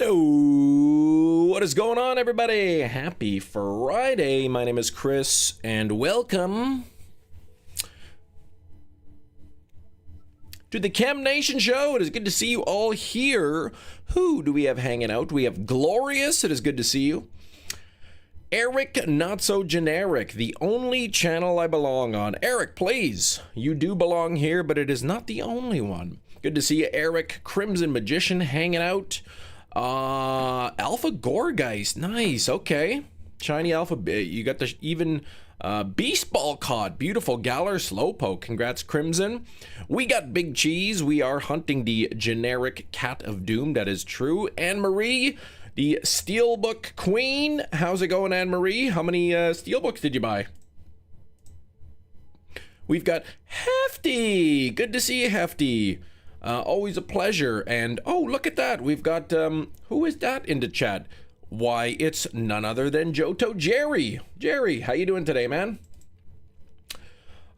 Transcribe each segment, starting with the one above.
MEWTWO! What is going on, everybody? Happy Friday. My name is Chris, and welcome to the Chem Nation Show. It is good to see you all here. Who do we have hanging out? We have Glorious. It is good to see you. Eric, not so generic, the only channel I belong on. Eric, please. You do belong here, but it is not the only one. Good to see you, Eric. Crimson Magician hanging out. Alpha Gorgeist, nice. Okay, shiny Alpha. You got the even Beast Ball caught. Beautiful Galar Slowpoke. Congrats, Crimson. We got Big Cheese. We are hunting the generic Cat of Doom. That is true. Anne Marie, the Steelbook Queen. How's it going, Anne Marie? How many Steelbooks did you buy? We've got Hefty. Good to see you, Hefty. Always a pleasure. And oh, look at that. We've got who is that in the chat? Why, it's none other than Johto Jerry. Jerry, how you doing today, man?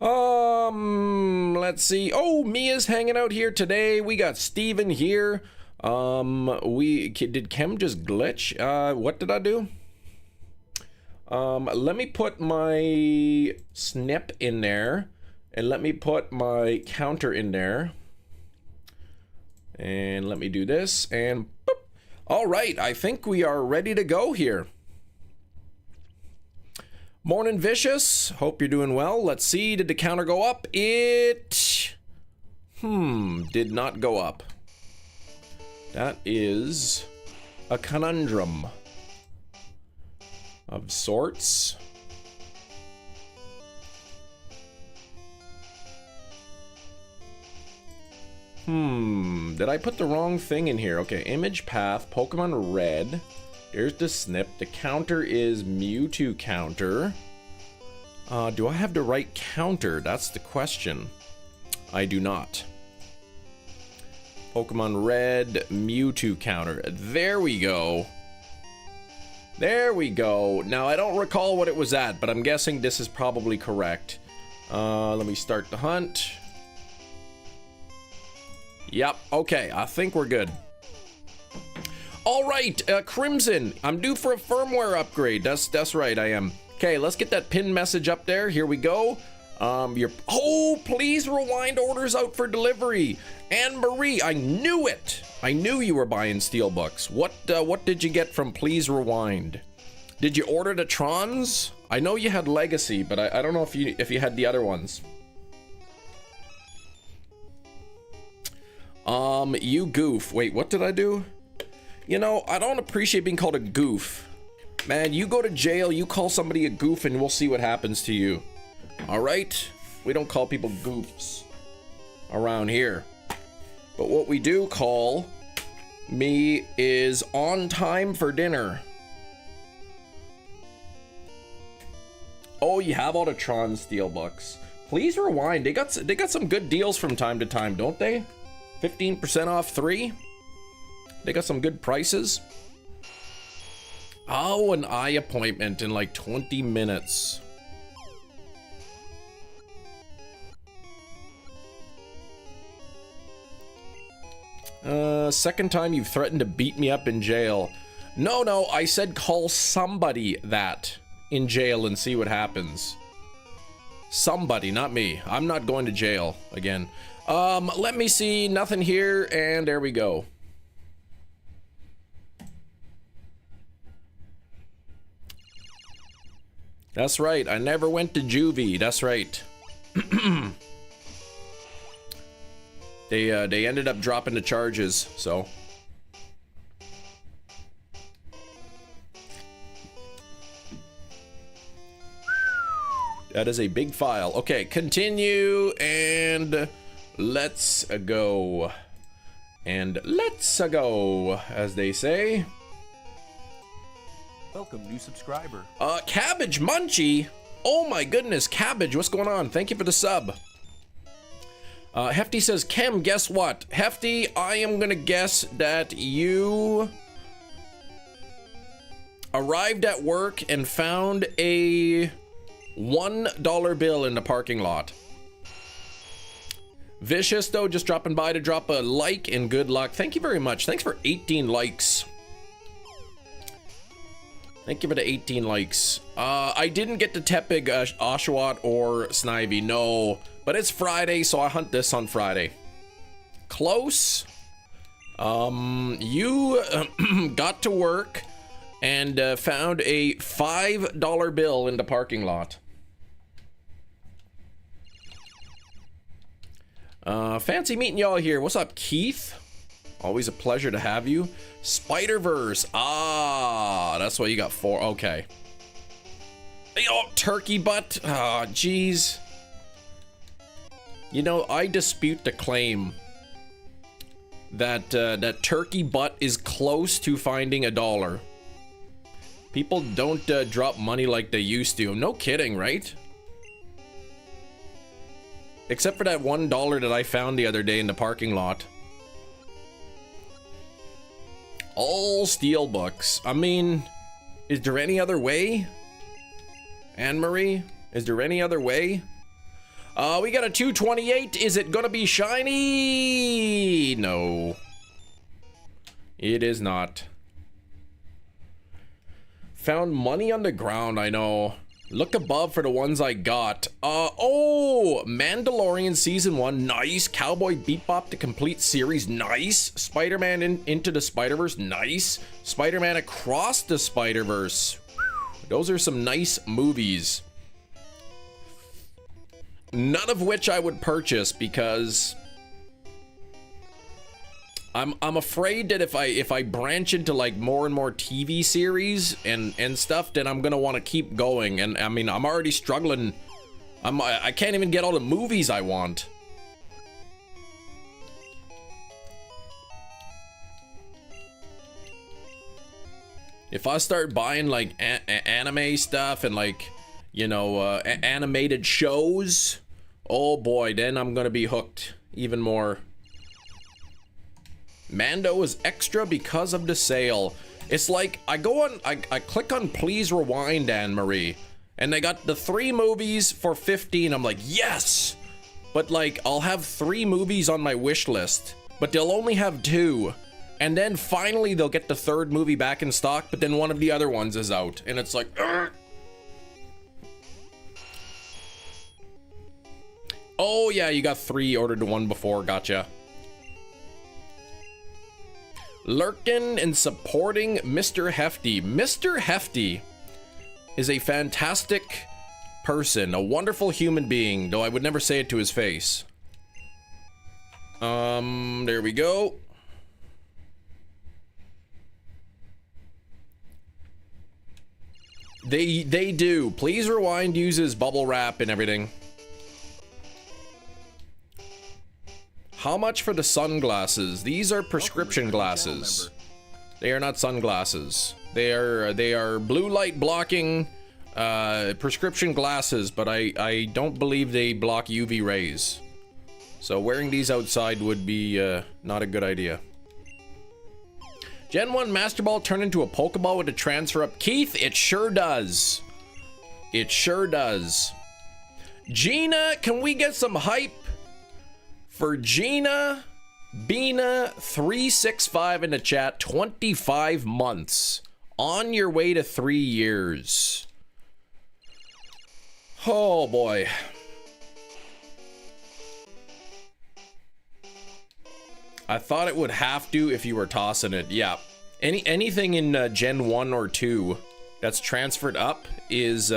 Let's see. Oh, Mia's hanging out here today. We got Steven here. Did Chem just glitch? What did I do? Let me put my snip in there, and let me put my counter in there. And let me do this, and boop. All right, I think we are ready to go here. Morning, Vicious. Hope you're doing well. Let's see, did the counter go up? It did not go up. That is a conundrum of sorts. Did I put the wrong thing in here? Okay, image path, Pokemon Red. Here's the snip. The counter is MEWTWO counter. Do I have the right counter? That's the question. I do not. Pokemon Red, MEWTWO counter. There we go. There we go. Now, I don't recall what it was at, but I'm guessing this is probably correct. Let me start the hunt. Yep, okay, I think we're good. All right, Crimson, I'm due for a firmware upgrade. That's right, I am. Okay, let's get that pin message up there. Here we go. Oh, please rewind orders out for delivery. Anne Marie, I knew it. I knew you were buying Steelbooks. What did you get from Please Rewind? Did you order the Trons? I know you had Legacy, but I don't know if you had the other ones. You goof. Wait, what did I do? You know, I don't appreciate being called a goof. Man, you go to jail, you call somebody a goof, and we'll see what happens to you. Alright? We don't call people goofs around here. But what we do call me is on time for dinner. Oh, you have all the Tron Steelbooks. Please rewind. They got some good deals from time to time, don't they? 15% off 3. They got some good prices. Oh, an eye appointment in like 20 minutes. Second time you've threatened to beat me up in jail. No, I said call somebody that in jail and see what happens. Somebody, not me. I'm not going to jail again. Let me see, nothing here, and there we go. That's right, I never went to juvie, that's right. They ended up dropping the charges, so. That is a big file. Okay, continue, and let's go. And let's go, as they say. Welcome, new subscriber. Cabbage Munchie. Oh my goodness, Cabbage, what's going on? Thank you for the sub. Hefty says, Chem, guess what? Hefty, I am gonna guess that you arrived at work and found a $1 bill in the parking lot. Vicious, though, just dropping by to drop a like and good luck. Thank you very much. Thanks for 18 likes. Thank you for the 18 likes. I didn't get to Tepig, Oshawott, or Snivy, no. But it's Friday, so I hunt this on Friday. Close. You got to work and found a $5 bill in the parking lot. Fancy meeting y'all here. What's up, Keith? Always a pleasure to have you. Spider-Verse. Ah, that's why you got 4. Okay. Oh, turkey butt. Ah, jeez. You know, I dispute the claim that that turkey butt is close to finding $1. People don't drop money like they used to. No kidding, right? Except for that $1 that I found the other day in the parking lot. All steel books. I mean, is there any other way? Anne-Marie, is there any other way? We got a 228. Is it gonna be shiny? No. It is not. Found money on the ground, I know. Look above for the ones I got. Oh, Mandalorian Season 1, nice. Cowboy Bebop, the complete series, nice. Spider-Man Into the Spider-Verse, nice. Spider-Man Across the Spider-Verse. Those are some nice movies. None of which I would purchase because I'm afraid that if I branch into like more and more TV series and stuff, then I'm gonna want to keep going. And I mean, I'm already struggling. I can't even get all the movies I want. If I start buying like anime stuff and like, you know, animated shows, oh boy, then I'm gonna be hooked even more. Mando is extra because of the sale. It's like I go on, I click on please rewind, Anne-Marie, and they got the 3 movies for 15. I'm like, yes, but like I'll have 3 movies on my wish list, but they'll only have 2, and then finally they'll get the 3rd movie back in stock, but then one of the other ones is out, and it's like, ugh. Oh yeah, you got 3, ordered 1 before, gotcha. Lurking and supporting Mr. Hefty. Mr. Hefty is a fantastic person, a wonderful human being, though I would never say it to his face. There we go. They do. Please rewind uses bubble wrap and everything. How much for the sunglasses? These are prescription glasses. They are not sunglasses. They are blue light blocking prescription glasses, but I don't believe they block UV rays. So wearing these outside would be not a good idea. Gen 1 Master Ball turned into a Pokeball with a transfer up. Keith, it sure does. It sure does. Gina, can we get some hype for Gina Bina 365 in the chat? 25 months. On your way to 3 years. Oh boy. I thought it would have to if you were tossing it. Yeah. Anything in Gen 1 or 2 that's transferred up is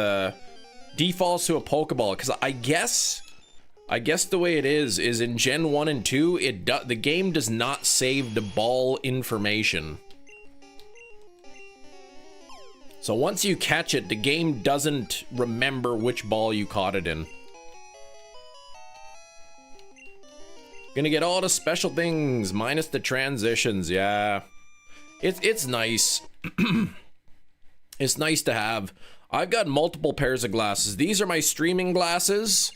defaults to a Pokeball, because I guess the way it is in Gen 1 and 2, the game does not save the ball information. So once you catch it, the game doesn't remember which ball you caught it in. Gonna get all the special things, minus the transitions, yeah. It's nice. It's nice to have. I've got multiple pairs of glasses. These are my streaming glasses,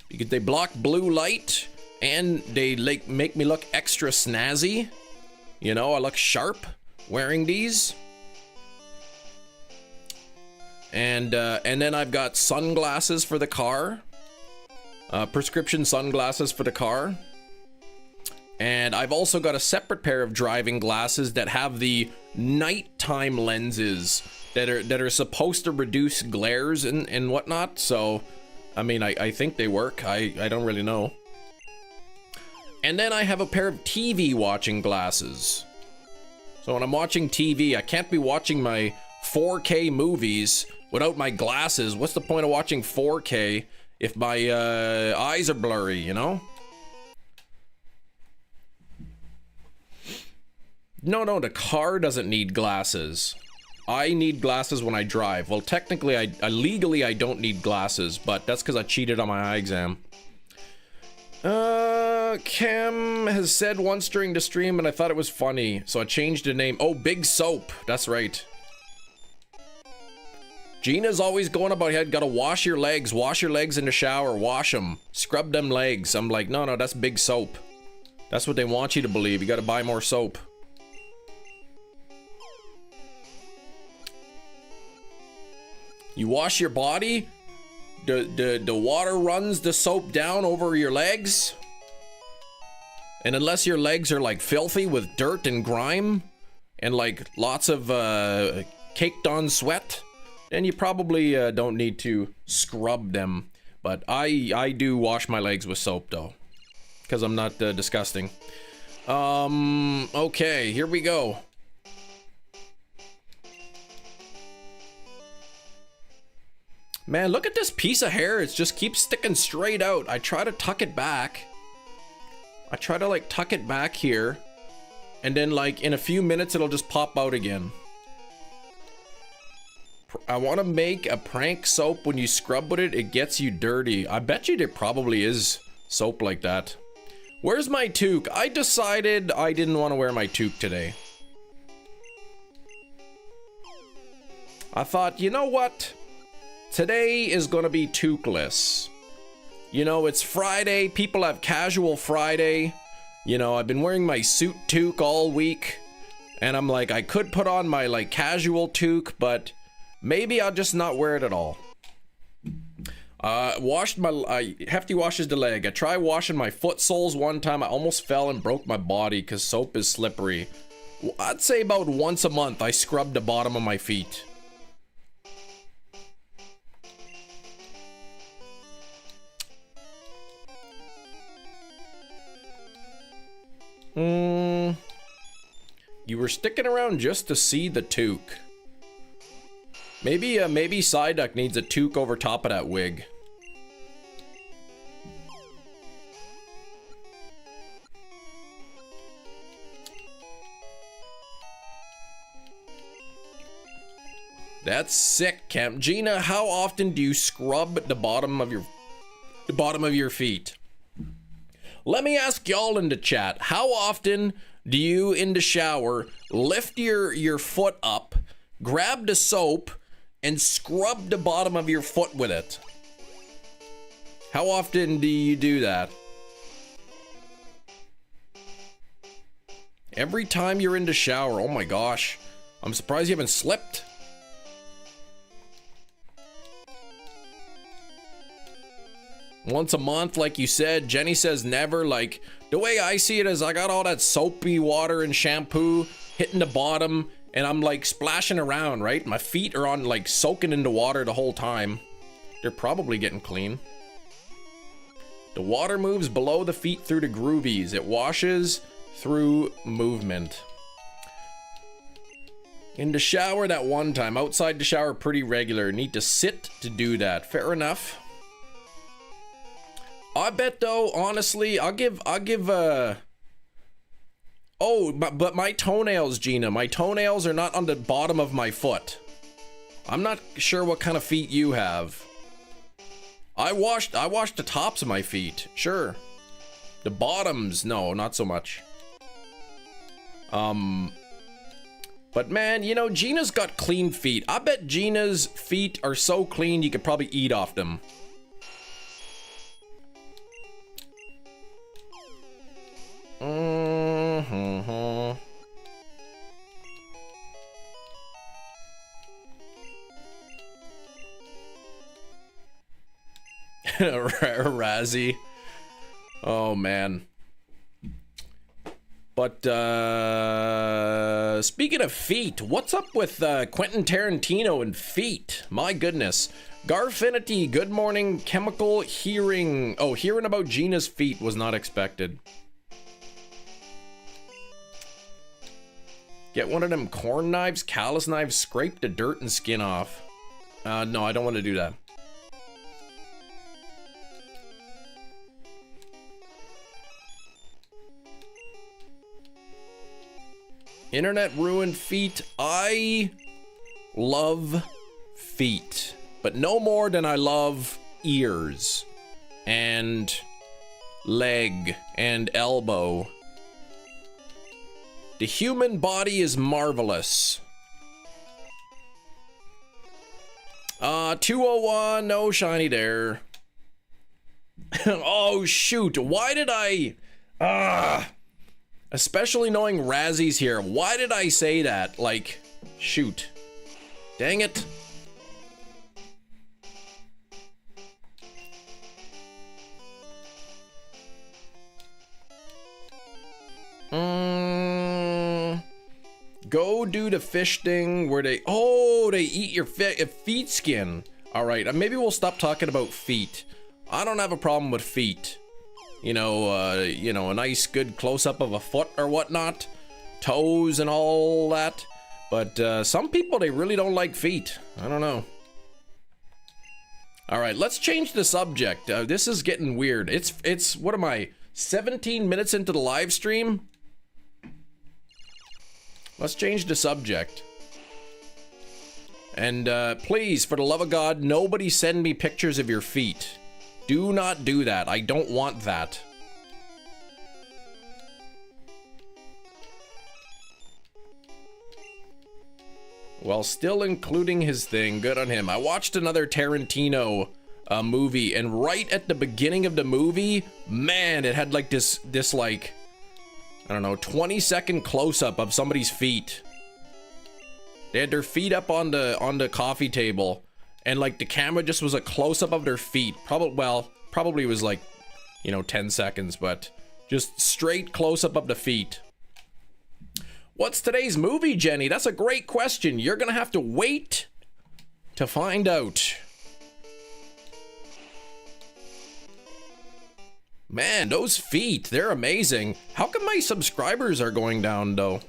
because they block blue light, and they like make me look extra snazzy. You know, I look sharp wearing these. And then I've got sunglasses for the car. Prescription sunglasses for the car. And I've also got a separate pair of driving glasses that have the nighttime lenses that are supposed to reduce glares and whatnot. So, I mean, I think they work. I don't really know. And then I have a pair of TV watching glasses. So when I'm watching TV, I can't be watching my 4K movies without my glasses. What's the point of watching 4K if my eyes are blurry, you know? No, the car doesn't need glasses. I need glasses when I drive. Well, technically, legally, I don't need glasses, but that's because I cheated on my eye exam. Cam has said once during the stream, and I thought it was funny, so I changed the name. Oh, Big Soap. That's right. Gina's always going about, you gotta wash your legs in the shower, wash them, scrub them legs. I'm like, no, that's Big Soap. That's what they want you to believe. You gotta buy more soap. You wash your body, the water runs the soap down over your legs. And unless your legs are like filthy with dirt and grime and like lots of caked on sweat, then you probably don't need to scrub them. But I do wash my legs with soap though, because I'm not disgusting. Okay, here we go. Man, look at this piece of hair. It just keeps sticking straight out. I try to tuck it back. I try to like tuck it back here. And then like in a few minutes, it'll just pop out again. I want to make a prank soap. When you scrub with it, it gets you dirty. I bet you there probably is soap like that. Where's my toque? I decided I didn't want to wear my toque today. I thought, you know what? Today is gonna be toqueless. You know, it's Friday. People have casual Friday. You know, I've been wearing my suit toque all week. And I'm like, I could put on my like casual toque, but maybe I'll just not wear it at all. Washed my hefty washes the leg. I tried washing my foot soles one time. I almost fell and broke my body because soap is slippery. I'd say about once a month I scrub the bottom of my feet. You were sticking around just to see the toque. Maybe Psyduck needs a toque over top of that wig. That's sick, Cam. Gina, how often do you scrub the bottom of your feet? Let me ask y'all in the chat, how often do you in the shower lift your foot up, grab the soap, and scrub the bottom of your foot with it? How often do you do that? Every time you're in the shower. Oh my gosh. I'm surprised you haven't slipped. Once a month, like you said. Jenny says never. Like, the way I see it is I got all that soapy water and shampoo hitting the bottom, and I'm like splashing around, right? My feet are on like soaking into water the whole time. They're probably getting clean. The water moves below the feet through the groovies. It washes through movement. In the shower that one time. Outside the shower pretty regular. Need to sit to do that. Fair enough. I bet though, honestly, I'll give oh, but my toenails, Gina, my toenails are not on the bottom of my foot. I'm not sure what kind of feet you have. I washed the tops of my feet, sure. The bottoms, no, not so much. But man, you know, Gina's got clean feet. I bet Gina's feet are so clean you could probably eat off them. Razzie. Oh man. But speaking of feet, what's up with Quentin Tarantino and feet? My goodness. Garfinity, good morning. Chemical hearing. Oh, hearing about Gina's feet was not expected. Get one of them corn knives, callus knives, scrape the dirt and skin off. No, I don't want to do that. Internet ruined feet. I love feet, but no more than I love ears and leg and elbow. The human body is marvelous. 201, no shiny there. Oh shoot, why did I... especially knowing Razzy's here, why did I say that? Like, shoot. Dang it. Go do the fish thing where they... Oh, they eat your feet skin. Alright, maybe we'll stop talking about feet. I don't have a problem with feet. You know, a nice good close-up of a foot or whatnot. Toes and all that. But some people, they really don't like feet. I don't know. Alright, let's change the subject. This is getting weird. It's, what am I, 17 minutes into the live stream? Let's change the subject. And please, for the love of God, nobody send me pictures of your feet. Do not do that. I don't want that. Well, still including his thing. Good on him. I watched another Tarantino movie, and right at the beginning of the movie, man, it had like this like, I don't know, 20-second close-up of somebody's feet. They had their feet up on the coffee table, and like the camera just was a close-up of their feet. Probably was like, you know, 10 seconds, but just straight close-up of the feet. What's today's movie, Jenny? That's a great question. You're gonna have to wait to find out. Man, those feet, they're amazing. How come my subscribers are going down, though?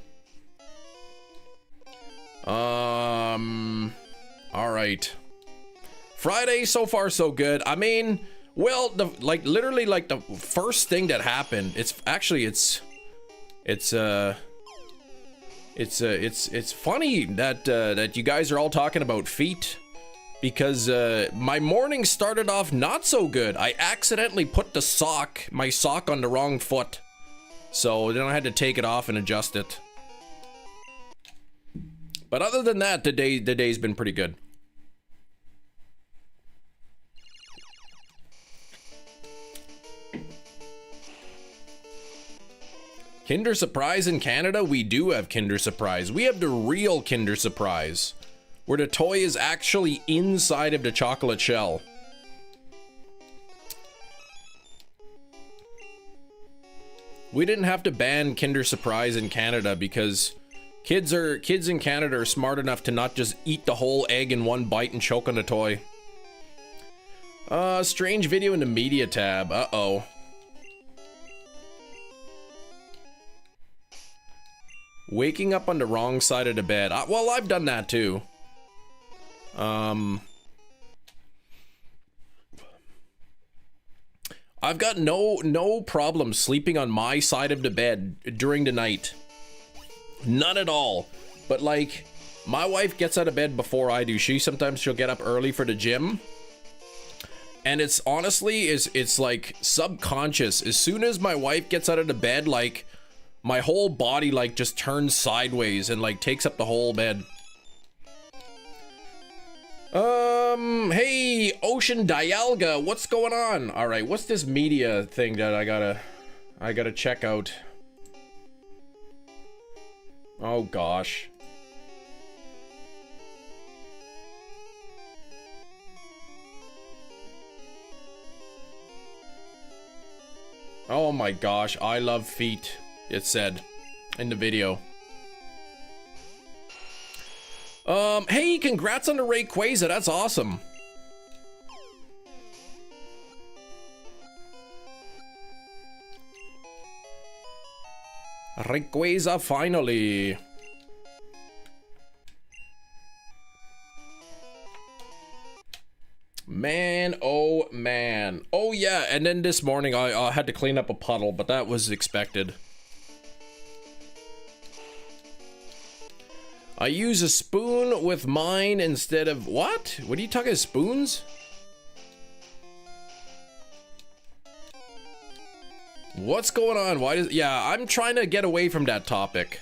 Alright. Friday, so far so good. I mean, well, literally like the first thing that happened, it's funny that you guys are all talking about feet, because my morning started off not so good. I accidentally put my sock on the wrong foot, so then I had to take it off and adjust it. But other than that, the day's been pretty good. Kinder Surprise in Canada? We do have Kinder Surprise. We have the real Kinder Surprise, where the toy is actually inside of the chocolate shell. We didn't have to ban Kinder Surprise in Canada because kids in Canada are smart enough to not just eat the whole egg in one bite and choke on the toy. Strange video in the media tab. Uh-oh. Waking up on the wrong side of the bed. Well, I've done that too. I've got no problem sleeping on my side of the bed during the night. None at all. But like, my wife gets out of bed before I do. Sometimes she'll get up early for the gym. And it's honestly, it's like subconscious. As soon as my wife gets out of the bed, like, my whole body like just turns sideways and like takes up the whole bed. Hey, Ocean Dialga, what's going on? All right, what's this media thing that I gotta check out? Oh gosh. Oh my gosh, I love feet, it said. in the video. Hey, congrats on the Rayquaza. That's awesome. Rayquaza finally. Man, oh man. Oh yeah, and then this morning I had to clean up a puddle, but that was expected. I use a spoon with mine instead of what? What are you talking, spoons? What's going on? Why does, yeah, I'm trying to get away from that topic.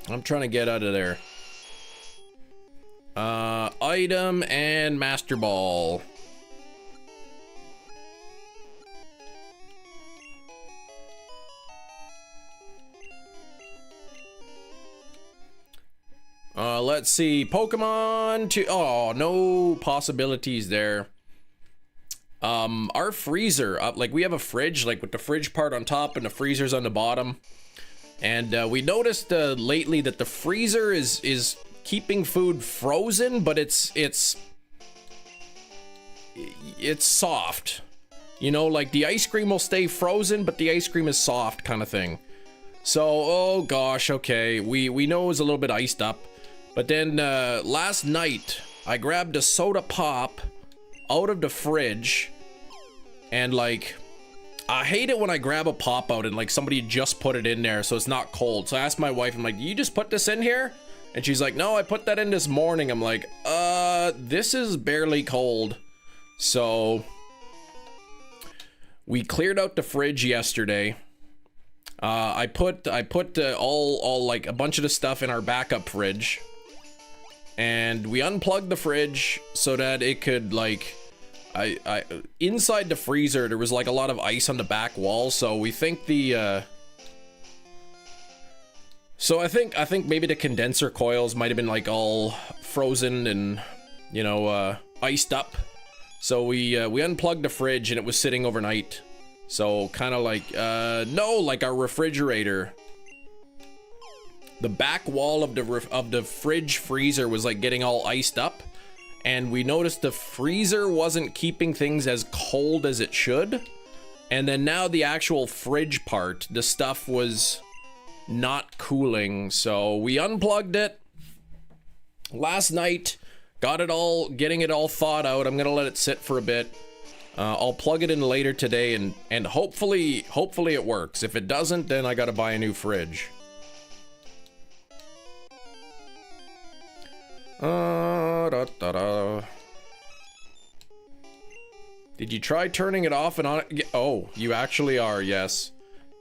I'm trying to get out of there. Item and Master Ball. Let's see, Pokemon to, oh, no possibilities there. Our freezer, like we have a fridge, like with the fridge part on top and the freezer's on the bottom. And we noticed lately that the freezer is keeping food frozen, but it's soft. You know, like the ice cream will stay frozen, but the ice cream is soft kind of thing. So, oh gosh, okay, we know it was a little bit iced up. But then last night, I grabbed a soda pop out of the fridge, and like, I hate it when I grab a pop out and like somebody just put it in there so it's not cold. So I asked my wife, I'm like, you just put this in here? And she's like, no, I put that in this morning. I'm like, this is barely cold. So we cleared out the fridge yesterday. I put all like a bunch of the stuff in our backup fridge, and we unplugged the fridge so that it could like, I inside the freezer there was like a lot of ice on the back wall, so we think the so I think maybe the condenser coils might have been like all frozen and, you know, iced up. So we unplugged the fridge and it was sitting overnight. So kind of like no, like our refrigerator, the back wall of the fridge freezer was like getting all iced up, and we noticed the freezer wasn't keeping things as cold as it should. And then now the actual fridge part, the stuff was not cooling, so we unplugged it last night, getting it all thawed out. I'm gonna let it sit for a bit. I'll plug it in later today, and hopefully it works. If it doesn't, then I gotta buy a new fridge. Did you try turning it off and on? Oh, you actually are, yes.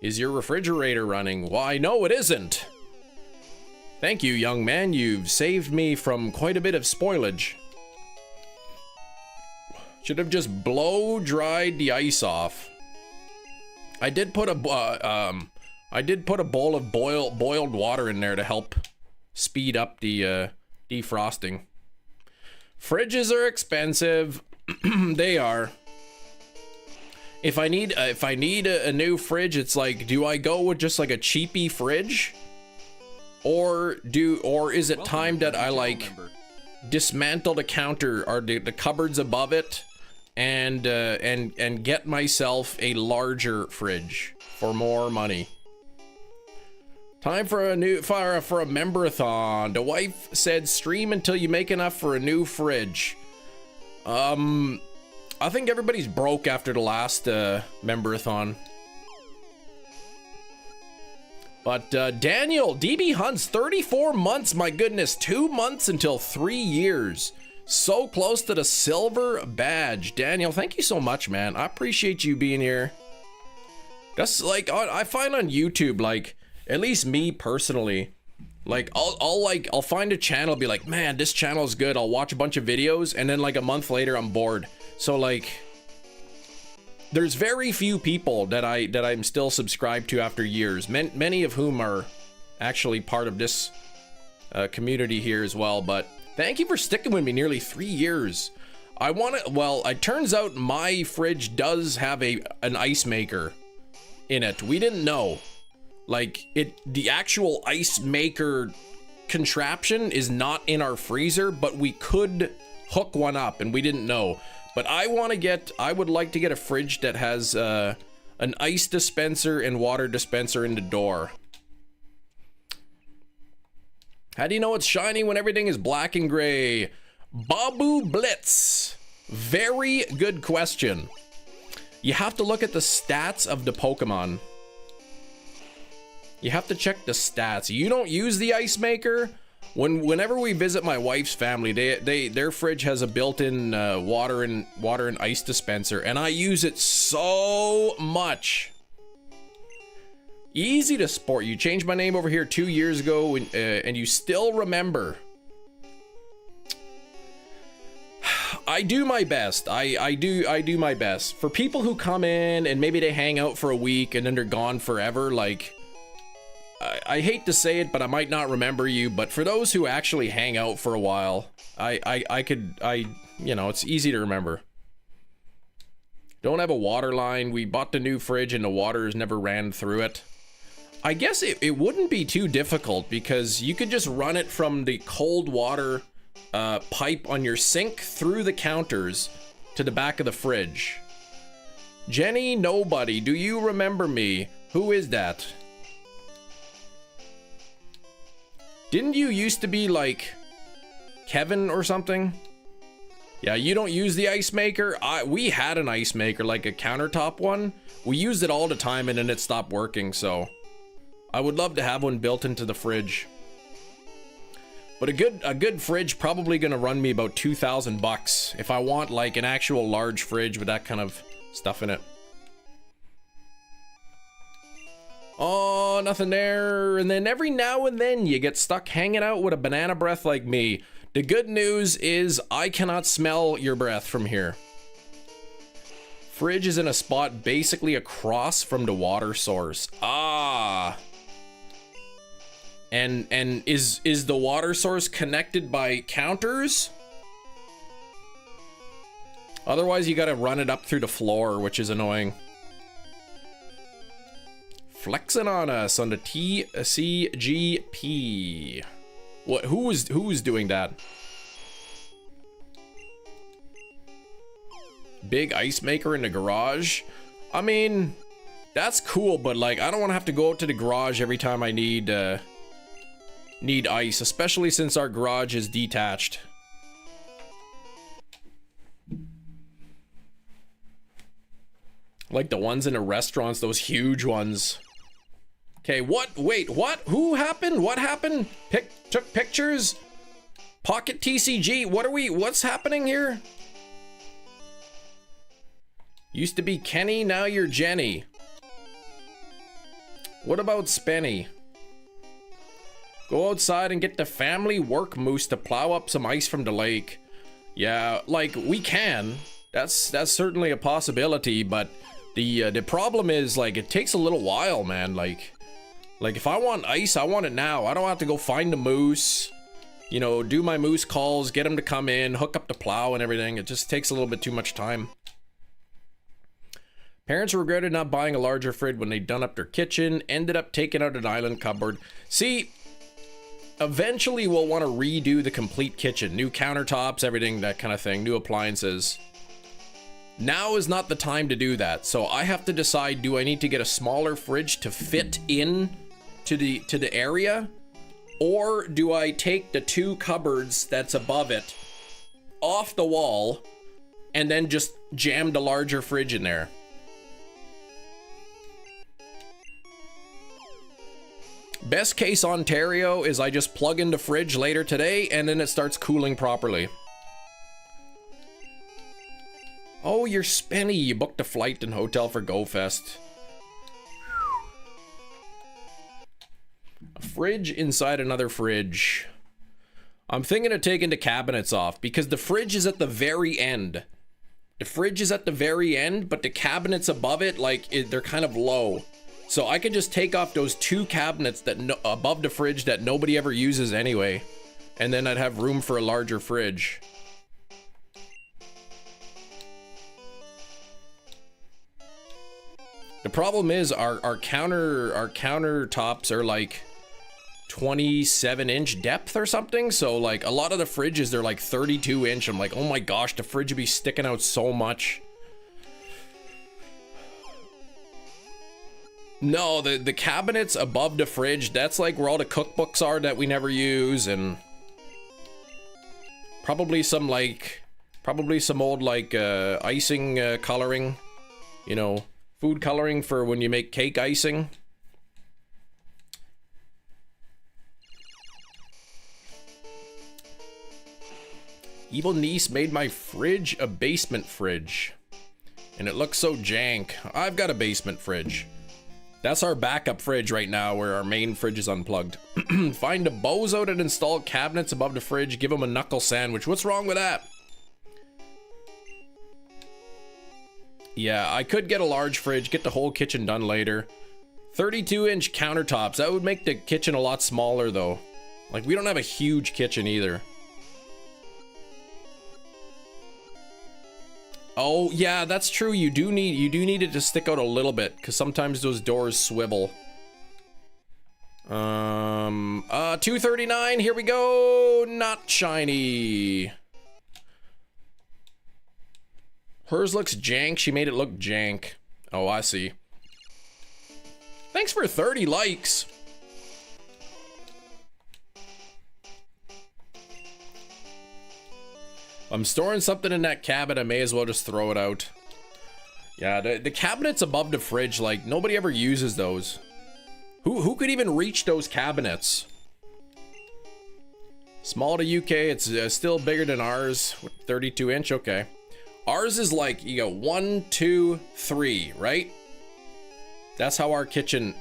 Is your refrigerator running? Why, no, it isn't. Thank you, young man. You've saved me from quite a bit of spoilage. Should have just blow dried the ice off. I did put a bowl of boiled water in there to help speed up the defrosting. Fridges are expensive. They are. If I need a new fridge, it's like, do I go with just like a cheapy fridge, or is it time that I like dismantle the counter or the cupboards above it, and get myself a larger fridge for more money? Time for a new for a member-a-thon. The wife said stream until you make enough for a new fridge. I think everybody's broke after the last member-a-thon. But Daniel, DB Hunts, 34 months, my goodness, 2 months until 3 years. So close to the silver badge. Daniel, thank you so much, man. I appreciate you being here. That's like, I find on YouTube, like, at least me personally, like, I'll find a channel, be like, man, this channel is good. I'll watch a bunch of videos, and then like a month later, I'm bored. So like, there's very few people that I'm still subscribed to after years. Many of whom are actually part of this community here as well. But thank you for sticking with me nearly 3 years. Well, it turns out my fridge does have an ice maker. in it. We didn't know. Like, the actual ice maker contraption is not in our freezer, but we could hook one up and we didn't know. But I would like to get a fridge that has an ice dispenser and water dispenser in the door. How do you know it's shiny when everything is black and gray? Babu Blitz. Very good question. You have to look at the stats of the Pokemon. You have to check the stats. You don't use the ice maker. Whenever we visit my wife's family, their fridge has a built-in water and ice dispenser, and I use it so much. Easy to sport. You changed my name over here 2 years ago, and you still remember. I do my best. I do my best. For people who come in and maybe they hang out for a week and then they're gone forever, like, I hate to say it, but I might not remember you. But for those who actually hang out for a while, you know, it's easy to remember. Don't have a water line. We bought the new fridge and the water has never ran through it. I guess it wouldn't be too difficult because you could just run it from the cold water pipe on your sink through the counters to the back of the fridge. Jenny Nobody, do you remember me? Who is that? Didn't you used to be like Kevin or something? Yeah, you don't use the ice maker. We had an ice maker, like a countertop one. We used it all the time and then it stopped working, so I would love to have one built into the fridge. But a good fridge probably gonna run me about 2,000 bucks if I want like an actual large fridge with that kind of stuff in it. Oh, nothing there. And then every now and then you get stuck hanging out with a banana breath like me. The good news is I cannot smell your breath from here. Fridge is in a spot basically across from the water source. Ah. And is the water source connected by counters? Otherwise you gotta run it up through the floor, which is annoying. Flexing on us on the TCGP. What? Who's doing that? Big ice maker in the garage. I mean, that's cool, but like, I don't want to have to go out to the garage every time I need ice, especially since our garage is detached. Like the ones in the restaurants, those huge ones. Okay, what? Wait, what? Who happened? What happened? Took pictures? Pocket TCG? What's happening here? Used to be Kenny, now you're Jenny. What about Spenny? Go outside and get the family work moose to plow up some ice from the lake. Yeah, like, we can. That's certainly a possibility, but the problem is, like, it takes a little while, man. Like if I want ice, I want it now. I don't have to go find the moose, you know, do my moose calls, get them to come in, hook up the plow and everything. It just takes a little bit too much time. Parents regretted not buying a larger fridge when they'd done up their kitchen, ended up taking out an island cupboard. See, eventually we'll want to redo the complete kitchen, new countertops, everything, that kind of thing, new appliances. Now is not the time to do that, so I have to decide, do I need to get a smaller fridge to fit in to the area, or do I take the two cupboards that's above it off the wall and then just jam the larger fridge in there? Best case Ontario is I just plug in the fridge later today and then it starts cooling properly. Oh, you're Spenny. You booked a flight and hotel for GoFest. A fridge inside another fridge. I'm thinking of taking the cabinets off because the fridge is at the very end. The fridge is at the very end, but the cabinets above it, like, they're kind of low. So I could just take off those two cabinets that above the fridge that nobody ever uses anyway. And then I'd have room for a larger fridge. The problem is our countertops are like 27-inch depth or something. So like a lot of the fridges, they're like 32-inch. I'm like, oh my gosh, the fridge would be sticking out so much. No, the cabinets above the fridge, that's like where all the cookbooks are that we never use, and probably some old like icing coloring, you know, food coloring for when you make cake icing. Evil niece made my fridge a basement fridge, and it looks so jank. I've got a basement fridge. That's our backup fridge right now, where our main fridge is unplugged. Find a bozo that installed cabinets above the fridge. Give him a knuckle sandwich. What's wrong with that? Yeah, I could get a large fridge, get the whole kitchen done later. 32-inch countertops. That would make the kitchen a lot smaller, though. Like, we don't have a huge kitchen either. Oh, yeah, that's true. You do need it to stick out a little bit, because sometimes those doors swivel. 239, here we go. Not shiny. Hers looks jank. She made it look jank. Oh, I see. Thanks for 30 likes. I'm storing something in that cabinet. I may as well just throw it out. Yeah, the cabinets above the fridge, like, nobody ever uses those. Who could even reach those cabinets? Small to UK, it's still bigger than ours. 32-inch, okay. Ours is like, you go 1, 2, 3, right? That's how our kitchen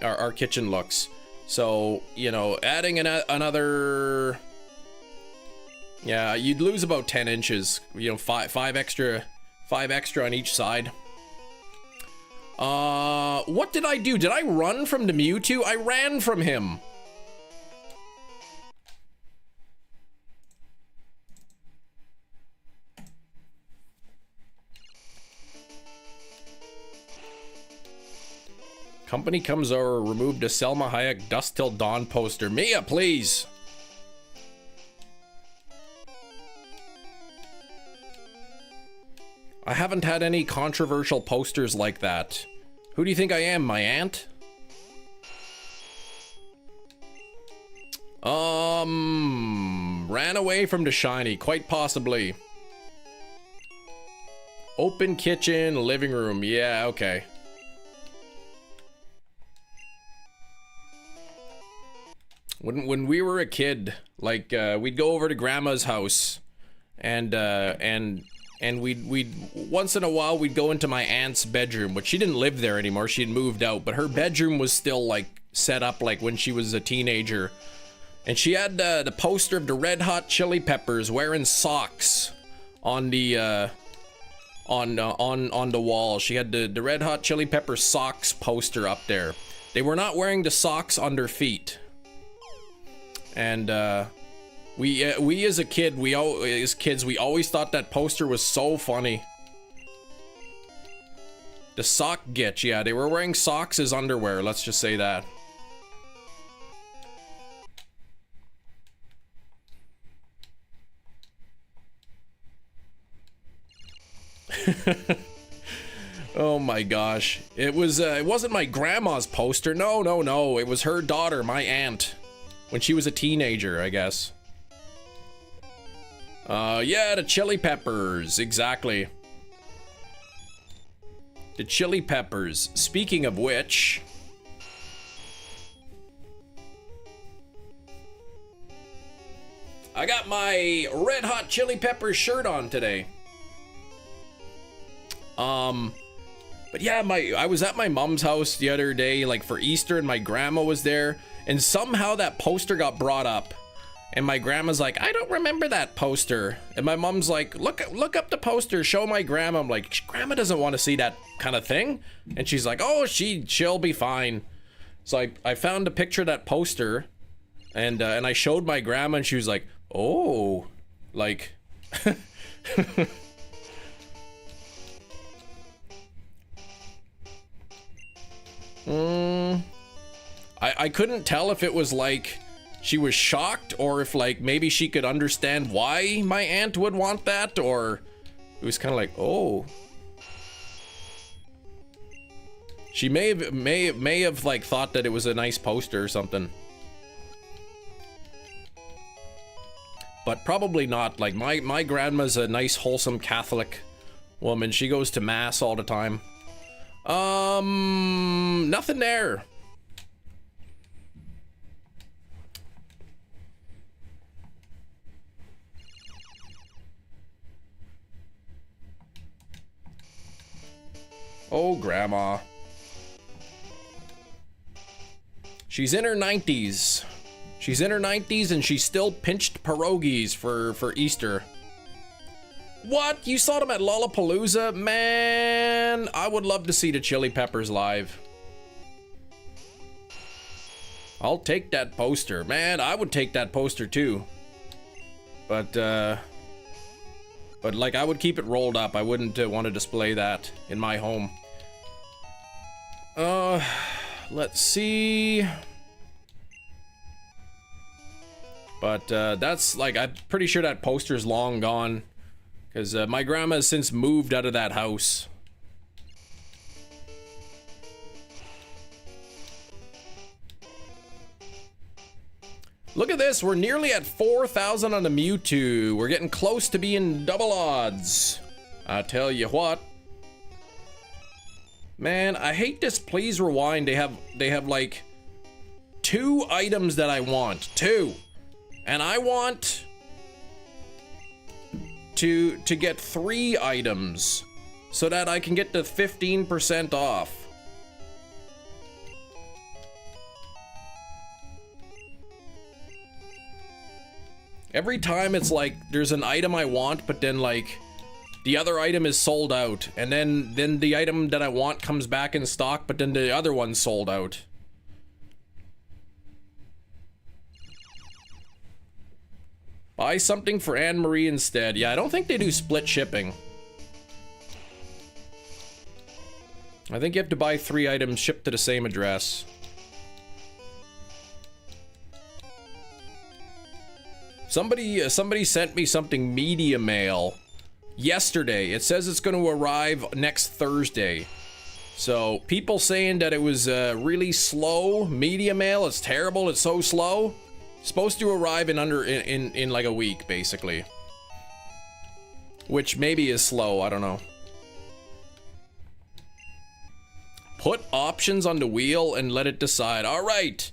looks. So, you know, adding another... Yeah, you'd lose about 10 inches. You know, five extra on each side. What did I do? Did I run from the MEWTWO? I ran from him. Company comes over, removed the Selma Hayek Dust Till Dawn poster. Mia, please. I haven't had any controversial posters like that. Who do you think I am, my aunt? Ran away from the shiny, quite possibly. Open kitchen, living room, yeah, okay. When we were a kid, like, we'd go over to grandma's house, and we'd once in a while we'd go into my aunt's bedroom, but she didn't live there anymore. She had moved out, but her bedroom was still like set up like when she was a teenager, and she had the poster of the Red Hot Chili Peppers wearing socks on the on the wall. She had the Red Hot Chili Pepper socks poster up there. They were not wearing the socks on their feet, and we as kids, we always thought that poster was so funny. The sock gitch, yeah, they were wearing socks as underwear, let's just say that. Oh my gosh. It wasn't my grandma's poster. No. It was her daughter, my aunt, when she was a teenager, I guess. Yeah, the Chili Peppers, exactly. The Chili Peppers. Speaking of which, I got my Red Hot Chili Peppers shirt on today. But yeah, I was at my mom's house the other day, like for Easter, and my grandma was there, and somehow that poster got brought up. And my grandma's like, I don't remember that poster. And my mom's like, look up the poster, show my grandma. I'm like, grandma doesn't want to see that kind of thing. And she's like, oh, she'll be fine. So I found a picture of that poster, and I showed my grandma, and she was like, oh, like, I couldn't tell if it was like she was shocked or if like maybe she could understand why my aunt would want that, or it was kind of like, oh. She may have like thought that it was a nice poster or something. But probably not. Like my grandma's a nice wholesome Catholic woman. She goes to mass all the time. Nothing there. Oh, grandma. She's in her 90s. She's in her 90s and she still pinched pierogies for Easter. What? You saw them at Lollapalooza? Man, I would love to see the Chili Peppers live. I'll take that poster. Man, I would take that poster too. But like I would keep it rolled up. I wouldn't want to display that in my home. Let's see. But that's like, I'm pretty sure that poster's long gone. Because my grandma has since moved out of that house. Look at this, we're nearly at 4,000 on the MEWTWO. We're getting close to being double odds. I tell you what. Man, I hate this please rewind. They have like 2 items that I want. 2. And I want to get 3 items so that I can get the 15% off. Every time it's like there's an item I want, but then like the other item is sold out, and then the item that I want comes back in stock, but then the other one's sold out. Buy something for Anne-Marie instead. Yeah, I don't think they do split shipping. I think you have to buy 3 items shipped to the same address. Somebody sent me something media mail yesterday. It says it's going to arrive next Thursday. So people saying that it was really slow media mail. It's terrible. It's so slow. Supposed to arrive in like a week, basically. Which maybe is slow. I don't know. Put options on the wheel and let it decide. All right.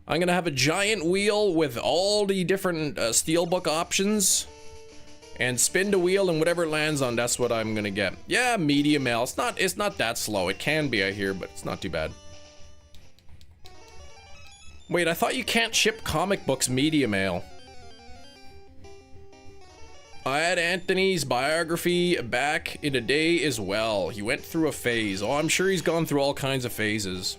I'm going to have a giant wheel with all the different steelbook options. And spin the wheel, and whatever it lands on, that's what I'm going to get. Yeah, media mail. It's not that slow. It can be, I hear, but it's not too bad. Wait, I thought you can't ship comic books media mail. I had Anthony's biography back in the day as well. He went through a phase. Oh, I'm sure he's gone through all kinds of phases.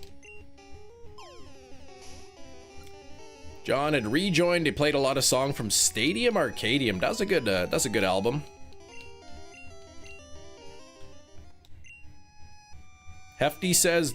John had rejoined. He played a lot of songs from Stadium Arcadium. That's a good album. Hefty says ...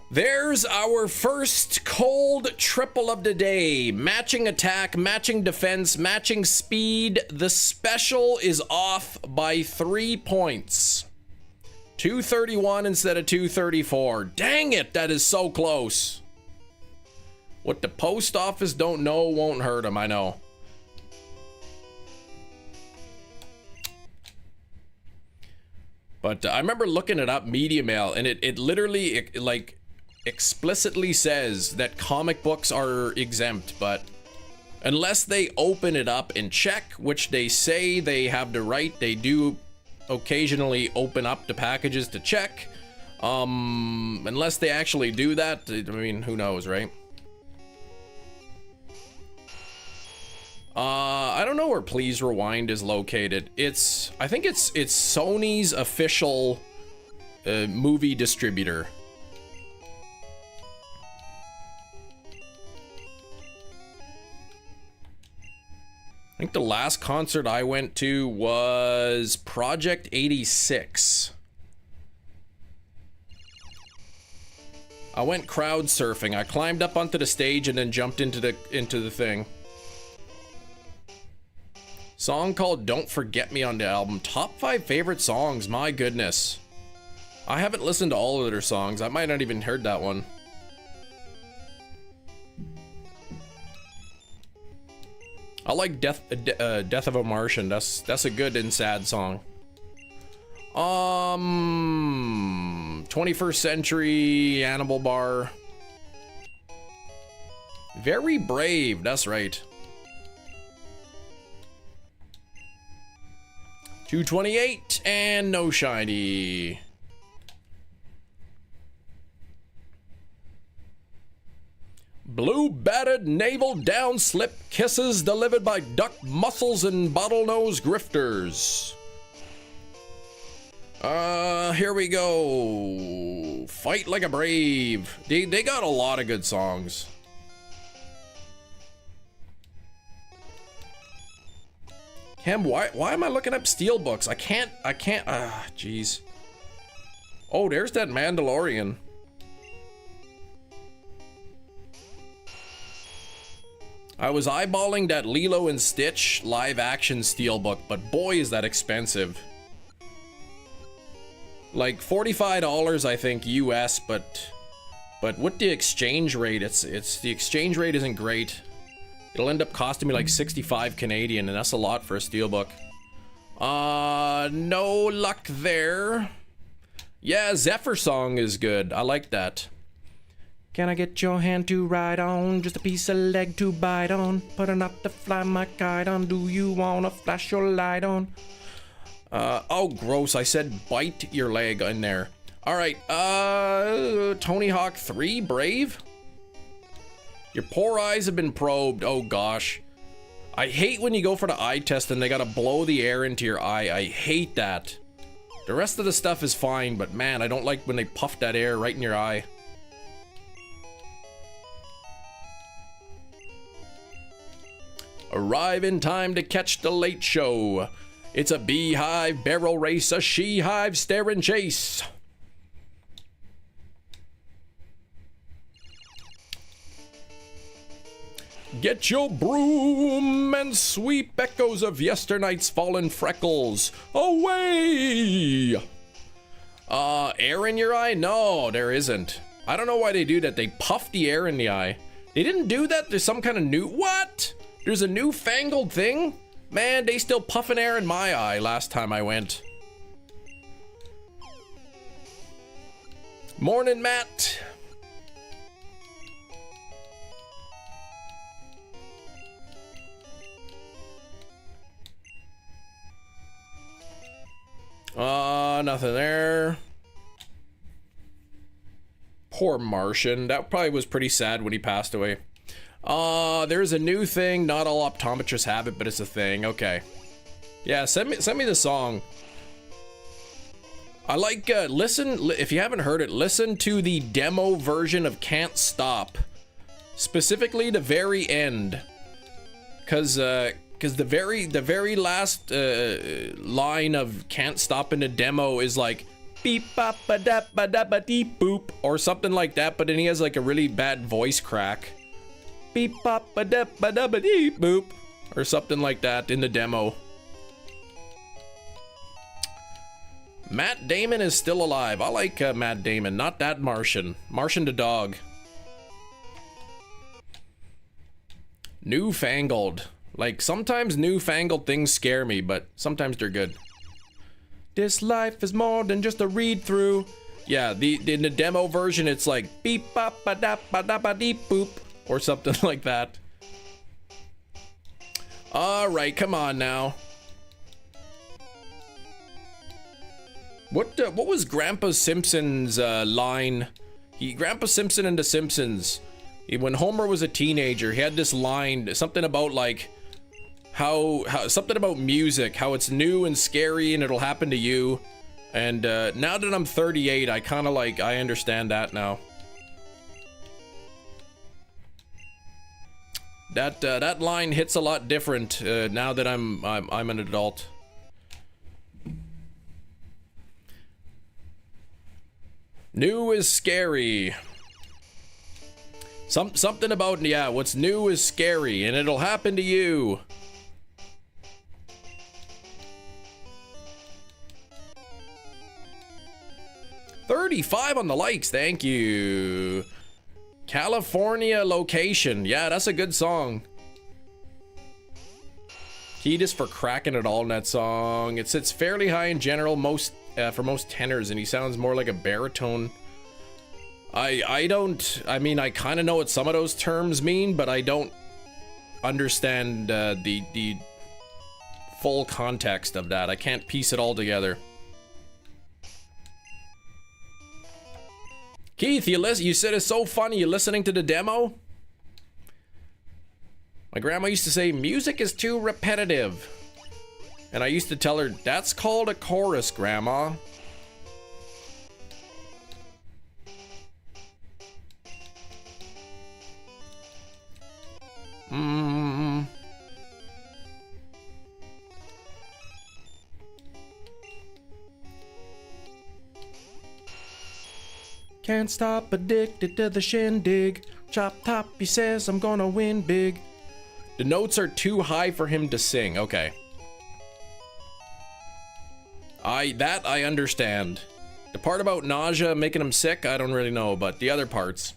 There's our first cold triple of the day. Matching attack, matching defense, matching speed. The special is off by 3 points. 231 instead of 234. Dang it, that is so close. What the post office don't know won't hurt them, I know. But I remember looking it up, media mail, and it literally like explicitly says that comic books are exempt, but unless they open it up and check, which they say they have the right, they do occasionally open up the packages to check. Unless they actually do that, I mean, who knows, right? I don't know where Please Rewind is located. I think it's Sony's official movie distributor. I think the last concert I went to was Project 86. I went crowd surfing. I climbed up onto the stage and then jumped into the thing. Song called Don't Forget Me on the album. Top 5 favorite songs, my goodness. I haven't listened to all of their songs. I might not even heard that one. I like Death of a Martian. That's a good and sad song. 21st Century, Animal Bar. Very Brave, that's right. 228 and No Shiny. Blue batted navel down slip kisses delivered by duck muscles and bottlenose grifters. Here we go. Fight Like a Brave. They got a lot of good songs. Cam, why am I looking up steelbooks? I can't, jeez. Oh, there's that Mandalorian. I was eyeballing that Lilo and Stitch live action steelbook, but boy is that expensive. Like $45 I think US, but with the exchange rate, the exchange rate isn't great. It'll end up costing me like 65 Canadian, and that's a lot for a steelbook. No luck there. Yeah, Zephyr song is good. I like that. Can I get your hand to ride on? Just a piece of leg to bite on. Put enough to fly my kite on. Do you wanna flash your light on? Oh, gross. I said bite your leg in there. Alright, Tony Hawk 3, Brave? Your poor eyes have been probed. Oh, gosh. I hate when you go for the eye test and they gotta blow the air into your eye. I hate that. The rest of the stuff is fine, but man, I don't like when they puff that air right in your eye. Arrive in time to catch the late show. It's a beehive barrel race, a she-hive stare and chase. Get your broom and sweep echoes of yesternight's fallen freckles away. Air in your eye? No, there isn't. I don't know why they do that. They puff the air in the eye. They didn't do that. There's some kind of new... What? There's a newfangled thing? Man, they still puffing air in my eye last time I went. Morning, Matt. Nothing there. Poor Martian. That probably was pretty sad when he passed away. There's a new thing. Not all optometrists have it, but it's a thing. Okay. Yeah, send me the song. I like, listen, if you haven't heard it, listen to the demo version of Can't Stop. Specifically the very end. Cause the very last, line of Can't Stop in the demo is like, beep bop ba da ba da ba deep boop, or something like that, but then he has like a really bad voice crack. Beep bop ba da ba da ba deep boop, or something like that in the demo. Matt Damon is still alive. I like Matt Damon, not that Martian. Martian the dog. Newfangled. Like, sometimes newfangled things scare me, but sometimes they're good. This life is more than just a read-through. Yeah, in the demo version, it's like beep bop ba da ba deep boop, or something like that. All right, come on now. What was Grandpa Simpson's line? Grandpa Simpson in The Simpsons. When Homer was a teenager, he had this line, something about like how something about music, how it's new and scary and it'll happen to you. And now that I'm 38, I kind of like, I understand that now. That line hits a lot different now that I'm an adult. New is scary. Something about, yeah, what's new is scary, and it'll happen to you. $35 on the likes, thank you. California Location, yeah, that's a good song. Ketis for cracking it all in that song. It sits fairly high in general, for most tenors, and he sounds more like a baritone. I mean, I kind of know what some of those terms mean, but I don't understand the full context of that. I can't piece it all together. Keith, you said it's so funny. You listening to the demo? My grandma used to say, music is too repetitive. And I used to tell her, that's called a chorus, Grandma. Can't stop, addicted to the shindig. Chop top, he says I'm gonna win big. The notes are too high for him to sing. Okay. I understand. The part about nausea making him sick, I don't really know, but the other parts.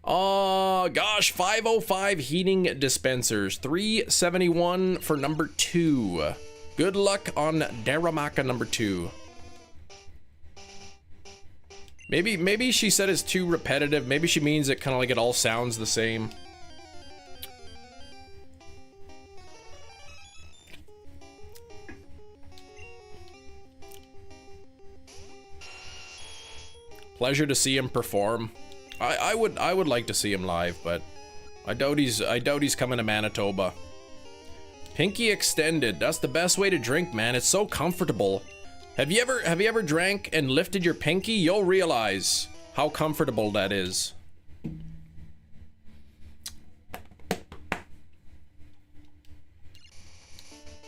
Oh gosh, 505 heating dispensers, 371 for number 2. Good luck on Daramaka number 2. Maybe she said it's too repetitive. Maybe she means it kind of like it all sounds the same. Pleasure to see him perform. I would like to see him live, but I doubt he's coming to Manitoba. Pinky extended. That's the best way to drink, man. It's so comfortable. Have you ever drank and lifted your pinky? You'll realize how comfortable that is.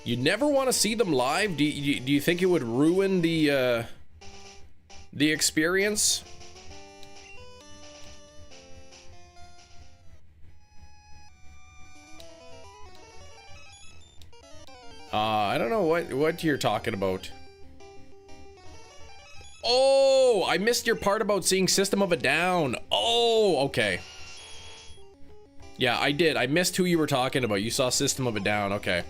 You never want to see them live? Do you think it would ruin the experience? I don't know what you're talking about. Oh, I missed your part about seeing System of a Down. Oh, okay. Yeah, I did. I missed who you were talking about. You saw System of a Down. Okay.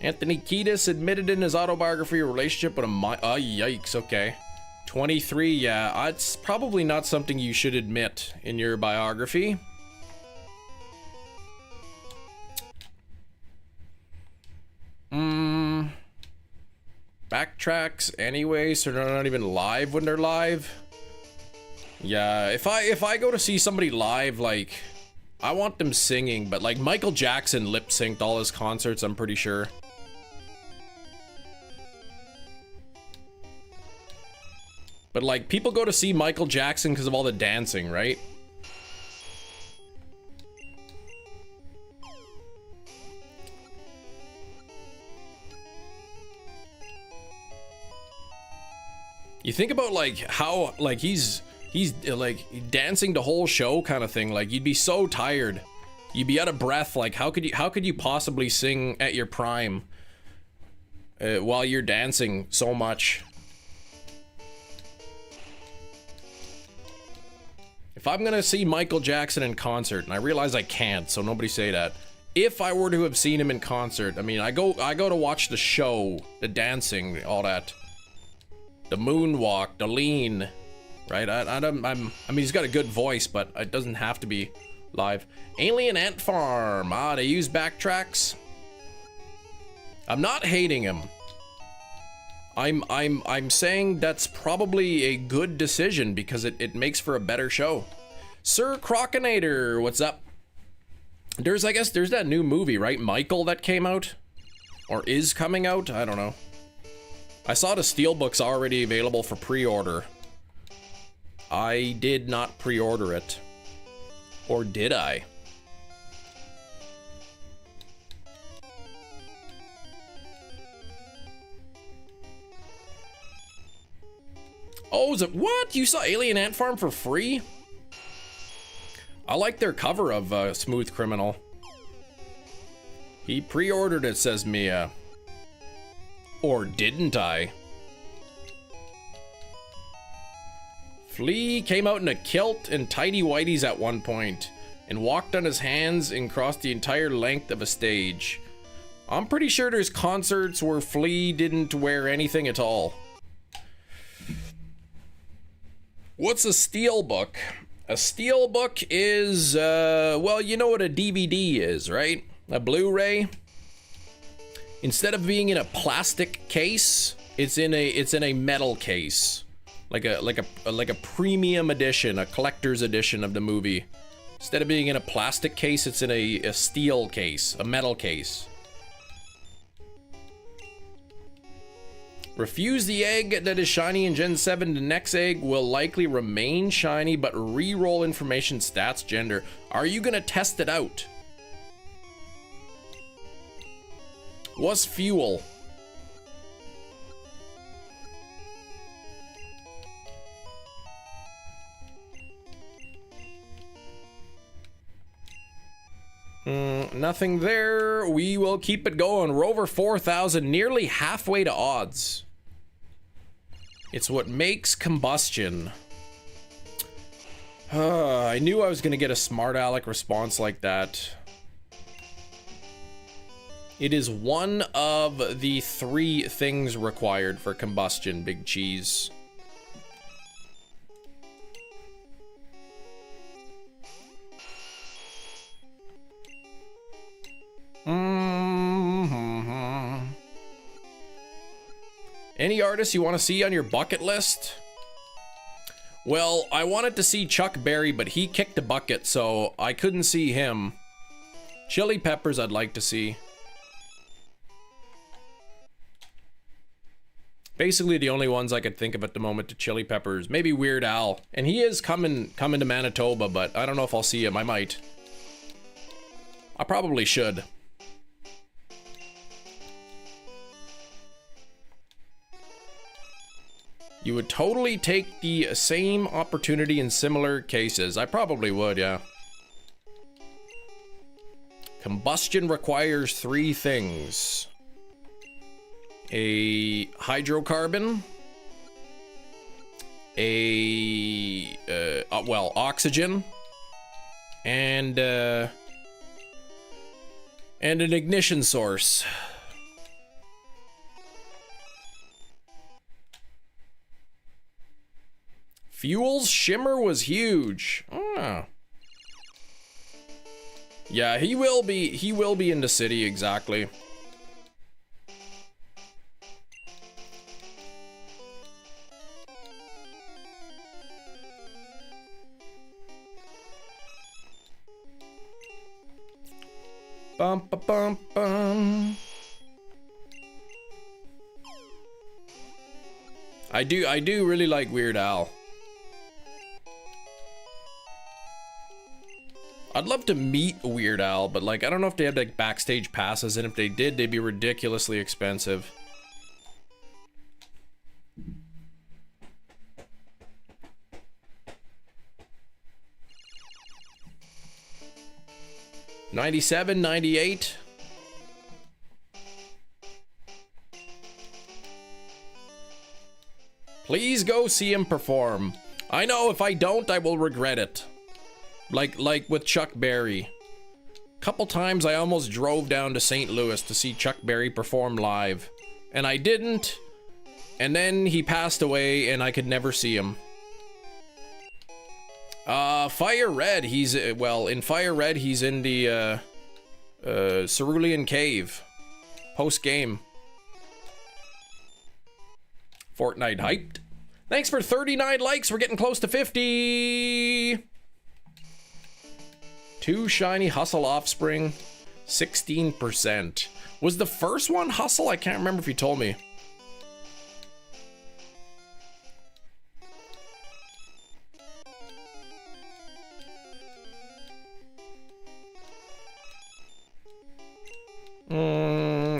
Anthony Kiedis admitted in his autobiography a relationship with a yikes. Okay. 23. Yeah, it's probably not something you should admit in your biography. Backtracks anyway, so they're not even live when they're live. Yeah, if I go to see somebody live, like, I want them singing, but like Michael Jackson lip synced all his concerts, I'm pretty sure. But like, people go to see Michael Jackson because of all the dancing, right? You think about like how like he's like dancing the whole show kind of thing. Like you'd be so tired, you'd be out of breath. Like how could you possibly sing at your prime while you're dancing so much? If I'm gonna see Michael Jackson in concert, and I realize I can't, so nobody say that. If I were to have seen him in concert, I mean, I go to watch the show, the dancing, all that. The moonwalk, the lean, right? I mean, he's got a good voice, but it doesn't have to be live. Alien Ant Farm. Ah, they use backtracks. I'm not hating him. I'm saying that's probably a good decision because it makes for a better show. Sir Crocinator, what's up? I guess there's that new movie, right? Michael that came out? Or is coming out? I don't know. I saw the steelbook's already available for pre-order. I did not pre-order it. Or did I? Oh, is it what? You saw Alien Ant Farm for free? I like their cover of Smooth Criminal. He pre-ordered it, says Mia. Or didn't I? Flea came out in a kilt and tidy whities at one point and walked on his hands and crossed the entire length of a stage. I'm pretty sure there's concerts where Flea didn't wear anything at all. What's a steelbook? A steelbook is, well, you know what a DVD is, right? A Blu-ray. Instead of being in a plastic case, it's in a metal case, like a premium edition, a collector's edition of the movie. Instead of being in a plastic case, it's in a steel case, a metal case. Refuse the egg that is shiny in Gen 7. The next egg will likely remain shiny, but re-roll information, stats, gender. Are you gonna test it out? What's fuel? Nothing there. We will keep it going. We're over 4,000, nearly halfway to odds. It's what makes combustion. I knew I was gonna get a smart aleck response like that. It is one of the 3 things required for combustion, Big Cheese. Any artists you want to see on your bucket list? Well, I wanted to see Chuck Berry, but he kicked the bucket, so I couldn't see him. Chili Peppers I'd like to see. Basically the only ones I could think of at the moment to Chili Peppers. Maybe Weird Al. And he is coming to Manitoba, but I don't know if I'll see him. I might. I probably should. You would totally take the same opportunity in similar cases. I probably would, yeah. Combustion requires 3 things. A hydrocarbon. Well, oxygen. And an ignition source. Fuel's shimmer was huge. Ah. Yeah, he will be in the city, exactly. Bum ba bum bum. I do really like Weird Al. I'd love to meet Weird Al, but like I don't know if they have like backstage passes, and if they did, they'd be ridiculously expensive. '97, '98. Please go see him perform. I know if I don't, I will regret it. Like with Chuck Berry. Couple times I almost drove down to St. Louis to see Chuck Berry perform live. And I didn't. And then he passed away and I could never see him. Fire Red, he's, well, in Fire Red, he's in the, Cerulean Cave. Post-game. Fortnite hyped. Thanks for 39 likes, we're getting close to 50! 2 shiny Hustle Offspring, 16%. Was the first one Hustle? I can't remember if you told me.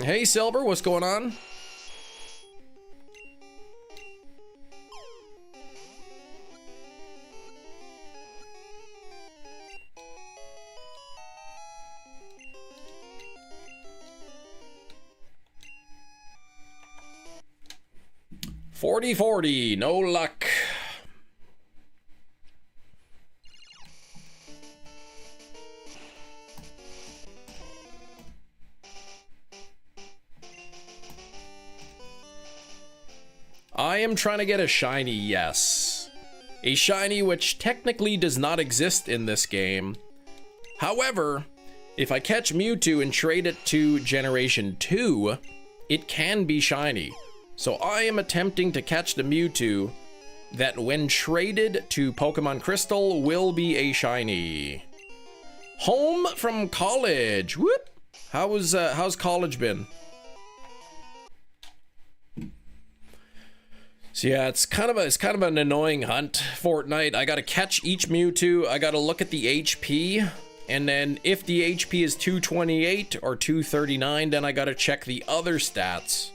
Hey Silver, what's going on? 40-40, no luck. I am trying to get a shiny, yes. A shiny which technically does not exist in this game. However, if I catch Mewtwo and trade it to Generation 2, it can be shiny. So I am attempting to catch the Mewtwo that when traded to Pokemon Crystal will be a shiny. Home from college, whoop! How's college been? So yeah, it's kind of an annoying hunt, Fortnite. I gotta catch each Mewtwo, I gotta look at the HP, and then if the HP is 228 or 239, then I gotta check the other stats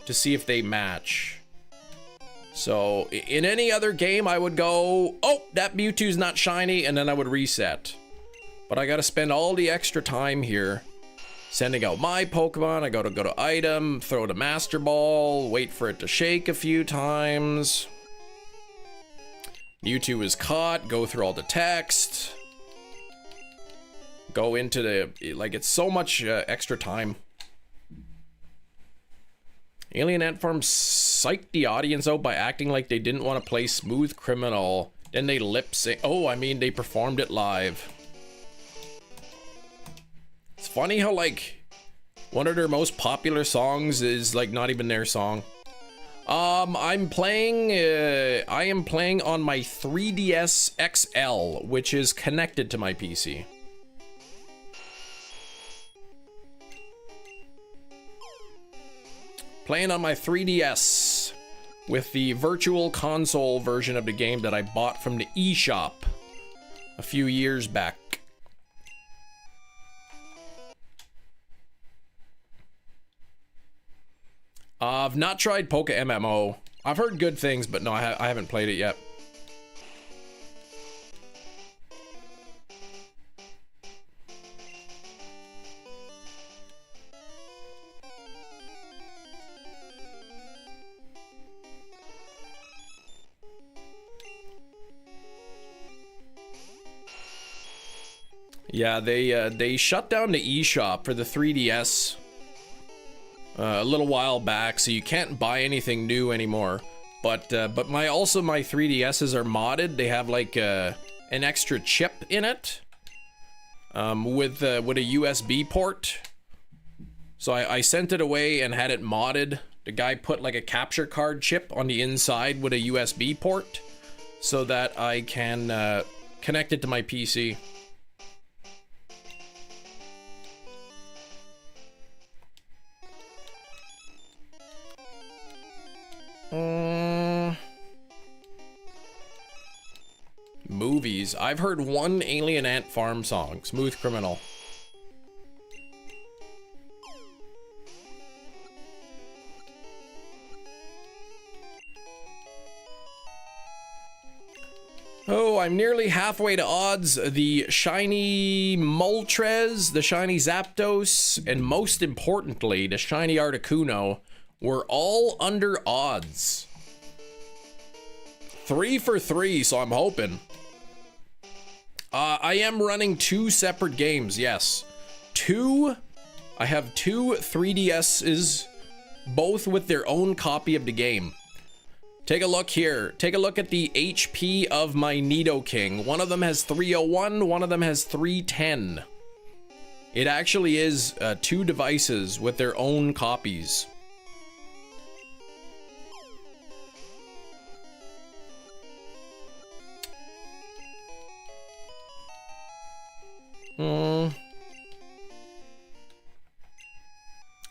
to see if they match. So in any other game, I would go, oh, that Mewtwo's not shiny, and then I would reset. But I gotta spend all the extra time here sending out my Pokemon. I gotta go to item, throw the Master Ball, wait for it to shake a few times. Mewtwo is caught, go through all the text. Go into the, like, it's so much extra time. Alien Ant Farm psyched the audience out by acting like they didn't want to play Smooth Criminal. Then they lip sync. Oh, I mean, they performed it live. It's funny how, like, one of their most popular songs is, like, not even their song. I am playing on my 3DS XL, which is connected to my PC. Playing on my 3DS with the virtual console version of the game that I bought from the eShop a few years back. I've not tried Poke MMO. I've heard good things, but no, I haven't played it yet. Yeah, they shut down the eShop for the 3DS a little while back, so you can't buy anything new anymore. But my 3DSs are modded. They have like an extra chip in it with a USB port. So I sent it away and had it modded. The guy put like a capture card chip on the inside with a USB port so that I can connect it to my PC. Movies. I've heard one Alien Ant Farm song, Smooth Criminal. Oh, I'm nearly halfway to odds. The shiny Moltres, the shiny Zapdos, and most importantly, the shiny Articuno were all under odds. 3 for 3, so I'm hoping. I am running 2 separate games, yes. I have 2 3DSs, both with their own copy of the game. Take a look here. Take a look at the HP of my Nidoking. One of them has 301, one of them has 310. It actually is 2 devices with their own copies.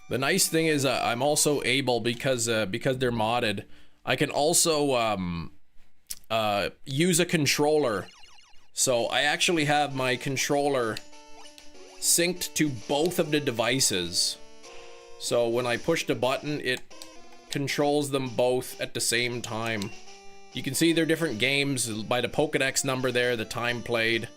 The nice thing is I'm also able, because they're modded, I can also use a controller. So I actually have my controller synced to both of the devices. So when I push the button, it controls them both at the same time. You can see they're different games by the Pokédex number there, the time played.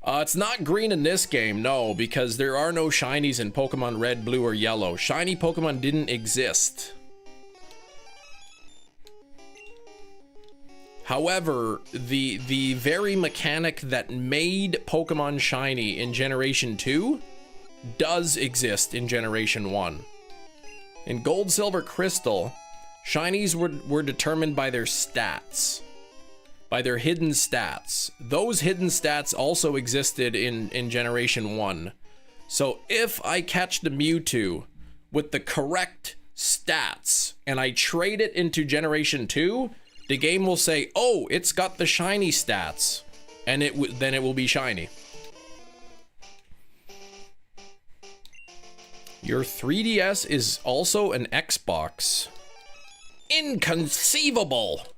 It's not green in this game, no, because there are no shinies in Pokemon Red, Blue, or Yellow. Shiny Pokemon didn't exist However, the very mechanic that made Pokemon shiny in Generation 2 does exist in Generation 1. In Gold, Silver, Crystal, shinies were determined by their stats, by their hidden stats. Those hidden stats also existed in Generation 1. So if I catch the Mewtwo with the correct stats and I trade it into Generation 2, the game will say, oh, it's got the shiny stats, and then it will be shiny. Your 3DS is also an Xbox. Inconceivable!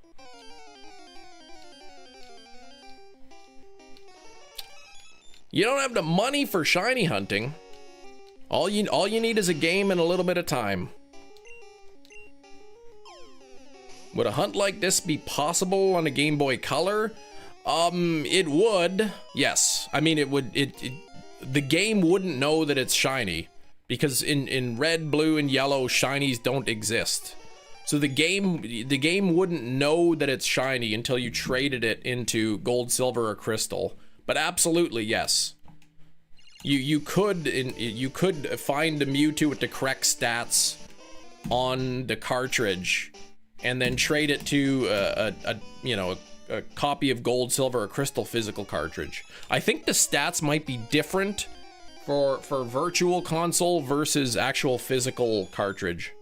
You don't have the money for shiny hunting. All you need is a game and a little bit of time. Would a hunt like this be possible on a Game Boy Color? It would. Yes. I mean, it would. The game wouldn't know that it's shiny because in red, blue, and yellow, shinies don't exist. So the game wouldn't know that it's shiny until you traded it into Gold, Silver, or Crystal. But absolutely, yes. You could find the Mewtwo with the correct stats on the cartridge, and then trade it to a copy of Gold, Silver, or Crystal physical cartridge. I think the stats might be different for Virtual Console versus actual physical cartridge.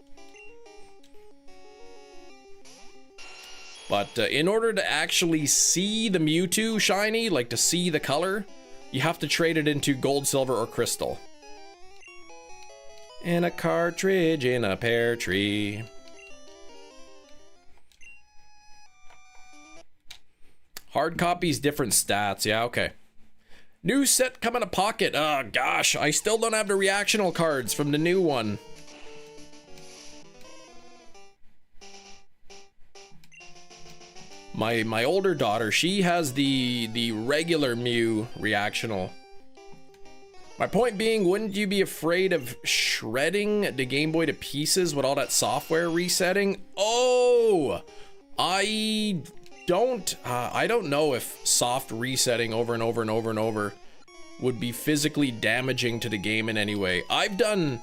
But in order to actually see the Mewtwo shiny, like to see the color, you have to trade it into Gold, Silver, or Crystal. In a cartridge in a pear tree. Hard copies, different stats. Yeah, okay. New set coming to pocket. Oh, gosh. I still don't have the reactional cards from the new one. My older daughter, she has the regular Mew reactional. My point being, wouldn't you be afraid of shredding the Game Boy to pieces with all that software resetting? Oh, I don't know if soft resetting over and over and over and over would be physically damaging to the game in any way. I've done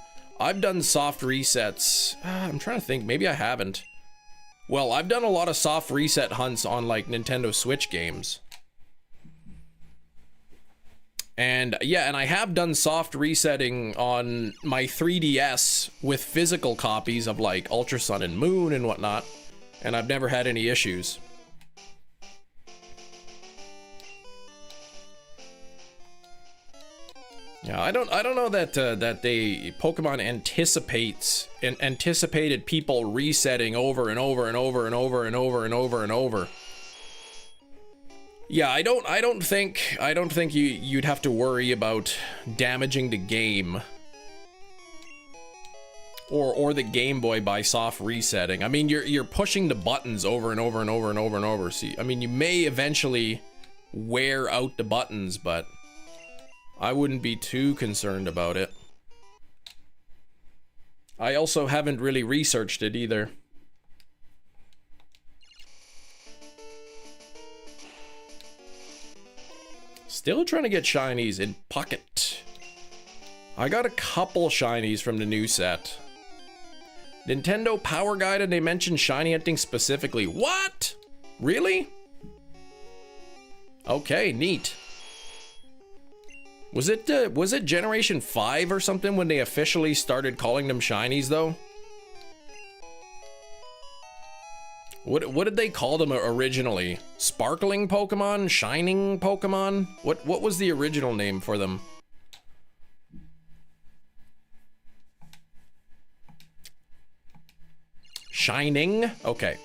soft resets. I'm trying to think. Maybe I haven't. Well, I've done a lot of soft reset hunts on like Nintendo Switch games. And yeah, and I have done soft resetting on my 3DS with physical copies of like Ultra Sun and Moon and whatnot, and I've never had any issues. Yeah, I don't know that Pokemon anticipated people resetting over and over and over and over and over and over and over. Yeah, I don't think you'd have to worry about damaging the game or the Game Boy by soft resetting. I mean, you're pushing the buttons over and over and over and over and over. See, I mean, you may eventually wear out the buttons, but I wouldn't be too concerned about it. I also haven't really researched it either. Still trying to get shinies in Pocket. I got a couple shinies from the new set. Nintendo Power Guide, and they mentioned shiny hunting specifically. What? Really? Okay, neat. Was it Generation 5 or something when they officially started calling them shinies though? What did they call them originally? Sparkling Pokemon? Shining Pokemon? What was the original name for them? Shining? Okay.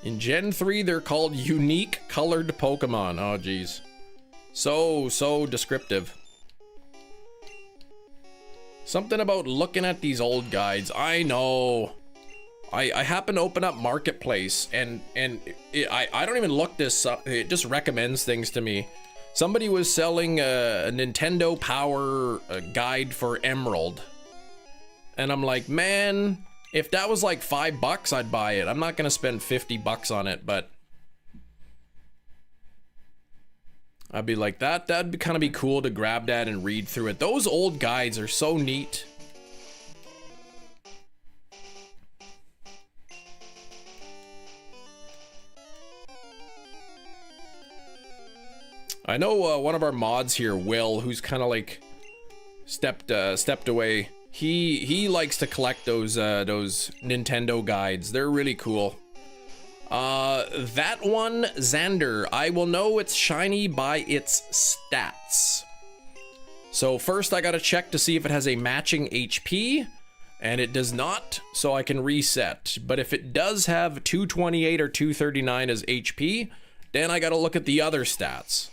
In Gen 3, they're called unique colored Pokemon. Oh, geez. So descriptive. Something about looking at these old guides. I know. I happen to open up Marketplace, and I don't even look this up. It just recommends things to me. Somebody was selling a Nintendo Power guide for Emerald. and I'm like, man, if that was like $5, I'd buy it. I'm not gonna spend $50 on it, but I'd be like, that'd kind of be cool to grab that and read through it. Those old guides are so neat. I know one of our mods here, Will, who's kind of like stepped away. He likes to collect those Nintendo guides. They're really cool. That one, Xander, I will know it's shiny by its stats. So first I gotta check to see if it has a matching HP, and it does not, so I can reset. But if it does have 228 or 239 as HP, then I gotta look at the other stats.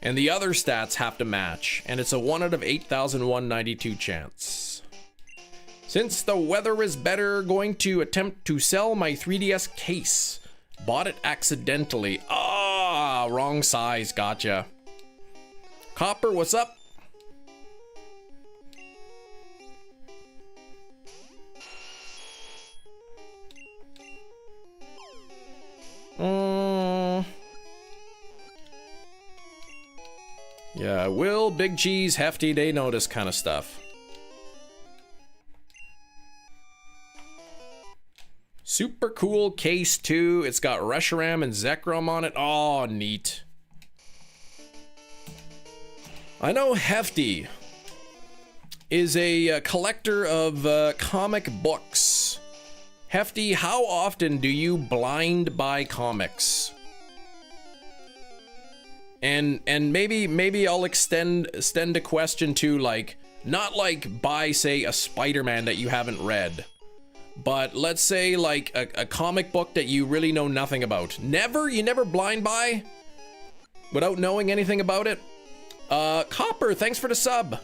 And the other stats have to match, and it's a 1 out of 8,192 chance. Since the weather is better, going to attempt to sell my 3DS case. Bought it accidentally. Ah, wrong size, gotcha. Copper, what's up? Yeah, Will, Big Cheese, Hefty, they know this kind of stuff. Super cool case too. It's got Reshiram and Zekrom on it. Oh, neat. I know Hefty is a collector of comic books. Hefty, how often do you blind buy comics? And maybe I'll extend a question to, like, not like buy, say, a Spider-Man that you haven't read, but let's say like a comic book that you really know nothing about. You never blind buy without knowing anything about it? Copper, thanks for the sub.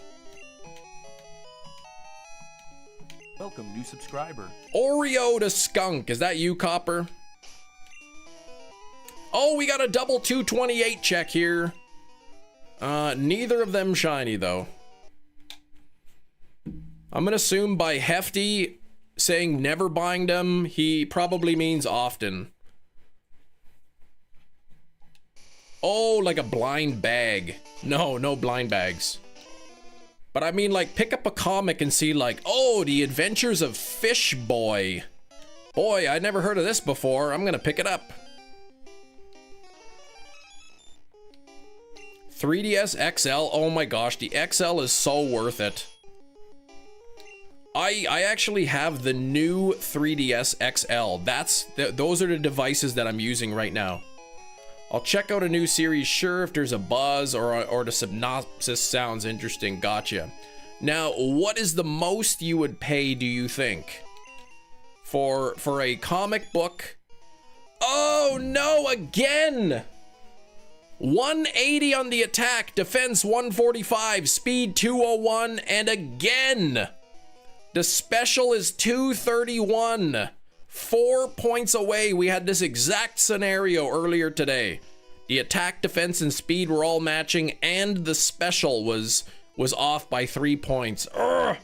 Welcome, new subscriber. Oreo the Skunk, is that you, Copper? Oh, we got a double 228 check here. Neither of them shiny, though. I'm gonna assume by Hefty saying never buying them, he probably means often. Oh, like a blind bag. No blind bags. But I mean, like, pick up a comic and see, like, oh, The Adventures of Fish Boy. Boy, I'd never heard of this before. I'm gonna pick it up. 3DS XL, oh my gosh, the XL is so worth it. I actually have the new 3DS XL. Those are the devices that I'm using right now. I'll check out a new series, sure, if there's a buzz or the synopsis sounds interesting. Gotcha. Now, what is the most you would pay, do you think, for a comic book? Oh no, again! 180 on the attack, defense 145, speed 201, and again! The special is 231. 4 points away. We had this exact scenario earlier today. The attack, defense, and speed were all matching, and the special was off by 3 points. Urgh.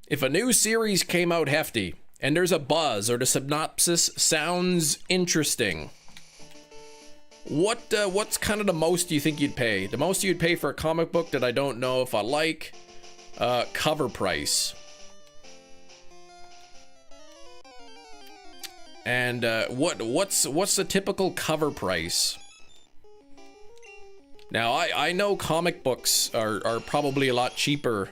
If a new series came out, Hefty, and there's a buzz or the synopsis sounds interesting, what's kind of the most you think you'd pay? The most you'd pay for a comic book that I don't know if I like? Cover price. And what's the typical cover price? Now I know comic books are probably a lot cheaper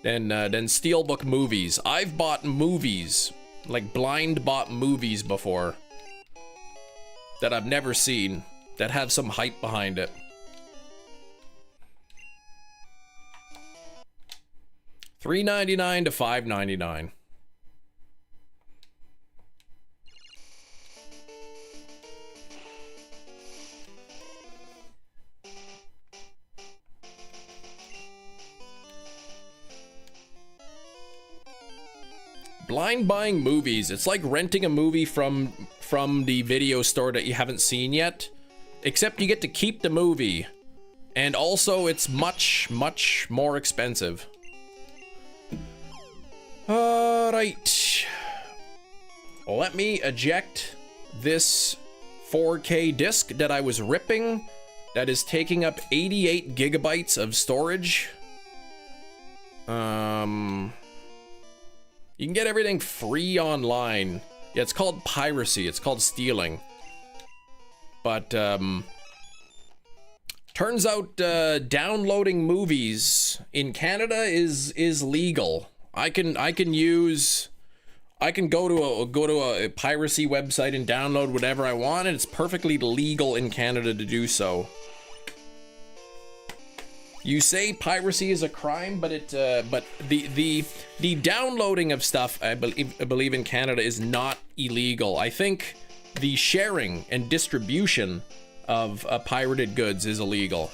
than steelbook movies. I've bought movies, like blind bought movies before, that I've never seen, that have some hype behind it. $3.99 to $5.99. Blind buying movies. It's like renting a movie from the video store that you haven't seen yet, except you get to keep the movie And also, it's much, much more expensive. Alright. Let me eject this 4K disc that I was ripping that is taking up 88 gigabytes of storage. You can get everything free online. Yeah, it's called piracy. It's called stealing. But, turns out, downloading movies in Canada is legal. I can go to a piracy website and download whatever I want, and it's perfectly legal in Canada to do so. You say piracy is a crime, but the downloading of stuff, I believe in Canada, is not illegal. I think the sharing and distribution of pirated goods is illegal.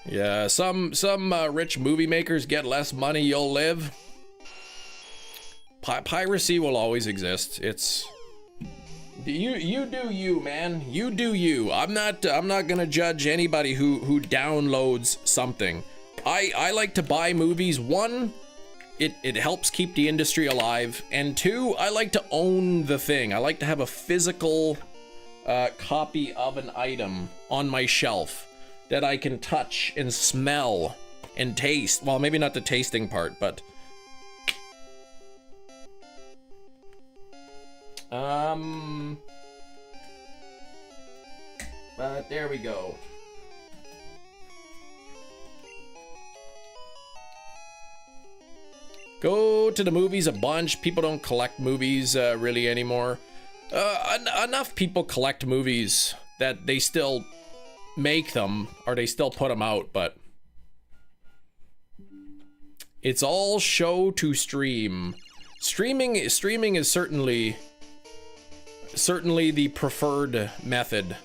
Yeah, some rich movie makers get less money, you'll live. Piracy will always exist. It's you do you, man. You do you. I'm not gonna judge anybody who downloads something. I like to buy movies. One, it helps keep the industry alive, and two, I like to own the thing. I like to have a physical copy of an item on my shelf that I can touch and smell and taste. Well, maybe not the tasting part, but there we go. Go to the movies a bunch. People don't collect movies really anymore. Enough people collect movies that they still make them, or they still put them out, but it's all show to stream. Streaming is certainly the preferred method.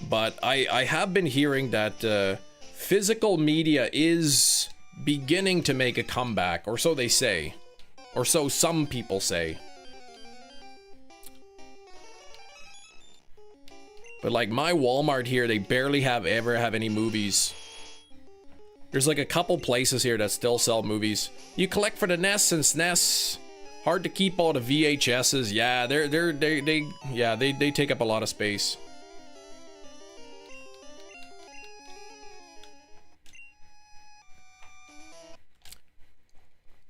But I have been hearing that physical media is beginning to make a comeback, or so they say, or so some people say. But like my Walmart here, they barely ever have any movies. There's like a couple places here that still sell movies. You collect for the NES and SNES. Hard to keep all the VHSs. Yeah, they take up a lot of space.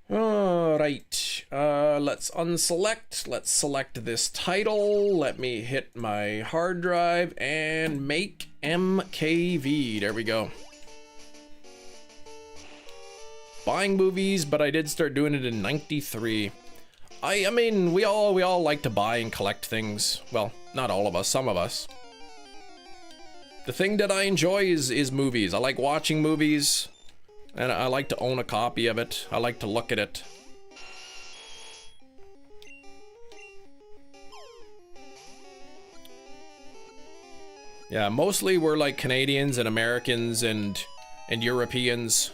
Alright, let's unselect. Let's select this title. Let me hit my hard drive and make MKV. There we go. Buying movies, but I did start doing it in '93. I mean, we all like to buy and collect things. Well, not all of us, some of us. The thing that I enjoy is movies. I like watching movies. And I like to own a copy of it. I like to look at it. Yeah, mostly we're like Canadians and Americans and Europeans.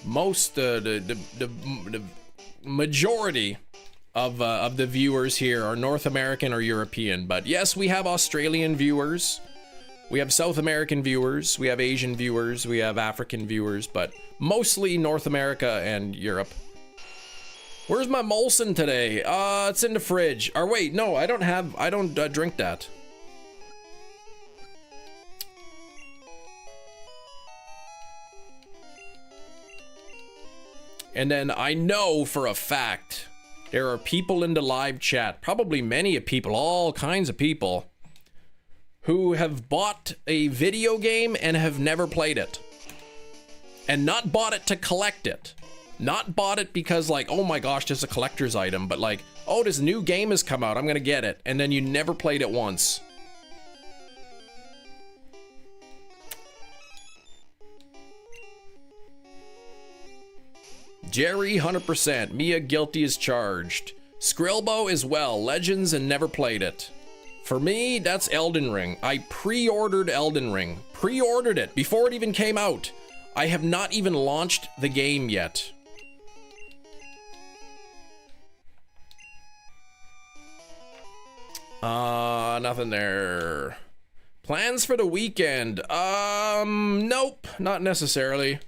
Most the majority of the viewers here are North American or European, but yes, we have Australian viewers, we have South American viewers, we have Asian viewers, we have African viewers, but mostly North America and Europe. Where's my Molson today? It's in the fridge. Or wait, no, I don't drink that. And then I know for a fact there are people in the live chat, probably many people, all kinds of people, who have bought a video game and have never played it. And not bought it to collect it. Not bought it because like, oh my gosh, this is a collector's item, but like, oh, this new game has come out, I'm gonna get it. And then you never played it once. Jerry, 100%. Mia, guilty as charged. Skrilbo as well. Legends and never played it. For me, that's Elden Ring. I pre-ordered Elden Ring. Pre-ordered it before it even came out. I have not even launched the game yet. Nothing there. Plans for the weekend? Nope, not necessarily.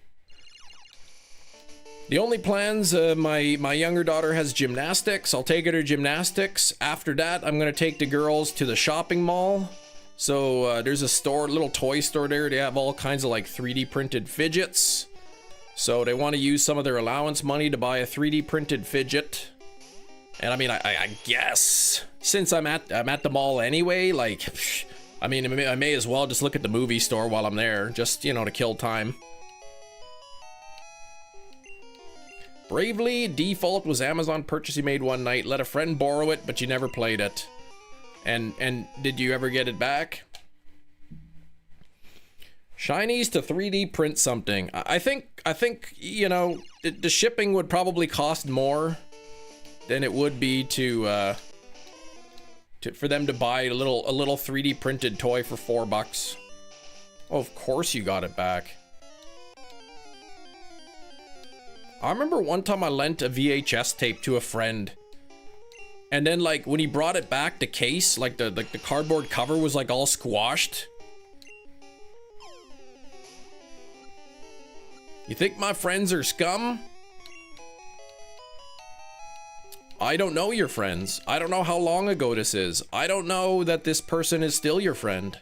The only plans, my younger daughter has gymnastics. I'll take her to gymnastics. After that, I'm gonna take the girls to the shopping mall. So there's a store, little toy store there. They have all kinds of like 3D printed fidgets. So they want to use some of their allowance money to buy a 3D printed fidget. And I mean, I guess since I'm at the mall anyway, like, I mean, I may as well just look at the movie store while I'm there, just, you know, to kill time. Bravely Default was Amazon purchase you made one night. Let a friend borrow it, but you never played it. And did you ever get it back? Shinies to 3D print something. I think you know, the shipping would probably cost more than it would be for them to buy a little 3D printed toy for $4. Oh, of course you got it back. I remember one time I lent a VHS tape to a friend, and then like when he brought it back, the case, like the cardboard cover was like all squashed. You think my friends are scum? I don't know your friends. I don't know how long ago this is. I don't know that this person is still your friend.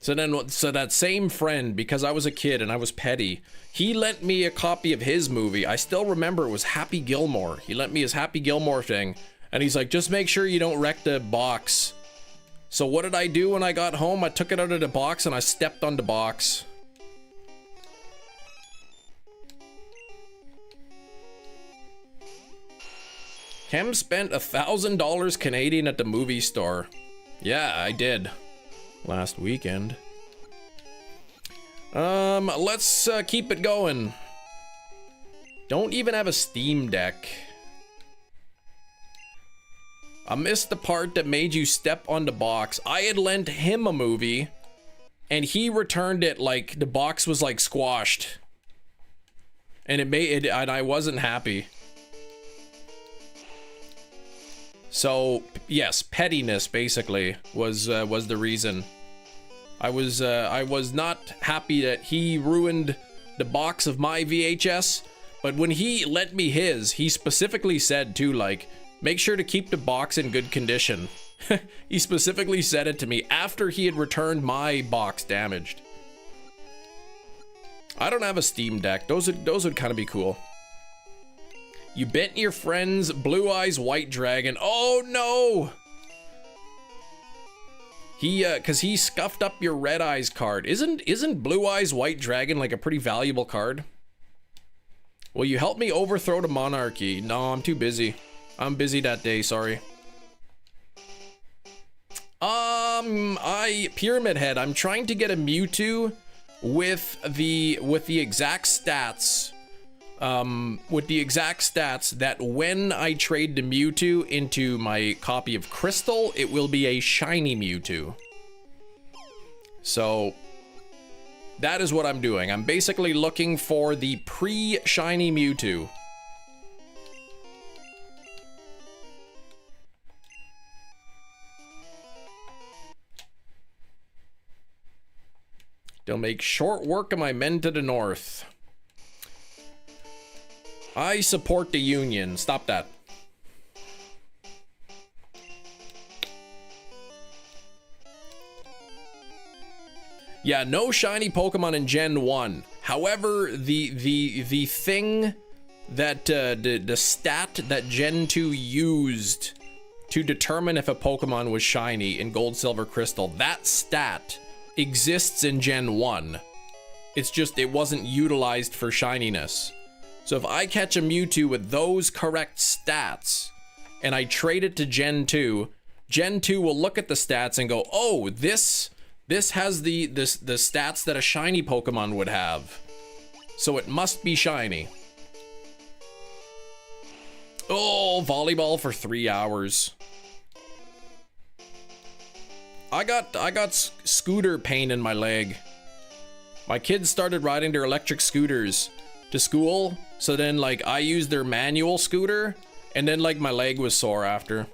So that same friend, because I was a kid and I was petty, he lent me a copy of his movie. I still remember it was Happy Gilmore. He lent me his Happy Gilmore thing, and he's like, just make sure you don't wreck the box. So what did I do when I got home? I took it out of the box and I stepped on the box. Kem spent $1,000 Canadian at the movie store. Yeah, I did. Last weekend. Let's keep it going. Don't even have a Steam Deck. I missed the part that made you step on the box. I had lent him a movie, and he returned it like the box was like squashed, and and I wasn't happy. So yes, pettiness basically was the reason. I was not happy that he ruined the box of my VHS, but when he lent me his, he specifically said too, like, make sure to keep the box in good condition. He specifically said it to me after he had returned my box damaged. I don't have a Steam Deck. Those would kind of be cool. You bent your friend's Blue Eyes White Dragon. Oh no! Cause he scuffed up your Red Eyes card. Isn't Blue Eyes White Dragon like a pretty valuable card? Will you help me overthrow the monarchy? No, I'm too busy. I'm busy that day, sorry. Pyramid Head, I'm trying to get a Mewtwo with the exact stats. With the exact stats that when I trade the Mewtwo into my copy of Crystal, it will be a shiny Mewtwo. So that is what I'm doing. I'm basically looking for the pre-shiny Mewtwo. They'll make short work of my men to the north. I support the Union. Stop that. Yeah, no shiny Pokemon in Gen 1. However, the thing that the stat that Gen 2 used to determine if a Pokemon was shiny in Gold, Silver, Crystal, that stat exists in Gen 1. It's just it wasn't utilized for shininess. So if I catch a Mewtwo with those correct stats and I trade it to Gen 2, Gen 2 will look at the stats and go, oh, this has the stats that a shiny Pokemon would have. so it must be shiny. Oh, volleyball for 3 hours. I got scooter pain in my leg. My kids started riding their electric scooters to school, so then like I used their manual scooter, and then like my leg was sore after.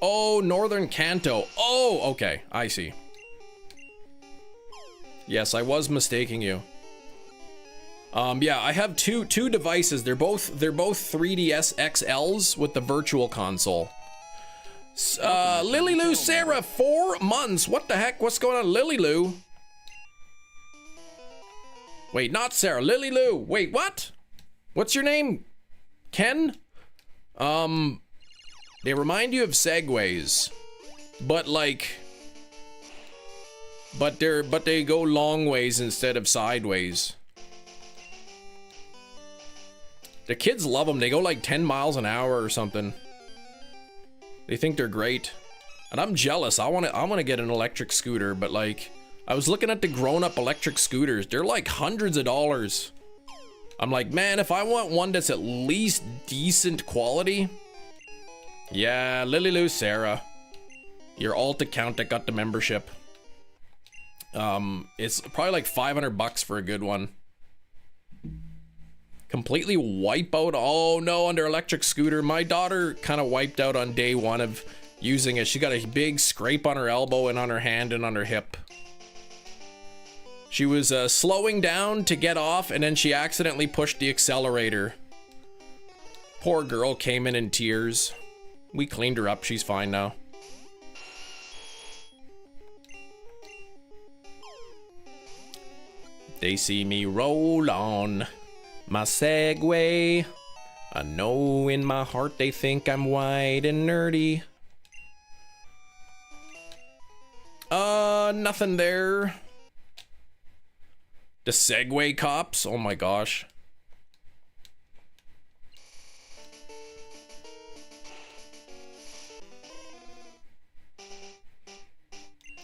Oh, Northern Kanto. Oh, okay, I see. Yes, I was mistaking you. Yeah, I have two devices. They're both 3DS XLs with the virtual console. Lily Lou Sarah, 4 months. What the heck? What's going on, Lily Lou? Wait, not Sarah. Lily Lou. Wait, what? What's your name? Ken? They remind you of segways, but like, but they go long ways instead of sideways. The kids love them. They go like 10 miles an hour or something. They think they're great. And I'm jealous. I want to get an electric scooter, but like I was looking at the grown-up electric scooters. They're like hundreds of dollars. I'm like, man, if I want one that's at least decent quality. Yeah, Lily Lou Sarah. Your alt account that got the membership. It's probably like 500 bucks for a good one. Completely wipe out. Oh no, on their electric scooter. My daughter kind of wiped out on day 1 of using it. She got a big scrape on her elbow and on her hand and on her hip. She was slowing down to get off, and then she accidentally pushed the accelerator. Poor girl came in tears. We cleaned her up. She's fine now. They see me roll on my Segway. I know in my heart they think I'm white and nerdy. Nothing there. The Segway cops? Oh my gosh.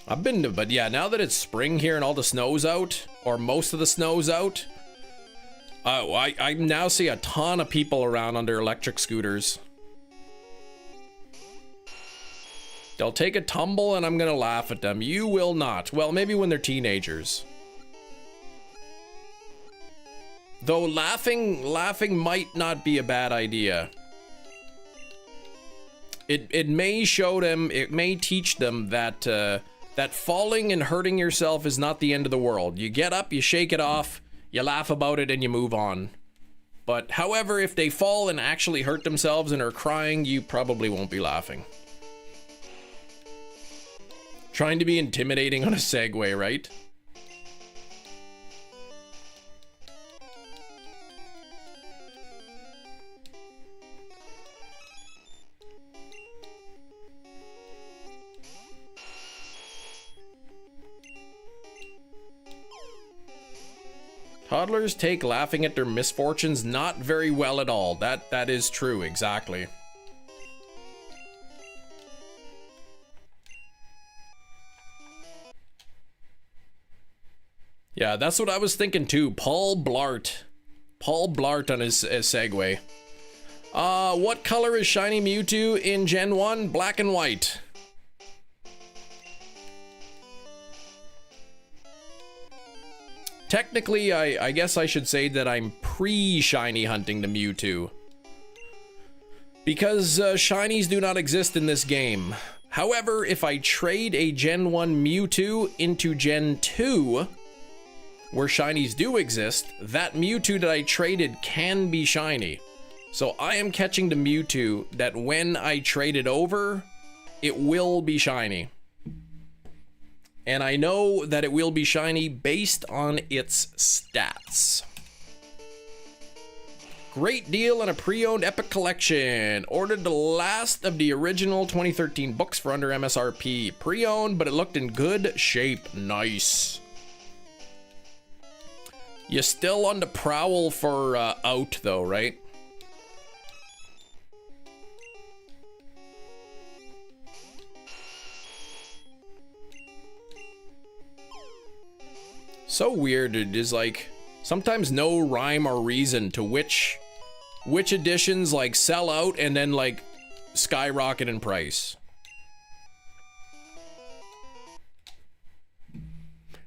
I've been to, but yeah, now that it's spring here and all the snow's out, or most of the snow's out, I now see a ton of people around on their electric scooters. They'll take a tumble and I'm gonna laugh at them. You will not. Well, maybe when they're teenagers. Though laughing might not be a bad idea. It may show them, it may teach them that that falling and hurting yourself is not the end of the world. You get up, you shake it off, you laugh about it, and you move on. But however, if they fall and actually hurt themselves and are crying, you probably won't be laughing. Trying to be intimidating on a Segway, right? Toddlers take laughing at their misfortunes not very well at all. That is true, exactly. Yeah, that's what I was thinking too. Paul Blart. Paul Blart on his Segway. What color is Shiny Mewtwo in Gen 1? Black and white. Technically, I guess I should say that I'm pre-shiny hunting the Mewtwo. Because shinies do not exist in this game. However, if I trade a Gen 1 Mewtwo into Gen 2, where shinies do exist, that Mewtwo that I traded can be shiny. So I am catching the Mewtwo that when I trade it over, it will be shiny. And I know that it will be shiny based on its stats. Great deal on a pre-owned Epic Collection. Ordered the last of the original 2013 books for under MSRP. Pre-owned, but it looked in good shape. Nice. You're still on the prowl for out though, right? So weird. It is like Sometimes no rhyme or reason to which editions like sell out and then like skyrocket in price.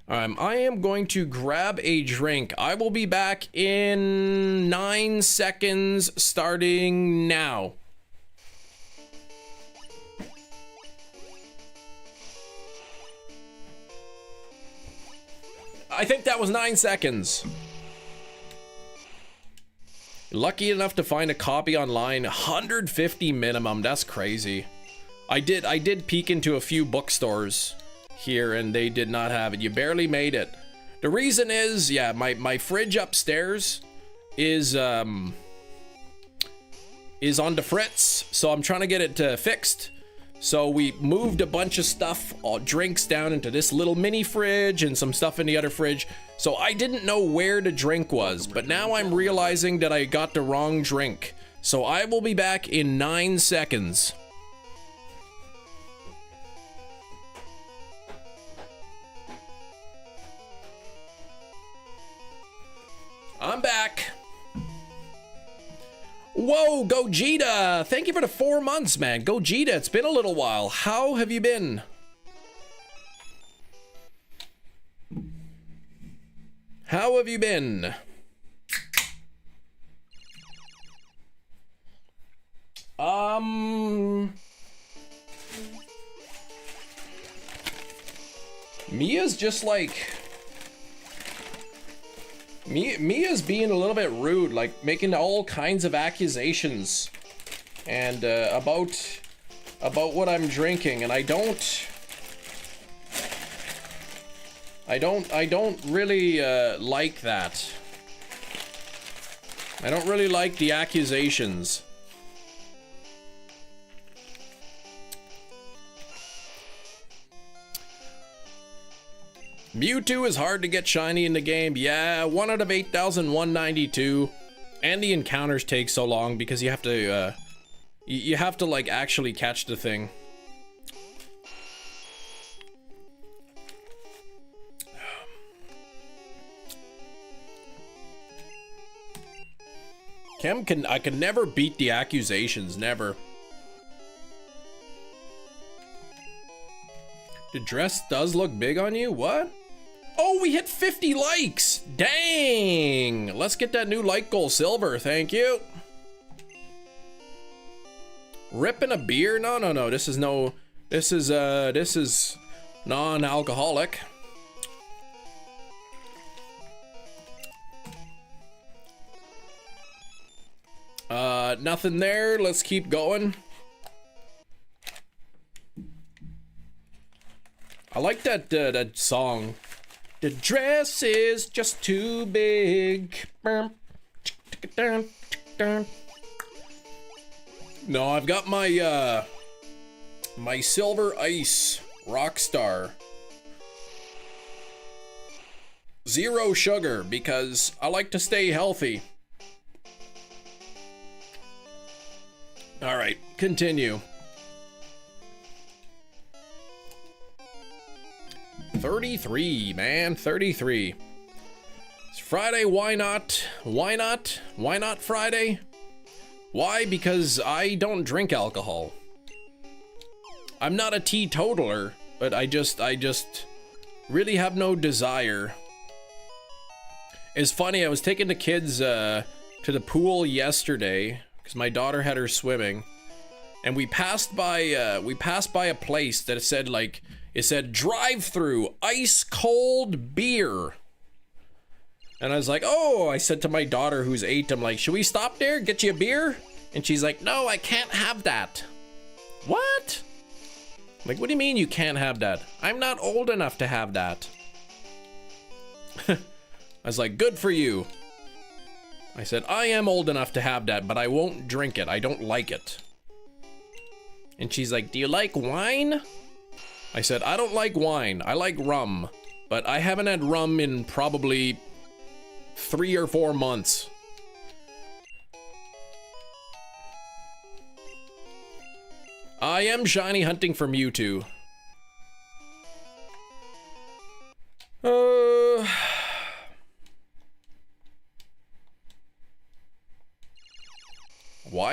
I am going to grab a drink. I will be back in 9 seconds starting now. I think that was 9 seconds. Lucky enough to find a copy online, 150 minimum. That's crazy. I did peek into a few bookstores here and they did not have it. You barely made it. The reason is, yeah, my fridge upstairs is on the fritz, so I'm trying to get it fixed. So we moved a bunch of stuff, drinks down into this little mini fridge and some stuff in the other fridge. So I didn't know where the drink was, but now I'm realizing that I got the wrong drink. So I will be back in 9 seconds. I'm back. Whoa, Gogeta! Thank you for the 4 months, man. Gogeta, it's been a little while. How have you been? How have you been? Mia's just like... Mia's being a little bit rude, like making all kinds of accusations and about what I'm drinking, and I don't really like that. I don't really like the accusations. MEWTWO is hard to get shiny in the game. Yeah, 1 out of 8,192. And the encounters take so long because you have to like actually catch the thing. I can never beat the accusations, never. The dress does look big on you? What? Oh, we hit 50 likes! Dang! Let's get that new like goal, silver, thank you. Ripping a beer? No. This is non-alcoholic. Nothing there. Let's keep going. I like that that song. The dress is just too big. No, I've got my my Silver Ice Rockstar. 0 sugar because I like to stay healthy. All right, continue. 33, man, 33. It's Friday, why not? Why not? Why not Friday? Why? Because I don't drink alcohol. I'm not a teetotaler, but I just really have no desire. It's funny, I was taking the kids to the pool yesterday because my daughter had her swimming, and we passed by a place that said like, it said drive-through ice cold beer. And I was like, oh, I said to my daughter who's 8, I'm like, should we stop there, get you a beer? And she's like, no, I can't have that. What? I'm like, what do you mean you can't have that? I'm not old enough to have that. I was like, good for you. I said, I am old enough to have that, but I won't drink it. I don't like it. And she's like, do you like wine? I said, I don't like wine. I like rum. But I haven't had rum in probably 3 or 4 months. I am shiny hunting for MEWTWO.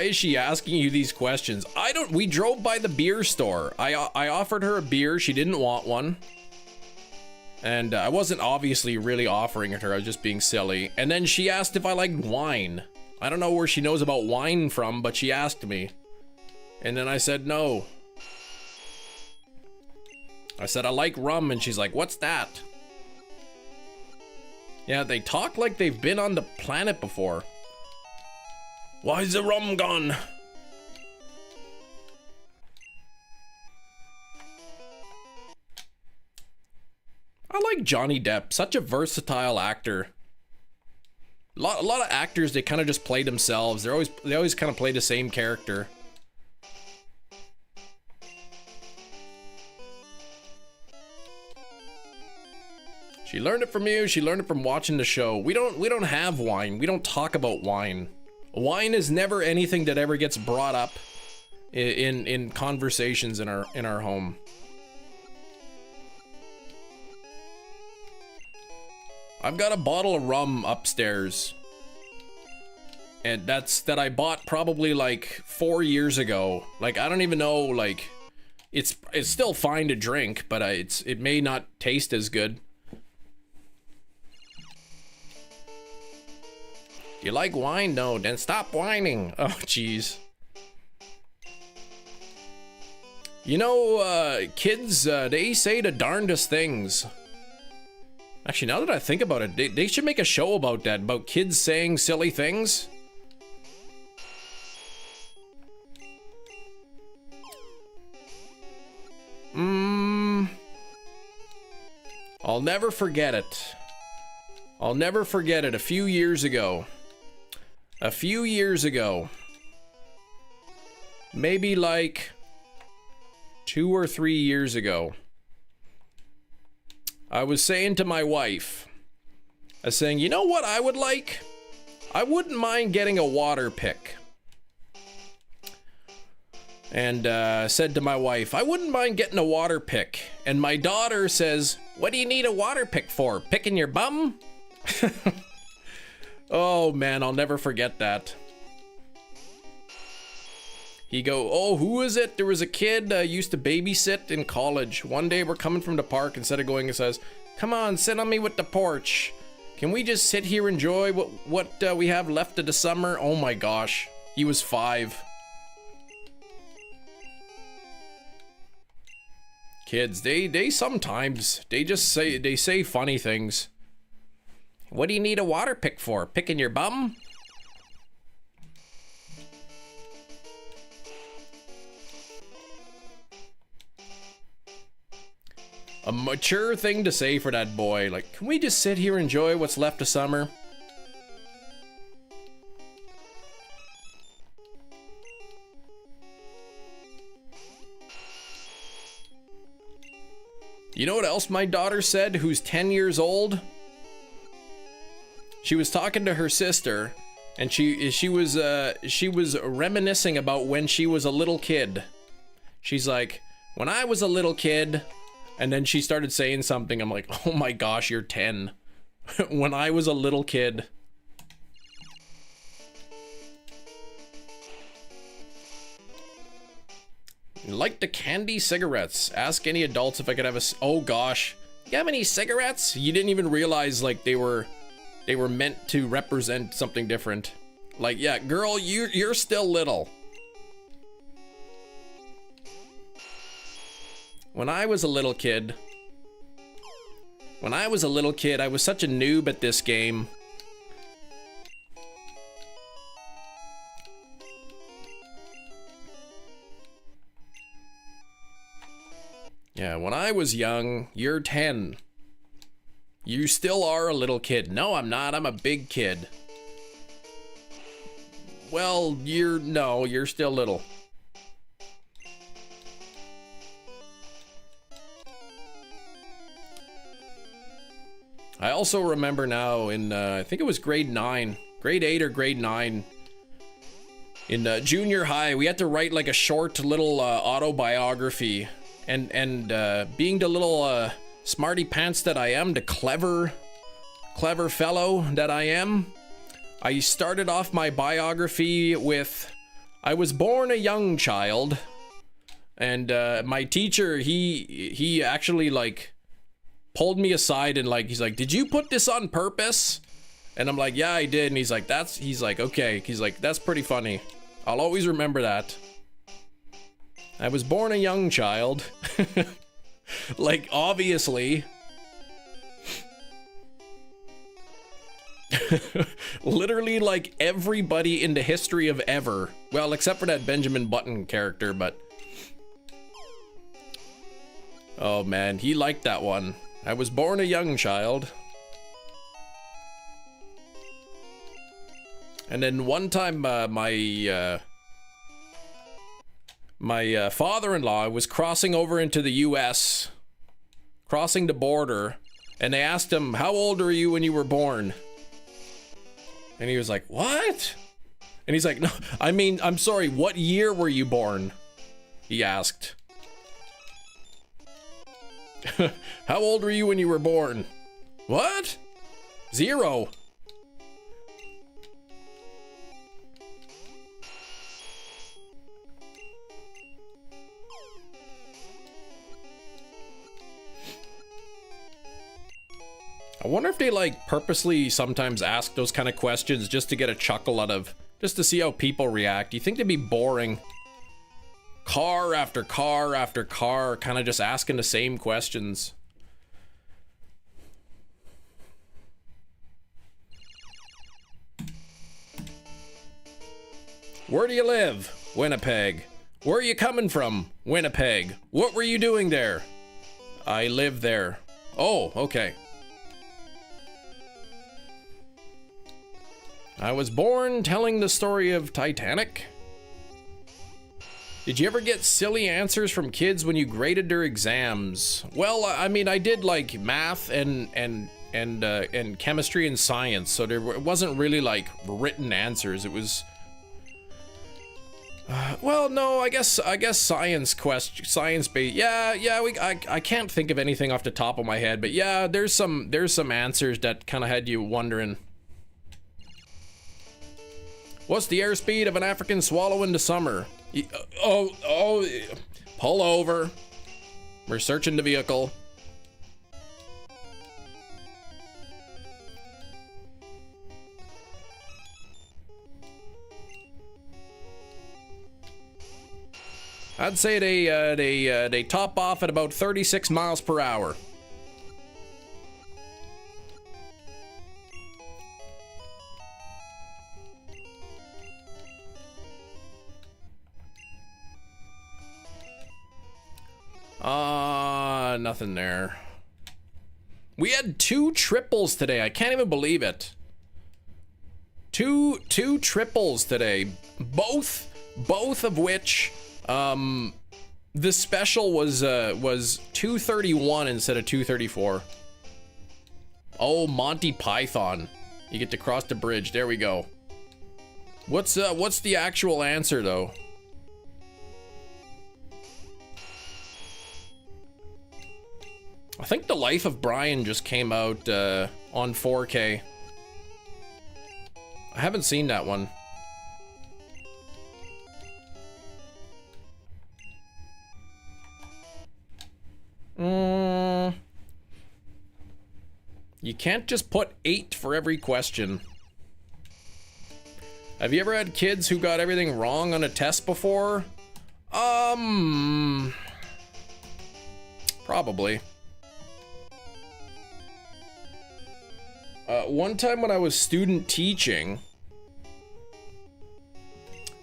is she asking you these questions? We drove by the beer store. I offered her a beer. She didn't want one. And I wasn't obviously really offering it to her. I was just being silly. And then she asked if I liked wine. I don't know where she knows about wine from, but she asked me. And then I said no. I said I like rum, and she's like, what's that? Yeah, they talk like they've been on the planet before. Why's the rum gone? I like Johnny Depp, such a versatile actor. A lot of actors, they kind of just play themselves. They always kind of play the same character. She learned it from you. She learned it from watching the show. We don't have wine. We don't talk about wine. Wine is never anything that ever gets brought up in conversations in our home. I've got a bottle of rum upstairs, and that I bought probably like 4 years ago. Like, I don't even know, like, it's still fine to drink, but it may not taste as good. You like wine? No, then stop whining. Oh, jeez. You know, kids, they say the darndest things. Actually, now that I think about it, they should make a show about that, about kids saying silly things. I'll never forget it. I'll never forget it. A few years ago, maybe like 2 or 3 years ago, I was saying to my wife, I was saying, you know what I would like? I wouldn't mind getting a water pick. And said to my wife, I wouldn't mind getting a water pick. And my daughter says, what do you need a water pick for? Picking your bum? Oh man, I'll never forget that. He go, oh, who is it? There was a kid used to babysit in college. One day we're coming from the park. Instead of going, it says, come on, sit on me with the porch. Can we just sit here, enjoy what we have left of the summer? Oh my gosh, he was 5. Kids, they sometimes, they say funny things. What do you need a water pick for? Picking your bum? A mature thing to say for that boy. Like, can we just sit here and enjoy what's left of summer? You know what else my daughter said, who's 10 years old? She was talking to her sister, and she was reminiscing about when she was a little kid. She's like, when I was a little kid, and then she started saying something. I'm like, oh my gosh, you're 10. When I was a little kid. Like the candy cigarettes. Ask any adults if I could have a... Oh gosh. You have any cigarettes? You didn't even realize like they were meant to represent something different. Like, yeah, girl, you're still little. When I was a little kid, I was such a noob at this game. Yeah, when I was young, you're 10. You still are a little kid. No, I'm not. I'm a big kid. Well, you're still little. I also remember now in, I think it was grade 8 or grade 9. In junior high, we had to write like a short little autobiography. And being the little smarty pants that I am, the clever fellow that I am, I started off my biography with, I was born a young child, and my teacher, he actually like pulled me aside and like, he's like, did you put this on purpose? And I'm like, yeah, I did. And he's like, okay. He's like, that's pretty funny. I'll always remember that. I was born a young child. Like, obviously. Literally, like, everybody in the history of ever. Well, except for that Benjamin Button character, but... Oh, man, he liked that one. I was born a young child. And then one time, my father-in-law was crossing over into the U.S., crossing the border, and they asked him, how old were you when you were born? And he was like, what? And he's like, no, I mean, I'm sorry, what year were you born? He asked. How old were you when you were born? What? 0. I wonder if they like purposely sometimes ask those kind of questions just to get a chuckle out of, just to see how people react. Do you think they'd be boring? Car after car after car, kind of just asking the same questions. Where do you live? Winnipeg. Where are you coming from? Winnipeg. What were you doing there? I live there. Oh, okay. I was born telling the story of Titanic. Did you ever get silly answers from kids when you graded their exams? Well, I mean, I did like math and chemistry and science, so there wasn't really like written answers. It was, well, no, I guess science based. Yeah. I can't think of anything off the top of my head, but yeah, there's some answers that kind of had you wondering. What's the airspeed of an African swallow in the summer? Pull over. We're searching the vehicle. I'd say they top off at about 36 miles per hour. Nothing there. We had 2 triples today. I can't even believe it. Two triples today. Both of which, the special was 231 instead of 234. Oh, Monty Python. You get to cross the bridge. There we go. What's the actual answer though? I think The Life of Brian just came out on 4K. I haven't seen that one. You can't just put 8 for every question. Have you ever had kids who got everything wrong on a test before? Probably. One time when I was student teaching,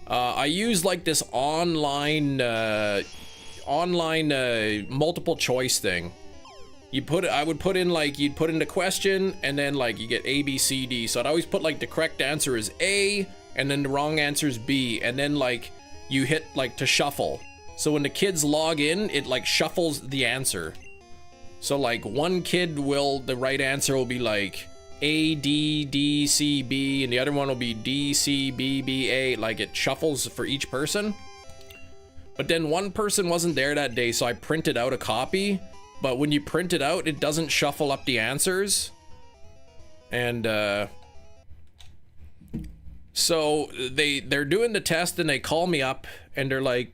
I used like this online multiple choice thing. I would put in like, you'd put in the question and then like you get A, B, C, D. So I'd always put like the correct answer is A and then the wrong answer is B. And then like you hit like to shuffle. So when the kids log in, it like shuffles the answer. So like one kid the right answer will be like A, D, D, C, B, and the other one will be D, C, B, B, A. Like it shuffles for each person. But then one person wasn't there that day, so I printed out a copy. But when you print it out, it doesn't shuffle up the answers. And So they're doing the test and they call me up and they're like,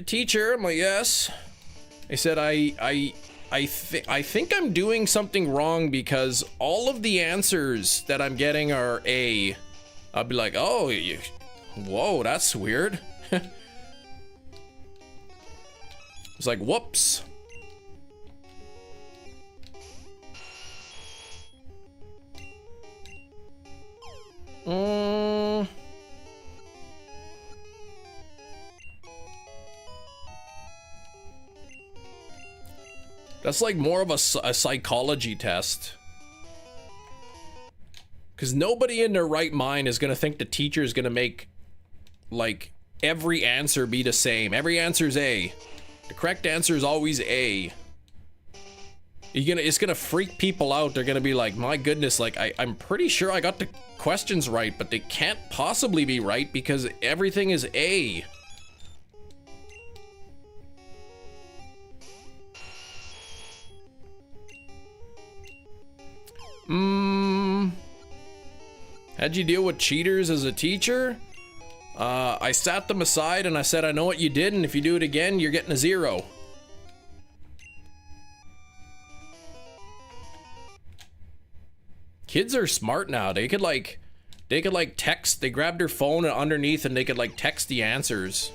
teacher. I'm like, yes. They said, I think I'm doing something wrong because all of the answers that I'm getting are A. I'll be like, oh, whoa, that's weird. It's like, whoops. That's like more of a psychology test. Because nobody in their right mind is going to think the teacher is going to make, like, every answer be the same. Every answer is A. The correct answer is always A. It's gonna freak people out. They're gonna be like, my goodness, like, I'm pretty sure I got the questions right, but they can't possibly be right because everything is A. How'd you deal with cheaters as a teacher? I sat them aside and I said, I know what you did, and if you do it again, you're getting a 0. Kids are smart now. They could like text. They grab their phone and underneath and they could like text the answers.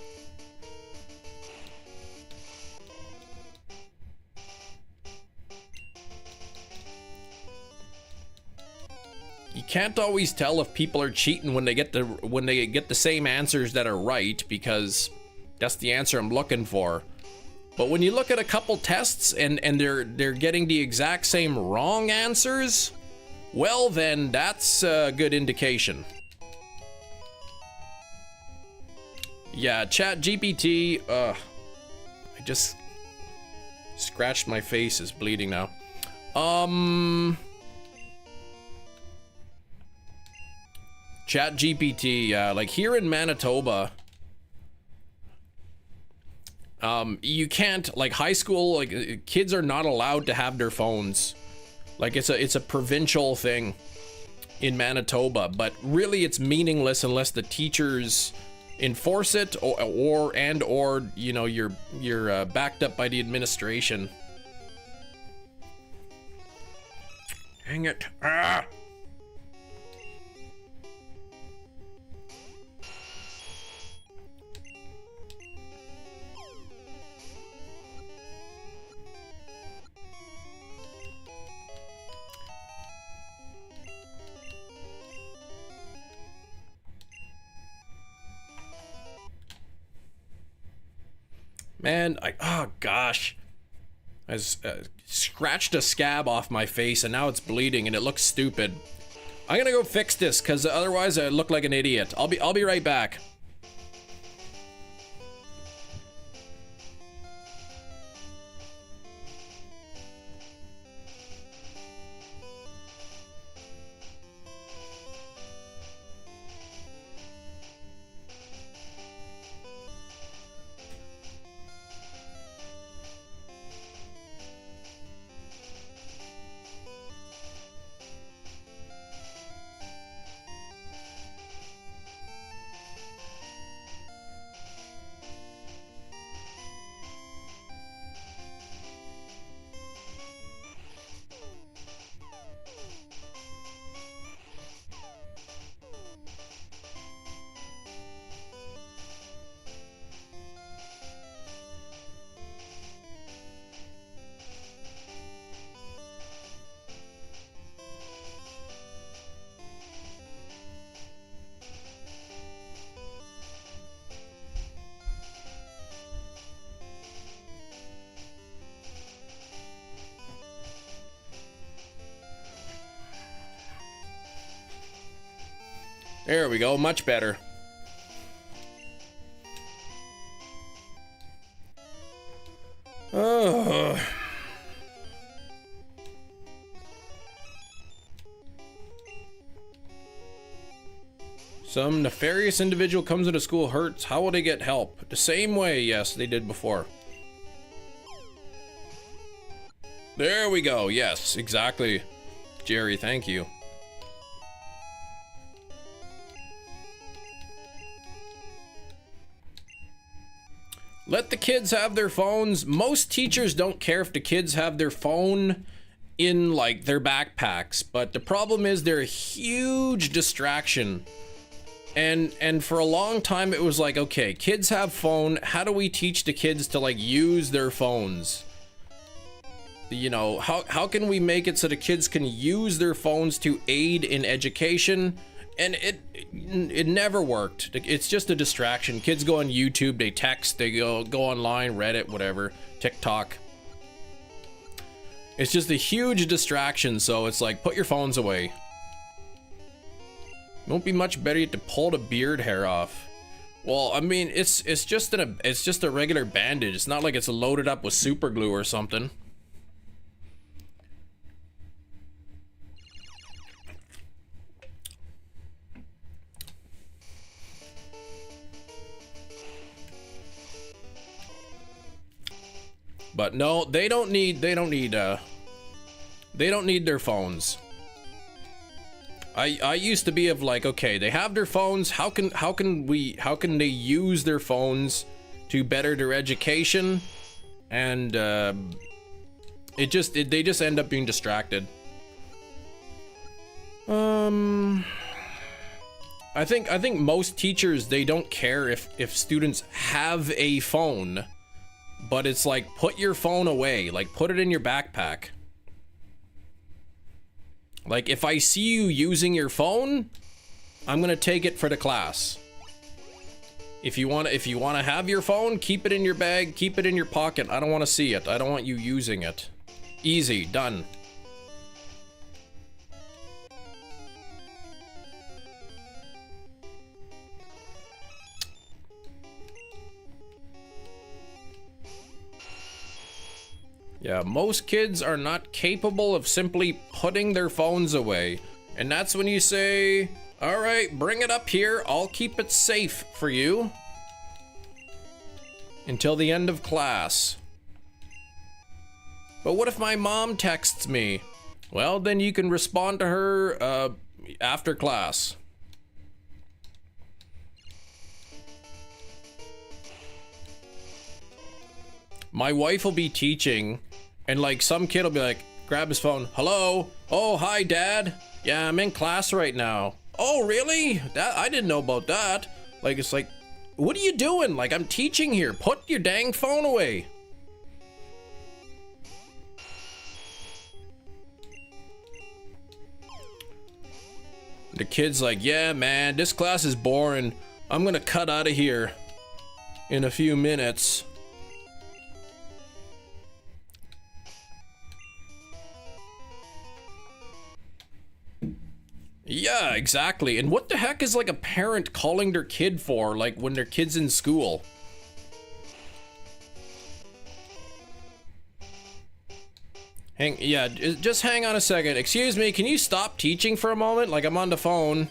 You can't always tell if people are cheating when they get the same answers that are right, because that's the answer I'm looking for. But when you look at a couple tests and they're getting the exact same wrong answers, well then that's a good indication. Yeah, Chat GPT, I just scratched my face, is bleeding now. Chat GPT, like here in Manitoba, you can't, like, high school, like, kids are not allowed to have their phones. Like, it's a provincial thing in Manitoba, but really it's meaningless unless the teachers enforce it, or you know, you're backed up by the administration. Dang it. Ah! Man, oh gosh. I scratched a scab off my face and now it's bleeding and it looks stupid. I'm gonna go fix this because otherwise I look like an idiot. I'll be right back. There we go, much better. Oh. Some nefarious individual comes into school, hurts. How will they get help? The same way, yes, they did before. There we go, yes, exactly. Jerry, thank you. Let the kids have their phones. Most teachers don't care if the kids have their phone in like their backpacks, but the problem is they're a huge distraction. And for a long time it was like, okay, kids have phone, how do we teach the kids to like use their phones? You know, how can we make it so the kids can use their phones to aid in education? And it never worked. It's just a distraction. Kids go on YouTube, they text, they go online, Reddit, whatever, TikTok. It's just a huge distraction, so it's like, put your phones away. It won't be much better to pull the beard hair off. Well, I mean, it's just a regular bandage. It's not like it's loaded up with super glue or something. But no, they don't need their phones. I used to be of like, okay, they have their phones, how can they use their phones to better their education? And they just end up being distracted. I think most teachers, they don't care if students have a phone, but it's like, put your phone away, like put it in your backpack. Like, if I see you using your phone, I'm gonna take it for the class. If you want to have your phone, keep it in your bag, keep it in your pocket. I don't want to see it. I don't want you using it. Easy, done. Yeah, most kids are not capable of simply putting their phones away. And that's when you say, all right, bring it up here. I'll keep it safe for you until the end of class. But what if my mom texts me? Well, then you can respond to her after class. My wife will be teaching, and like some kid will be like, grab his phone. Hello? Oh, hi, Dad. Yeah, I'm in class right now. Oh, really? I didn't know about that. Like, it's like, what are you doing? Like, I'm teaching here. Put your dang phone away. The kid's like, yeah, man, this class is boring. I'm gonna cut out of here in a few minutes. Yeah, exactly. And what the heck is like a parent calling their kid for, like when their kid's in school? Just hang on a second. Excuse me, can you stop teaching for a moment? Like, I'm on the phone.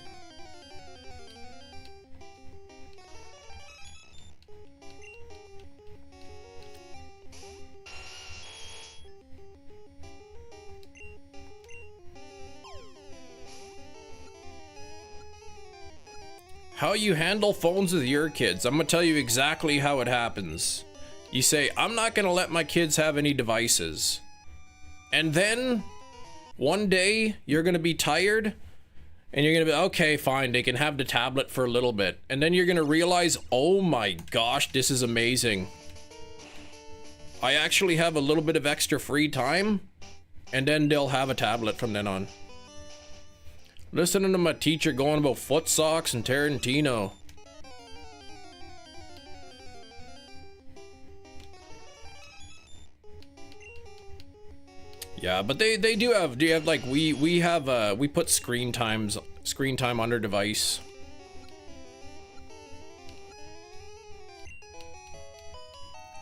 How you handle phones with your kids. I'm gonna tell you exactly how it happens. You say, I'm not gonna let my kids have any devices. And then, one day, you're gonna be tired, and you're gonna be, okay, fine, they can have the tablet for a little bit. And then you're gonna realize, oh my gosh, this is amazing. I actually have a little bit of extra free time, and then they'll have a tablet from then on. Listening to my teacher going about foot socks and Tarantino. Yeah, but they do have like we put screen time on their device.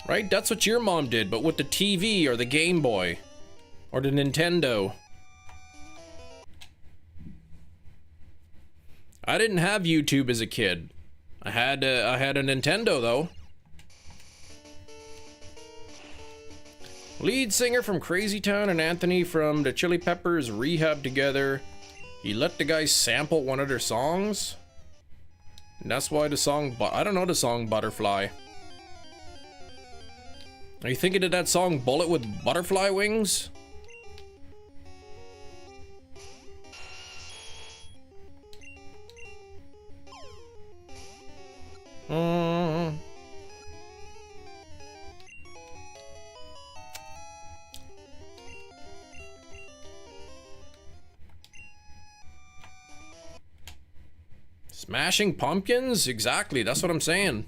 Right? That's what your mom did, but with the TV or the Game Boy or the Nintendo. I didn't have YouTube as a kid. I had a Nintendo though. Lead singer from Crazy Town and Anthony from the Chili Peppers rehab together. He let the guys sample one of their songs. And that's why the song, I don't know the song Butterfly. Are you thinking of that song Bullet with Butterfly Wings? Smashing Pumpkins? Exactly, that's what I'm saying.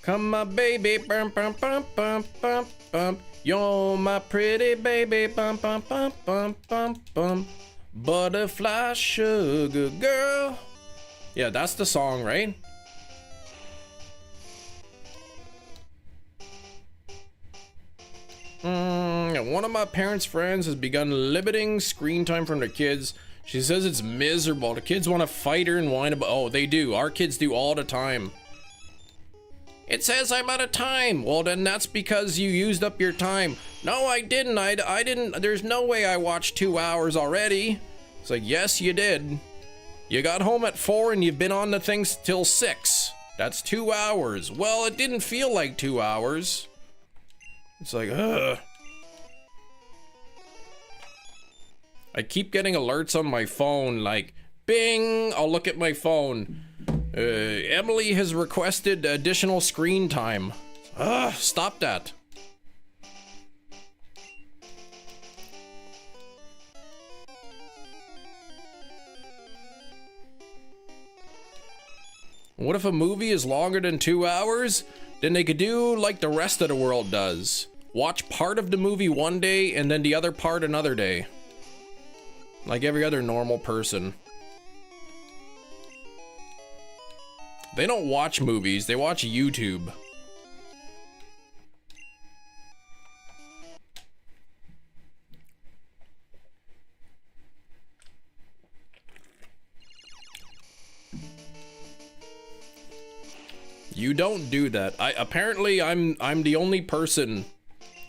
Come my baby, bum bum bum bum bum bum. You're my pretty baby, bum bum bum bum bum bum. Butterfly sugar girl. Yeah, that's the song, right? One of my parents' friends has begun limiting screen time from their kids. She says it's miserable. The kids want to fight her and whine about. Oh, they do. Our kids do all the time. It says I'm out of time. Well, then that's because you used up your time. No, I didn't. I didn't. There's no way I watched 2 hours already. It's like, yes, you did. You got home at 4 and you've been on the things till 6. That's 2 hours. Well, it didn't feel like 2 hours. It's like, ugh. I keep getting alerts on my phone, like, bing, I'll look at my phone. Emily has requested additional screen time. Ugh, stop that. What if a movie is longer than 2 hours? Then they could do like the rest of the world does. Watch part of the movie one day and then the other part another day. Like every other normal person. They don't watch movies, they watch YouTube. You don't do that. Apparently I'm the only person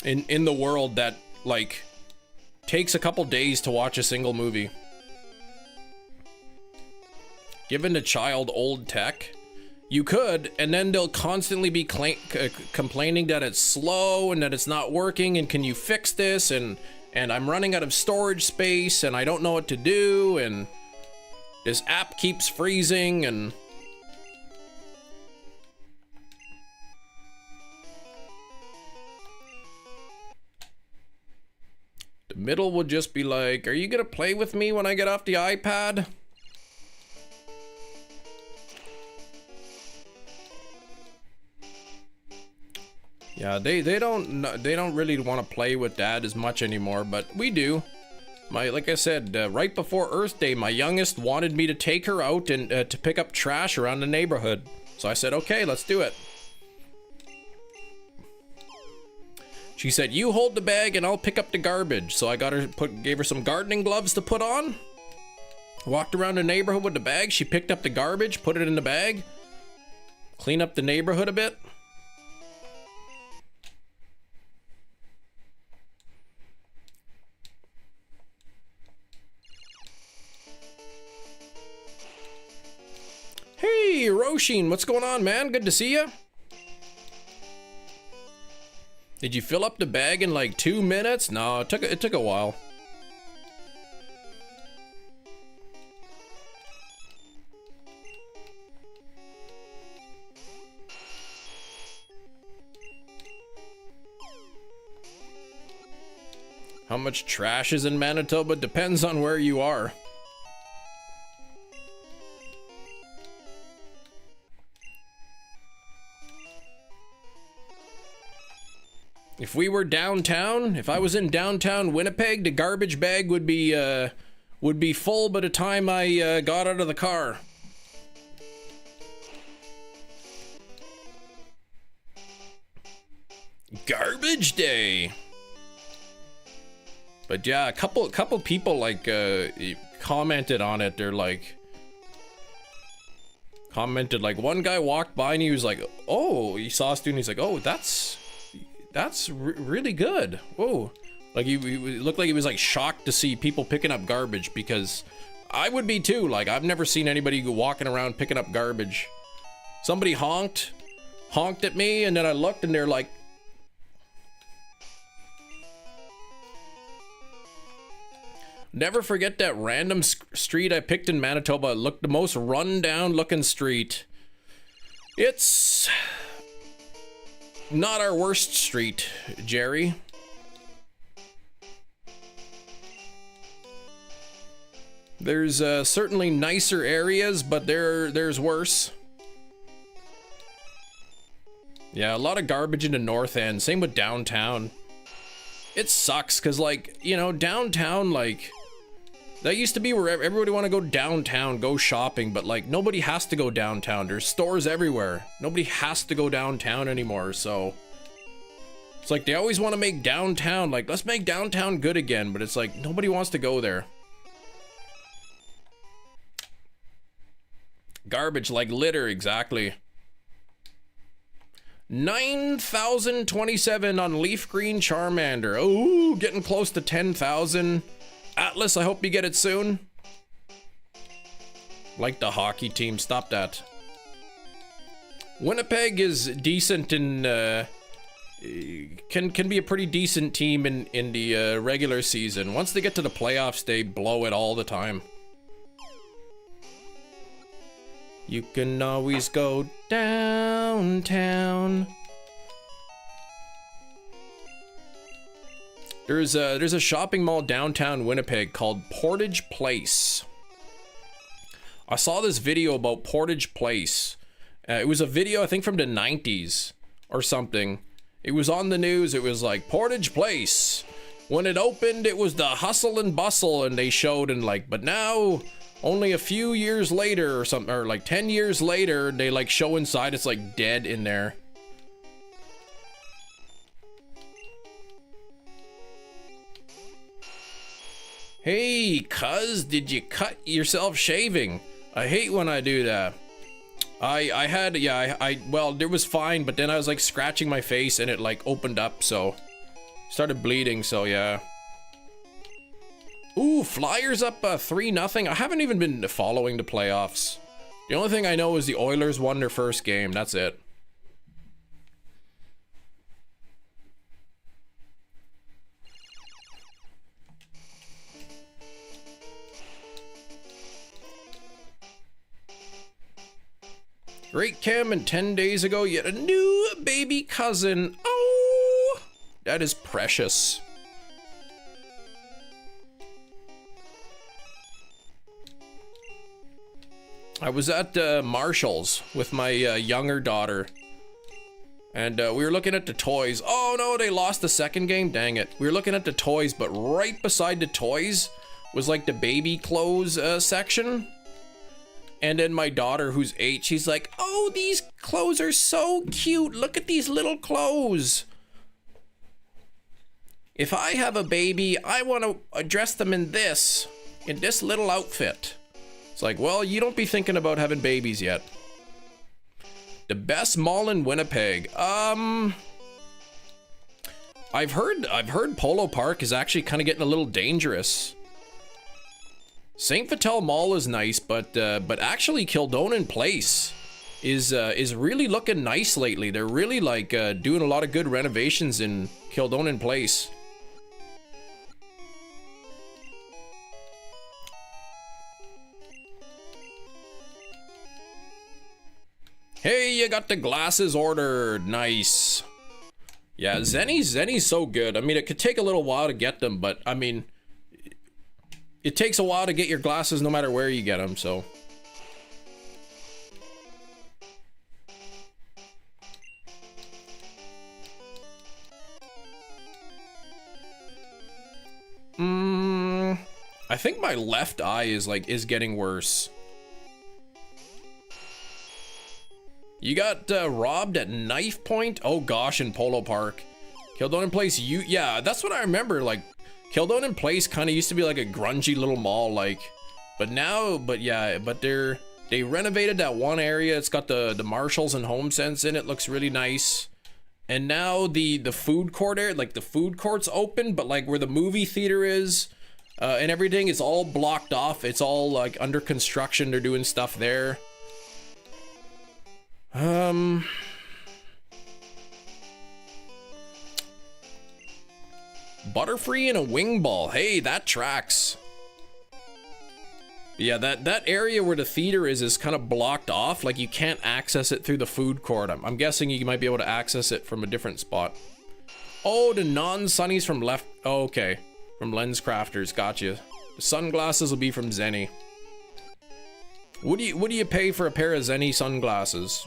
in the world that like takes a couple days to watch a single movie. Given a child old tech, you could, and then they'll constantly be complaining that it's slow and that it's not working and can you fix this and I'm running out of storage space and I don't know what to do and this app keeps freezing and the middle would just be like, are you gonna play with me when I get off the iPad? Yeah, they don't really want to play with Dad as much anymore, but we do. Like I said, right before Earth Day, my youngest wanted me to take her out and to pick up trash around the neighborhood. So I said, okay, let's do it. She said, you hold the bag and I'll pick up the garbage. So I gave her some gardening gloves to put on. Walked around the neighborhood with the bag. She picked up the garbage, put it in the bag. Clean up the neighborhood a bit. Hey, Roshin, what's going on, man? Good to see you. Did you fill up the bag in like 2 minutes? No, it took a while. How much trash is in Manitoba? Depends on where you are. If we were downtown, if I was in downtown Winnipeg, the garbage bag would be full by the time I got out of the car. Garbage day. But yeah, a couple people like commented on it. They're like commented like one guy walked by and he was like, "Oh, he saw a student. He's like, oh, that's really good. Whoa." Like he looked like he was like shocked to see people picking up garbage, because I would be too. Like I've never seen anybody walking around picking up garbage. Somebody honked at me, and then I looked and they're like, never forget that random street I picked in Manitoba. It looked the most run-down looking street. It's not our worst street, Jerry. There's certainly nicer areas, but there's worse. Yeah, a lot of garbage in the north end. Same with downtown. It sucks because, like, you know, downtown, like, that used to be where everybody want to go downtown, go shopping, but like nobody has to go downtown. There's stores everywhere. Nobody has to go downtown anymore, so it's like they always want to make downtown, like, let's make downtown good again, but it's like nobody wants to go there. Garbage, like litter, exactly. 9,027 on Leaf Green Charmander. Oh, getting close to 10,000. Atlas, I hope you get it soon. Like the hockey team, stop that. Winnipeg is decent in, can be a pretty decent team in the regular season. Once they get to the playoffs, they blow it all the time. You can always go downtown. There's a shopping mall downtown Winnipeg called Portage Place. I saw this video about Portage Place. It was a video, I think, from the 90s or something. It was on the news. It was like Portage Place. When it opened, it was the hustle and bustle, and they showed, and like, but now, only a few years later or something, or like 10 years later, they like show inside, it's like dead in there. Hey, cuz, did you cut yourself shaving? I hate when I do that. Well, it was fine, but then I was like scratching my face and it like opened up, so started bleeding, so yeah. Ooh, Flyers up 3-0. I haven't even been following the playoffs. The only thing I know is the Oilers won their first game. That's it. Great Cam, and 10 days ago, yet a new baby cousin. Oh, that is precious. I was at Marshall's with my younger daughter, and we were looking at the toys. Oh no, they lost the second game, dang it. We were looking at the toys, but right beside the toys was like the baby clothes section. And then my daughter, who's 8, she's like, oh, these clothes are so cute. Look at these little clothes. If I have a baby, I want to dress them in this little outfit. It's like, well, you don't be thinking about having babies yet. The best mall in Winnipeg. I've heard Polo Park is actually kind of getting a little dangerous. St. Vital Mall is nice, but actually Kildonan Place is really looking nice lately. They're really like doing a lot of good renovations in Kildonan Place. Hey, you got the glasses ordered. Nice. Yeah, Zenny's so good. I mean, it could take a little while to get them, but I mean, it takes a while to get your glasses no matter where you get them, so. I think my left eye is getting worse. You got robbed at knife point? Oh gosh, in Polo Park. Kildonan Place, yeah, that's what I remember, like, Kildonan Place kind of used to be like a grungy little mall, like, but they renovated that one area. It's got the Marshalls and HomeSense in it. Looks really nice. And now the food court area, like the food court's open, but like where the movie theater is and everything is all blocked off. It's all like under construction. They're doing stuff there. Butterfree and a wing ball. Hey, that tracks. Yeah, that area where the theater is kind of blocked off. Like, you can't access it through the food court. I'm guessing you might be able to access it from a different spot. Oh, the non-sunnies from left. Oh, okay. From Lens Crafters. Gotcha. The sunglasses will be from Zenny. What do you pay for a pair of Zenny sunglasses?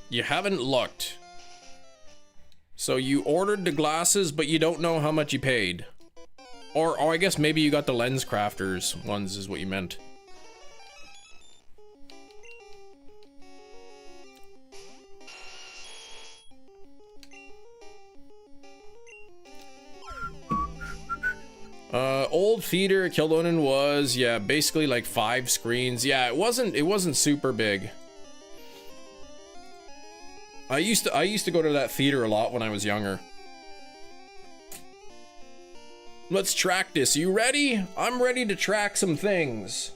You haven't looked. So you ordered the glasses, but you don't know how much you paid. Or I guess maybe you got the Lens Crafters ones is what you meant. Old theater at Kildonan was, yeah, basically like 5 screens. Yeah, it wasn't super big. I used to go to that theater a lot when I was younger. Let's track this. You ready? I'm ready to track some things.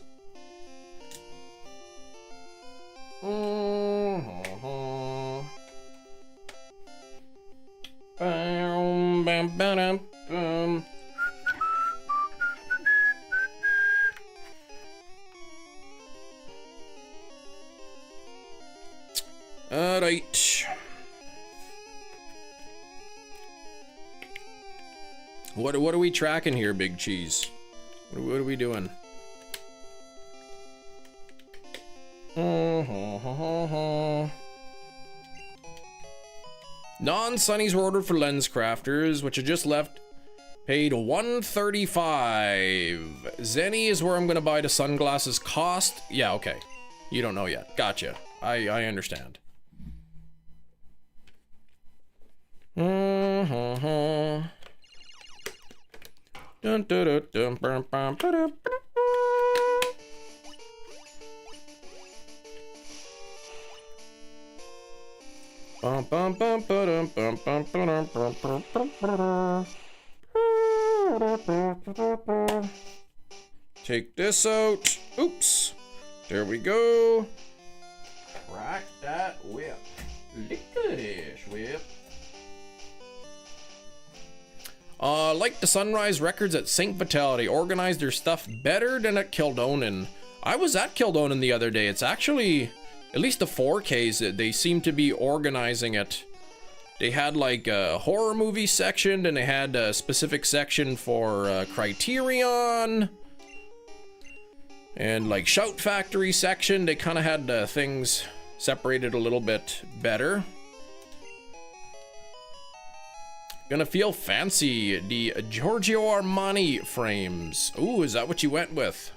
Alright. What are we tracking here, Big Cheese? What are we doing? Non-sunnies were ordered for Lens Crafters, which I just left. Paid $135. Zenny is where I'm gonna buy the sunglasses. Cost? Yeah, okay. You don't know yet. Gotcha. I understand. Dun, dun, dun, dun, bum, bum, ba-dum, bum, bum, bum, ba-dum, bum, bum, ba-dum, bum, bum, bum, ba-dum. Take this out. Oops. There we go. Crack that whip. Lickadish whip. Like the Sunrise Records at St. Vitality, organized their stuff better than at Kildonan. I was at Kildonan the other day. It's actually, at least the 4Ks, they seem to be organizing it. They had like a horror movie section, and they had a specific section for Criterion. And like Shout Factory section, they kind of had things separated a little bit better. Gonna feel fancy. The Giorgio Armani frames. Ooh, is that what you went with?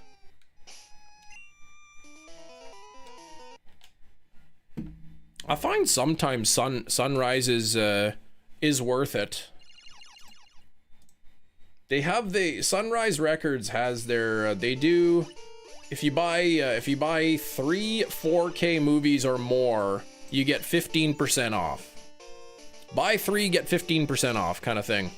I find sometimes Sunrise is worth it. They have the Sunrise Records has their they do. If you buy 3 4K movies or more, you get 15% off. Buy 3, get 15% off kind of thing.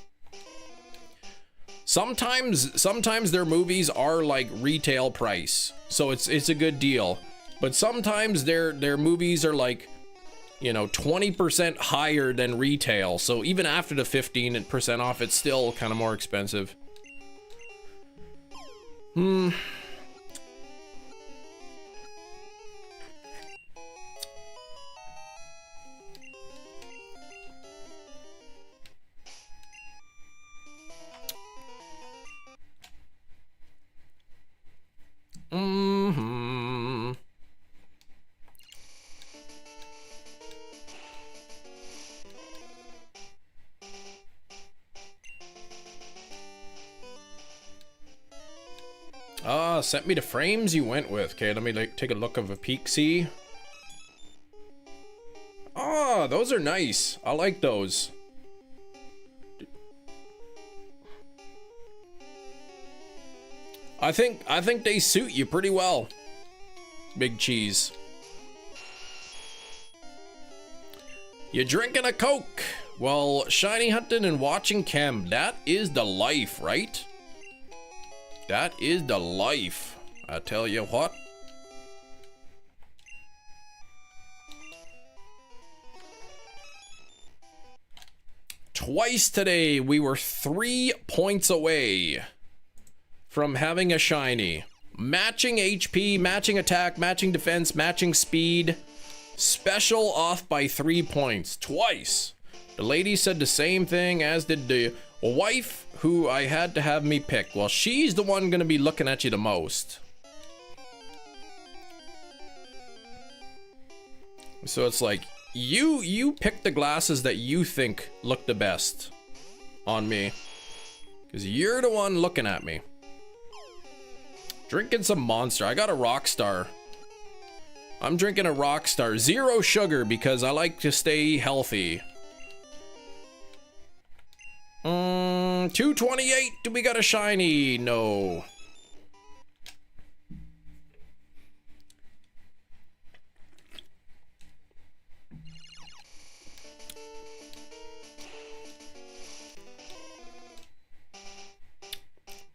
Sometimes their movies are like retail price, so it's a good deal. But sometimes their movies are like, you know, 20% higher than retail. So even after the 15% off, it's still kind of more expensive. Sent me the frames you went with. Okay, let me like take a look of a peek. See. Ah, those are nice. I like those. I think they suit you pretty well. Big cheese. You drinking a Coke? Well, shiny hunting and watching chem. That is the life, right? That is the life. I tell you what. Twice today, we were 3 points away from having a shiny. Matching HP, matching attack, matching defense, matching speed. Special off by 3 points. Twice. The lady said the same thing as did the wife who I had to have me pick. Well, she's the one gonna be looking at you the most. So it's like, you pick the glasses that you think look the best on me. Because you're the one looking at me. Drinking some Monster. I got a Rockstar. I'm drinking a Rockstar. 0 sugar because I like to stay healthy. 228. Do we got a shiny? No.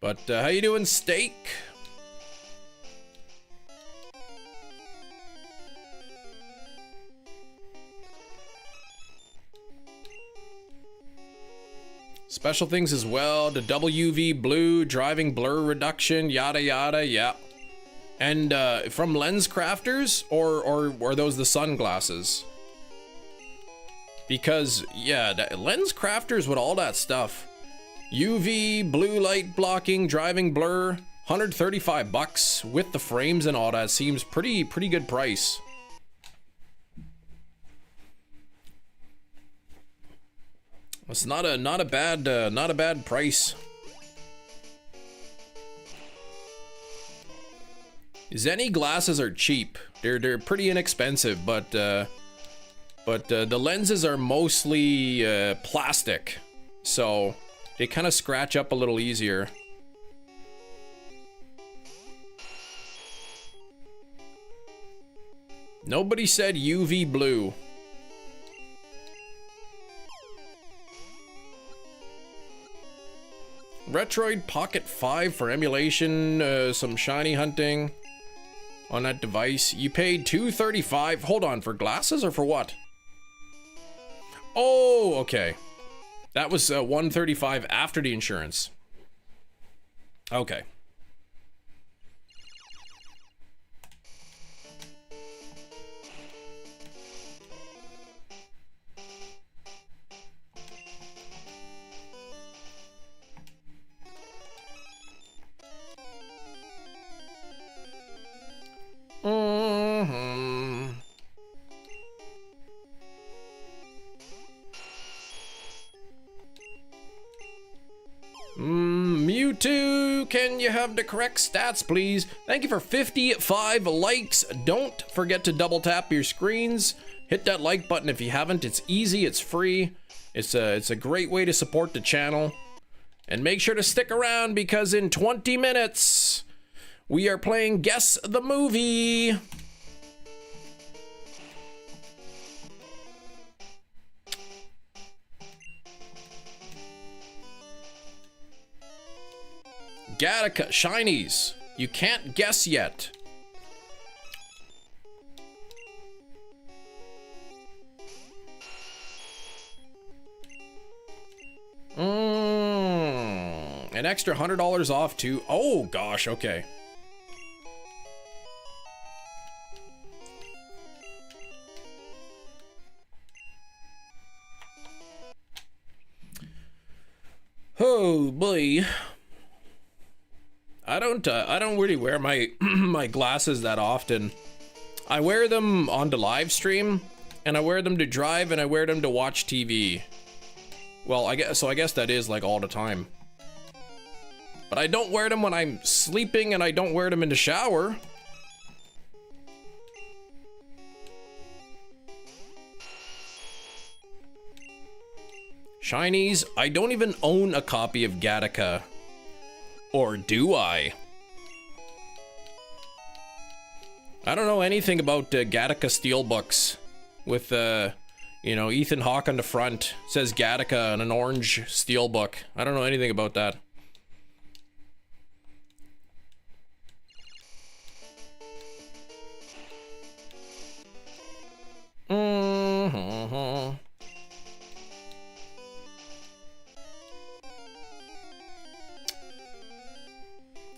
But how you doing, Steak? Special things as well, the WV blue, driving blur reduction, yada yada, yeah. And from Lens Crafters, or are those the sunglasses? Because, yeah, Lens Crafters with all that stuff. UV, blue light blocking, driving blur, $135 with the frames and all that seems pretty good price. It's not a bad price. Zenny glasses are cheap. They're pretty inexpensive, but the lenses are mostly plastic, so they kind of scratch up a little easier. Nobody said UV blue. Retroid Pocket 5 for emulation, some shiny hunting on that device. You paid $235. Hold on, for glasses or for what? Oh, okay. That was $135 after the insurance. Okay. MEWTWO, can you have the correct stats, please? Thank you for 55 likes. Don't forget to double tap your screens. Hit that like button if you haven't. It's easy, it's free. It's a great way to support the channel. And make sure to stick around because in 20 minutes, we are playing Guess the Movie. Gattaca, shinies. You can't guess yet. An extra $100 off too. Oh gosh, okay. Oh boy. I don't really wear my my glasses that often. I wear them on the live stream, and I wear them to drive, and I wear them to watch TV. Well, I guess that is like all the time. But I don't wear them when I'm sleeping, and I don't wear them in the shower. Shinies, I don't even own a copy of Gattaca. Or do I? I don't know anything about Gattaca Steelbooks with, you know, Ethan Hawke on the front. Says Gattaca on an orange Steelbook. I don't know anything about that.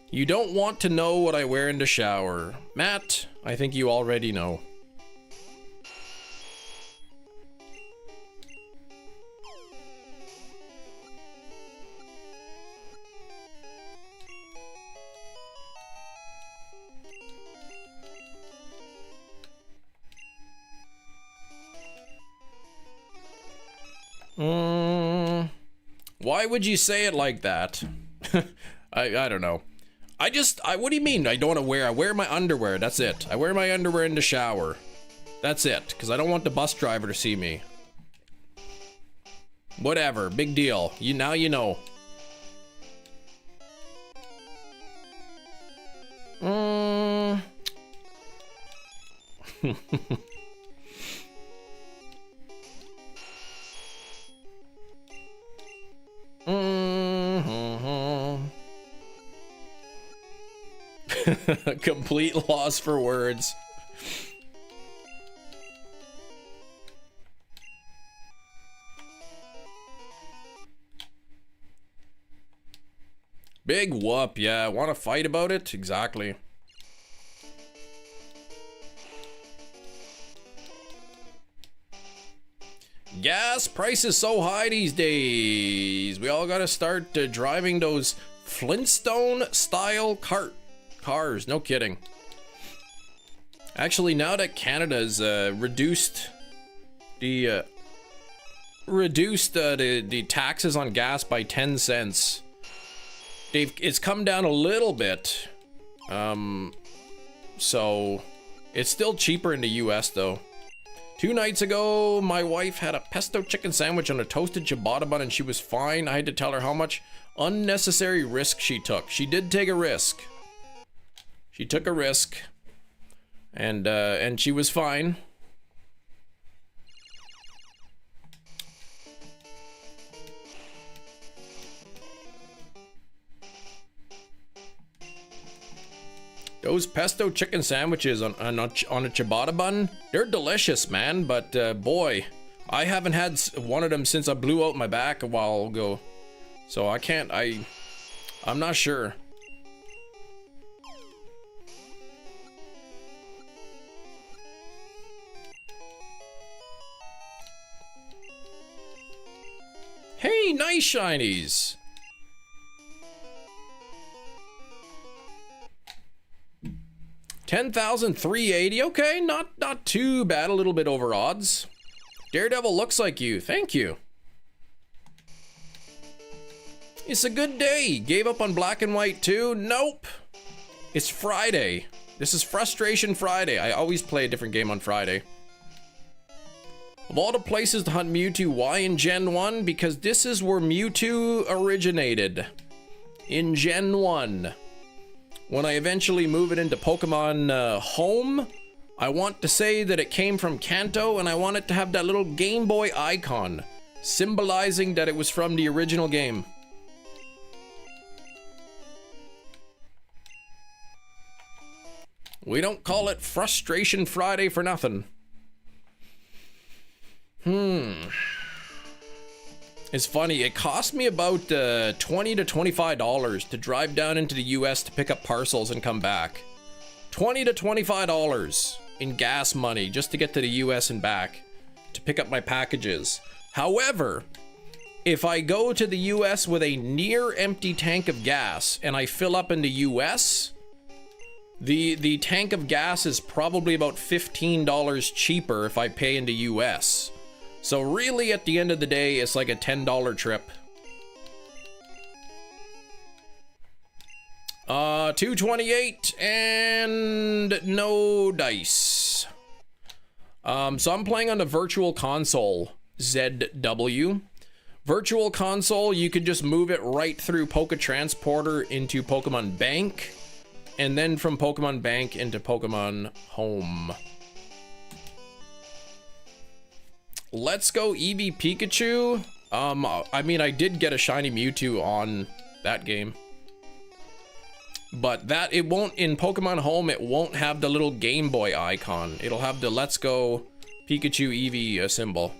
You don't want to know what I wear in the shower. Matt, I think you already know. Why would you say it like that? I don't know. What do you mean I don't want to wear? I wear my underwear, that's it. I wear my underwear in the shower. That's it, because I don't want the bus driver to see me. Whatever, big deal. Now you know. Complete loss for words. Big whoop, yeah. Want to fight about it? Exactly. Gas prices so high these days. We all gotta start driving those Flintstone-style cars. No kidding. Actually, now that Canada's reduced the taxes on gas by 10 cents, it's come down a little bit. So it's still cheaper in the US though. 2 nights ago, my wife had a pesto chicken sandwich on a toasted ciabatta bun and she was fine. I had to tell her how much unnecessary risk she took. She did take a risk. She took a risk, and she was fine. Those pesto chicken sandwiches on a ciabatta bun, they're delicious, man. But boy, I haven't had one of them since I blew out my back a while ago, so I can't. I'm not sure. Hey, nice shinies. $10,380. Okay, not too bad. A little bit over odds. Daredevil looks like you. Thank you. It's a good day. Gave up on Black and White too? Nope. It's Friday. This is Frustration Friday. I always play a different game on Friday. Of all the places to hunt Mewtwo, why in Gen 1? Because this is where Mewtwo originated. In Gen 1. When I eventually move it into Pokemon Home, I want to say that it came from Kanto, and I want it to have that little Game Boy icon, symbolizing that it was from the original game. We don't call it Frustration Friday for nothing. It's funny, it cost me about $20 to $25 to drive down into the US to pick up parcels and come back. $20 to $25 in gas money just to get to the US and back to pick up my packages. However, if I go to the US with a near empty tank of gas and I fill up in the US, the tank of gas is probably about $15 cheaper if I pay in the US. So really, at the end of the day, it's like a $10 trip. 228 and no dice. So I'm playing on the Virtual Console, ZW. Virtual Console, you could just move it right through Poke Transporter into Pokemon Bank. and then from Pokemon Bank into Pokemon Home. Let's go Eevee Pikachu. I mean, I did get a shiny Mewtwo on that game. But that, it won't, in Pokemon Home, it won't have the little Game Boy icon. It'll have the Let's Go Pikachu Eevee symbol.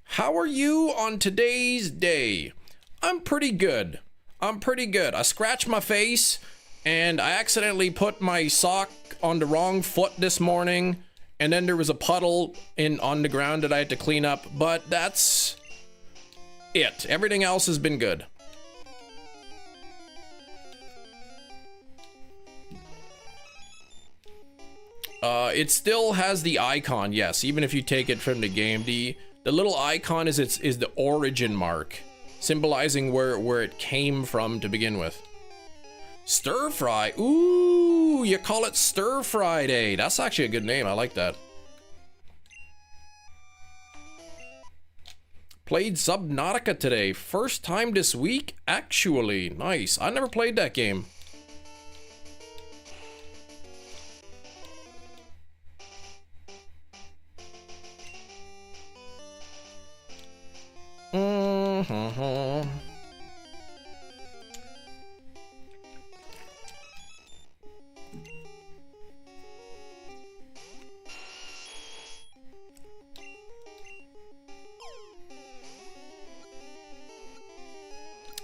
How are you on today's day? I'm pretty good. I'm pretty good. I scratched my face and I accidentally put my sock on the wrong foot this morning, and then there was a puddle on the ground that I had to clean up, but that's it. Everything else has been good. It still has the icon, yes, even if you take it from the game. The little icon is the origin mark, symbolizing where it came from to begin with. Stir Fry. Ooh, you call it Stir Friday. That's actually a good name. I like that. Played Subnautica today. First time this week, actually. Nice. I never played that game.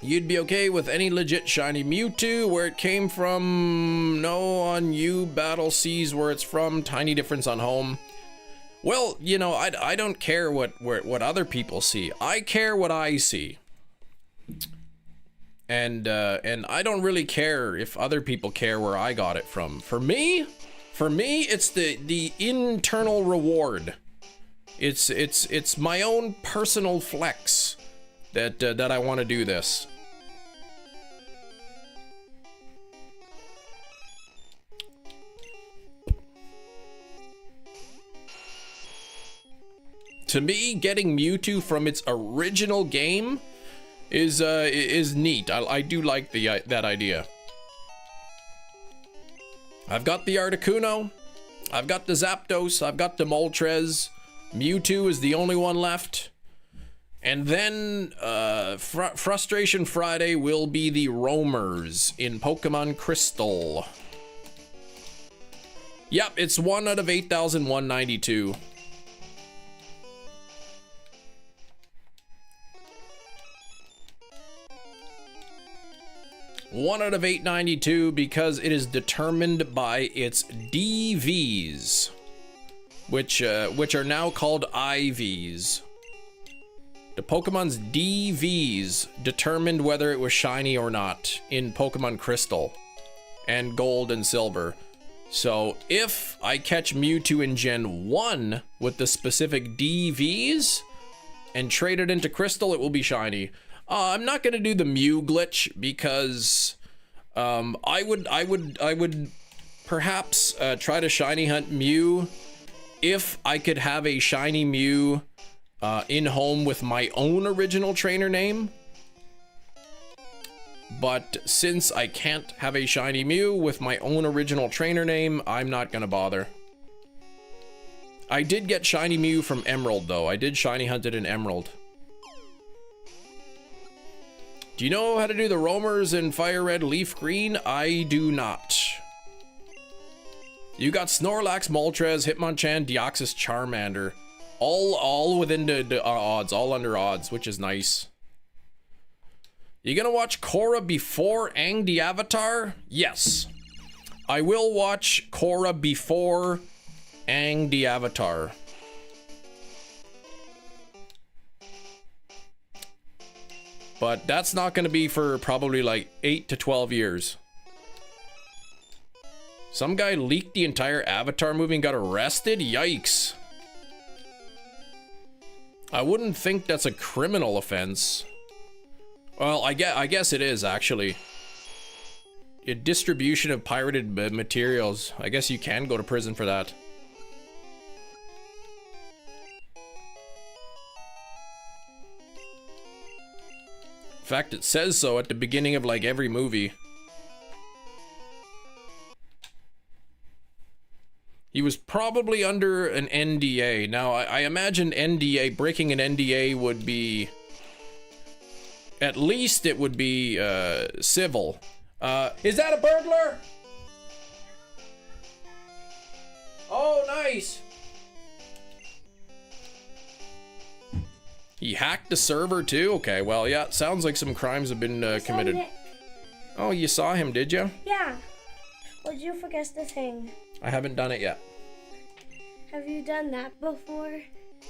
You'd be okay with any legit shiny Mewtwo, where it came from. No on you, Battle sees where it's from. Tiny difference on Home. Well, you know, I don't care what other people see. I care what I see. And I don't really care if other people care where I got it from. For me, it's the internal reward. It's my own personal flex that I want to do this. To me, getting Mewtwo from its original game is neat. I do like that idea. I've got the Articuno, I've got the Zapdos, I've got the Moltres. Mewtwo is the only one left. And then Frustration Friday will be the Roamers in Pokemon Crystal. Yep, it's 1 out of 8,192. One out of 892 because it is determined by its DVs, which are now called IVs. The Pokemon's DVs determined whether it was shiny or not in Pokemon Crystal and Gold and Silver. So if I catch Mewtwo in Gen 1 with the specific DVs and trade it into Crystal, it will be shiny. I'm not gonna do the Mew glitch because I would perhaps try to shiny hunt Mew if I could have a shiny Mew in Home with my own original trainer name. But since I can't have a shiny Mew with my own original trainer name, I'm not gonna bother. I did get shiny Mew from Emerald though. I did shiny hunt it in Emerald. Do you know how to do the Roamers in Fire Red Leaf Green? I do not. You got Snorlax, Moltres, Hitmonchan, Deoxys, Charmander. All within the odds, all under odds, which is nice. You gonna watch Korra before Aang the Avatar? Yes. I will watch Korra before Aang the Avatar. But that's not going to be for probably like 8 to 12 years. Some guy leaked the entire Avatar movie and got arrested? Yikes. I wouldn't think that's a criminal offense. Well, I guess it is, actually. distribution of pirated materials. I guess you can go to prison for that. In fact, it says so at the beginning of like every movie. He was probably under an NDA. Now, I imagine NDA, breaking an NDA would be, at least it would be civil. Is that a burglar? Oh, nice. He hacked the server too? Okay, well, yeah, it sounds like some crimes have been committed. Oh, you saw him, did you? Yeah. Would you forget the thing? I haven't done it yet. Have you done that before?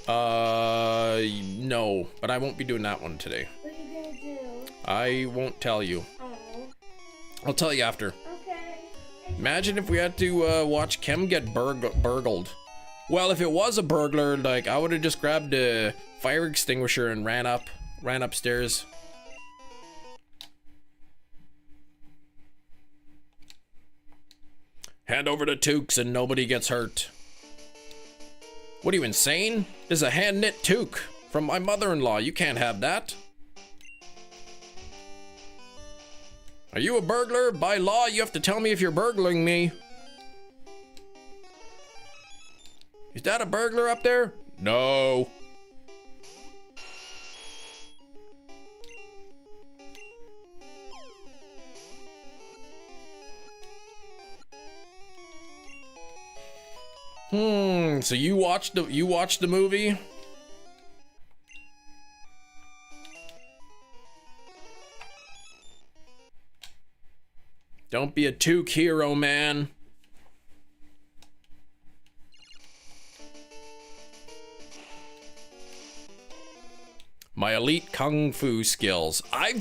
No, but I won't be doing that one today. What are you gonna do? I won't tell you. Oh. I'll tell you after. Okay. Imagine if we had to watch Kem get burgled. Well, if it was a burglar, like, I would have just grabbed a fire extinguisher and ran upstairs. Hand over the toques and nobody gets hurt. What are you, insane? This is a hand-knit toque from my mother-in-law. You can't have that. Are you a burglar? By law, you have to tell me if you're burgling me. Is that a burglar up there? No. So you watched the movie? Don't be a toque hero, man. My elite kung fu skills. I'm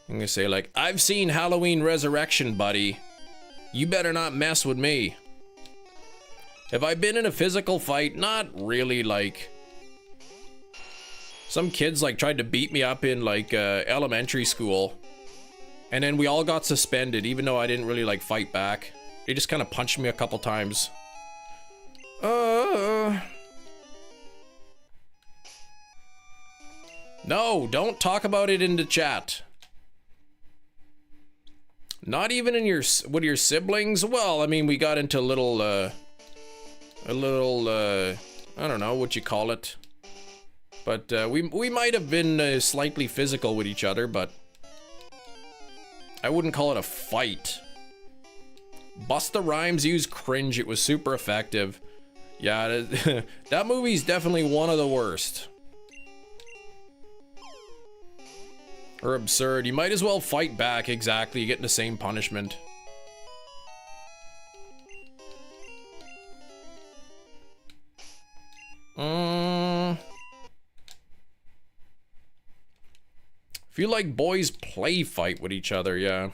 gonna say, like, I've seen Halloween Resurrection, buddy. You better not mess with me. Have I been in a physical fight? Not really, like. Some kids, like, tried to beat me up in, like, elementary school. And then we all got suspended, even though I didn't really, like, fight back. They just kind of punched me a couple times. No, don't talk about it in the chat. Not even in with your siblings? Well, I mean, we got into a little, I don't know what you call it. But we might have been slightly physical with each other, but I wouldn't call it a fight. Busta Rhymes used cringe. It was super effective. Yeah, that movie's definitely one of the worst. Or absurd. You might as well fight back, exactly. You get the same punishment. Feel like boys play fight with each other, yeah.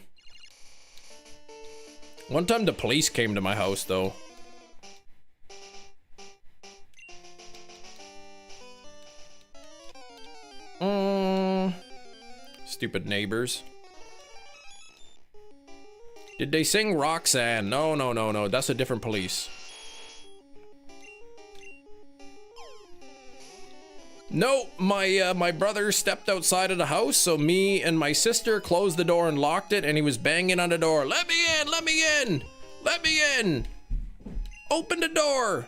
One time the police came to my house, though. Stupid neighbors. Did they sing Roxanne? No. That's a different police. No, my brother stepped outside of the house, so me and my sister closed the door and locked it, and he was banging on the door. Let me in! Let me in! Let me in! Open the door!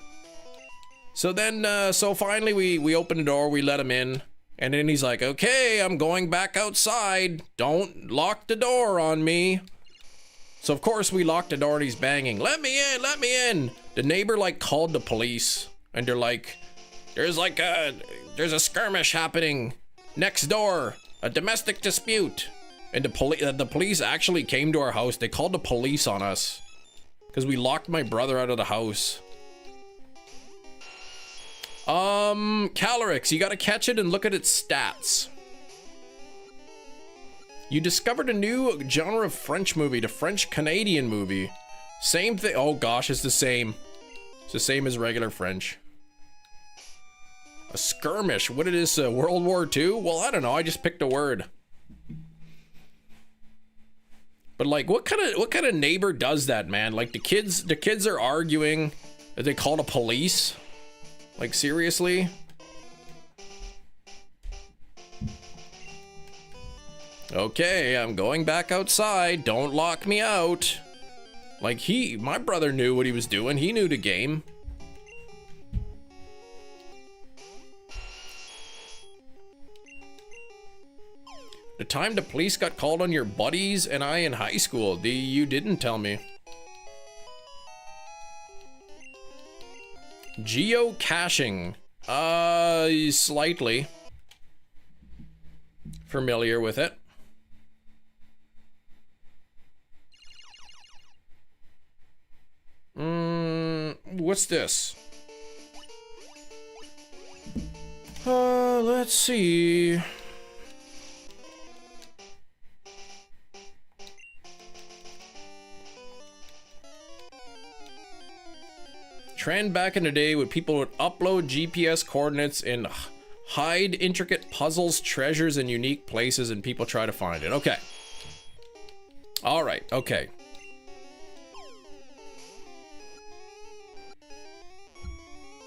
So then, so finally we opened the door, we let him in, and then he's like, okay, I'm going back outside. Don't lock the door on me. So of course we locked the door and he's banging. Let me in! Let me in! The neighbor like called the police, and they're like, there's a skirmish happening next door, a domestic dispute. And the police actually came to our house. They called the police on us because we locked my brother out of the house. Calorix, you gotta catch it and look at its stats. You discovered a new genre of French movie, the French-Canadian movie. Same thing. Oh gosh, it's the same. It's the same as regular French. A skirmish. What it is, World War II? Well, I don't know. I just picked a word. But like, what kind of neighbor does that, man? Like the kids are arguing that they call the police. Like seriously? Okay, I'm going back outside. Don't lock me out. Like my brother knew what he was doing. He knew the game. The time the police got called on your buddies and I in high school. You didn't tell me. Geocaching. Slightly familiar with it. What's this? Let's see. Trend back in the day when people would upload GPS coordinates and hide intricate puzzles, treasures, and unique places, and people try to find it. Okay. All right. Okay.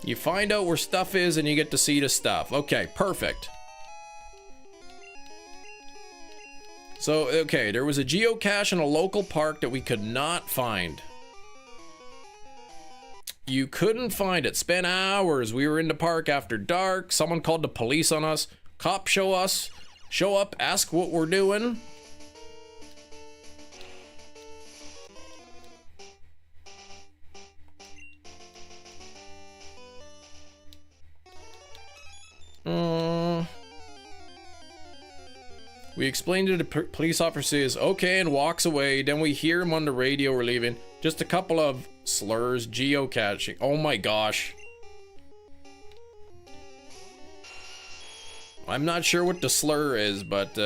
You find out where stuff is and you get to see the stuff. Okay, perfect. So, okay, there was a geocache in a local park that we could not find. You couldn't find it. Spent hours. We were in the park after dark. Someone called the police on us. Cops show up, ask what we're doing. We explained to the police officers, okay, and walks away. Then we hear him on the radio, we're leaving. Just a couple of slurs, geocaching. Oh my gosh. I'm not sure what the slur is, but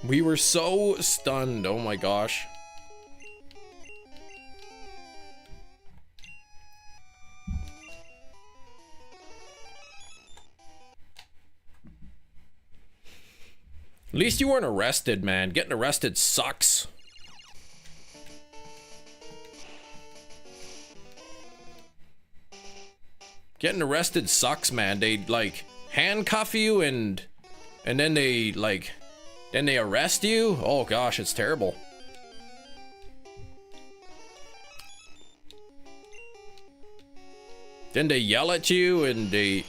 we were so stunned. Oh my gosh. At least you weren't arrested, man. Getting arrested sucks. Getting arrested sucks, man. They like handcuff you and then they arrest you. Oh gosh, it's terrible. Then they yell at you and they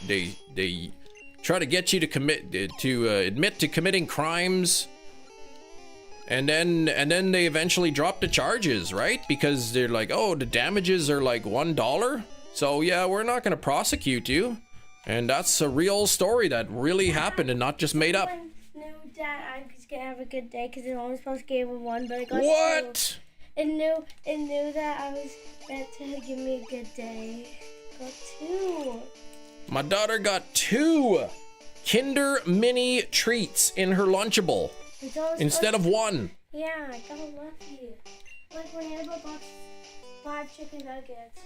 try to get you to admit to committing crimes, and then they eventually drop the charges, right? Because they're like, oh, the damages are like $1, so yeah, we're not going to prosecute you. And that's a real story that really happened and not just made up. Knew that I was gonna have a good day because it only supposed to give a 1, but I got What? 2. It knew that I was meant to give me a good day. Got 2. My daughter got 2 Kinder Mini treats in her Lunchable instead of 1. Yeah, I got lucky. Like when Annabelle bought 5 chicken nuggets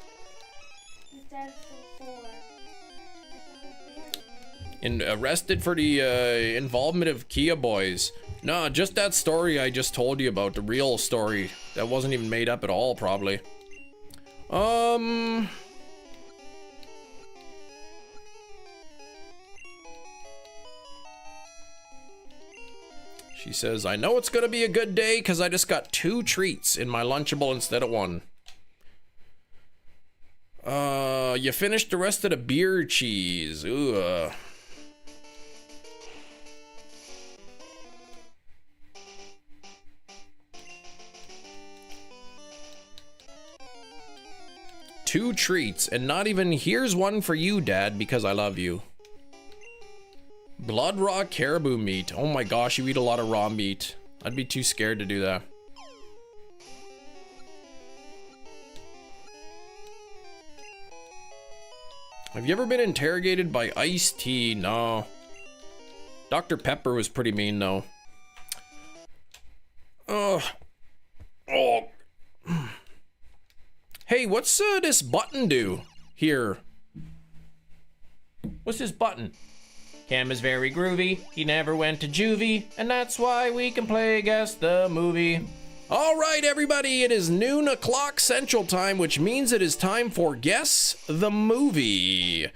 instead of 4. And arrested for the involvement of Kia Boys. No, just that story I just told you about, the real story. That wasn't even made up at all, probably. She says, I know it's gonna be a good day because I just got 2 treats in my Lunchable instead of 1. You finished the rest of the beer cheese. Ooh. Two treats, and not even here's one for you, Dad, because I love you. Blood raw caribou meat. Oh my gosh, you eat a lot of raw meat. I'd be too scared to do that. Have you ever been interrogated by Ice-T? No. Dr. Pepper was pretty mean, though. Oh. Hey, what's this button do here? What's this button? Cam is very groovy. He never went to juvie, and that's why we can play Guess the Movie. All right, everybody, it is noon o'clock Central Time, which means it is time for Guess the Movie.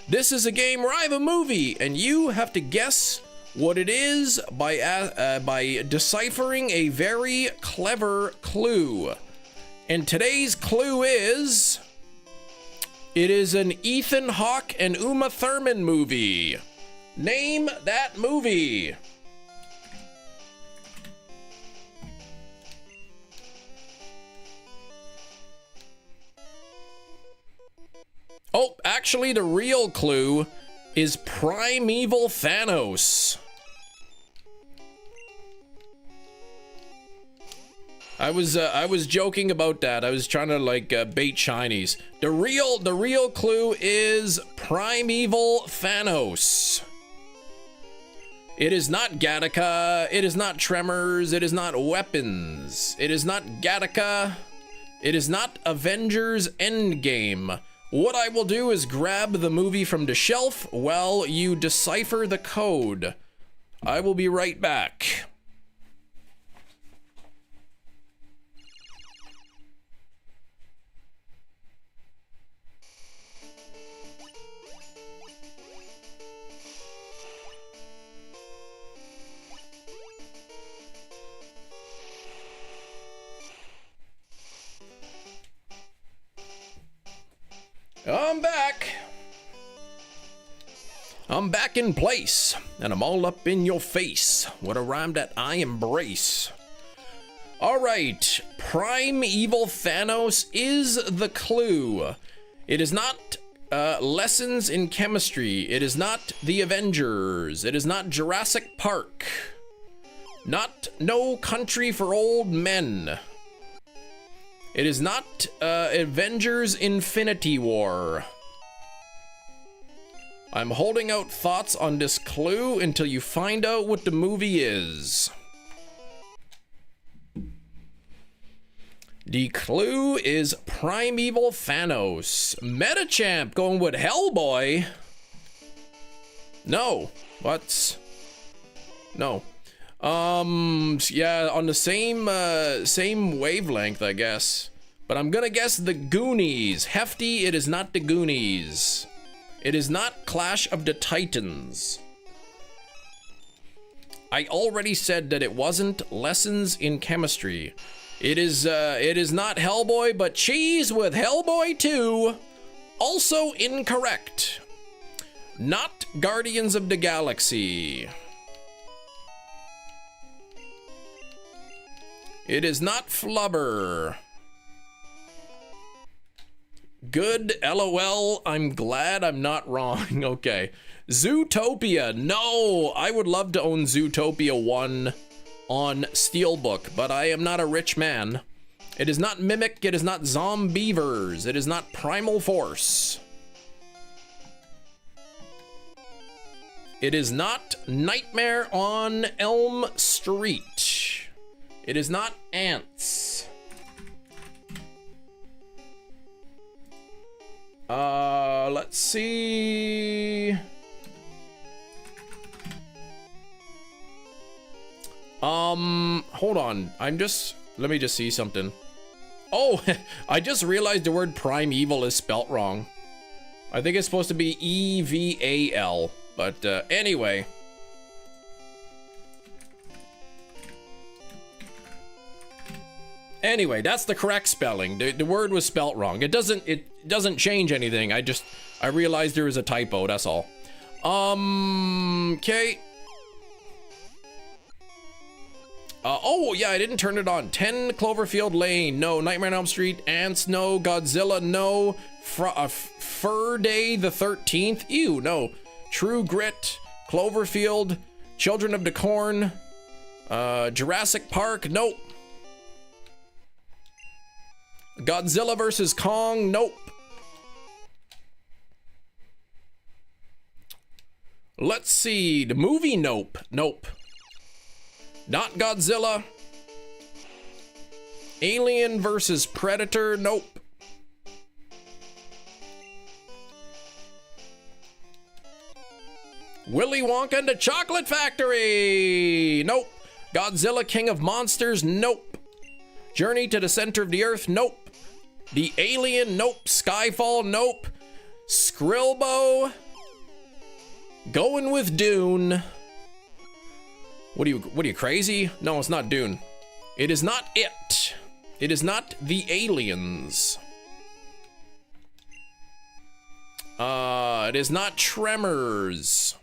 This is a game where I have a movie, and you have to guess what it is by deciphering a very clever clue. And today's clue is... it is an Ethan Hawke and Uma Thurman movie. Name that movie. Oh, actually, the real clue is Primeval Thanos. I was joking about that. I was trying to like bait shinies. The real clue is Primeval Thanos. It is not Gattaca. It is not Tremors. It is not Weapons. It is not Gattaca. It is not Avengers Endgame. What I will do is grab the movie from the shelf while you decipher the code. I will be right back. I'm back. I'm back in place, and I'm all up in your face. What a rhyme that I embrace. All right, Primeval Thanos is the clue. It is not lessons in chemistry. It is not the Avengers. It is not Jurassic Park. Not No Country for Old Men. It is not Avengers Infinity War. I'm holding out thoughts on this clue until you find out what the movie is. The clue is Primeval Thanos. Metachamp going with Hellboy. No. What's... no. Yeah, on the same wavelength, I guess. But I'm gonna guess the Goonies. Hefty, it is not the Goonies. It is not Clash of the Titans. I already said that it wasn't Lessons in Chemistry. It is not Hellboy, but Cheese with Hellboy 2. Also incorrect. Not Guardians of the Galaxy. It is not Flubber. Good, LOL. I'm glad I'm not wrong. Okay. Zootopia. No, I would love to own Zootopia 1 on Steelbook, but I am not a rich man. It is not Mimic. It is not Zombievers. It is not Primal Force. It is not Nightmare on Elm Street. It is not Ants. Let's see. Hold on. Let me just see something. Oh, I just realized the word primeval is spelt wrong. I think it's supposed to be E-V-A-L, but anyway. Anyway, that's the correct spelling. The word was spelt wrong. It doesn't change anything. I realized there was a typo, that's all. Okay. Oh yeah, I didn't turn it on. 10 Cloverfield Lane, no. Nightmare on Elm Street, Ants, no. Godzilla, no. Fur Day the 13th, ew, no. True Grit, Cloverfield, Children of the Corn, Jurassic Park, nope. Godzilla vs. Kong, nope. Let's see, the movie, nope, nope. Not Godzilla. Alien vs. Predator, nope. Willy Wonka and the Chocolate Factory. Nope. Godzilla, King of Monsters. Nope. Journey to the Center of the Earth. Nope. The Alien. Nope. Skyfall. Nope. Skrilbo. Going with Dune. What are you crazy? No, it's not Dune. It is not it. It is not the Aliens. It is not Tremors.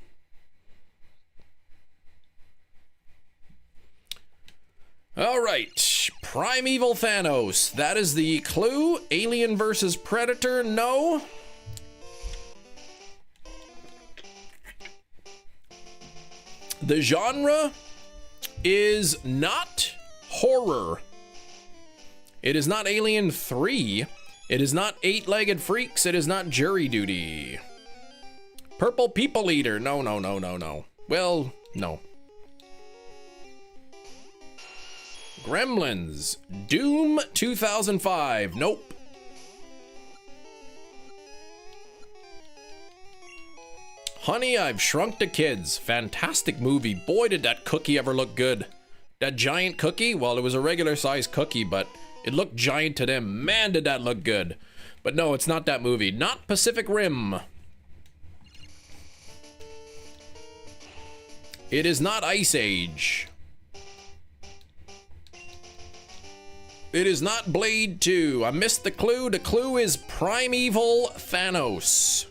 All right, Primeval Thanos. That is the clue. Alien versus Predator, no. The genre is not horror. It is not Alien 3. It is not Eight-Legged Freaks. It is not Jury Duty. Purple People Eater. No, no, no, no, no. Well, no. Gremlins. Doom 2005. Nope. Honey, I've Shrunk the Kids. Fantastic movie. Boy, did that cookie ever look good. That giant cookie, well, it was a regular sized cookie, but it looked giant to them. Man, did that look good. But no, it's not that movie. Not Pacific Rim. It is not Ice Age. It is not Blade 2. I missed the clue. The clue is Primeval Thanos.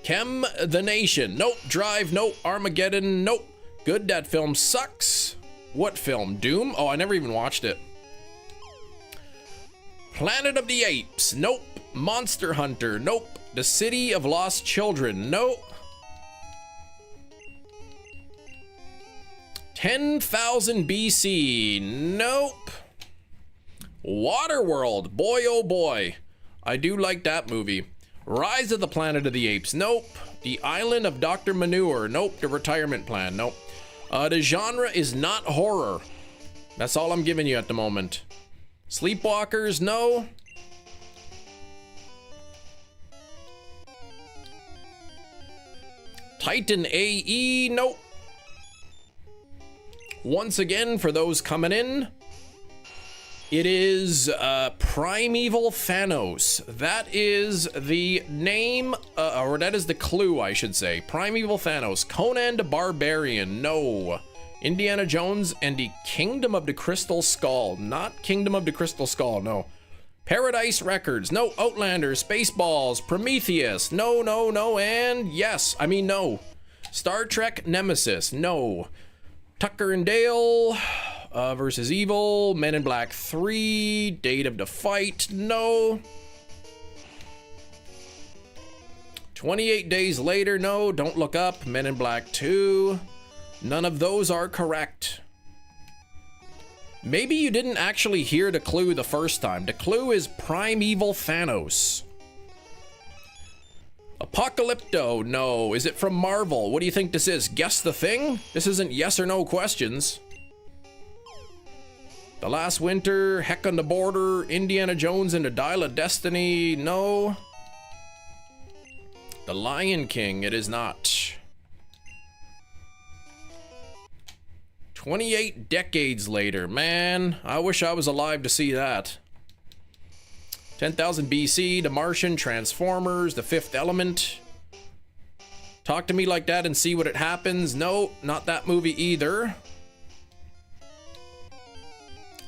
Chem the Nation. Nope. Drive. Nope. Armageddon. Nope. Good. That film sucks. What film? Doom? Oh, I never even watched it. Planet of the Apes. Nope. Monster Hunter. Nope. The City of Lost Children. Nope. 10,000 BC. Nope. Waterworld. Boy, oh boy. I do like that movie. Rise of the Planet of the Apes. Nope. The Island of Dr. Manure. Nope. The Retirement Plan. Nope. The genre is not horror. That's all I'm giving you at the moment. Sleepwalkers. No. Titan AE. Nope. Once again, for those coming in, it is Primeval Thanos. That is the name, or that is the clue, I should say. Primeval Thanos. Conan the Barbarian. No. Indiana Jones and the Kingdom of the Crystal Skull. Not Kingdom of the Crystal Skull, no. Paradise Records. No. Outlander. Spaceballs. Prometheus. No, no, no, and yes. I mean, no. Star Trek Nemesis. No. Tucker and Dale versus Evil. Men in Black 3. Date of the Fight. No. 28 Days Later. No. Don't Look Up. Men in Black 2. None of those are correct. Maybe you didn't actually hear the clue the first time. The clue is Primeval Thanos. Apocalypto. No. Is it from Marvel? What do you think this is? Guess the Thing? This isn't yes or no questions. The Last Winter. Heck on the Border. Indiana Jones and the Dial of Destiny. No. The Lion King. It is not. 28 decades later. Man, I wish I was alive to see that. 10,000 BC, The Martian, Transformers, The Fifth Element. Talk to me like that and see what it happens. No, not that movie either.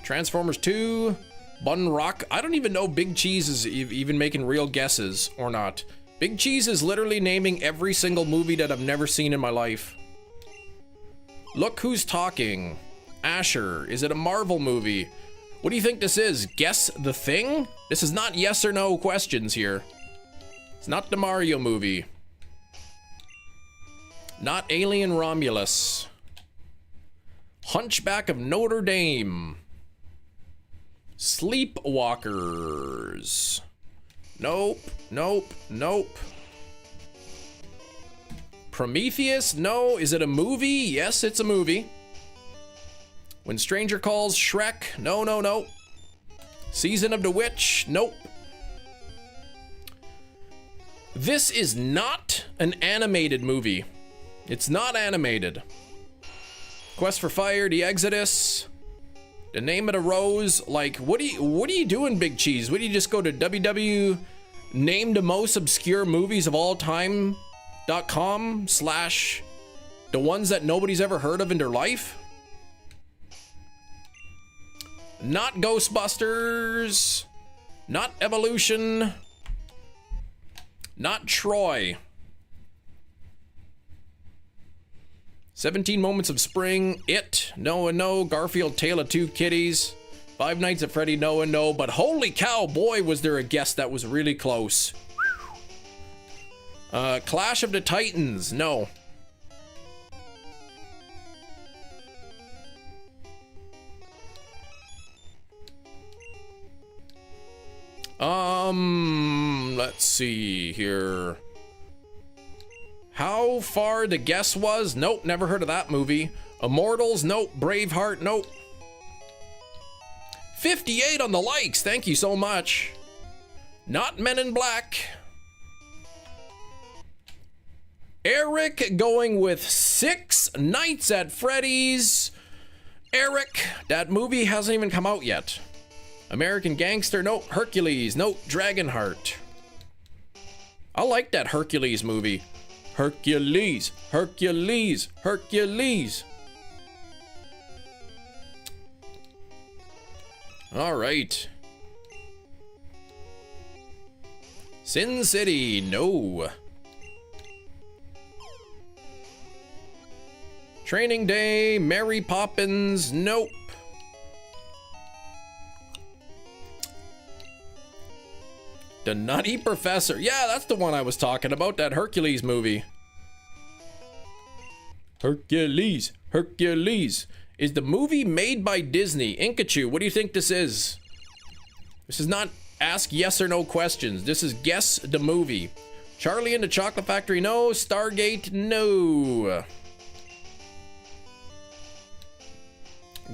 Transformers 2, Bun Rock. I don't even know Big Cheese is even making real guesses or not. Big Cheese is literally naming every single movie that I've never seen in my life. Look Who's Talking. Asher. Is it a Marvel movie? What do you think this is? Guess the Thing? This is not yes or no questions here. It's not the Mario movie. Not Alien Romulus. Hunchback of Notre Dame. Sleepwalkers. Nope, nope, nope. Prometheus? No. Is it a movie? Yes, it's a movie. When Stranger Calls. Shrek? No, no, no. Season of the Witch? Nope. This is not an animated movie. It's not animated. Quest for Fire, The Exodus, The Name of the Rose. Like, what are you doing, Big Cheese? What do you just go to www name the most obscure movies of all time.com / the ones that nobody's ever heard of in their life? Not Ghostbusters, not Evolution, not Troy. 17 Moments of Spring, It, No and No, Garfield, Tale of Two Kitties, Five Nights at Freddy, No and No, but holy cow, boy, was there a guess that was really close. Clash of the Titans, no. Let's see here. How Far the Guess Was? Nope, never heard of that movie. Immortals? Nope. Braveheart? Nope. 58 on the likes, thank you so much. Not Men in Black. Eric going with Six Nights at Freddy's. Eric, that movie hasn't even come out yet. American Gangster? Nope. Hercules? Nope. Dragonheart. I like that Hercules movie. Hercules, Hercules, Hercules. All right. Sin City, no. Training Day, Mary Poppins, nope. The Nutty Professor. Yeah, that's the one I was talking about, that Hercules movie. Hercules, Hercules. Is the movie made by Disney? Inkachu, what do you think this is? This is not ask yes or no questions. This is guess the movie. Charlie and the Chocolate Factory, no. Stargate, no.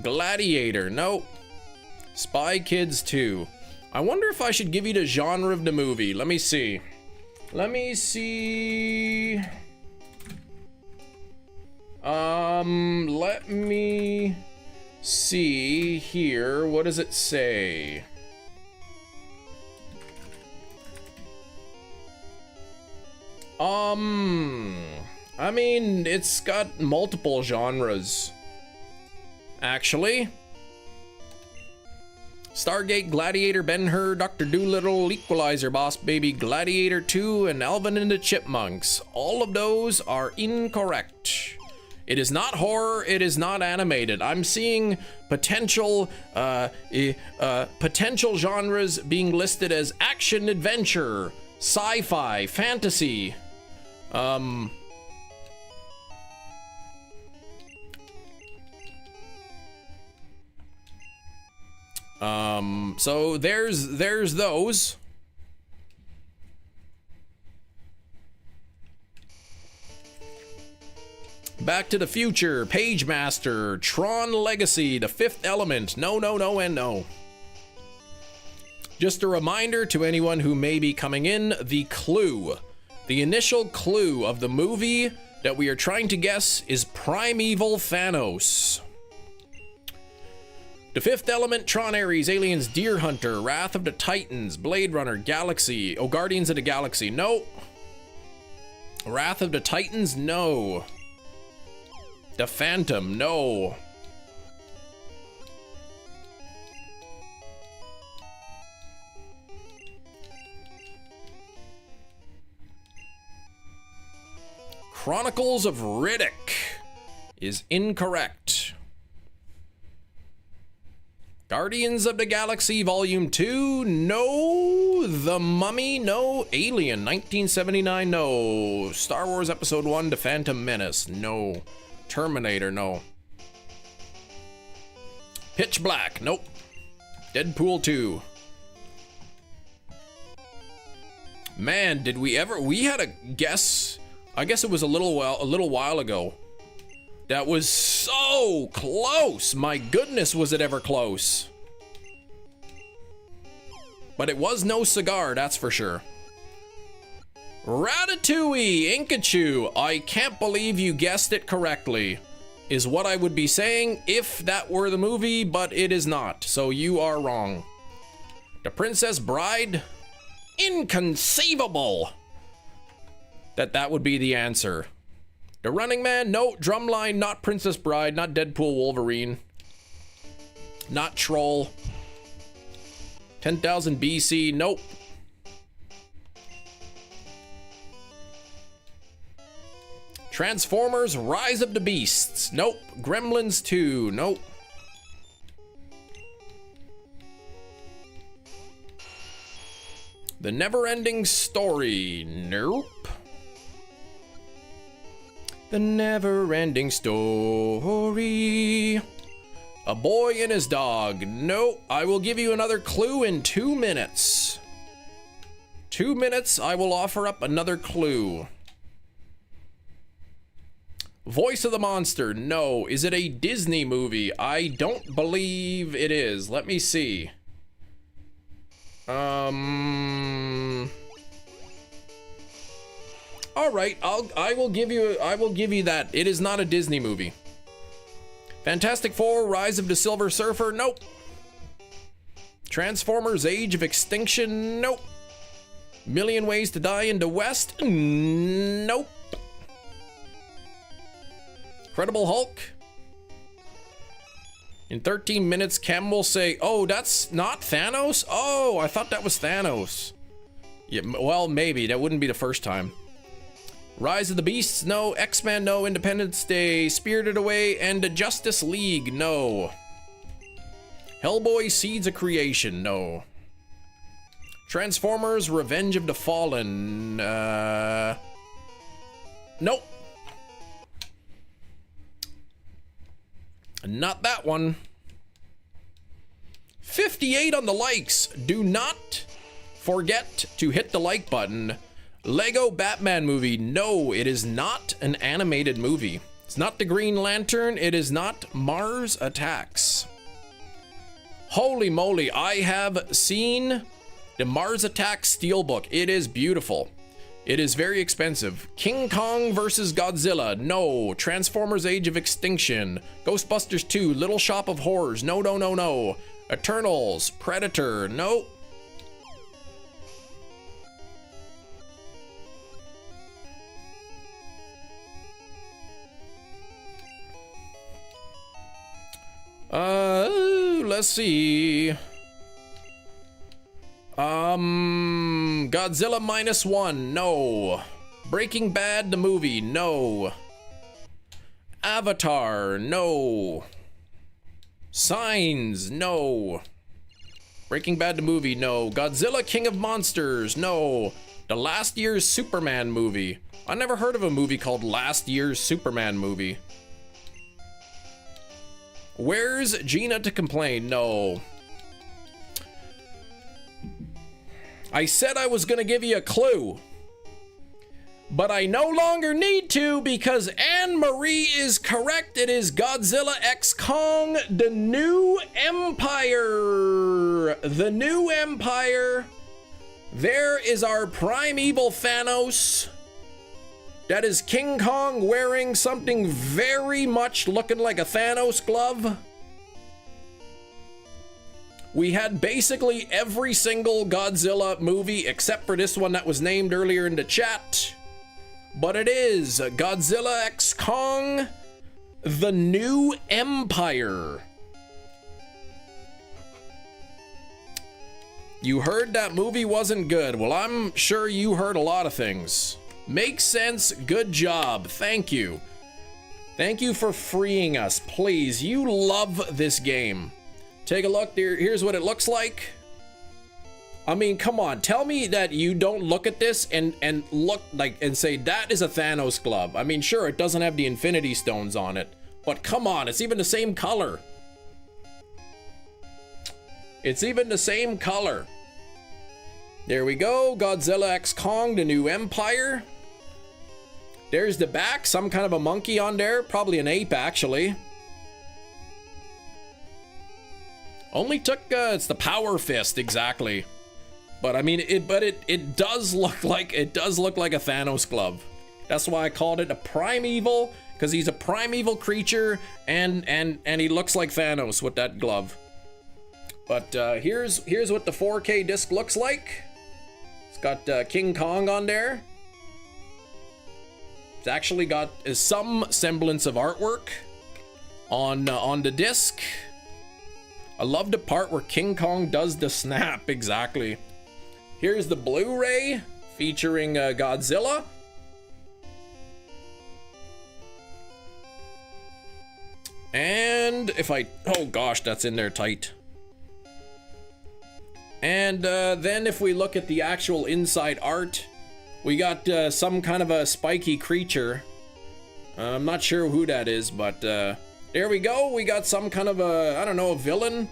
Gladiator, no. Spy Kids 2. I wonder if I should give you the genre of the movie. Let me see. Let me see. Let me see here. What does it say? I mean, it's got multiple genres. Actually. Stargate, Gladiator, Ben-Hur, Dr. Dolittle, Equalizer, Boss Baby, Gladiator 2, and Alvin and the Chipmunks. All of those are incorrect. It is not horror, it is not animated. I'm seeing potential potential genres being listed as action, adventure, sci-fi, fantasy. So there's those. Back to the Future, Page Master, Tron Legacy, The Fifth Element, no, no, no, and no. Just a reminder to anyone who may be coming in, the clue, the initial clue of the movie that we are trying to guess is Primeval Thanos. The Fifth Element, Tron Ares, Aliens, Deer Hunter, Wrath of the Titans, Blade Runner, Galaxy, oh, Guardians of the Galaxy, no. Wrath of the Titans, no. The Phantom, no. Chronicles of Riddick is incorrect. Guardians of the Galaxy Volume 2, no. The Mummy, no. Alien, 1979, no. Star Wars Episode 1, The Phantom Menace, no. Terminator, no. Pitch Black, nope. Deadpool 2. Man, did we ever... We had a guess... I guess it was a little while ago. That was so close. My goodness, was it ever close. But it was no cigar, that's for sure. Ratatouille, Inkachu. I can't believe you guessed it correctly, is what I would be saying if that were the movie, but it is not, so you are wrong. The Princess Bride? Inconceivable that would be the answer. The Running Man? No. Drumline? Not Princess Bride, not Deadpool Wolverine, not Troll. 10,000 BC? Nope. Transformers Rise of the Beasts? Nope. Gremlins 2? Nope. The Never-Ending Story? Nope. The Never-Ending Story. A Boy and His Dog? Nope. I will give you another clue in 2 minutes. 2 minutes, I will offer up another clue. Voice of the Monster? No. Is it a Disney movie? I don't believe it is. Let me see. All right, I will give you that. It is not a Disney movie. Fantastic Four: Rise of the Silver Surfer? Nope. Transformers: Age of Extinction? Nope. Million Ways to Die in the West? Nope. Incredible Hulk? In 13 minutes, Chem will say, oh, that's not Thanos? Oh, I thought that was Thanos. Yeah, well, maybe. That wouldn't be the first time. Rise of the Beasts? No. X-Men? No. Independence Day? Spirited Away? And the Justice League? No. Hellboy: Seeds of Creation? No. Transformers: Revenge of the Fallen? Nope. Not that one. 58 on the likes. Do not forget to hit the like button. Lego Batman movie? No, it is not an animated movie. It's not the Green Lantern. It is not Mars Attacks. Holy moly, I have seen the Mars Attacks Steelbook. It is beautiful. It is very expensive. King Kong versus Godzilla? No. Transformers: Age of Extinction? Ghostbusters 2? Little Shop of Horrors? No, no, no, no. Eternals? Predator? No. Let's see. Godzilla -1? No. Breaking Bad the movie? No. Avatar? No. Signs? No. Breaking Bad the movie? No. Godzilla King of Monsters? No. The last year's Superman movie? I never heard of a movie called Last Year's Superman Movie. Where's Gina to Complain? No. I said I was gonna give you a clue, but I no longer need to because Anne-Marie is correct. It is Godzilla x Kong: The New Empire. The New Empire. There is our primeval Thanos. That is King Kong wearing something very much looking like a Thanos glove. We had basically every single Godzilla movie except for this one that was named earlier in the chat. But it is Godzilla x Kong: The New Empire. You heard that movie wasn't good. Well, I'm sure you heard a lot of things. Makes sense. Good job. Thank you. Thank you for freeing us. Please, you love this game. Take a look. Here's what it looks like. I mean, come on. Tell me that you don't look at this and look like and say that is a Thanos glove. I mean, sure, it doesn't have the Infinity Stones on it, but come on, it's even the same color. It's even the same color. There we go. Godzilla x Kong: The New Empire. There's the back. Some kind of a monkey on there. Probably an ape, actually. Only took, it's the Power Fist, exactly. But I mean, it does look like a Thanos glove. That's why I called it a primeval, because he's a primeval creature, and he looks like Thanos with that glove. But here's what the 4K disc looks like. It's got King Kong on there. It's actually got some semblance of artwork on the disc. I love the part where King Kong does the snap, exactly. Here's the Blu-ray featuring Godzilla. And if I, oh gosh, that's in there tight. And then if we look at the actual inside art, we got some kind of a spiky creature. I'm not sure who that is, but there we go. We got some kind of a, I don't know, a villain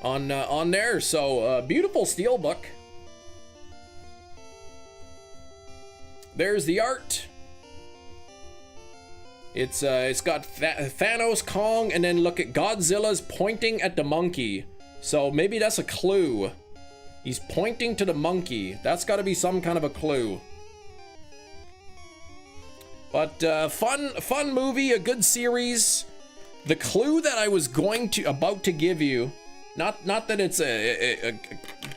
on there. So beautiful steelbook. There's the art. It's got Thanos, Kong, and then look at Godzilla's pointing at the monkey. So maybe that's a clue. He's pointing to the monkey. That's got to be some kind of a clue. But fun movie, a good series. The clue that I was about to give you, not that it's a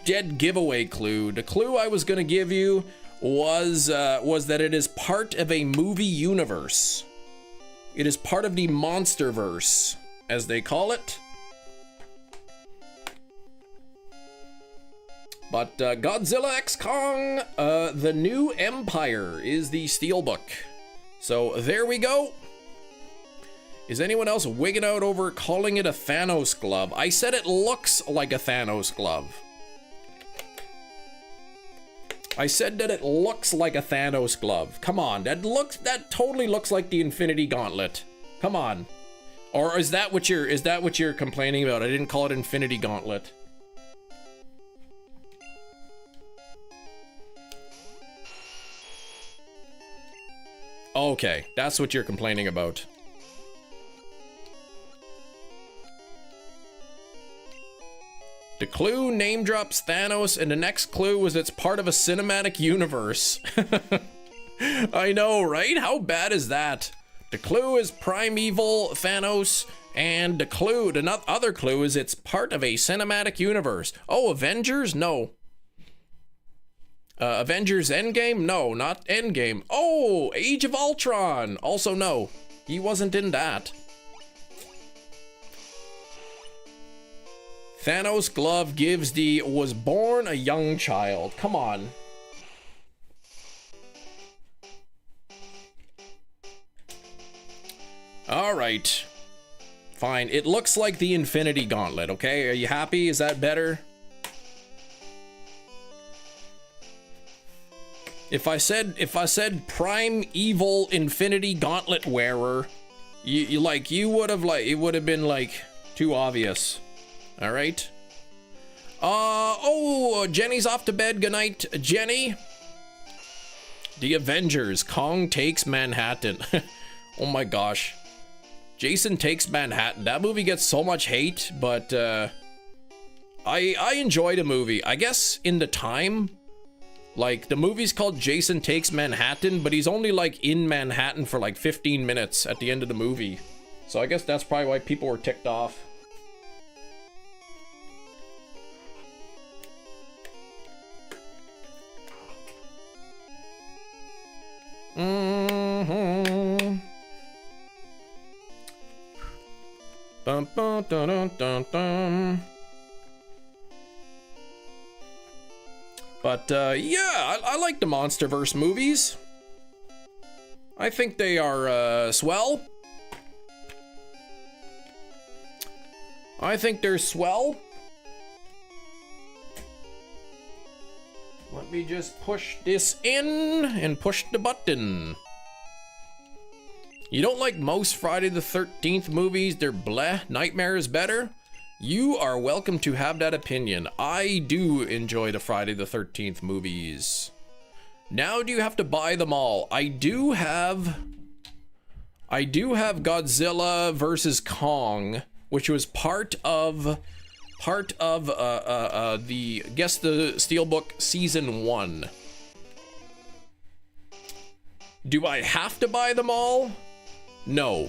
dead giveaway clue. The clue I was going to give you was that it is part of a movie universe. It is part of the Monsterverse, as they call it. But Godzilla x Kong, The New Empire is the steelbook. So there we go. Is anyone else wigging out over calling it a Thanos glove? I said it looks like a Thanos glove. I said that it looks like a Thanos glove. Come on, that totally looks like the Infinity Gauntlet. Come on. Or is that what you're complaining about? I didn't call it Infinity Gauntlet. Okay, that's what you're complaining about. The clue name drops Thanos, and the next clue was it's part of a cinematic universe. I know, right? How bad is that? The clue is primeval Thanos, and the other clue is it's part of a cinematic universe. Oh, Avengers? No. Avengers Endgame? No, not Endgame. Oh, Age of Ultron. Also no. He wasn't in that. Thanos glove gives was born a young child. Come on. All right. Fine. It looks like the Infinity Gauntlet, okay? Are you happy? Is that better? If I said primeval Infinity Gauntlet wearer, you would have it would have been like too obvious. All right. Oh, Jenny's off to bed. Good night, Jenny. The Avengers. Kong takes Manhattan. Oh my gosh. Jason Takes Manhattan. That movie gets so much hate, but I enjoyed the movie. I guess in the time, like, the movie's called Jason Takes Manhattan, but he's only like in Manhattan for like 15 minutes at the end of the movie. So I guess that's probably why people were ticked off. Bum, bum, dun, dun, dun, dun. But yeah, I like the Monsterverse movies. I think they are swell. I think they're swell. Let me just push this in and push the button. You don't like most Friday the 13th movies? They're bleh. Nightmare is better? You are welcome to have that opinion. I do enjoy the Friday the 13th movies. Now do you have to buy them all? I do have Godzilla versus Kong, which was part of part of the Guess the Steelbook Season 1. Do I have to buy them all? No.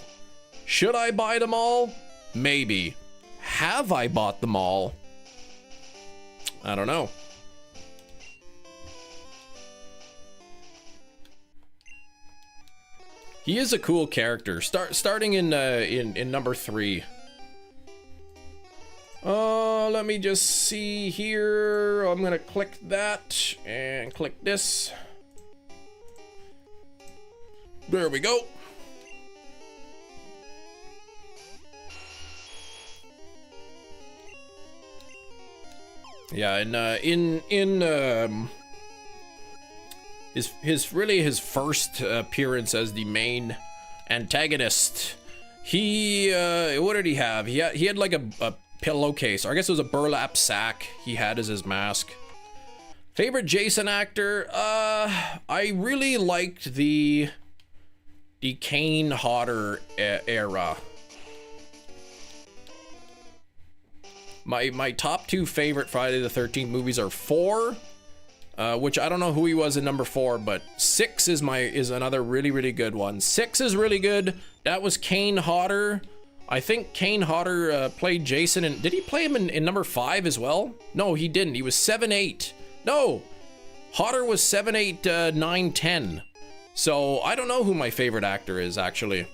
Should I buy them all? Maybe. Have I bought them all? I don't know. He is a cool character. Starting in number 3. Let me just see here. I'm gonna click that and click this. There we go. Yeah, and his first appearance as the main antagonist. He what did he have? He had like a pillowcase, or I guess it was a burlap sack he had as his mask. Favorite Jason actor? I really liked the Kane Hodder era. My top 2 favorite Friday the 13th movies are 4, which I don't know who he was in number 4, but 6 is another really good one. 6 is really good. That was Kane Hodder. I think Kane Hodder played Jason, and did he play him in number 5 as well? No, he didn't. He was 7, 8. No, Hodder was 7, 8, 9, 10. So I don't know who my favorite actor is actually.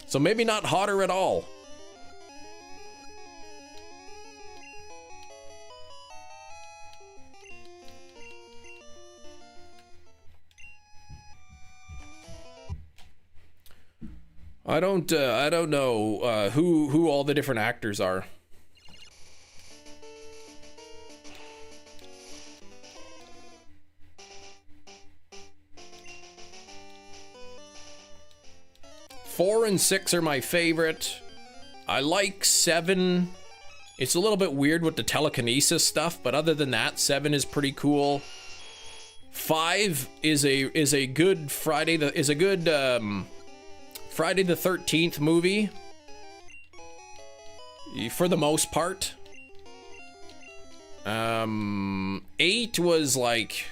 So maybe not Hodder at all. I don't know who all the different actors are. Four and 6 are my favorite. I like 7. It's a little bit weird with the telekinesis stuff, but other than that, 7 is pretty cool. 5 is a good Friday the 13th movie, for the most part. 8 was like,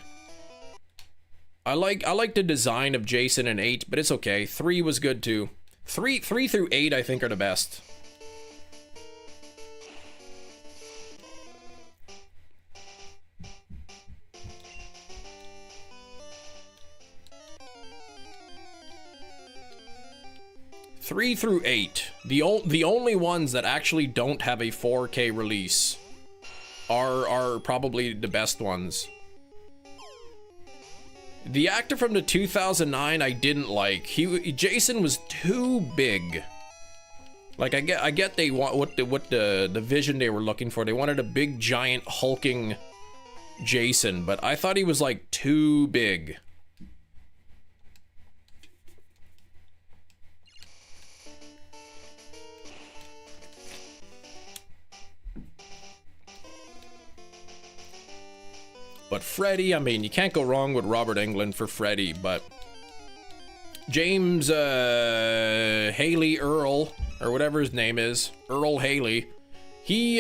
I like the design of Jason in 8, but it's okay. 3 was good too. 3 through 8 I think are the best. Three through 8, the only ones that actually don't have a 4K release are probably the best ones. The actor from the 2009 I didn't like. Jason was too big. Like I get they want what the vision they were looking for. They wanted a big giant hulking Jason, but I thought he was like too big. But Freddy, I mean, you can't go wrong with Robert Englund for Freddy, but James Haley Earl, or whatever his name is, Earl Haley, he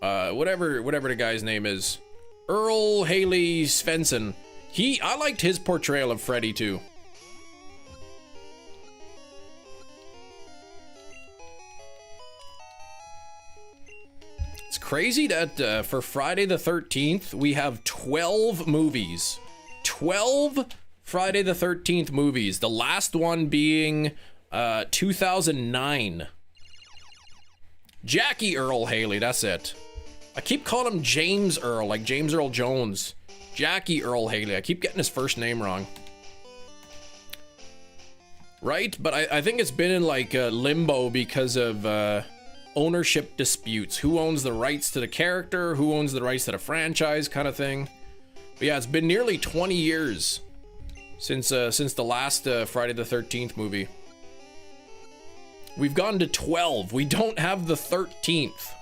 whatever the guy's name is, Earl Haley Svensson, I liked his portrayal of Freddy too. Crazy that for Friday the 13th we have 12 movies. 12 Friday the 13th movies. The last one being 2009. Jackie Earl Haley, that's it. I keep calling him James Earl, like James Earl Jones. Jackie Earl Haley. I keep getting his first name wrong. Right? But I think it's been in like limbo because of ownership disputes. Who owns the rights to the character? Who owns the rights to the franchise, kind of thing. But yeah, it's been nearly 20 years since the last Friday the 13th movie. We've gone to 12. We don't have the 13th.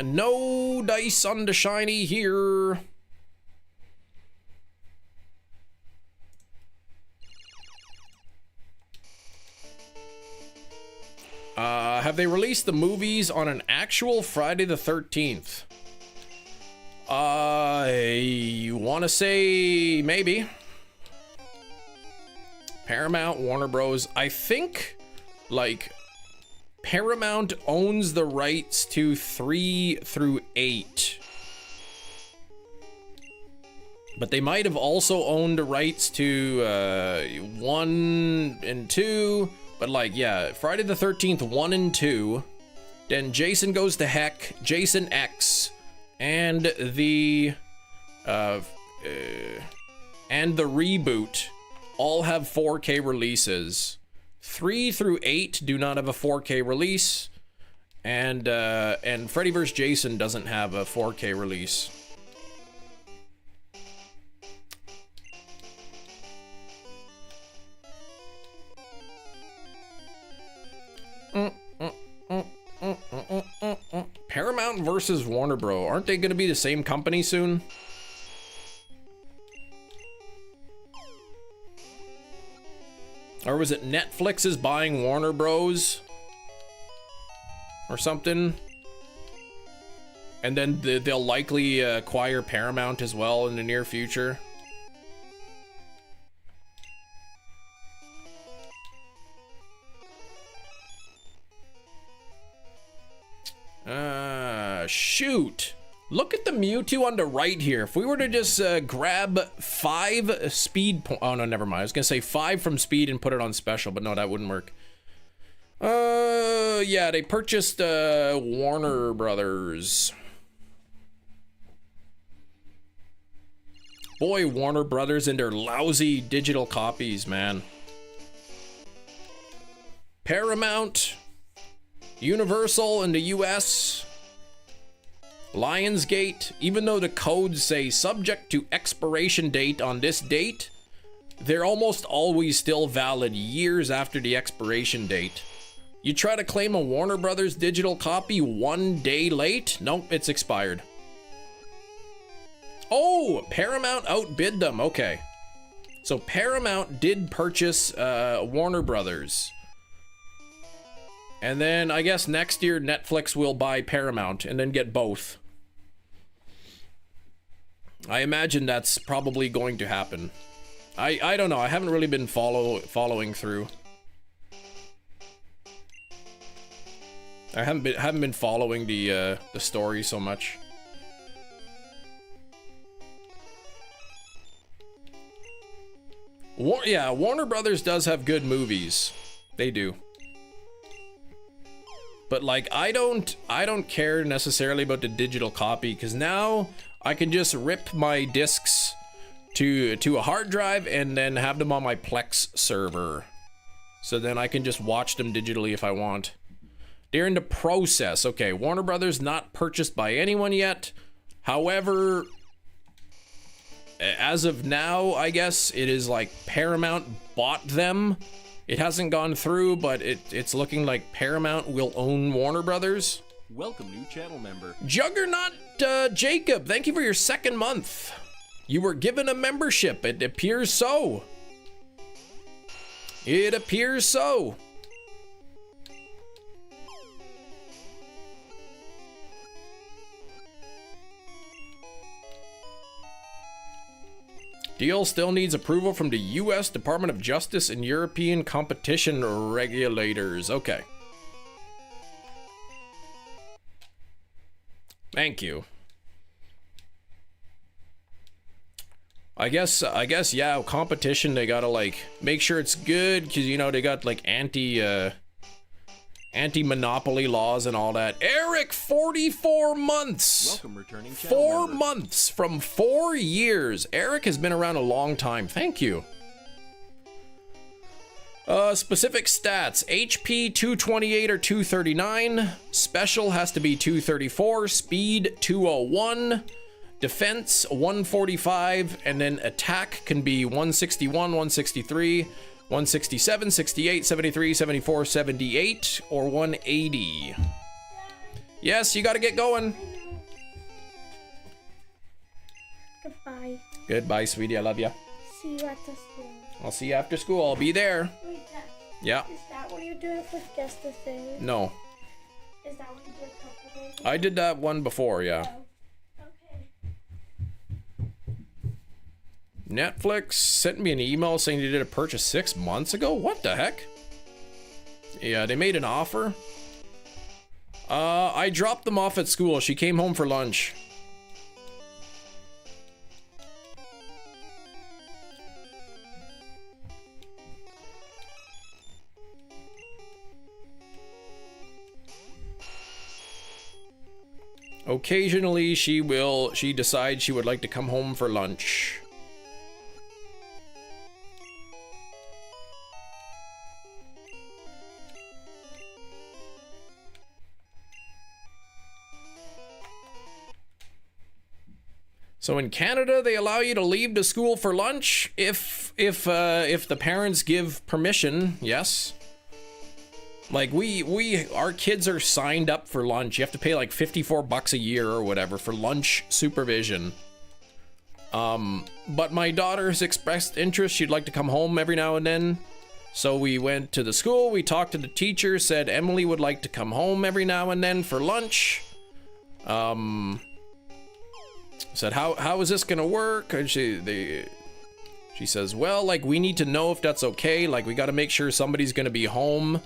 No dice on the shiny here. they released the movies on an actual Friday the 13th? You want to say maybe. Paramount, Warner Bros. I think, like, Paramount owns the rights to 3 through 8. But they might have also owned the rights to 1 and 2. But, like, yeah, Friday the 13th, 1 and 2. Then Jason Goes to Heck, Jason X, and the reboot all have 4K releases. 3 through 8 do not have a 4K release, and Freddy vs. Jason doesn't have a 4K release. Paramount versus Warner Bros. Aren't they going to be the same company soon? Or was it Netflix is buying Warner Bros. Or something? And then they'll likely acquire Paramount as well in the near future. Shoot. Look at the Mewtwo on the right here. If we were to just grab 5 speed oh no, never mind. I was gonna say 5 from speed and put it on special, but no, that wouldn't work. Yeah, they purchased Warner Brothers. Boy, Warner Brothers and their lousy digital copies, man. Paramount, Universal in the US, Lionsgate, even though the codes say subject to expiration date on this date, they're almost always still valid years after the expiration date. You try to claim a Warner Brothers digital copy 1 day late? Nope, it's expired. Oh, Paramount outbid them. Okay. So Paramount did purchase Warner Brothers. And then I guess next year Netflix will buy Paramount and then get both. I imagine that's probably going to happen. I don't know. I haven't really been following through. I haven't been following the story so much. Yeah, Warner Brothers does have good movies. They do. But like I don't care necessarily about the digital copy, because now I can just rip my discs to a hard drive and then have them on my Plex server. So then I can just watch them digitally if I want. They're in the process. Okay, Warner Brothers not purchased by anyone yet. However, as of now, I guess it is like Paramount bought them. It hasn't gone through, but it's looking like Paramount will own Warner Brothers. Welcome, new channel member. Juggernaut Jacob, thank you for your 2nd month. You were given a membership. It appears so. It appears so. Deal still needs approval from the U.S. Department of Justice and European competition regulators. Okay. Thank you. I guess, yeah, competition, they gotta, like, make sure it's good, because, you know, they got, like, anti-monopoly laws and all that. Eric, 44 months! Welcome, returning channel 4 member. months from 4 years. Eric has been around a long time. Thank you. Specific stats. HP 228 or 239. Special has to be 234. Speed 201. Defense 145. And then attack can be 161, 163, 167, 68, 73, 74, 78, or 180. Yes, you gotta get going. Goodbye. Goodbye, sweetie. I love you. See you at the school. I'll see you after school. I'll be there. Wait, Dad, Yeah. is that what you're doing for just the thing? No. Is that what you did a couple days? I did that one before, yeah. Oh, okay. Netflix sent me an email saying they did a purchase 6 months ago. What the heck? Yeah, they made an offer. I dropped them off at school. She came home for lunch. Occasionally, she decides she would like to come home for lunch. So in Canada, they allow you to leave to school for lunch if the parents give permission. Yes. Like our kids are signed up for lunch. You have to pay like $54 a year or whatever for lunch supervision. But my daughter has expressed interest. She'd like to come home every now and then. So we went to the school. We talked to the teacher. Said Emily would like to come home every now and then for lunch. Said how is this gonna work? And she says, well, like we need to know if that's okay. Like we got to make sure somebody's gonna be home.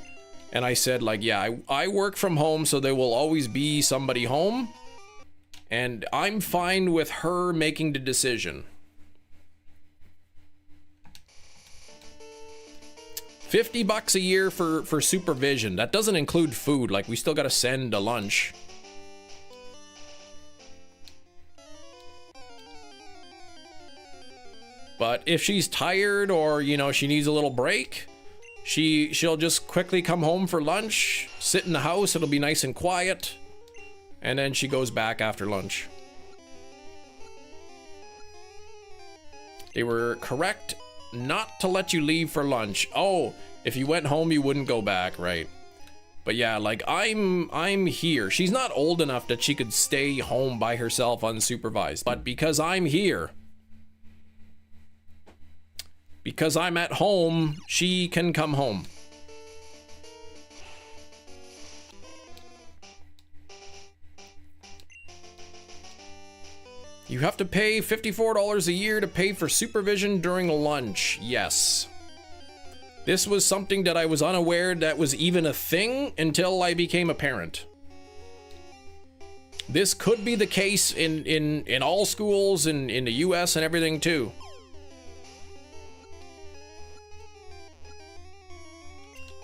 And I said, like, yeah, I work from home, so there will always be somebody home. And I'm fine with her making the decision. $50 a year for supervision. That doesn't include food. Like, we still got to send a lunch. But if she's tired or, you know, she needs a little break, she'll just quickly come home for lunch, sit in the house, it'll be nice and quiet, and then she goes back after lunch. They were correct not to let you leave for lunch. Oh, if you went home, you wouldn't go back, right? But yeah, like I'm here. She's not old enough that she could stay home by herself unsupervised, but because I'm here, because I'm at home, she can come home. You have to pay $54 a year to pay for supervision during lunch. Yes. This was something that I was unaware that was even a thing until I became a parent. This could be the case in all schools in the US and everything too.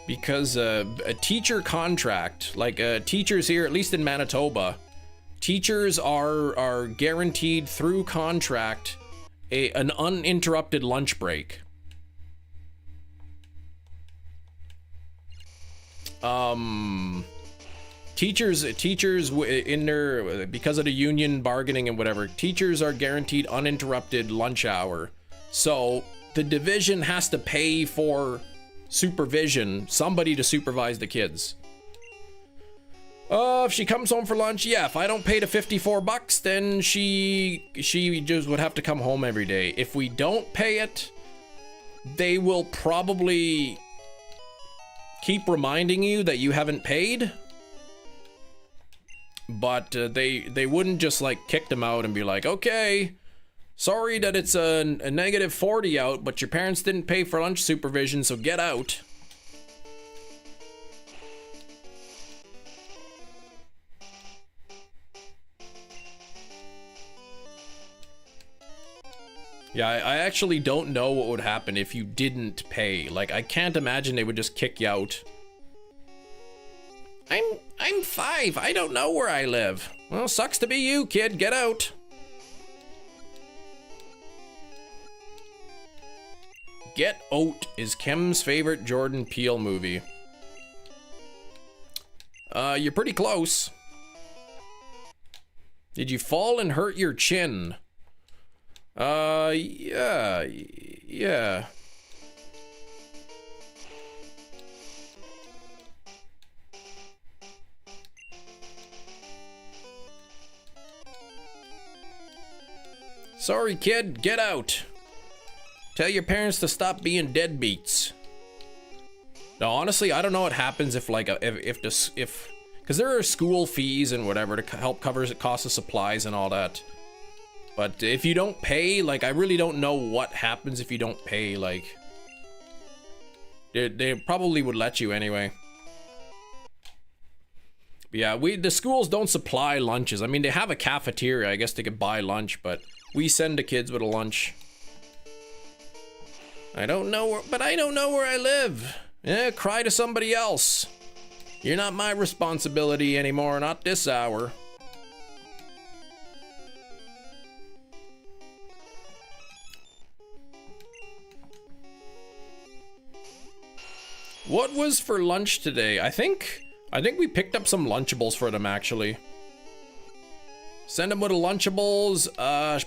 Because a teacher contract, like teachers here, at least in Manitoba, teachers are guaranteed through contract an uninterrupted lunch break. Teachers in their, because of the union bargaining and whatever, teachers are guaranteed uninterrupted lunch hour. So the division has to pay for supervision, somebody to supervise the kids. If she comes home for lunch, yeah, if I don't pay the $54, then she just would have to come home every day. If we don't pay it, they will probably keep reminding you that you haven't paid. But they wouldn't just like kick them out and be like, okay, sorry that it's a negative 40 out, but your parents didn't pay for lunch supervision, so get out. Yeah, I actually don't know what would happen if you didn't pay. Like, I can't imagine they would just kick you out. I'm 5. I don't know where I live. Well, sucks to be you, kid. Get out. Get Out is Kim's favorite Jordan Peele movie. You're pretty close. Did you fall and hurt your chin? Yeah. Sorry, kid, get out. Tell your parents to stop being deadbeats. Now, honestly, I don't know what happens if like if Because there are school fees and whatever to help cover the cost of supplies and all that. But if you don't pay, like, I really don't know what happens if you don't pay. Like, they probably would let you anyway. But yeah, the schools don't supply lunches. I mean, they have a cafeteria. I guess they could buy lunch, but we send the kids with a lunch. I don't know where I live. Yeah, cry to somebody else. You're not my responsibility anymore, not this hour. What was for lunch today? I think we picked up some Lunchables for them, actually. Send them with a Lunchables.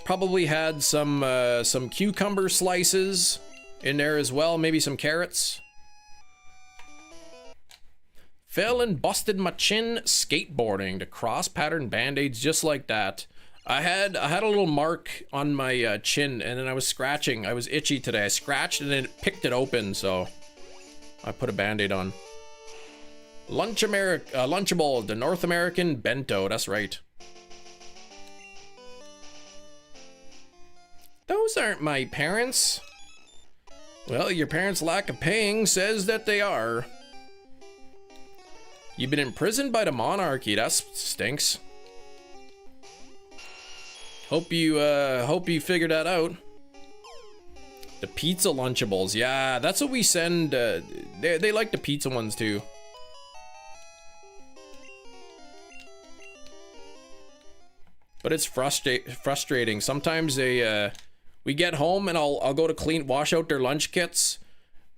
Probably had some cucumber slices in there as well. Maybe some carrots. Fell and busted my chin skateboarding. The cross pattern band-aids just like that. I had a little mark on my chin, and then I was scratching. I was itchy today. I scratched and then it picked it open, so I put a band-aid on. Lunchable, the North American bento. That's right. Those aren't my parents. Well, your parents' lack of paying says that they are. You've been imprisoned by the monarchy. That stinks. Hope you figured that out. The pizza Lunchables. Yeah, that's what we send. They like the pizza ones too. But it's frustrating. Sometimes we get home and I'll go to wash out their lunch kits,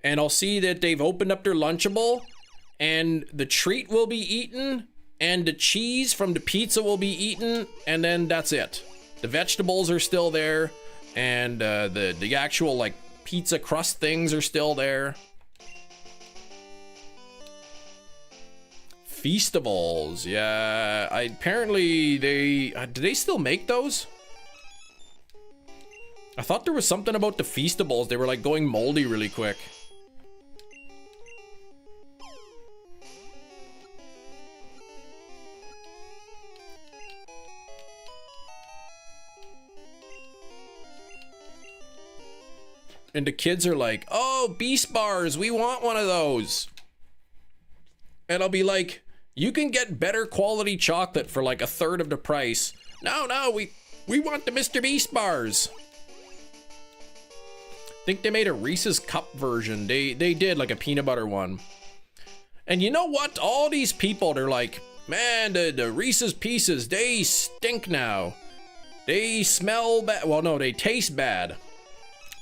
and I'll see that they've opened up their Lunchable, and the treat will be eaten, and the cheese from the pizza will be eaten, and then that's it. The vegetables are still there, and the actual like pizza crust things are still there. Feastables, yeah. Apparently do they still make those? I thought there was something about the Feastables. They were like going moldy really quick. And the kids are like, oh, Beast Bars, we want one of those. And I'll be like, you can get better quality chocolate for like a third of the price. No, we want the Mr. Beast Bars. I think they made a Reese's Cup version. They did like a peanut butter one. And you know what? All these people, they're like, man, the Reese's Pieces, they stink now. They smell bad. Well, no, they taste bad.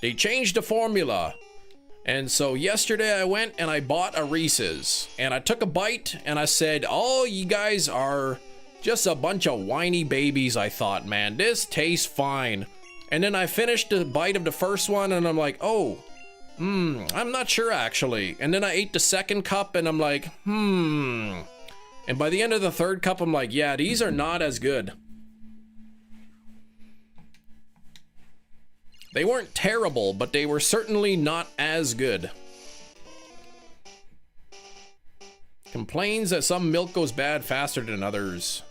They changed the formula. And so yesterday I went and I bought a Reese's. And I took a bite and I said, oh, you guys are just a bunch of whiny babies, I thought, man. This tastes fine. And then I finished the bite of the first one and I'm like, oh, I'm not sure actually. And then I ate the second cup and I'm like, And by the end of the third cup, I'm like, yeah, these are not as good. They weren't terrible, but they were certainly not as good. Complains that some milk goes bad faster than others.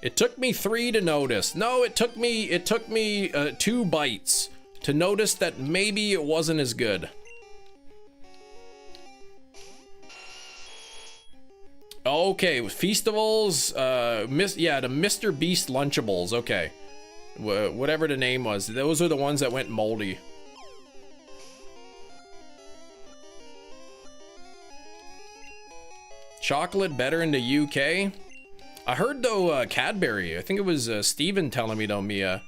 It took me 3 to notice. No, it took me 2 bites to notice that maybe it wasn't as good. Okay, Feastables, the Mr. Beast Lunchables, okay. Whatever the name was, those are the ones that went moldy. Chocolate better in the UK? I heard though Cadbury, I think it was Steven telling me though, Mia,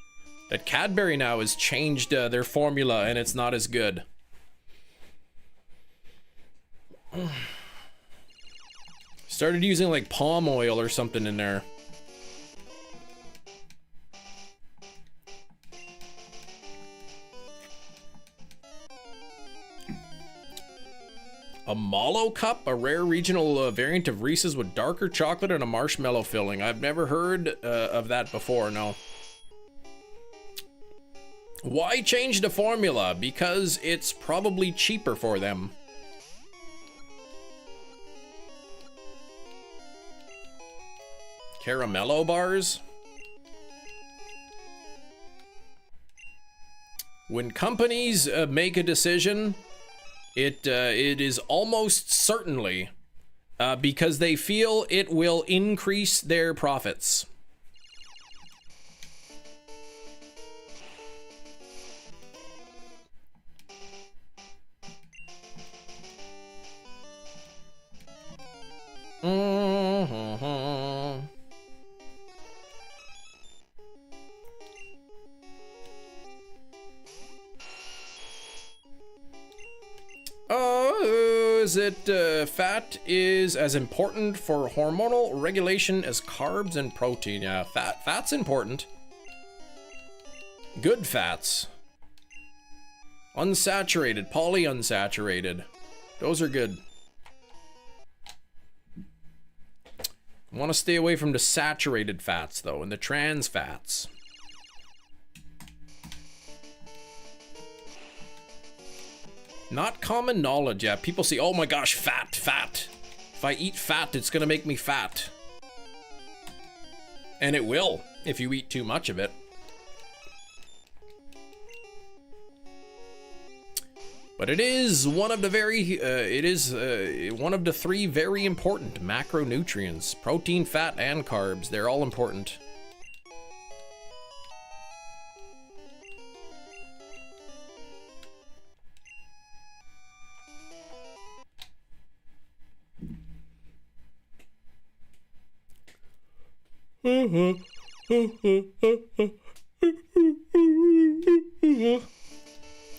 that Cadbury now has changed their formula and it's not as good. Started using like palm oil or something in there. A Mallow Cup, a rare regional variant of Reese's with darker chocolate and a marshmallow filling. I've never heard of that before, no. Why change the formula? Because it's probably cheaper for them. Caramello bars. When companies make a decision, it is almost certainly because they feel it will increase their profits. Is it fat is as important for hormonal regulation as carbs and protein? Yeah, fat's important. Good fats. Unsaturated, polyunsaturated. Those are good. Want to stay away from the saturated fats though, and the trans fats. Not common knowledge. Yeah, people say, oh my gosh, fat, fat. If I eat fat, it's gonna make me fat. And it will, if you eat too much of it. But it is one of the one of the 3 very important macronutrients. Protein, fat, and carbs. They're all important.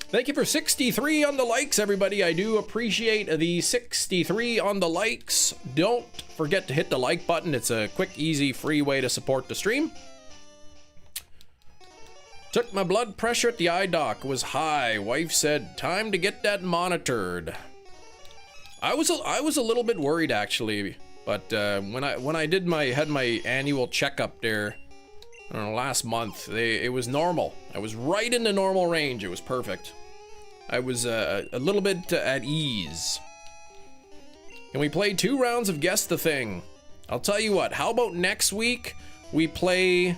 Thank you for 63 on the likes, everybody. I do appreciate the 63 on the likes. Don't forget to hit the like button. It's a quick, easy, free way to support the stream. Took my blood pressure at the eye doc. Was high. Wife said, time to get that monitored. I was a little bit worried actually, but when I had my annual checkup there, I don't know, last month, it was normal. I was right in the normal range. It was perfect. I was a little bit at ease. And we played 2 rounds of Guess the Thing. I'll tell you what, how about next week we play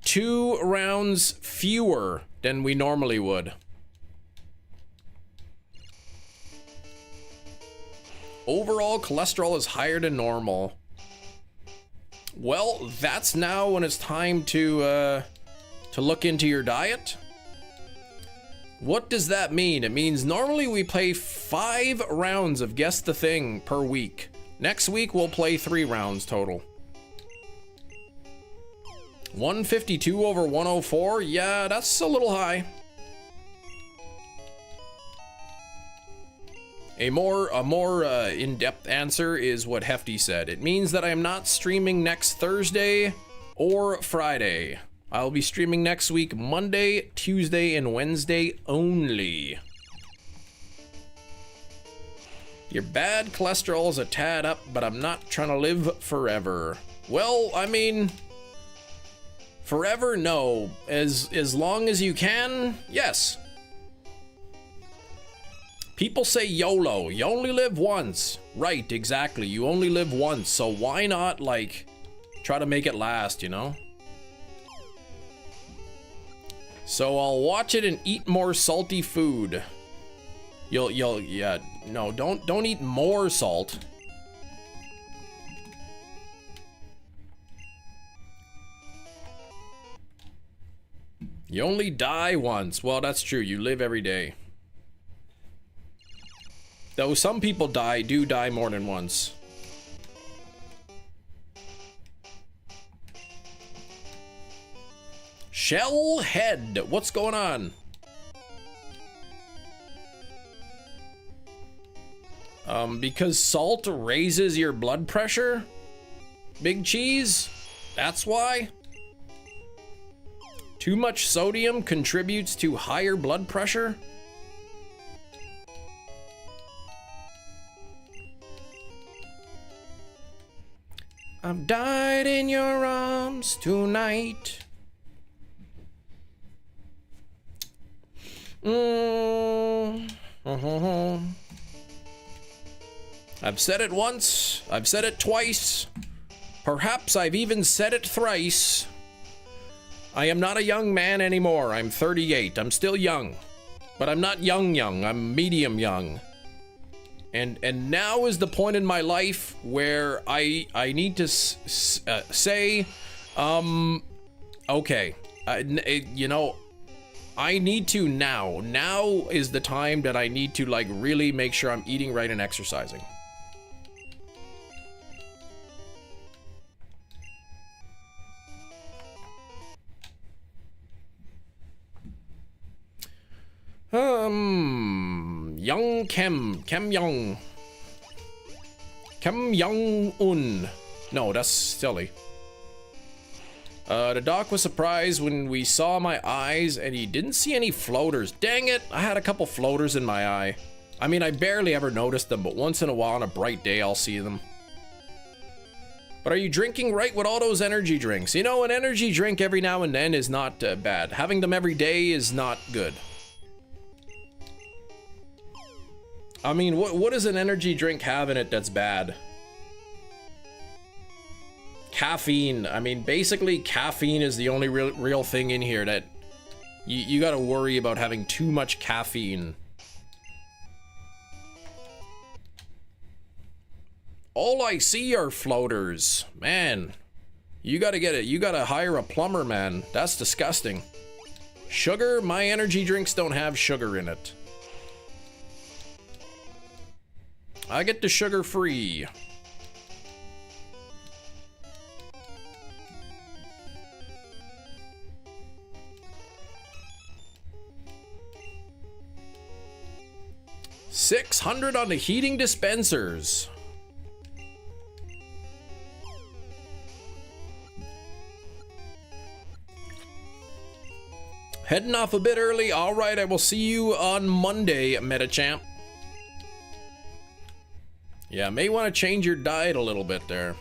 2 rounds fewer than we normally would? Overall cholesterol is higher than normal. Well, that's now when it's time to look into your diet. What does that mean? It means normally we play 5 rounds of Guess the Thing per week. Next week we'll play 3 rounds total. 152 over 104? Yeah, that's a little high. A more in-depth answer is what Hefty said. It means that I am not streaming next Thursday or Friday. I'll be streaming next week Monday, Tuesday, and Wednesday only. Your bad cholesterol is a tad up, but I'm not trying to live forever. Well, I mean, forever, no. As long as you can, yes. People say YOLO, you only live once. Right, exactly, you only live once, so why not, like, try to make it last, you know? So I'll watch it and eat more salty food. Yeah, no, don't eat more salt. You only die once. Well, that's true, you live every day. Though some people do die more than once. Shellhead, what's going on? Because salt raises your blood pressure? Big cheese? That's why? Too much sodium contributes to higher blood pressure? I've died in your arms tonight. I've said it once, I've said it twice. Perhaps I've even said it thrice. I am not a young man anymore. I'm 38. I'm still young. But I'm not young, I'm medium young. And now is the point in my life where I need to say, okay, you know, I need to now. Now is the time that I need to like really make sure I'm eating right and exercising. Young Kem Young-un. No, that's silly. The doc was surprised when we saw my eyes and he didn't see any floaters. Dang it, I had a couple floaters in my eye. I mean, I barely ever noticed them, but once in a while on a bright day, I'll see them. But are you drinking right with all those energy drinks? You know, an energy drink every now and then is not bad. Having them every day is not good. I mean, what does an energy drink have in it that's bad? Caffeine. I mean, basically, caffeine is the only real thing in here that you gotta worry about having too much caffeine. All I see are floaters. Man, you gotta get it. You gotta hire a plumber, man. That's disgusting. Sugar? My energy drinks don't have sugar in it. I get the sugar free. $600 on the heating dispensers. Heading off a bit early. All right, I will see you on Monday, MetaChamp. Yeah, may want to change your diet a little bit there.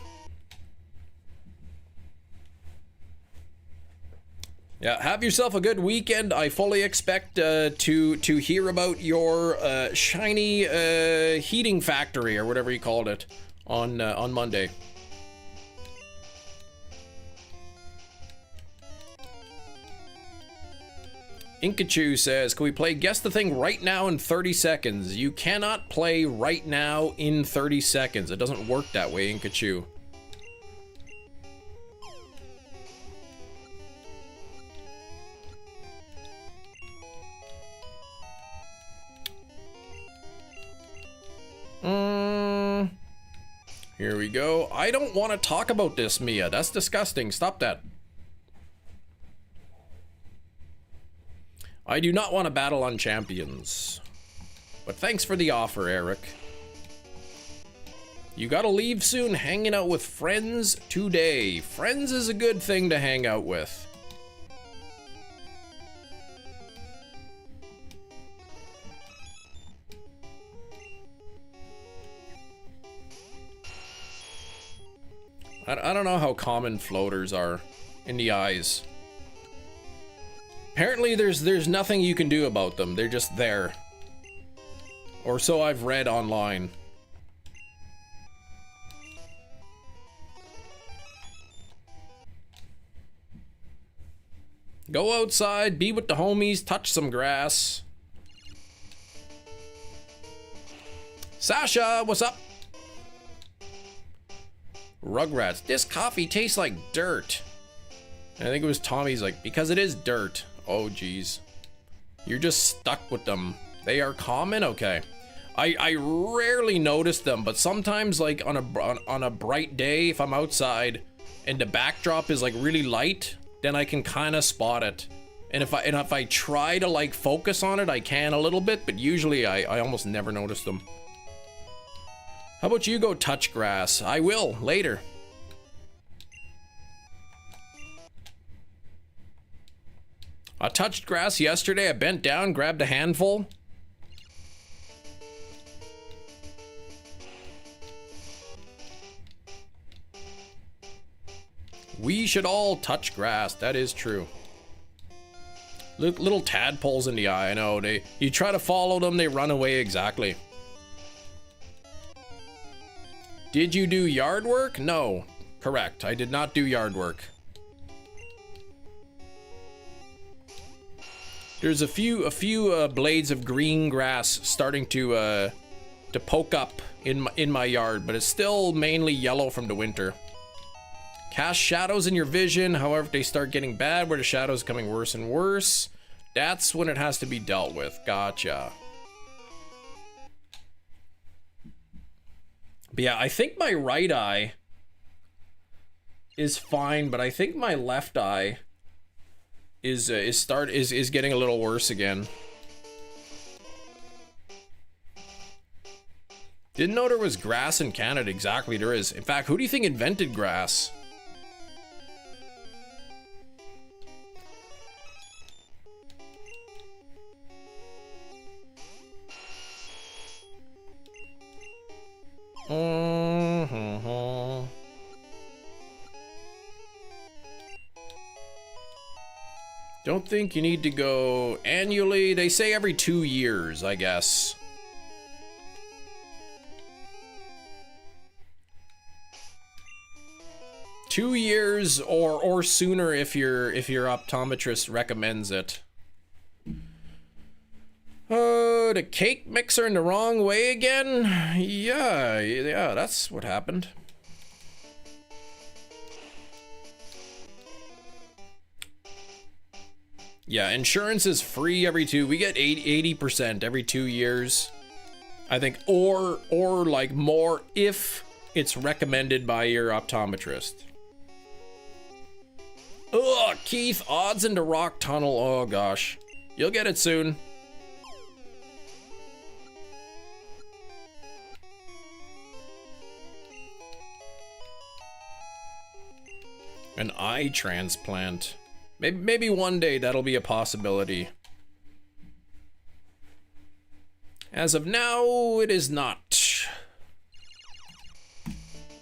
Yeah, have yourself a good weekend. I fully expect to hear about your shiny heating factory or whatever you called it on Monday. Inkachu says, can we play Guess the Thing right now in 30 seconds? You cannot play right now in 30 seconds. It doesn't work that way, Inkachu. Here we go. I don't want to talk about this, Mia. That's disgusting. Stop that. I do not want to battle on champions. But thanks for the offer, Eric. You gotta leave soon. Hanging out with friends today. Friends is a good thing to hang out with. I don't know how common floaters are in the eyes. Apparently there's nothing you can do about them. They're just there. Or so I've read online. Go outside, be with the homies, touch some grass. Sasha, what's up? Rugrats, this coffee tastes like dirt. I think it was Tommy's like, because it is dirt. Oh geez. You're just stuck with them. They are common? Okay. I rarely notice them, but sometimes like on a bright day, if I'm outside and the backdrop is like really light, then I can kind of spot it. And if I try to like focus on it, I can a little bit, but usually I almost never notice them. How about you go touch grass? I will, later. I touched grass yesterday. I bent down, grabbed a handful. We should all touch grass. That is true. Little tadpoles in the eye. I know. You try to follow them, they run away. Exactly. Did you do yard work? No. Correct. I did not do yard work. There's a few blades of green grass starting to poke up in my yard, but it's still mainly yellow from the winter. Cast shadows in your vision. However, if they start getting bad, where the shadows coming worse and worse, that's when it has to be dealt with. Gotcha. But yeah, I think my right eye is fine, but I think my left eye is getting a little worse again. Didn't know there was grass in Canada. Exactly, there is. In fact, who do you think invented grass? Don't think you need to go annually. They say every 2 years, I guess. Two years or sooner if your optometrist recommends it. Oh, the cake mixer in the wrong way again? Yeah, that's what happened. Yeah, insurance is free every we get 80% every 2 years. I think, or like more if it's recommended by your optometrist. Ugh, Keith, odds in the rock tunnel. Oh gosh, you'll get it soon. An eye transplant. Maybe one day that'll be a possibility. As of now, it is not.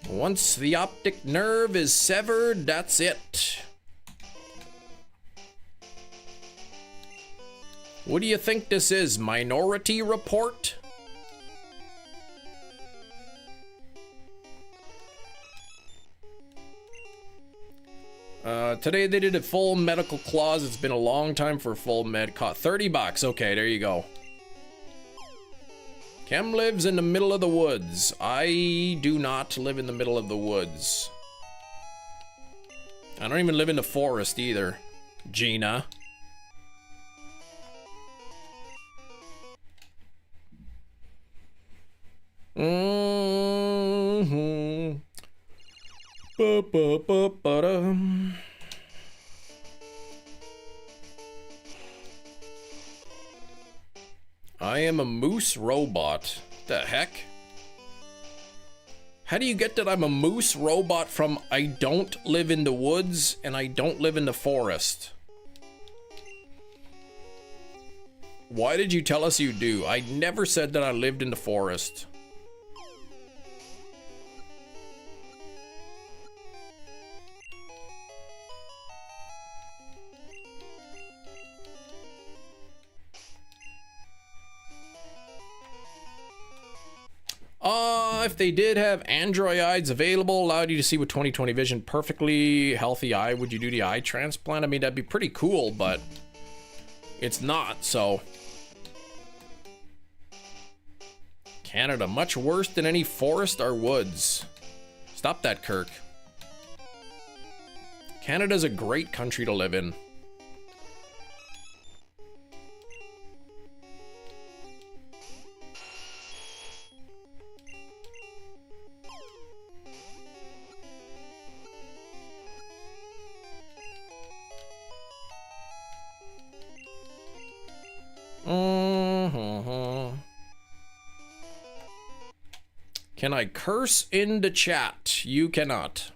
Once the optic nerve is severed, that's it. What do you think this is? Minority Report? Today they did a full medical clause. It's been a long time for a full med cost. $30. Okay, there you go. Kem lives in the middle of the woods. I do not live in the middle of the woods. I don't even live in the forest either, Gina. I am a moose robot. The heck? How do you get that I'm a moose robot from I don't live in the woods and I don't live in the forest? Why did you tell us you do? I never said that I lived in the forest. If they did have androids available, allowed you to see with 20/20 vision, perfectly healthy eye, would you do the eye transplant? I mean, that'd be pretty cool, but it's not, so. Canada, much worse than any forest or woods. Stop that, Kirk. Canada's a great country to live in. Can I curse in the chat? You cannot.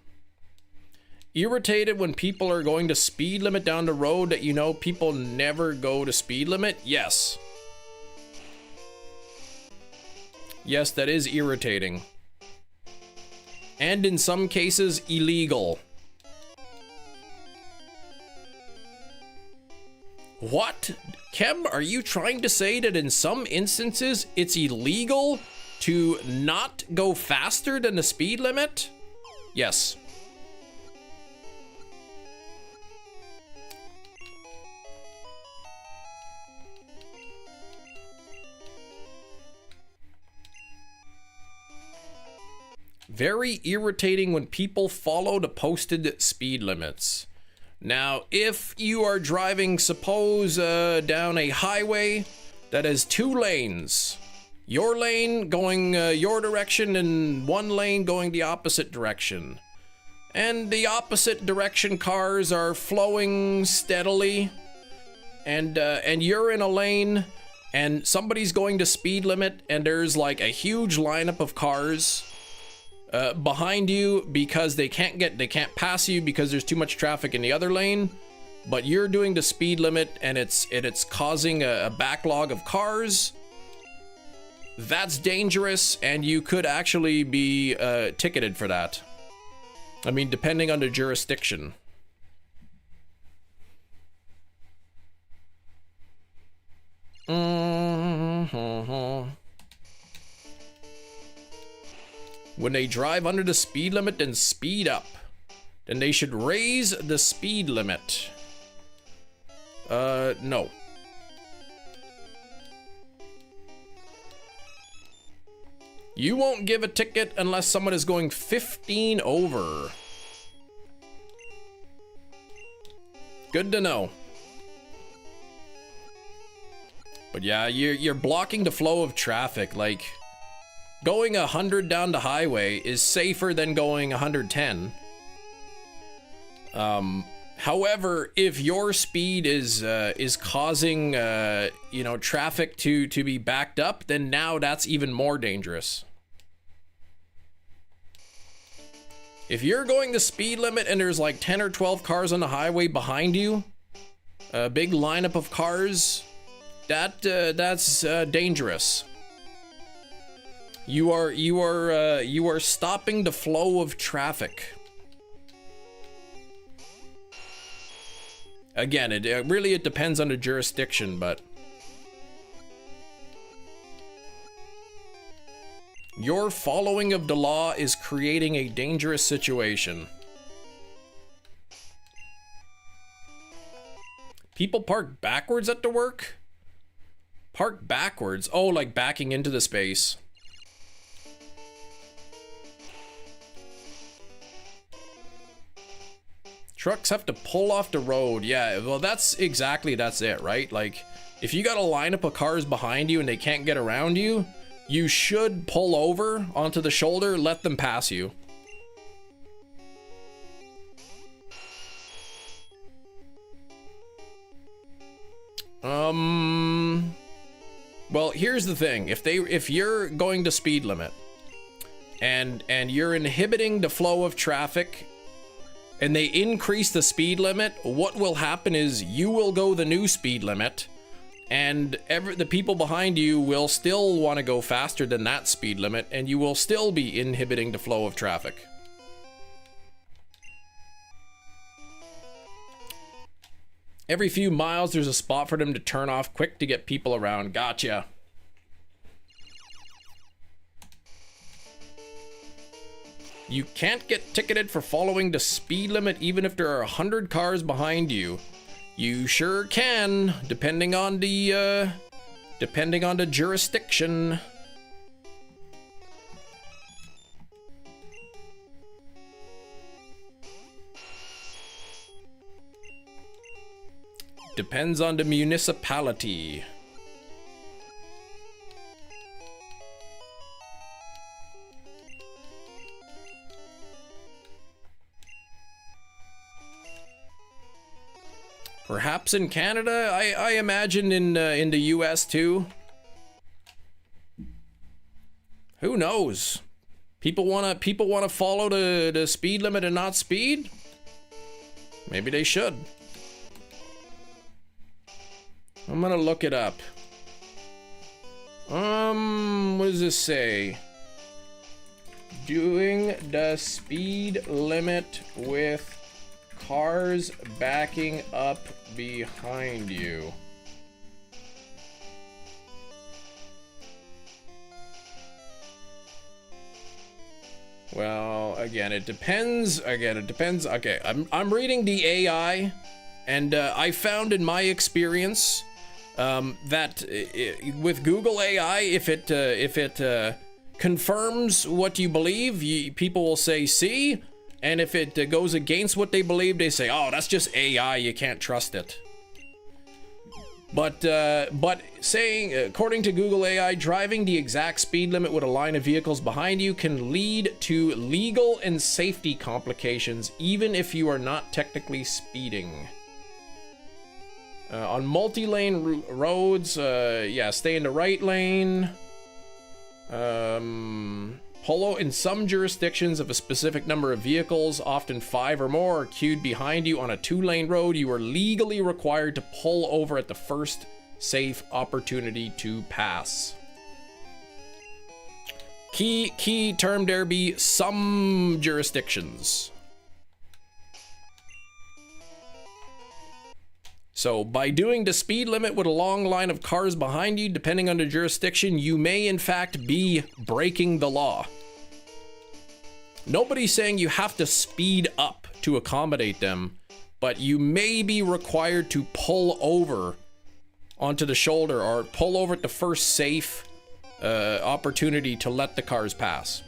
Irritated when people are going to speed limit down the road that you know people never go to speed limit? Yes. Yes, that is irritating. And in some cases, illegal. What? Kem, are you trying to say that in some instances it's illegal to not go faster than the speed limit? Yes. Very irritating when people follow the posted speed limits. Now, if you are driving, suppose, down a highway that has 2 lanes, your lane going your direction and 1 lane going the opposite direction, and the opposite direction cars are flowing steadily, and you're in a lane, and somebody's going to speed limit, and there's like a huge lineup of cars behind you because they can't pass you because there's too much traffic in the other lane, but you're doing the speed limit and it's causing a backlog of cars. That's dangerous, and you could actually be ticketed for that. I mean, depending on the jurisdiction. When they drive under the speed limit, then speed up. Then they should raise the speed limit. No. You won't give a ticket unless someone is going 15 over. Good to know. But yeah, you're blocking the flow of traffic. Like, going 100 down the highway is safer than going 110. However, if your speed is causing you know, traffic to be backed up, then now that's even more dangerous. If you're going the speed limit and there's like 10 or 12 cars on the highway behind you, a big lineup of cars, that's dangerous. You are stopping the flow of traffic. Again, it really depends on the jurisdiction, but your following of the law is creating a dangerous situation. People park backwards at the work? Park backwards? Oh, like backing into the space. Trucks have to pull off the road. Yeah, well, that's it, right? Like, if you got a lineup of cars behind you and they can't get around you, you should pull over onto the shoulder, let them pass you. Well, here's the thing. If you're going to speed limit and you're inhibiting the flow of traffic and they increase the speed limit, what will happen is you will go the new speed limit, and the people behind you will still want to go faster than that speed limit, and you will still be inhibiting the flow of traffic. Every few miles, there's a spot for them to turn off quick to get people around. Gotcha. You can't get ticketed for following the speed limit even if there are 100 cars behind you. You sure can, depending on the jurisdiction. Depends on the municipality. Perhaps in Canada, I imagine in the US too. Who knows? People wanna follow the speed limit and not speed? Maybe they should. I'm gonna look it up. What does this say? Doing the speed limit with cars backing up behind you. Well, again, it depends. Okay, I'm reading the AI, and I found in my experience that with Google AI, if it confirms what you believe, people will say, see? And if it goes against what they believe, they say, oh, that's just AI, you can't trust it. But saying, according to Google AI, driving the exact speed limit with a line of vehicles behind you can lead to legal and safety complications, even if you are not technically speeding. On multi-lane roads, yeah, stay in the right lane. Polo in some jurisdictions of a specific number of vehicles, often 5 or more, are queued behind you on a 2-lane road. You are legally required to pull over at the first safe opportunity to pass. Key term there be some jurisdictions. So by doing the speed limit with a long line of cars behind you, depending on the jurisdiction, you may in fact be breaking the law. Nobody's saying you have to speed up to accommodate them, but you may be required to pull over onto the shoulder or pull over at the first safe opportunity to let the cars pass.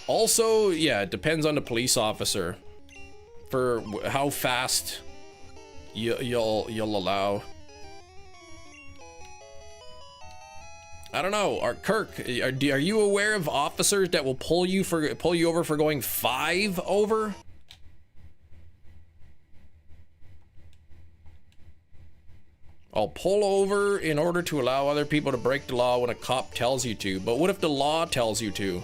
Also, yeah, it depends on the police officer for how fast you'll allow. I don't know. Kirk, are you aware of officers that will pull you over for going 5 over? I'll pull over in order to allow other people to break the law when a cop tells you to. But what if the law tells you to?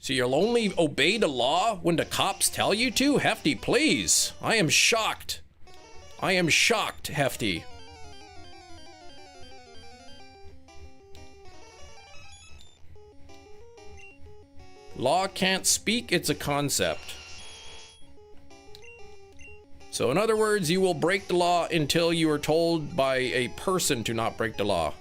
So you'll only obey the law when the cops tell you to? Hefty, please. I am shocked. I am shocked, Hefty. Law can't speak, it's a concept. So in other words, you will break the law until you are told by a person to not break the law.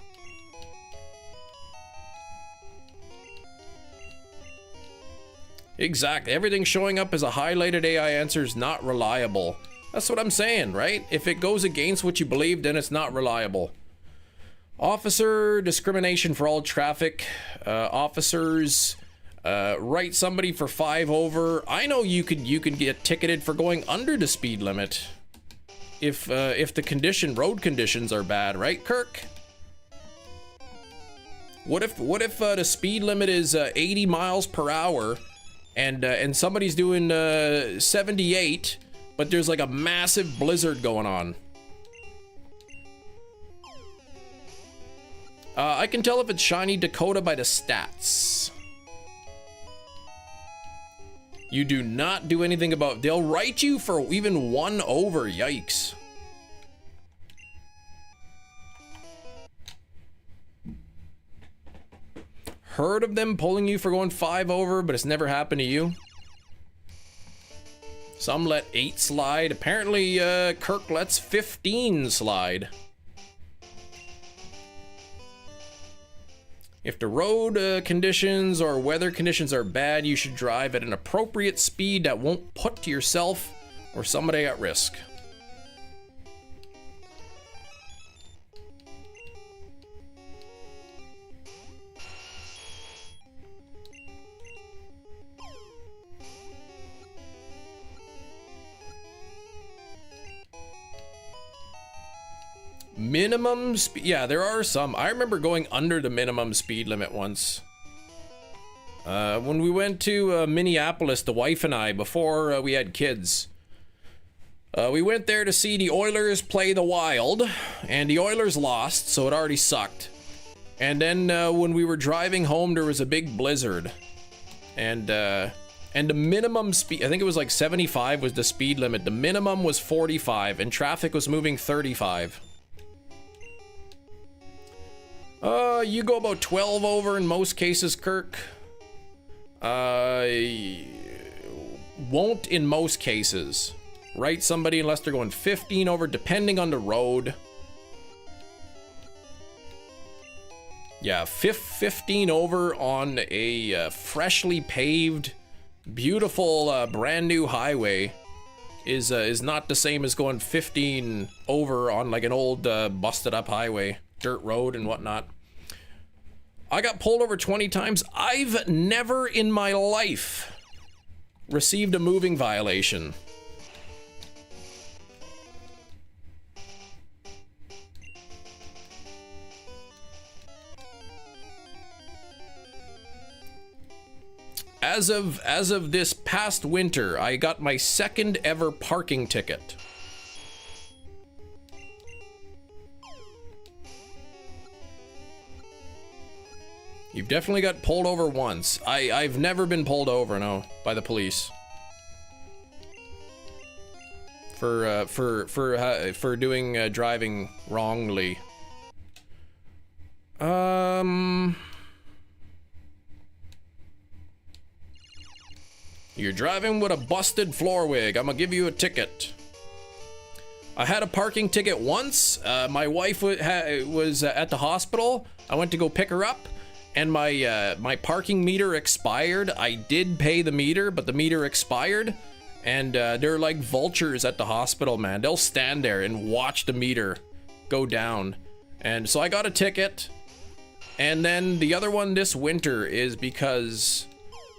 Exactly. Everything showing up as a highlighted AI answer is not reliable. That's what I'm saying, right? If it goes against what you believe, then it's not reliable. Officer discrimination for all traffic. Officers write somebody for 5 over. I know you can get ticketed for going under the speed limit if the road conditions are bad, right, Kirk? What if the speed limit is 80 miles per hour and somebody's doing 78, but there's like a massive blizzard going on? I can tell if it's shiny Dakota by the stats. You do not do anything about. They'll write you for even 1 over. Yikes. Heard of them pulling you for going 5 over, but it's never happened to you. Some let 8 slide. Apparently, Kirk lets 15 slide. If the road conditions or weather conditions are bad, you should drive at an appropriate speed that won't put yourself or somebody at risk. Minimum speed, yeah, there are some. I remember going under the minimum speed limit once. When we went to Minneapolis, the wife and I, before we had kids. We went there to see the Oilers play the Wild, and the Oilers lost, so it already sucked. And then when we were driving home, there was a big blizzard. And the minimum speed, I think it was like 75 was the speed limit. The minimum was 45, and traffic was moving 35. You go about 12 over in most cases, Kirk. Won't in most cases. Write somebody unless they're going 15 over, depending on the road. Yeah, 15 over on a freshly paved, beautiful, brand new highway is not the same as going 15 over on like an old busted up highway, dirt road and whatnot. I got pulled over 20 times. I've never in my life received a moving violation. As of this past winter, I got my second ever parking ticket. You've definitely got pulled over once. I've never been pulled over, no, by the police. For doing driving wrongly. You're driving with a busted floor wig. I'm gonna give you a ticket. I had a parking ticket once. My wife was at the hospital. I went to go pick her up, and my parking meter expired. I did pay the meter, but the meter expired. And they're like vultures at the hospital, man. They'll stand there and watch the meter go down. And so I got a ticket. And then the other one this winter is because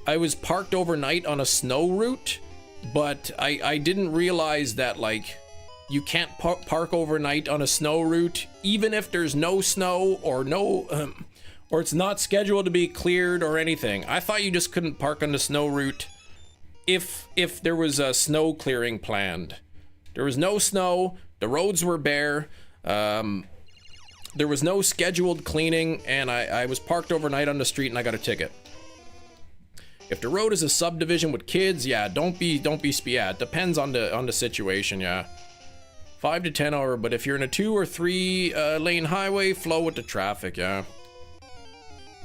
I was parked overnight on a snow route, but I didn't realize that, like, you can't park overnight on a snow route, even if there's no snow or no, or it's not scheduled to be cleared or anything. I thought you just couldn't park on the snow route if there was a snow clearing planned. There was no snow, the roads were bare, there was no scheduled cleaning, and I was parked overnight on the street and I got a ticket. If the road is a subdivision with kids, yeah, don't be yeah, it depends on the situation, yeah. 5 to 10 hour, but if you're in a 2 or 3 lane highway, flow with the traffic, yeah.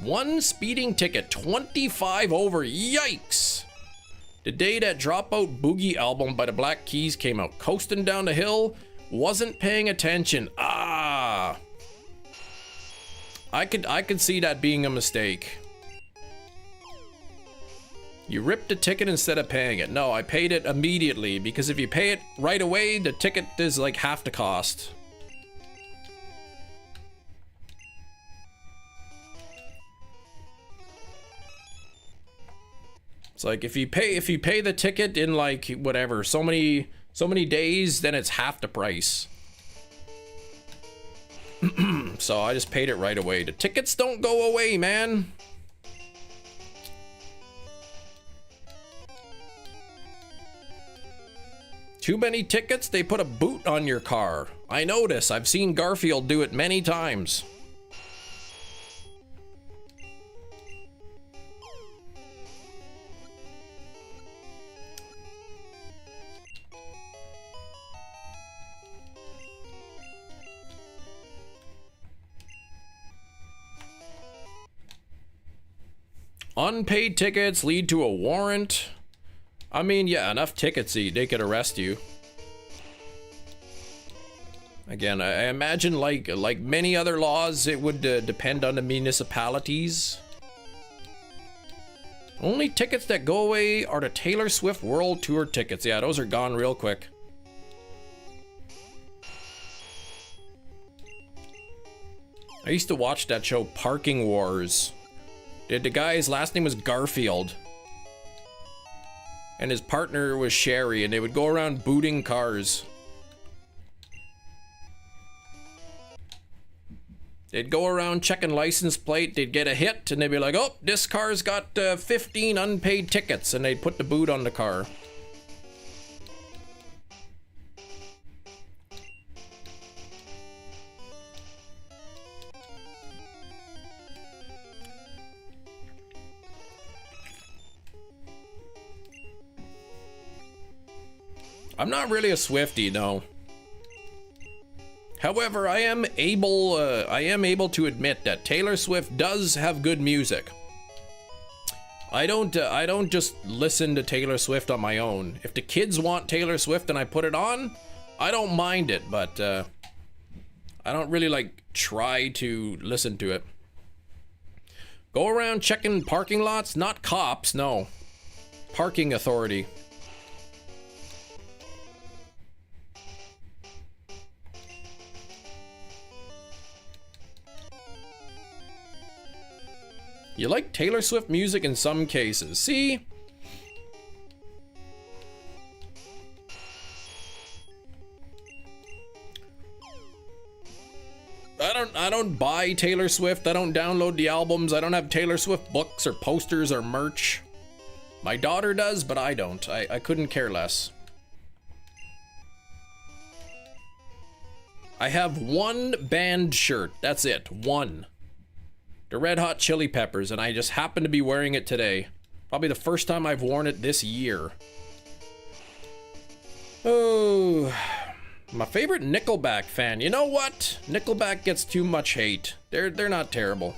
One speeding ticket, 25 over, yikes! The day that Dropout Boogie album by the Black Keys came out, coasting down the hill, wasn't paying attention, ah! I could see that being a mistake. You ripped the ticket instead of paying it. No, I paid it immediately, because if you pay it right away, the ticket is like half the cost. It's like if you pay the ticket in like whatever, so many days, then it's half the price. So I just paid it right away. The tickets don't go away, man. Too many tickets, they put a boot on your car. I notice. I've seen Garfield do it many times. Unpaid tickets lead to a warrant. I mean, yeah, enough tickets, they could arrest you. Again, I imagine like many other laws, it would depend on the municipalities. Only tickets that go away are the Taylor Swift World Tour tickets. Yeah, those are gone real quick. I used to watch that show, Parking Wars. The guy's last name was Garfield. And his partner was Sherry, and they would go around booting cars. They'd go around checking license plate, they'd get a hit, and they'd be like, oh, this car's got 15 unpaid tickets, and they'd put the boot on the car. I'm not really a Swiftie, no. However, I am able to admit that Taylor Swift does have good music. I don't just listen to Taylor Swift on my own. If the kids want Taylor Swift and I put it on, I don't mind it, but I don't really like try to listen to it. Go around checking parking lots, not cops, no. Parking authority. You like Taylor Swift music in some cases. See? I don't buy Taylor Swift. I don't download the albums. I don't have Taylor Swift books or posters or merch. My daughter does, but I don't. I couldn't care less. I have one band shirt. That's it. One. The Red Hot Chili Peppers, and I just happen to be wearing it today. Probably the first time I've worn it this year. Oh, my favorite Nickelback fan. You know what? Nickelback gets too much hate. They're not terrible.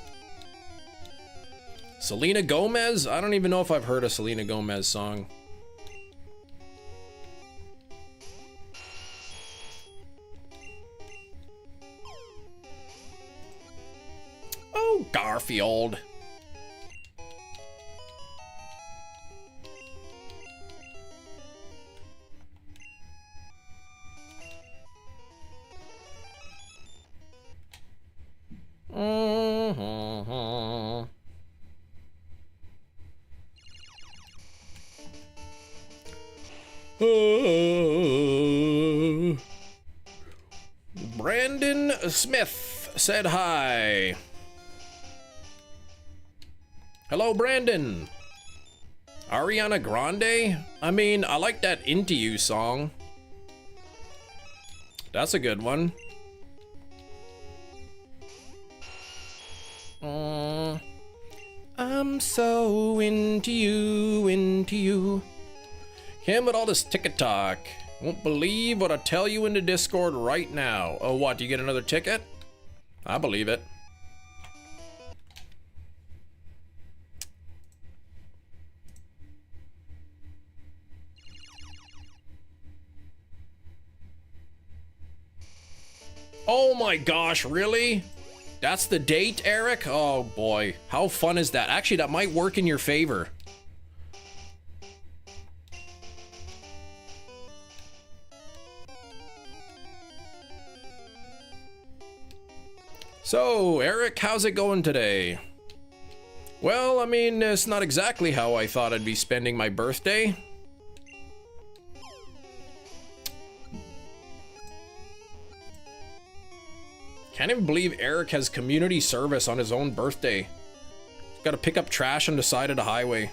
Selena Gomez? I don't even know if I've heard a Selena Gomez song. Oh, Garfield. Brandon Smith said hi. Hello, Brandon. Ariana Grande? I mean, I like that Into You song. That's a good one. I'm so into you, into you. Him with all this ticket-talk. Won't believe what I tell you in the Discord right now. Oh, what? Do you get another ticket? I believe it. Oh my gosh, really? That's the date, Eric? Oh boy, how fun is that? Actually, that might work in your favor. So, Eric, how's it going today? Well, I mean, it's not exactly how I thought I'd be spending my birthday. Can't even believe Eric has community service on his own birthday. He's got to pick up trash on the side of the highway.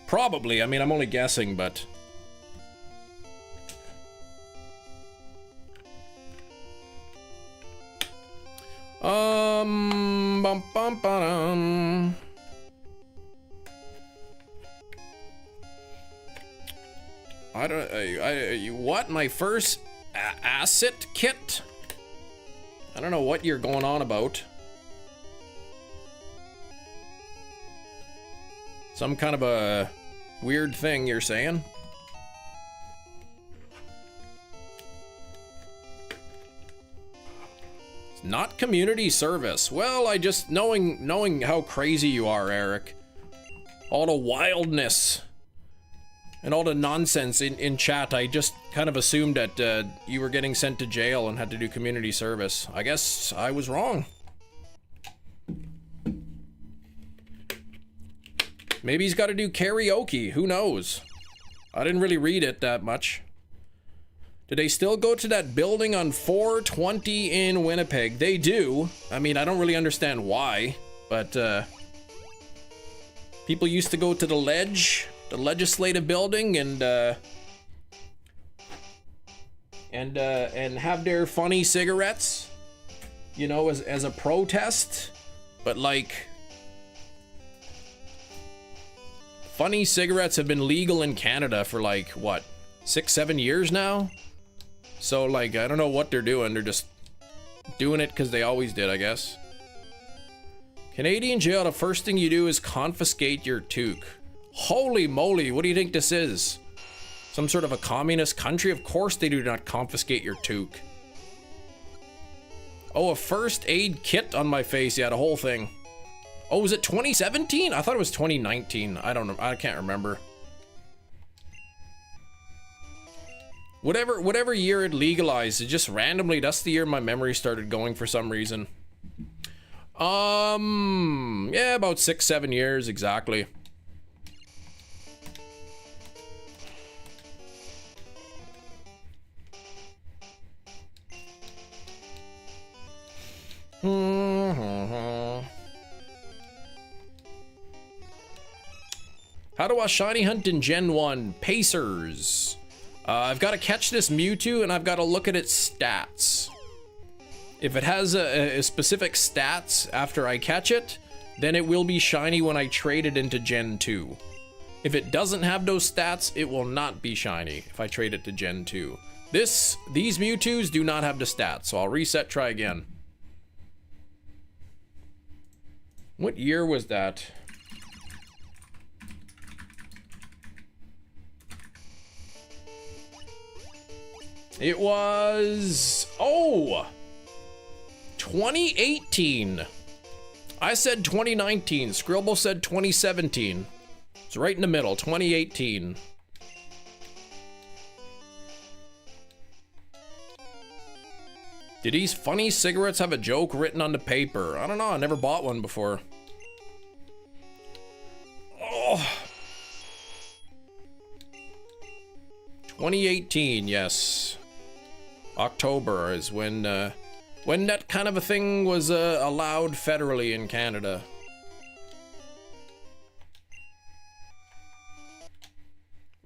Probably, I mean, I'm only guessing, but... Bum, bum, ba-dum. I don't, what? My first asset kit? I don't know what you're going on about. Some kind of a weird thing you're saying? Not community service. Well, I just knowing how crazy you are, Eric. All the wildness and all the nonsense in chat, I just kind of assumed that you were getting sent to jail and had to do community service. I guess I was wrong. Maybe he's got to do karaoke. Who knows? I didn't really read it that much. Do they still go to that building on 420 in Winnipeg? They do. I mean, I don't really understand why, but people used to go to the Ledge, the legislative building, and have their funny cigarettes, you know, as a protest. But like, funny cigarettes have been legal in Canada for like what, 6-7 years now? So, like, I don't know what they're doing. They're just doing it because they always did, I guess. Canadian jail, the first thing you do is confiscate your toque. Holy moly, what do you think this is? Some sort of a communist country? Of course they do not confiscate your toque. Oh, a first aid kit on my face. Yeah, the whole thing. Oh, was it 2017? I thought it was 2019. I don't know. I can't remember. Whatever year it legalized, it just randomly, that's the year my memory started going for some reason. Yeah, about 6-7 years exactly. How do I shiny hunt in Gen 1? Pacers. I've got to catch this Mewtwo and I've got to look at its stats. If it has a specific stats after I catch it, then it will be shiny when I trade it into Gen 2. If it doesn't have those stats, it will not be shiny if I trade it to Gen 2. These Mewtwo's do not have the stats, so I'll reset, try again. What year was that? It was... Oh! 2018. I said 2019. Scribble said 2017. It's right in the middle, 2018. Did these funny cigarettes have a joke written on the paper? I don't know, I never bought one before. Oh. 2018, yes. October is when that kind of a thing was allowed federally in Canada.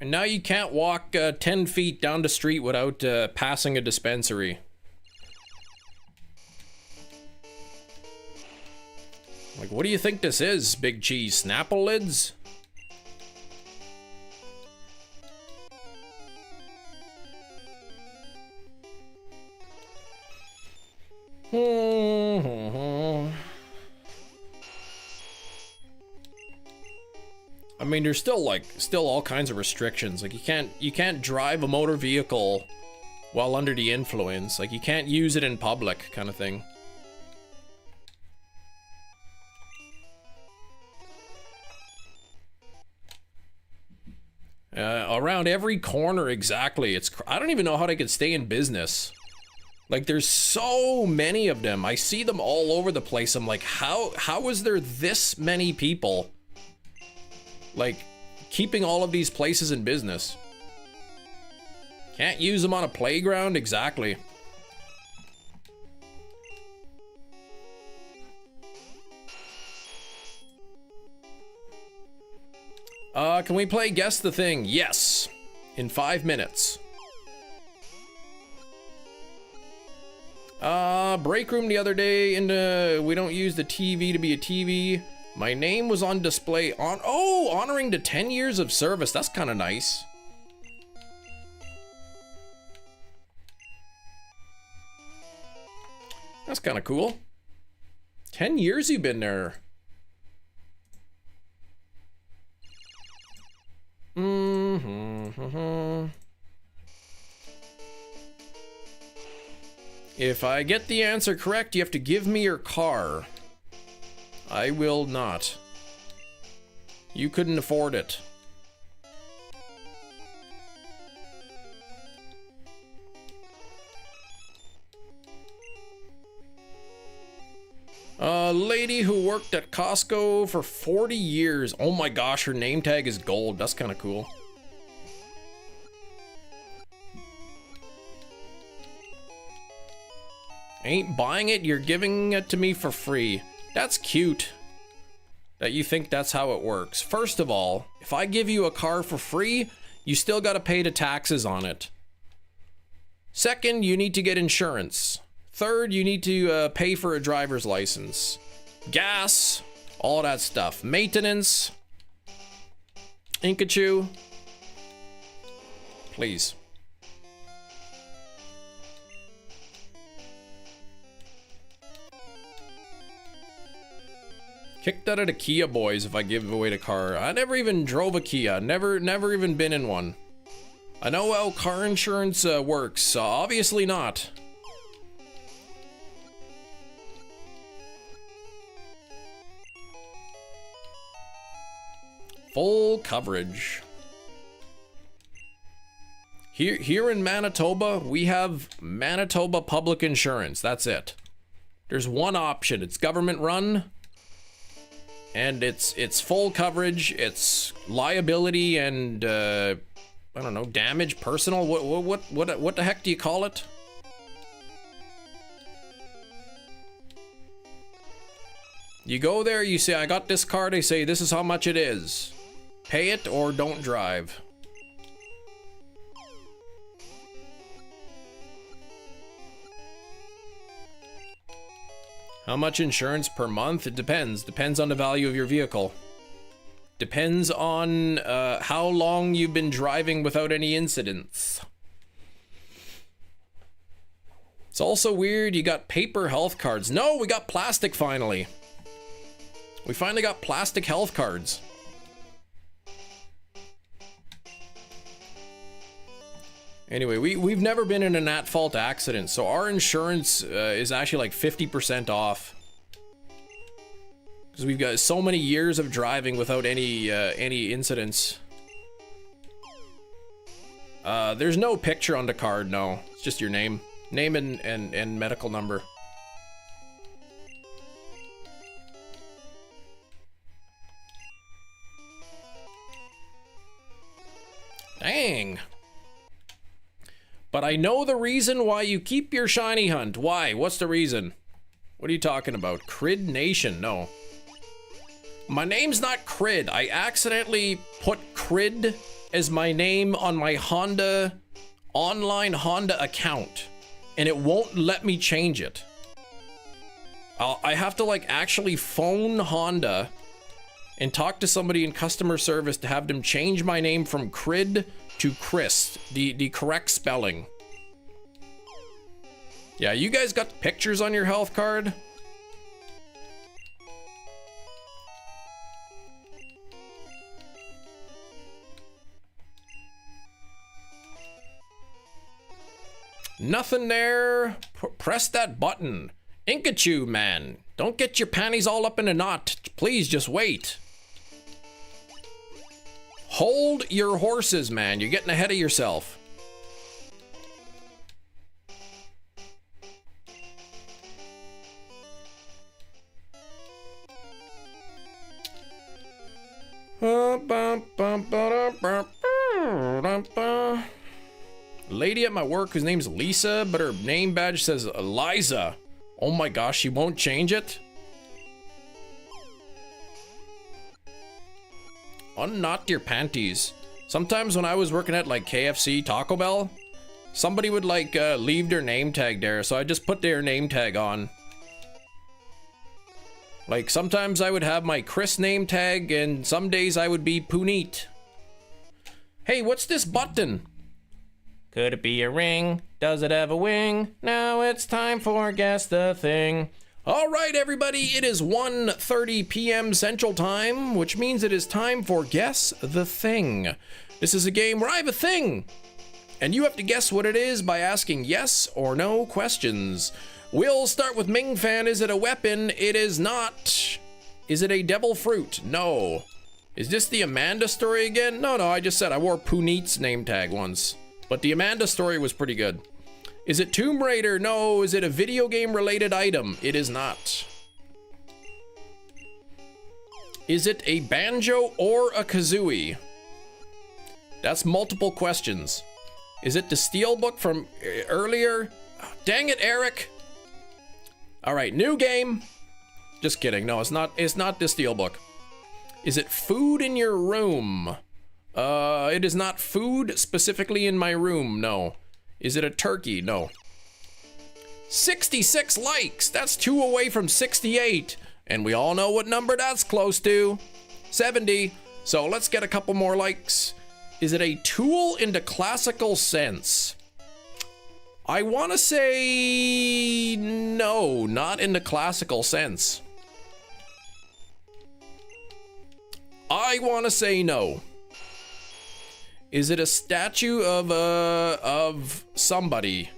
And now you can't walk 10 feet down the street without passing a dispensary. Like, what do you think this is, Big Cheese? Snapple lids? I mean, there's still all kinds of restrictions. Like you can't drive a motor vehicle while under the influence. Like you can't use it in public, kind of thing. Around every corner, exactly. I don't even know how they could stay in business. Like, there's so many of them. I see them all over the place. I'm like, how is there this many people, like, keeping all of these places in business? Can't use them on a playground? Exactly. Can we play Guess the Thing? Yes. In 5 minutes. Break room the other day, and we don't use the TV to be a TV. My name was on display honoring the 10 years of service. That's kind of nice. That's kind of cool. 10 years you've been there. If I get the answer correct, you have to give me your car. I will not. You couldn't afford it. A lady who worked at Costco for 40 years. Oh my gosh, her name tag is gold. That's kind of cool. Ain't buying it, you're giving it to me for free. That's cute that you think that's how it works. First of all, if I give you a car for free, you still gotta pay the taxes on it. Second, you need to get insurance. Third, you need to pay for a driver's license. Gas, all that stuff. Maintenance. Inkachu. Please. Kicked out of the Kia boys if I give away the car. I never even drove a Kia. Never even been in one. I know how car insurance works. Obviously not. Full coverage. Here in Manitoba, we have Manitoba Public Insurance. That's it. There's one option. It's government run. And it's full coverage. It's liability and I don't know, damage, personal. What the heck do you call it? You go there, you say, I got this car. They say, this is how much it is. Pay it or don't drive. How much insurance per month? It depends. Depends on the value of your vehicle. Depends on how long you've been driving without any incidents. It's also weird you got paper health cards. No, we got plastic finally. We finally got plastic health cards. Anyway, we've never been in an at-fault accident, so our insurance is actually like 50% off. Because we've got so many years of driving without any incidents. There's no picture on the card, no. It's just your name. Name and medical number. Dang. But I know the reason why you keep your shiny hunt. Why? What's the reason? What are you talking about? Crid Nation? No. My name's not Crid. I accidentally put Crid as my name on my Honda, online Honda account. And it won't let me change it. I have to like actually phone Honda and talk to somebody in customer service to have them change my name from Crid to Chris, the correct spelling. Yeah, you guys got pictures on your health card? Nothing there. Press that button. Inkachu, man. Don't get your panties all up in a knot. Please just wait. Hold your horses, man. You're getting ahead of yourself. Lady at my work whose name's Lisa, but her name badge says Eliza. Oh my gosh, she won't change it? Unknot your panties. Sometimes when I was working at like KFC, Taco Bell, somebody would like leave their name tag there, so I just put their name tag on. Like sometimes I would have my Chris name tag, and some days I would be Puneet. Hey, what's this button? Could it be a ring? Does it have a wing? Now it's time for Guess the Thing. All right, everybody, it is 1:30 p.m. Central Time, which means it is time for Guess the Thing. This is a game where I have a thing, and you have to guess what it is by asking yes or no questions. We'll start with Ming Fan. Is it a weapon? It is not. Is it a devil fruit? No. Is this the Amanda story again? No, I just said I wore Puneet's name tag once, but the Amanda story was pretty good. Is it Tomb Raider? No. Is it a video game related item? It is not. Is it a banjo or a kazooie? That's multiple questions. Is it the Steelbook from earlier? Dang it, Eric. All right, new game. Just kidding. No, it's not the Steelbook. Is it food in your room? It is not food specifically in my room, no. Is it a turkey? No. 66 likes! That's 2 away from 68. And we all know what number that's close to. 70. So let's get a couple more likes. Is it a tool in the classical sense? I want to say no, not in the classical sense. I want to say no. Is it a statue of somebody?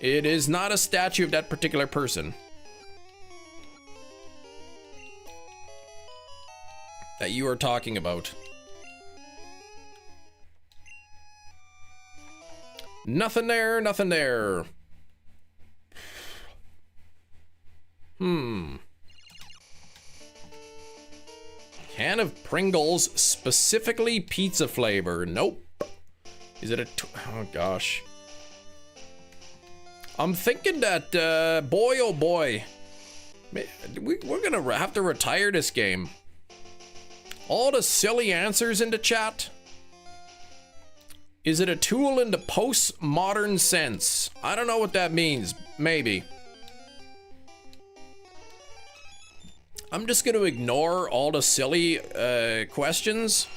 It is not a statue of that particular person that you are talking about. Nothing there, nothing there. Can of Pringles, specifically pizza flavor. Nope. Is it a... Oh, gosh. I'm thinking that, boy, oh boy. We're gonna have to retire this game. All the silly answers in the chat. Is it a tool in the postmodern sense? I don't know what that means. Maybe. I'm just gonna ignore all the silly questions.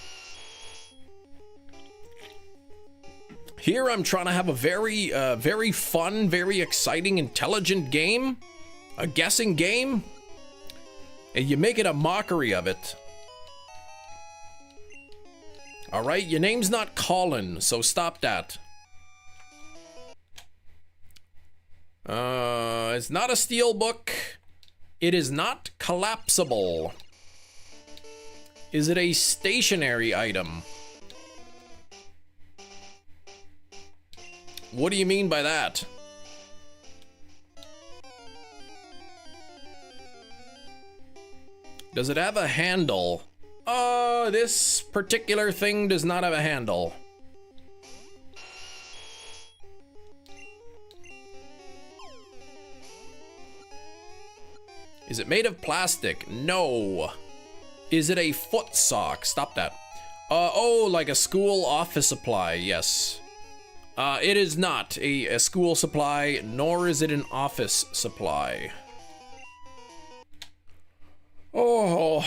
Here I'm trying to have a very fun, very exciting, intelligent game. A guessing game. And you make it a mockery of it. Alright, your name's not Colin, so stop that. It's not a steel book. It is not collapsible. Is it a stationary item? What do you mean by that? Does it have a handle? This particular thing does not have a handle. Is it made of plastic? No. Is it a foot sock? Stop that. Oh, like a school office supply, yes. It is not a school supply, nor is it an office supply. Oh.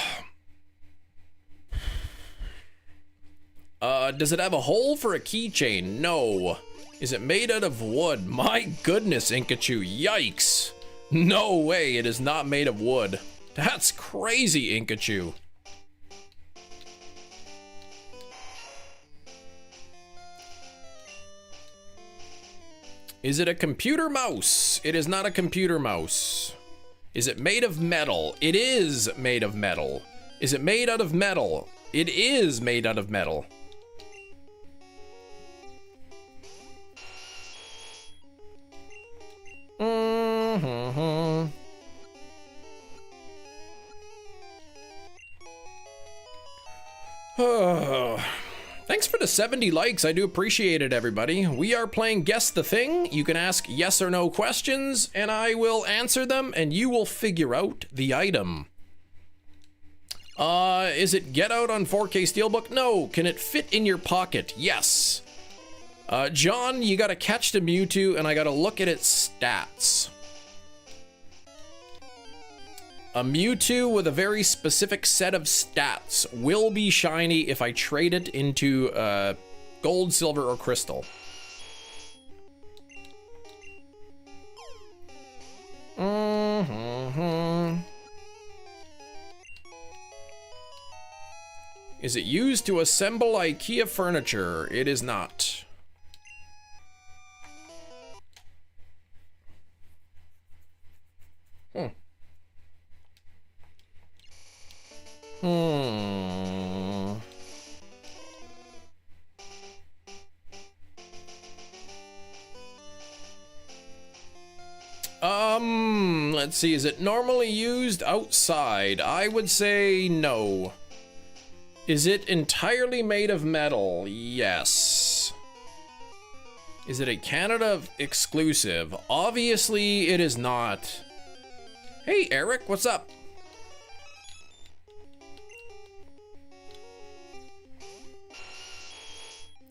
Does it have a hole for a keychain? No. Is it made out of wood? My goodness, Inkachu, yikes. No way, it is not made of wood. That's crazy, Inkachu. Is it a computer mouse? It is not a computer mouse. Is it made of metal? It is made of metal. Is it made out of metal? It is made out of metal. Thanks for the 70 likes. I do appreciate it, everybody. We are playing Guess the Thing. You can ask yes or no questions, and I will answer them, and you will figure out the item. Is it get out on 4K Steelbook? No. Can it fit in your pocket? Yes. John, you gotta catch the Mewtwo, and I gotta look at its stats. A Mewtwo with a very specific set of stats will be shiny if I trade it into gold, silver, or crystal. Is it used to assemble IKEA furniture? It is not. Let's see, is it normally used outside? I would say no. Is it entirely made of metal? Yes. Is it a Canada exclusive? Obviously, it is not. Hey, Eric, what's up?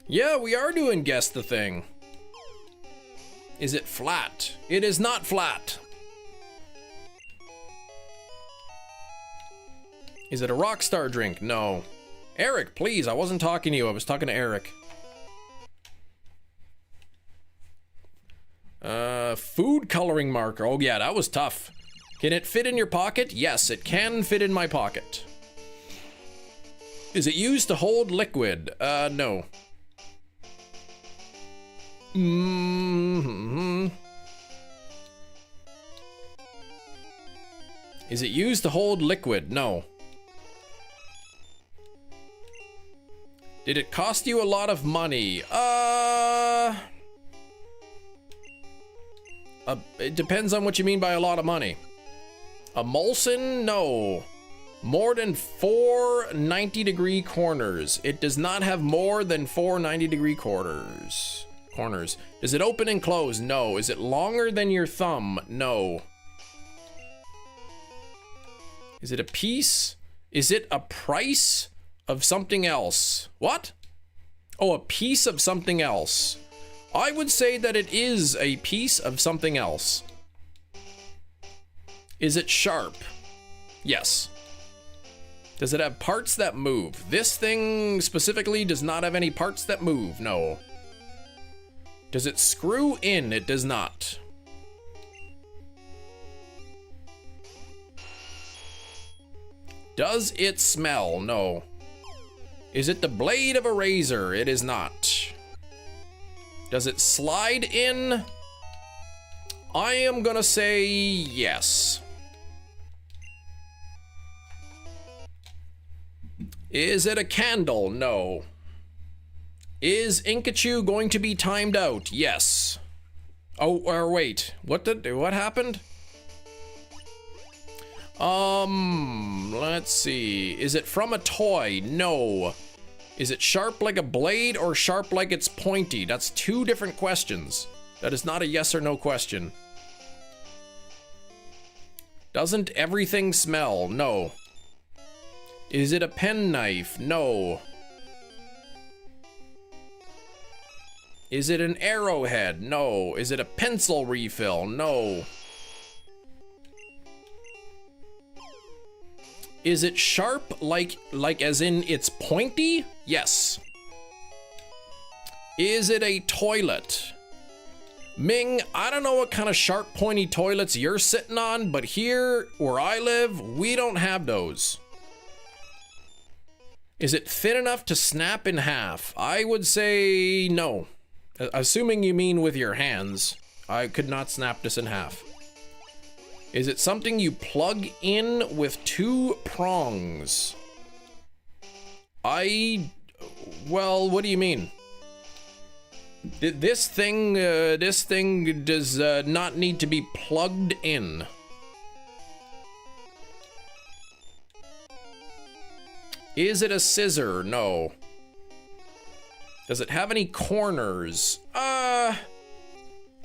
Yeah, we are doing Guess the Thing. Is it flat? It is not flat. Is it a Rockstar drink? No. Eric, please, I wasn't talking to you. I was talking to Eric. Food coloring marker. Oh yeah, that was tough. Can it fit in your pocket? Yes, it can fit in my pocket. Is it used to hold liquid? No. Is it used to hold liquid? No. Did it cost you a lot of money? It depends on what you mean by a lot of money. A Molson? No. More than 4 90-degree corners. It does not have more than 4 90-degree corners. Does it open and close? No. Is it longer than your thumb? No. Is it a piece? Is it a price of something else? What? Oh, a piece of something else. I would say that it is a piece of something else. Is it sharp? Yes. Does it have parts that move? This thing specifically does not have any parts that move. No. Does it screw in? It does not. Does it smell? No. Is it the blade of a razor? It is not. Does it slide in? I am gonna say yes. Is it a candle? No. Is Inkachu going to be timed out? Yes. Oh, or wait. What happened? Let's see. Is it from a toy? No. Is it sharp like a blade or sharp like it's pointy? That's 2 different questions. That is not a yes or no question. Doesn't everything smell? No. Is it a penknife? No. Is it an arrowhead? No. Is it a pencil refill? No. Is it sharp like as in it's pointy? Yes. Is it a toilet? Ming, I don't know what kind of sharp pointy toilets you're sitting on, but here where I live, we don't have those. Is it thin enough to snap in half? I would say no. Assuming you mean with your hands. I could not snap this in half. Is it something you plug in with 2 prongs? Well, what do you mean? This thing does not need to be plugged in. Is it a scissor? No. Does it have any corners?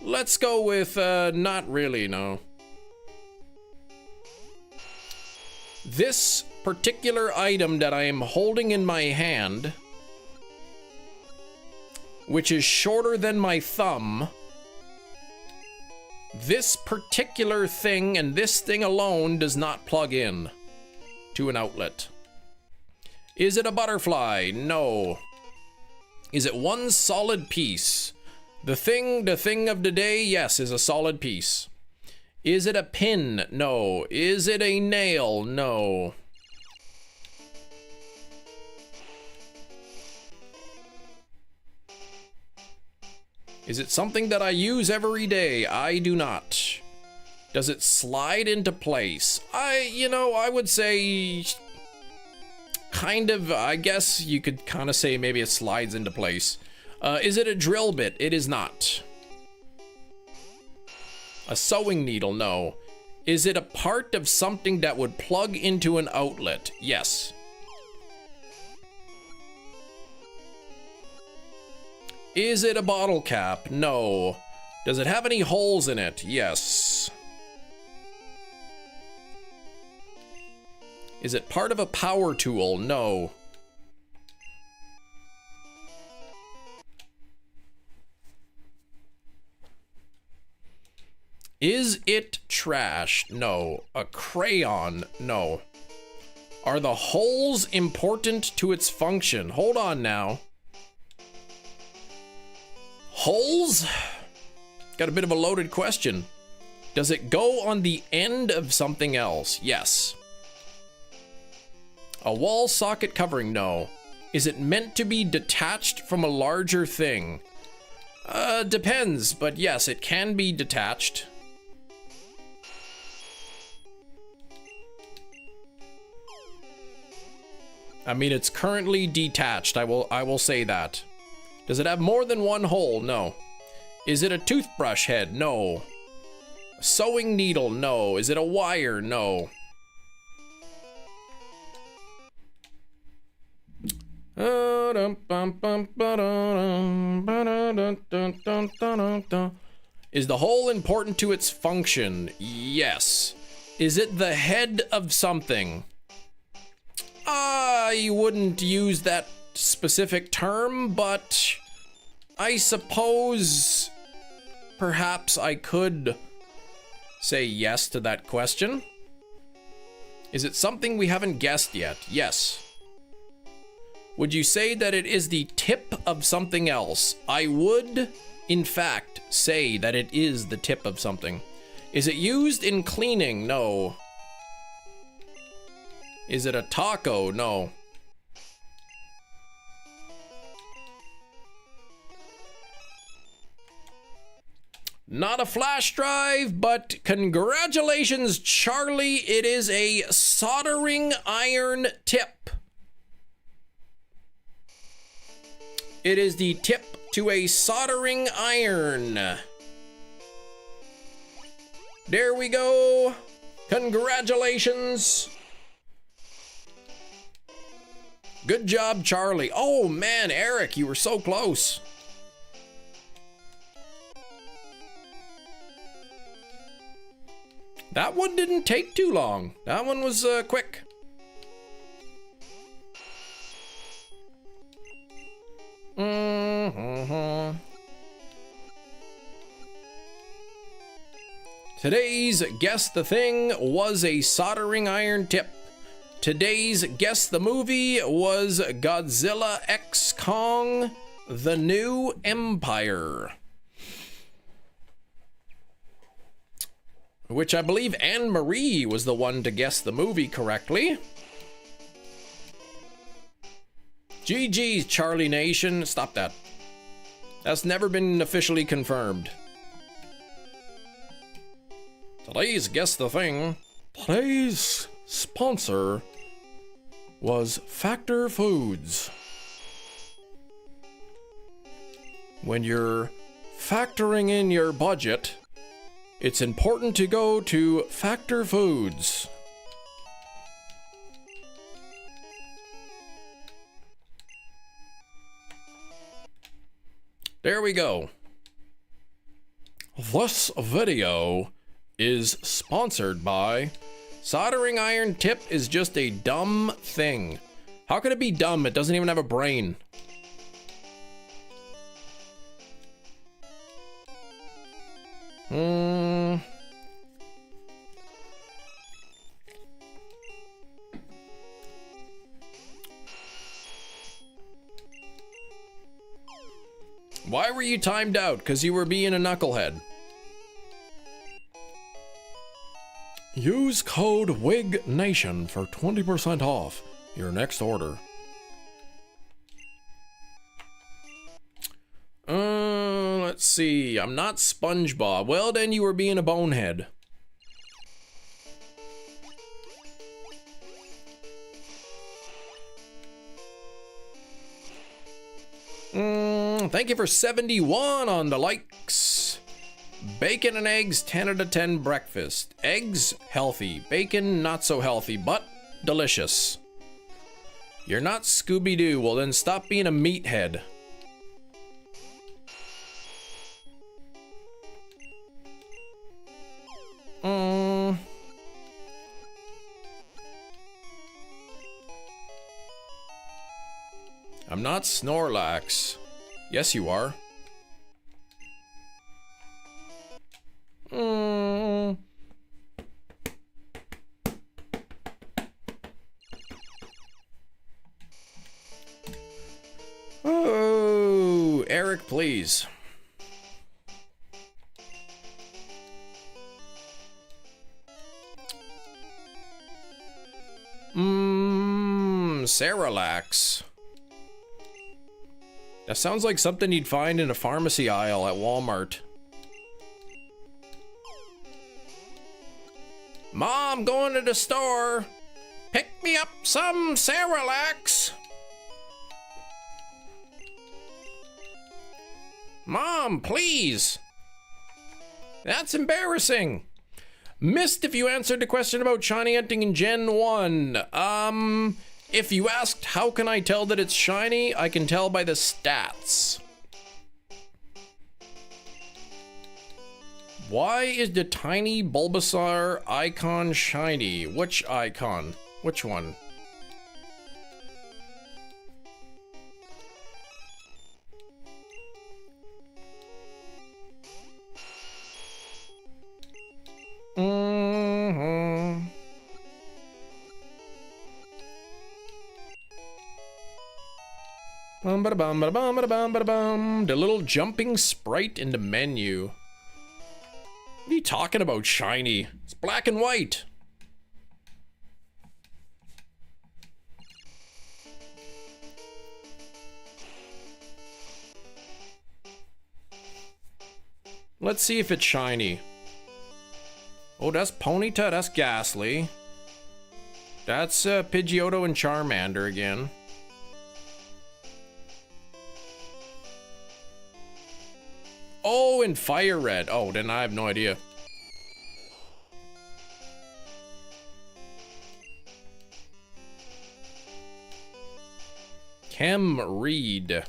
Let's go with, not really, no. This particular item that I am holding in my hand, which is shorter than my thumb, this particular thing and this thing alone does not plug in to an outlet. Is it a butterfly? No. Is it one solid piece? The thing of the day, yes, is a solid piece. Is it a pin? No. Is it a nail? No. Is it something that I use every day? I do not. Does it slide into place? I would say kind of, I guess you could kind of say maybe it slides into place. Is it a drill bit? It is not. A sewing needle? No. Is it a part of something that would plug into an outlet? Yes. Is it a bottle cap? No. Does it have any holes in it? Yes. Is it part of a power tool? No. Is it trash? No. A crayon? No. Are the holes important to its function? Hold on now. Holes? Got a bit of a loaded question. Does it go on the end of something else? Yes. A wall socket covering? No. Is it meant to be detached from a larger thing? Depends, but yes, it can be detached. I mean, it's currently detached. I will say that. Does it have more than one hole? No. Is it a toothbrush head? No. A Sewing needle, no. Is it a wire? No. Is the hole important to its function? Yes. Is it the head of something? I wouldn't use that specific term, but I suppose perhaps I could say yes to that question. Is it something we haven't guessed yet? Yes. Would you say that it is the tip of something else? I would, in fact, say that it is the tip of something. Is it used in cleaning? No. Is it a taco? No. Not a flash drive, but congratulations, Charlie. It is a soldering iron tip. It is the tip to a soldering iron. There we go. Congratulations. Good job, Charlie. Oh man, Eric, you were so close. That one didn't take too long. That one was quick. Today's Guess the Thing was a soldering iron tip. Today's Guess the Movie was Godzilla X Kong, The New Empire. Which I believe Anne-Marie was the one to guess the movie correctly. GG's, Charlie Nation. Stop that. That's never been officially confirmed. Today's Guess the Thing. Today's sponsor was Factor Foods. When you're factoring in your budget, it's important to go to Factor Foods. There we go. This video is sponsored by soldering iron tip is just a dumb thing. How could it be dumb? It doesn't even have a brain. Why were you timed out? Because you were being a knucklehead. Use code WIGNATION for 20% off your next order. Let's see. I'm not SpongeBob. Well, then you were being a bonehead. Thank you for 71 on the likes. Bacon and eggs, 10 out of 10 breakfast. Eggs, healthy. Bacon, not so healthy, but delicious. You're not Scooby-Doo. Well, then stop being a meathead. I'm not Snorlax. Yes, you are. Oh, Eric, please. Cerelax. That sounds like something you'd find in a pharmacy aisle at Walmart. Mom, going to the store. Pick me up some Cerelax. Mom, please. That's embarrassing. Missed if you answered the question about shiny hunting in Gen 1. If you asked how can I tell that it's shiny, I can tell by the stats. Why is the tiny Bulbasaur icon shiny? Which icon? Which one? The little jumping sprite in the menu. What are you talking about, shiny? It's black and white. Let's see if it's shiny. Oh, that's Ponyta, that's Ghastly. That's Pidgeotto and Charmander again. Oh, and Fire Red. Oh, then I have no idea. Chem Reed.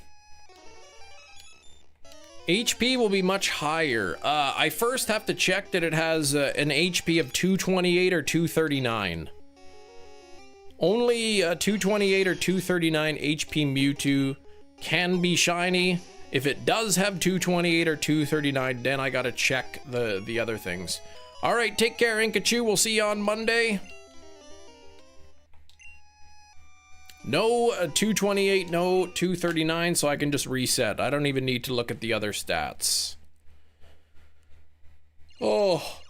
HP will be much higher. I first have to check that it has an HP of 228 or 239. Only 228 or 239 HP Mewtwo can be shiny. If it does have 228 or 239, then I gotta check the other things. All right, take care, Inkachu. We'll see you on Monday. No 228, no 239, so I can just reset. I don't even need to look at the other stats. Oh.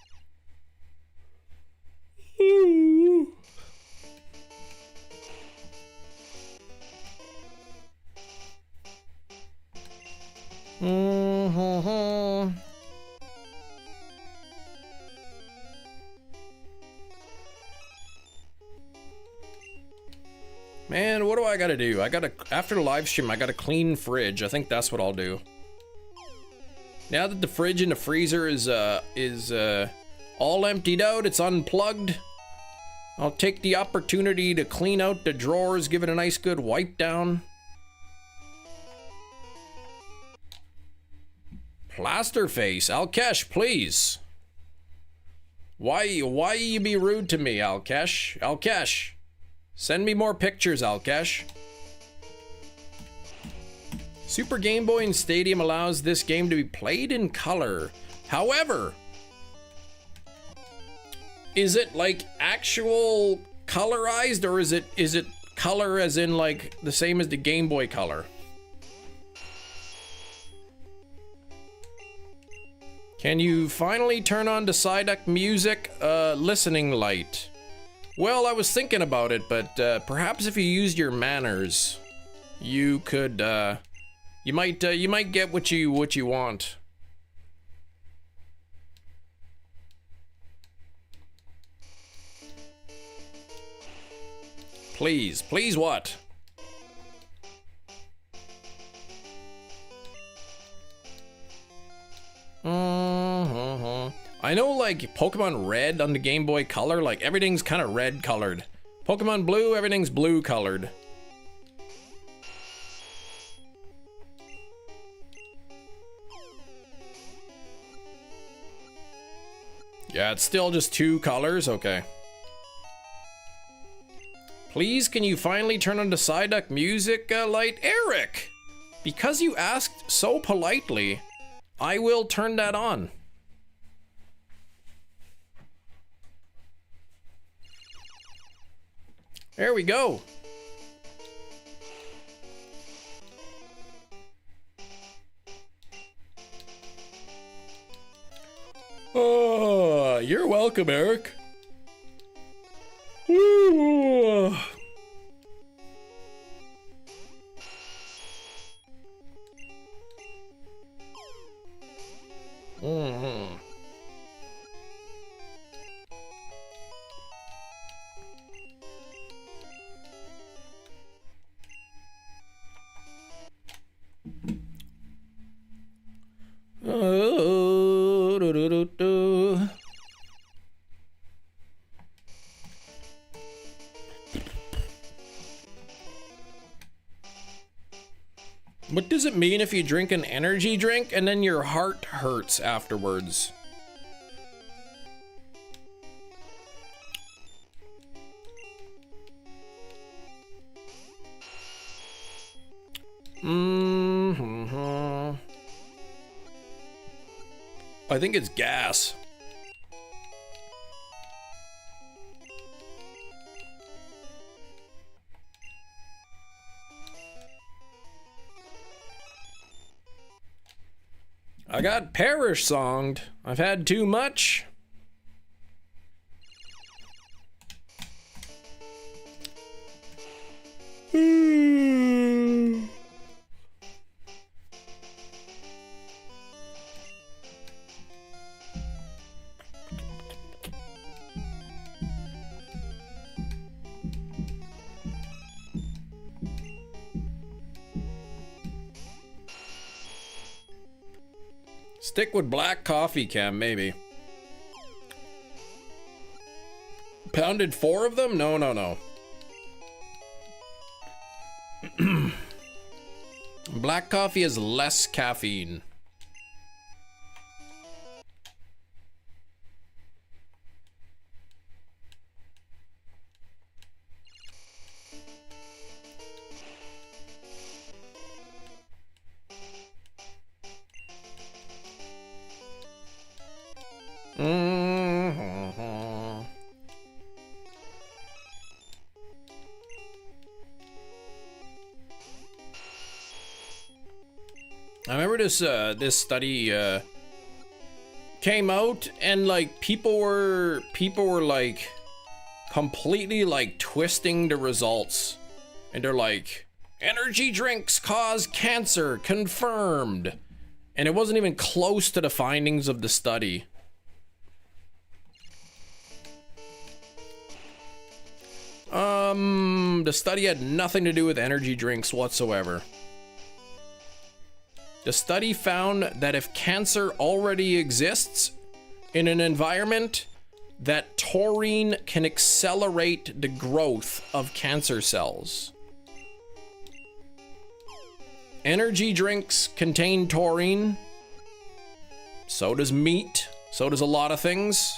Man, what do I gotta do? After the live stream, I gotta clean fridge. I think that's what I'll do. Now that the fridge and the freezer is all emptied out, it's unplugged, I'll take the opportunity to clean out the drawers, give it a nice good wipe down. Plasterface, Alkesh, please. Why you be rude to me, Alkesh? Alkesh, send me more pictures, Alkesh. Super Game Boy and Stadium allows this game to be played in color. However, is it like actual colorized, or is it color as in like the same as the Game Boy Color? Can you finally turn on the Psyduck music listening light? Well, I was thinking about it, but perhaps if you used your manners, you could you might get what you want. Please, please what? I know, like, Pokemon Red on the Game Boy Color, like, everything's kind of red colored. Pokemon Blue, everything's blue colored. Yeah, it's still just two colors? Okay. Please, can you finally turn on the Psyduck music light? Eric! Because you asked so politely, I will turn that on. There we go. Oh, you're welcome, Eric. Ooh. Mm-hmm. Oh, do, do, do, do. What does it mean if you drink an energy drink and then your heart hurts afterwards? I think it's gas. I got perish-songed. I've had too much. Stick with black coffee, Cam, maybe. Pounded 4 of them? No, no, no. Black coffee has less caffeine. I remember this study came out, and like people were like completely like twisting the results, and they're like, energy drinks cause cancer confirmed, and it wasn't even close to the findings of the study. The study had nothing to do with energy drinks whatsoever. The study found that if cancer already exists in an environment, that taurine can accelerate the growth of cancer cells. Energy drinks contain taurine. So does meat. So does a lot of things.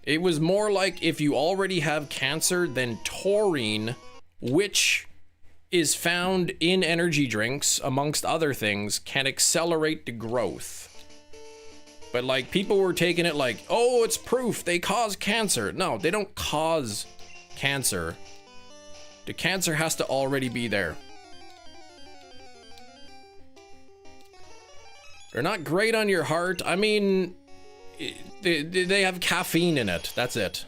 It was more like if you already have cancer, then taurine, which is found in energy drinks, amongst other things, can accelerate the growth. But like, people were taking it like, oh, it's proof they cause cancer. No, they don't cause cancer. The cancer has to already be there. They're not great on your heart. I mean, they have caffeine in it. That's it.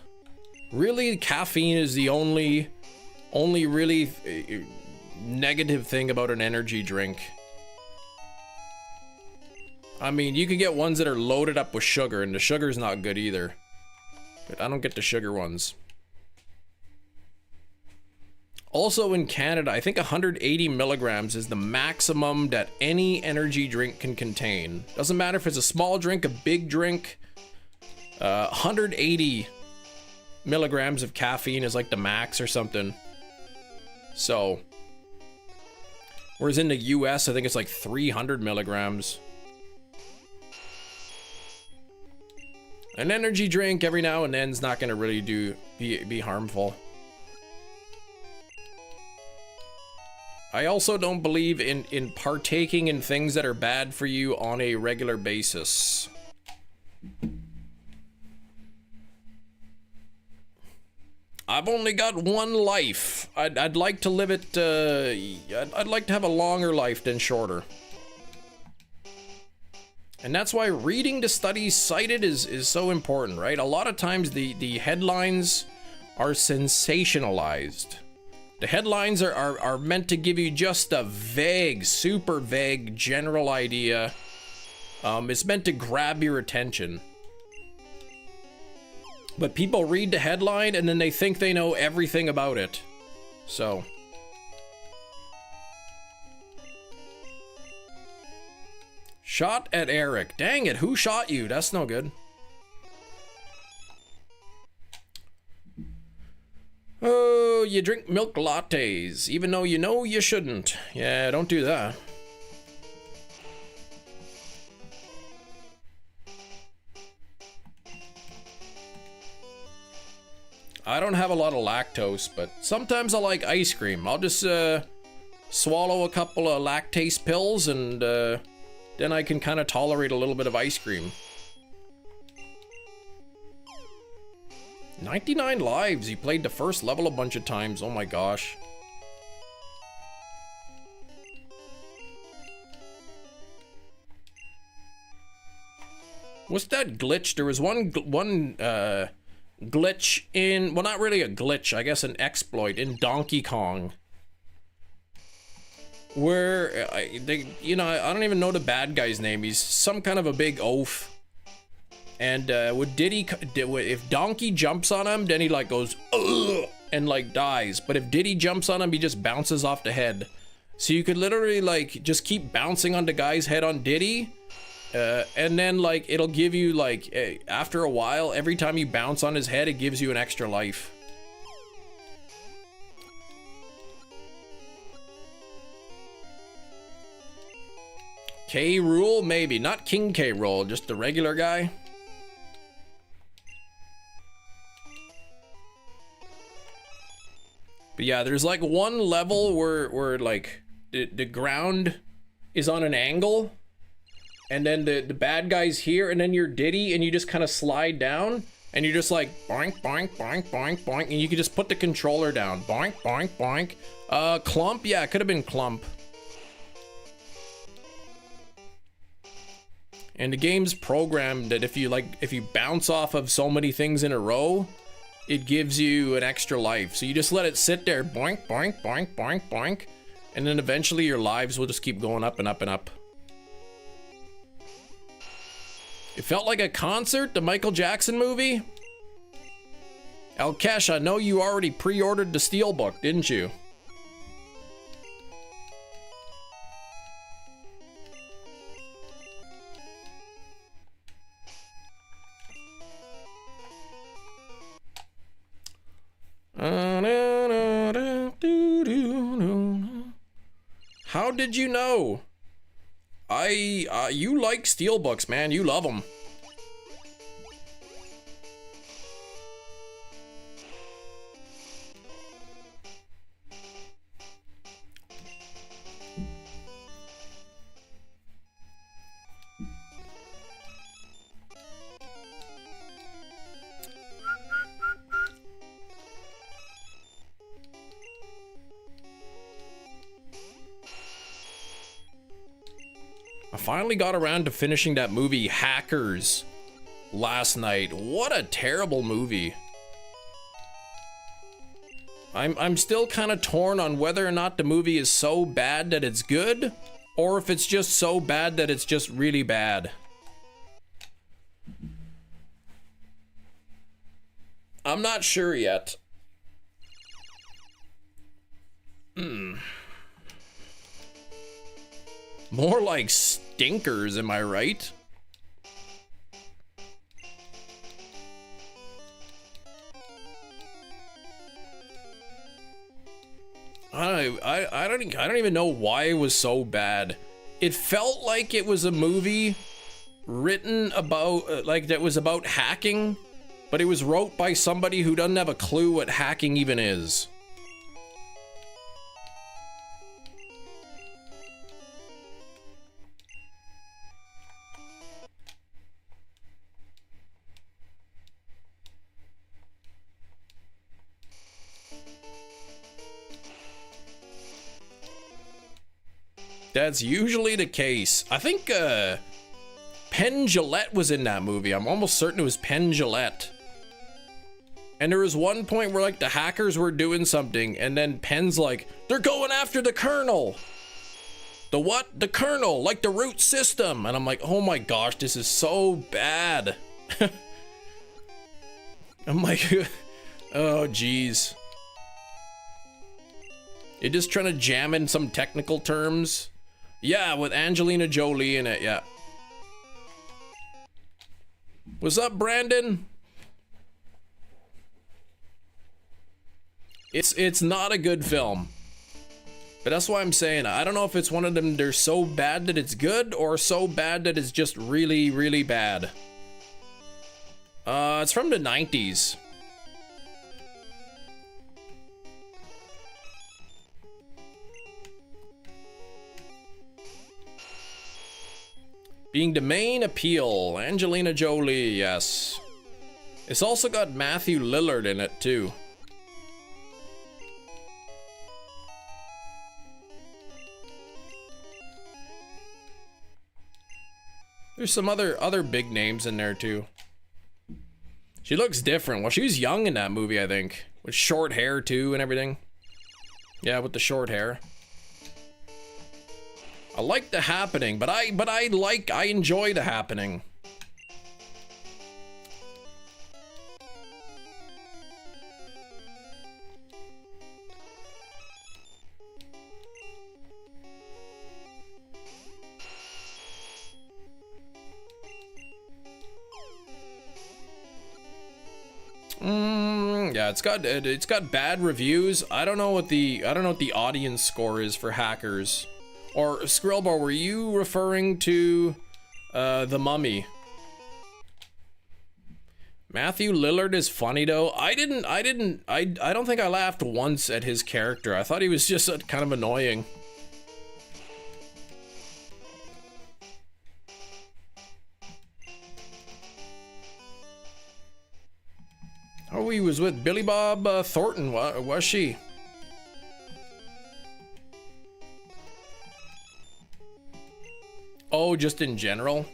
Really, caffeine is the only really negative thing about an energy drink. I mean, you can get ones that are loaded up with sugar, and the sugar's not good either. But I don't get the sugar ones. Also in Canada, I think 180 milligrams is the maximum that any energy drink can contain. Doesn't matter if it's a small drink, a big drink. 180 milligrams of caffeine is like the max or something. So, whereas in the US, I think it's like 300 milligrams. An energy drink every now and then is not going to really be harmful. I also don't believe in partaking in things that are bad for you on a regular basis. I've only got one life. I'd like to live it, I'd like to have a longer life than shorter. And that's why reading the studies cited is so important, right? A lot of times the headlines are sensationalized. The headlines are meant to give you just a vague, super vague, general idea. It's meant to grab your attention. But people read the headline and then they think they know everything about it. So. Shot at Eric. Dang it, who shot you? That's no good. Oh, you drink milk lattes, even though you know you shouldn't. Yeah, don't do that. I don't have a lot of lactose, but sometimes I like ice cream. I'll just swallow a couple of lactase pills and then I can kind of tolerate a little bit of ice cream. 99 lives. He played the first level a bunch of times. Oh my gosh. What's that glitch? There was one glitch in, well, not really a glitch, I guess an exploit in Donkey Kong, where you know, I don't even know the bad guy's name. He's some kind of a big oaf, and with Diddy, if Donkey jumps on him, then he like goes ugh, and like dies, but if Diddy jumps on him, he just bounces off the head. So you could literally like just keep bouncing on the guy's head on Diddy, and then like it'll give you like after a while, every time you bounce on his head, it gives you an extra life. K. Rool, maybe not King K. Rool, just the regular guy. But yeah, there's like one level where like the ground is on an angle, and then the bad guy's here, and then you're Diddy, and you just kind of slide down, and you're just like boink, boink, boink, boink, boink, and you can just put the controller down. Boink, boink, boink. Clump? Yeah, it could have been Clump. And the game's programmed that if you bounce off of so many things in a row, it gives you an extra life. So you just let it sit there, boink, boink, boink, boink, boink, and then eventually your lives will just keep going up and up and up. It felt like a concert, the Michael Jackson movie. Alkesh, I know you already pre-ordered the Steelbook, didn't you? How did you know? You like Steelbooks, man. You love them. I finally got around to finishing that movie Hackers last night. What a terrible movie. I'm still kind of torn on whether or not the movie is so bad that it's good, or if it's just so bad that it's just really bad. I'm not sure yet. More like stinkers, am I right? I don't even know why it was so bad. It felt like it was a movie written about like that was about hacking, but it was wrote by somebody who doesn't have a clue what hacking even is. That's usually the case. I think Penn Jillette was in that movie. I'm almost certain it was Penn Jillette. And there was one point where like the hackers were doing something, and then Penn's like, they're going after the kernel. The what? The kernel, like the root system. And I'm like, oh my gosh, this is so bad. I'm like, oh geez. You're just trying to jam in some technical terms. Yeah, with Angelina Jolie in it, yeah. What's up, Brandon? It's not a good film. But that's why I'm saying, I don't know if it's one of them, they're so bad that it's good, or so bad that it's just really, really bad. It's from the 90s. Being the main appeal, Angelina Jolie, yes. It's also got Matthew Lillard in it, too. There's some other big names in there too. She looks different. Well, she was young in that movie, I think, with short hair too and everything. Yeah, with the short hair. I like The Happening, but I enjoy The Happening. Yeah, it's got bad reviews. I don't know what the audience score is for Hackers. Or Skrillbar, were you referring to The Mummy? Matthew Lillard is funny though. I don't think I laughed once at his character. I thought he was just kind of annoying. Oh, he was with Billy Bob Thornton, was she? Oh, just in general?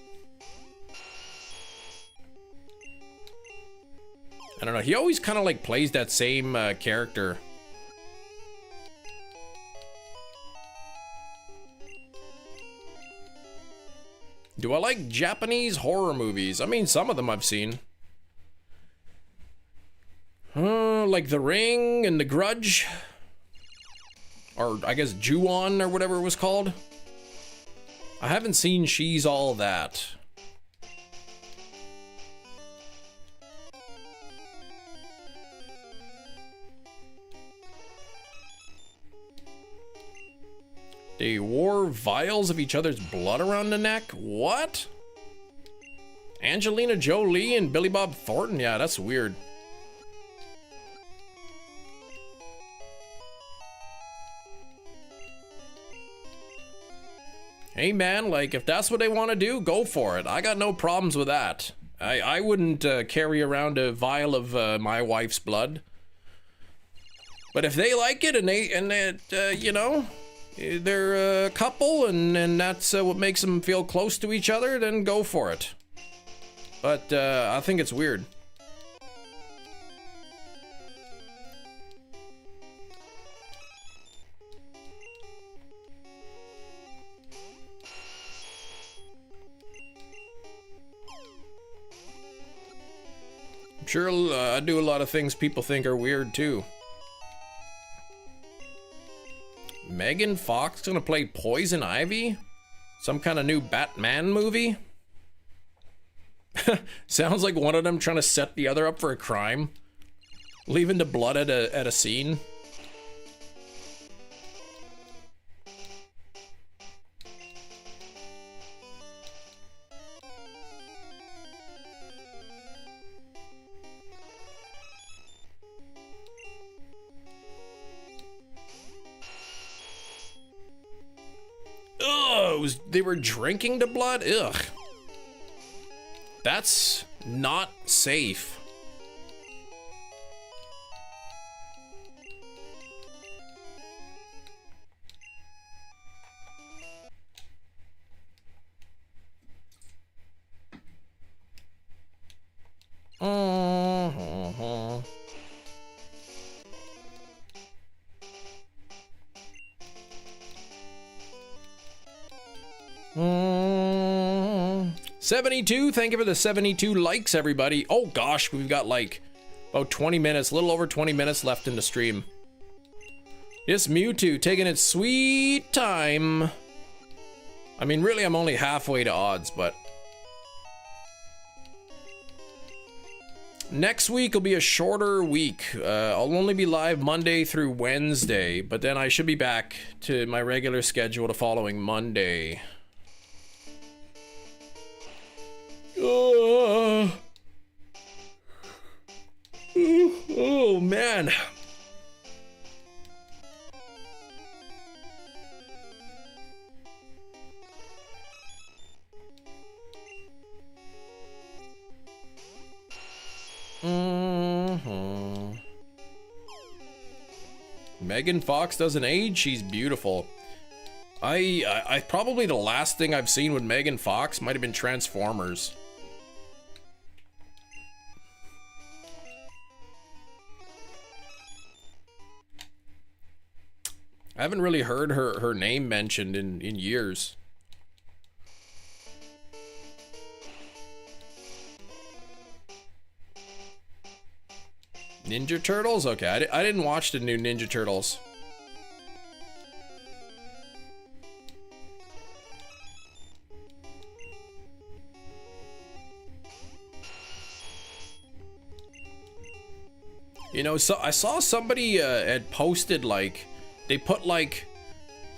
I don't know, he always kind of like plays that same character. Do I like Japanese horror movies? I mean, some of them I've seen. Like The Ring and The Grudge. Or I guess Ju-on or whatever it was called. I haven't seen She's All That. They wore vials of each other's blood around the neck? What? Angelina Jolie and Billy Bob Thornton? Yeah, that's weird. Hey man, like, if that's what they want to do, go for it. I got no problems with that. I wouldn't carry around a vial of my wife's blood. But if they like it and you know, they're a couple and that's what makes them feel close to each other, then go for it. But I think it's weird. Sure, I do a lot of things people think are weird too. Megan Fox gonna play Poison Ivy? Some kind of new Batman movie? Sounds like one of them trying to set the other up for a crime. Leaving the blood at a scene. They were drinking the blood? Ugh. That's not safe. Uh-huh. 72, thank you for the 72 likes, everybody. Oh gosh, we've got like about 20 minutes, a little over 20 minutes left in the stream. Yes, MEWTWO, taking its sweet time. I mean, really, I'm only halfway to odds, but... Next week will be a shorter week. I'll only be live Monday through Wednesday, but then I should be back to my regular schedule the following Monday. Oh, oh man. Megan Fox doesn't age. She's beautiful. I probably the last thing I've seen with Megan Fox might have been Transformers. I haven't really heard her name mentioned in years. Ninja Turtles? Okay, I didn't watch the new Ninja Turtles. You know, so I saw somebody had posted, like, they put like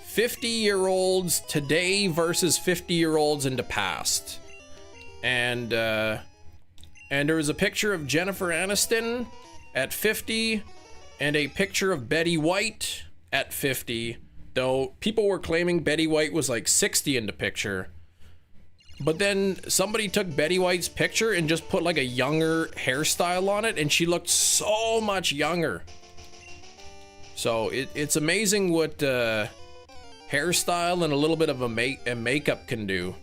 50-year-olds today versus 50-year-olds in the past. And there was a picture of Jennifer Aniston at 50 and a picture of Betty White at 50, though people were claiming Betty White was like 60 in the picture. But then somebody took Betty White's picture and just put like a younger hairstyle on it, and she looked so much younger. So it's amazing what hairstyle and a little bit of a makeup can do.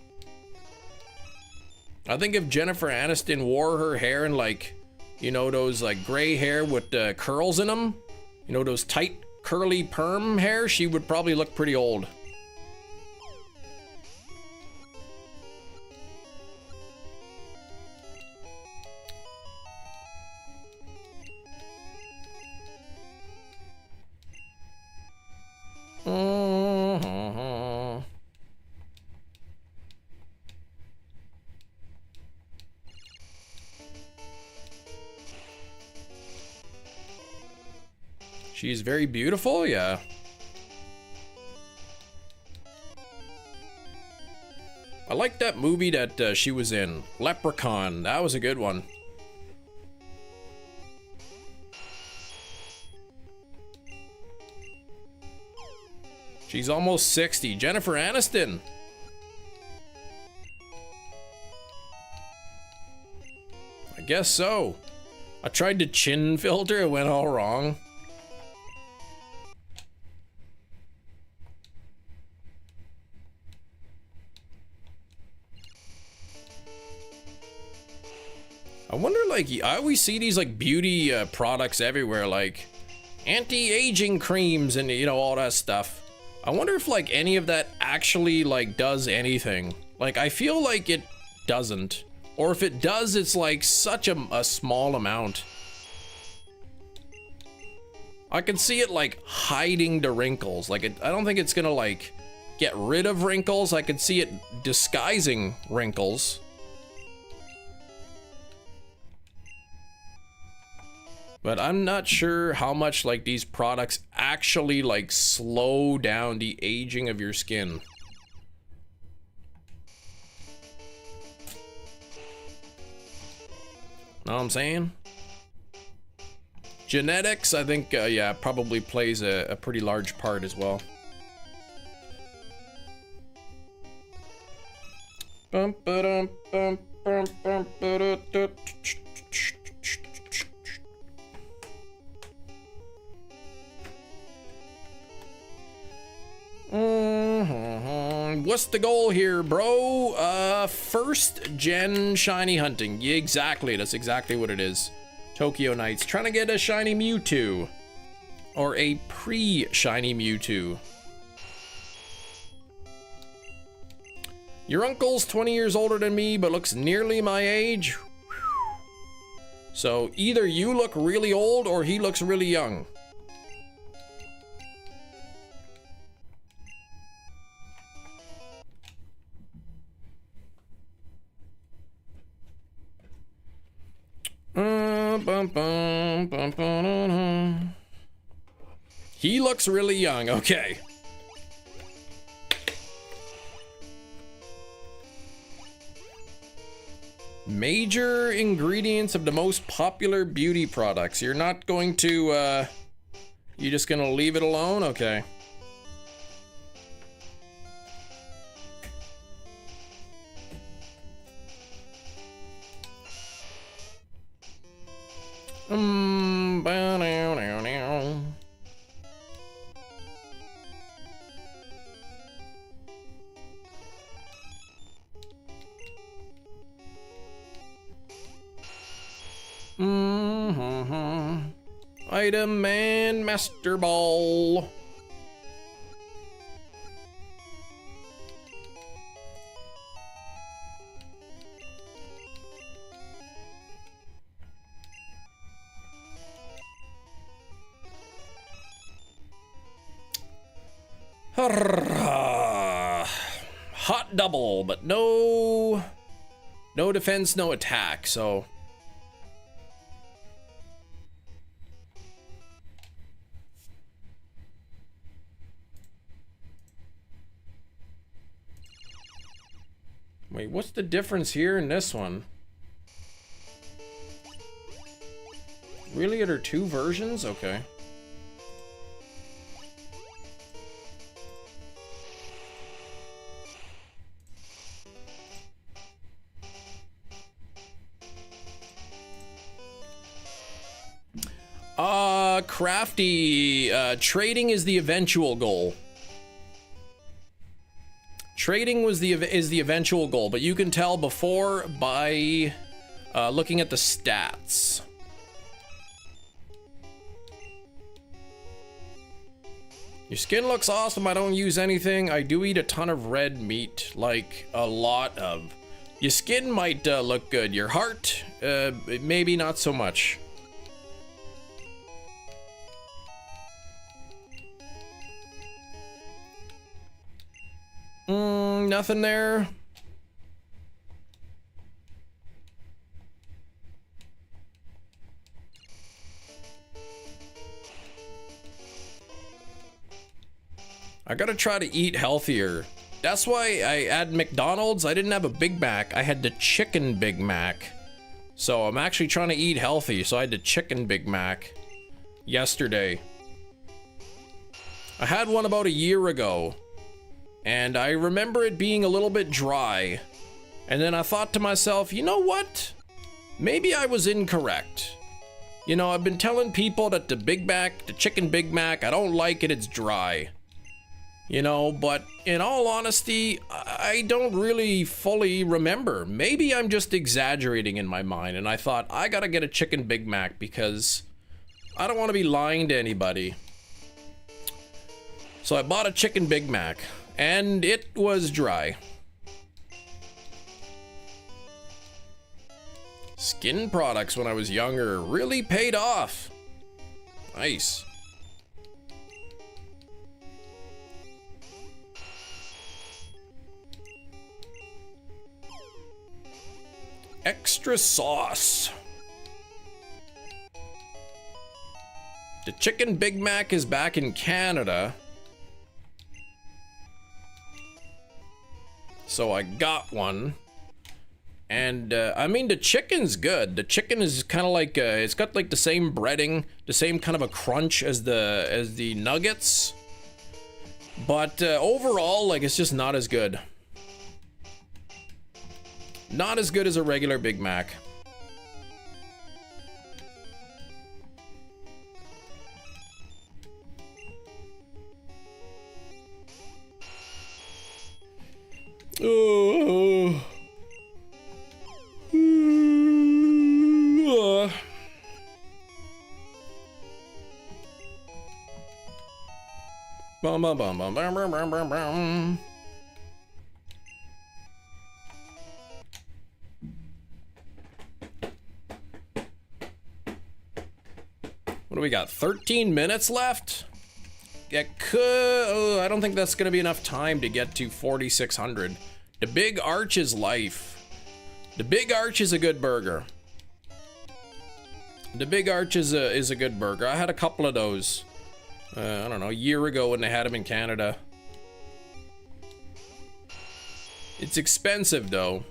I think if Jennifer Aniston wore her hair in, like, you know, those like gray hair with curls in them, you know, those tight curly perm hair, she would probably look pretty old. She's very beautiful, yeah. I like that movie that she was in, Leprechaun. That was a good one. She's almost 60. Jennifer Aniston. I guess so. I tried to chin filter, it went all wrong. I wonder, like, I always see these like beauty products everywhere, like anti-aging creams and, you know, all that stuff. I wonder if like any of that actually like does anything. Like, I feel like it doesn't, or if it does, it's like such a small amount. I can see it like hiding the wrinkles. Like, I don't think it's gonna like get rid of wrinkles. I can see it disguising wrinkles. But I'm not sure how much like these products actually like slow down the aging of your skin. Know what I'm saying? Genetics, I think, yeah, probably plays a pretty large part as well. What's the goal here, bro? First gen shiny hunting. Yeah, exactly. That's exactly what it is. Tokyo Nights. Trying to get a shiny Mewtwo. Or a pre-shiny Mewtwo. Your uncle's 20 years older than me, but looks nearly my age. So either you look really old or he looks really young. He looks really young. Okay. Major ingredients of the most popular beauty products. You're not going to, you're just gonna leave it alone? Okay. Ba-now-now-now. Item and Master Ball. Hot double, but no defense, no attack, so wait, what's the difference here in this one? Really, are there two versions? Okay. Crafty, trading is the eventual goal. Trading is the eventual goal, but you can tell before by looking at the stats. Your skin looks awesome. I don't use anything. I do eat a ton of red meat, like a lot of. Your skin might look good. Your heart, maybe not so much. Nothing there. I gotta try to eat healthier. That's why at McDonald's, I didn't have a Big Mac. I had the chicken Big Mac. So I'm actually trying to eat healthy. So I had the chicken Big Mac yesterday. I had one about a year ago. And I remember it being a little bit dry. And then I thought to myself, you know what? Maybe I was incorrect. You know, I've been telling people that the Big Mac, the chicken Big Mac, I don't like it, it's dry. You know, but in all honesty, I don't really fully remember. Maybe I'm just exaggerating in my mind. And I thought, I gotta get a chicken Big Mac because I don't want to be lying to anybody. So I bought a chicken Big Mac. And it was dry. Skin products when I was younger really paid off. Nice. Extra sauce. The chicken Big Mac is back in Canada. So I got one, and I mean the chicken's good. The chicken is kind of like it's got like the same breading, the same kind of a crunch as the nuggets, but overall, like, it's just not as good. Not as good as a regular Big Mac. Bum, bum, bum, bum, bum, bum, bum, bum, bum. What do we got? 13 minutes left? It could. I don't think that's gonna be enough time to get to 4,600. The Big Arch is life. The Big Arch is a good burger. The Big Arch is a good burger. I had a couple of those. I don't know, a year ago when they had them in Canada. It's expensive though,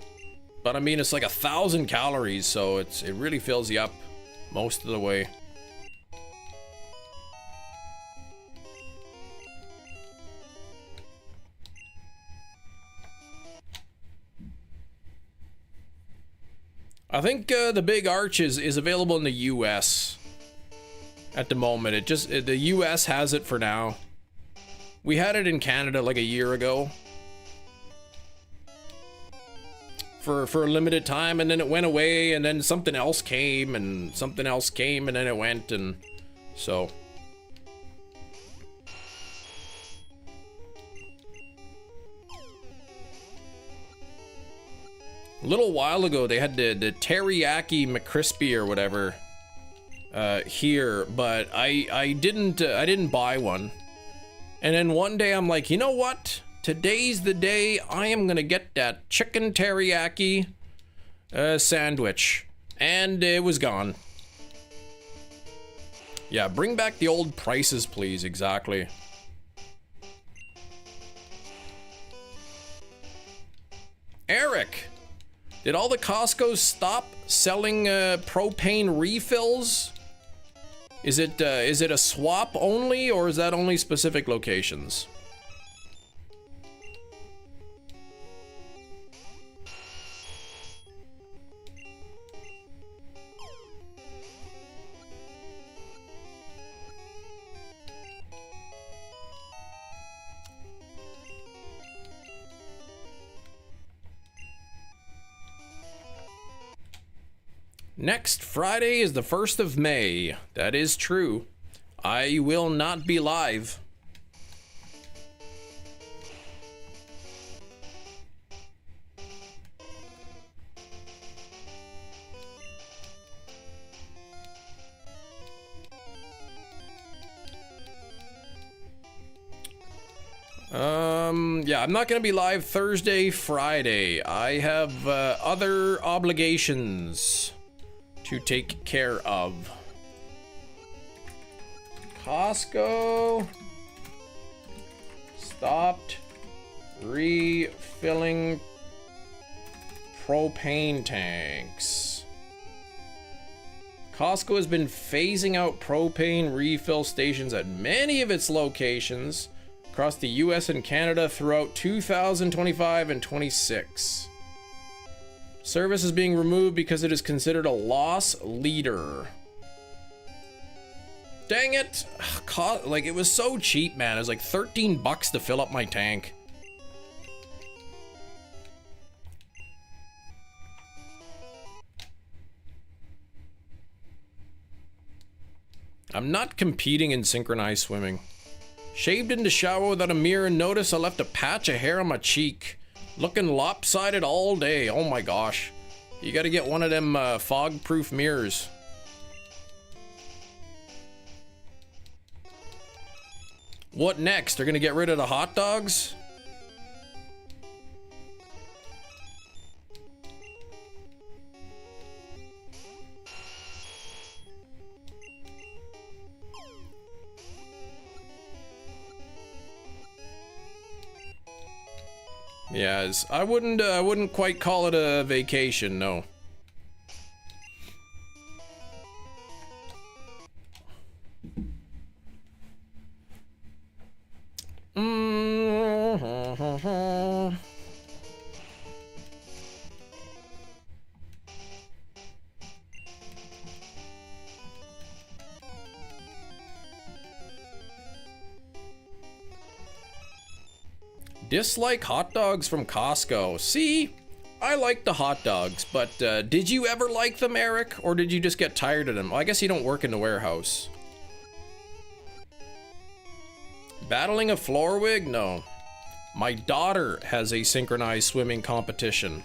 but I mean it's like 1,000 calories, so it really fills you up most of the way. I think the Big Arch is available in the US at the moment. The US has it for now. We had it in Canada like a year ago for a limited time, and then it went away, and then something else came, and something else came, and then it went, and so. A little while ago, they had the teriyaki McCrispy or whatever here, but I didn't buy one. And then one day I'm like, you know what? Today's the day I am gonna get that chicken teriyaki sandwich, and it was gone. Yeah, bring back the old prices, please. Exactly. Eric. Did all the Costco's stop selling propane refills? Is it a swap only, or is that only specific locations? Next Friday is the 1st of May. That is true. I will not be live. Yeah, I'm not gonna be live Thursday, Friday. I have other obligations to take care of. Costco stopped refilling propane tanks. Costco has been phasing out propane refill stations at many of its locations across the US and Canada throughout 2025 and 26. Service is being removed because it is considered a loss leader. Dang it! Like, it was so cheap, man. It was like 13 bucks to fill up my tank. I'm not competing in synchronized swimming. Shaved in the shower without a mirror and noticed I left a patch of hair on my cheek. Looking lopsided all day. Oh my gosh. You gotta get one of them fog-proof mirrors. What next? They're gonna get rid of the hot dogs? Yeah, I wouldn't quite call it a vacation, no. Dislike hot dogs from Costco. See, I like the hot dogs, but did you ever like them, Eric? Or did you just get tired of them? Well, I guess you don't work in the warehouse. Battling a floor wig? No. My daughter has a synchronized swimming competition.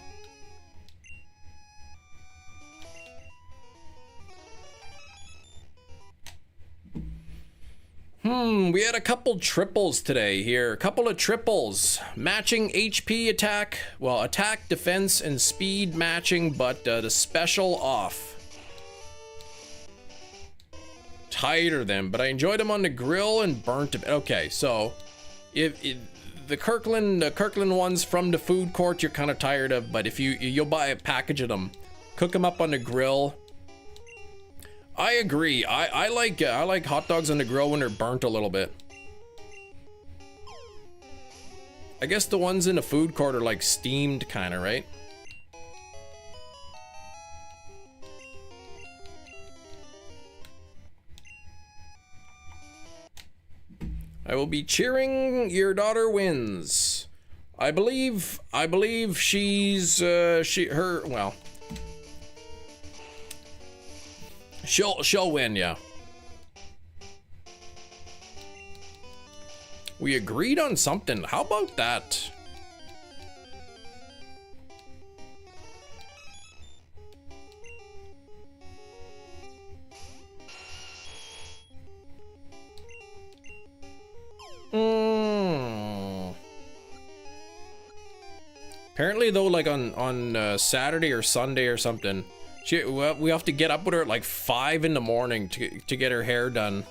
We had a couple triples today here. A couple of triples. Matching HP attack. Well, attack, defense, and speed matching, but the special off. tired of them, but I enjoyed them on the grill and burnt them. Okay, so if the Kirkland ones from the food court you're kind of tired of, but if you'll buy a package of them, cook them up on the grill. I agree. I like hot dogs on the grill when they're burnt a little bit. I guess the ones in the food court are like steamed kind of, right? I will be cheering your daughter wins. I believe she's well, she'll win, yeah. We agreed on something. How about that? Apparently though, like on Saturday or Sunday or something, we have to get up with her at like 5 in the morning to get her hair done.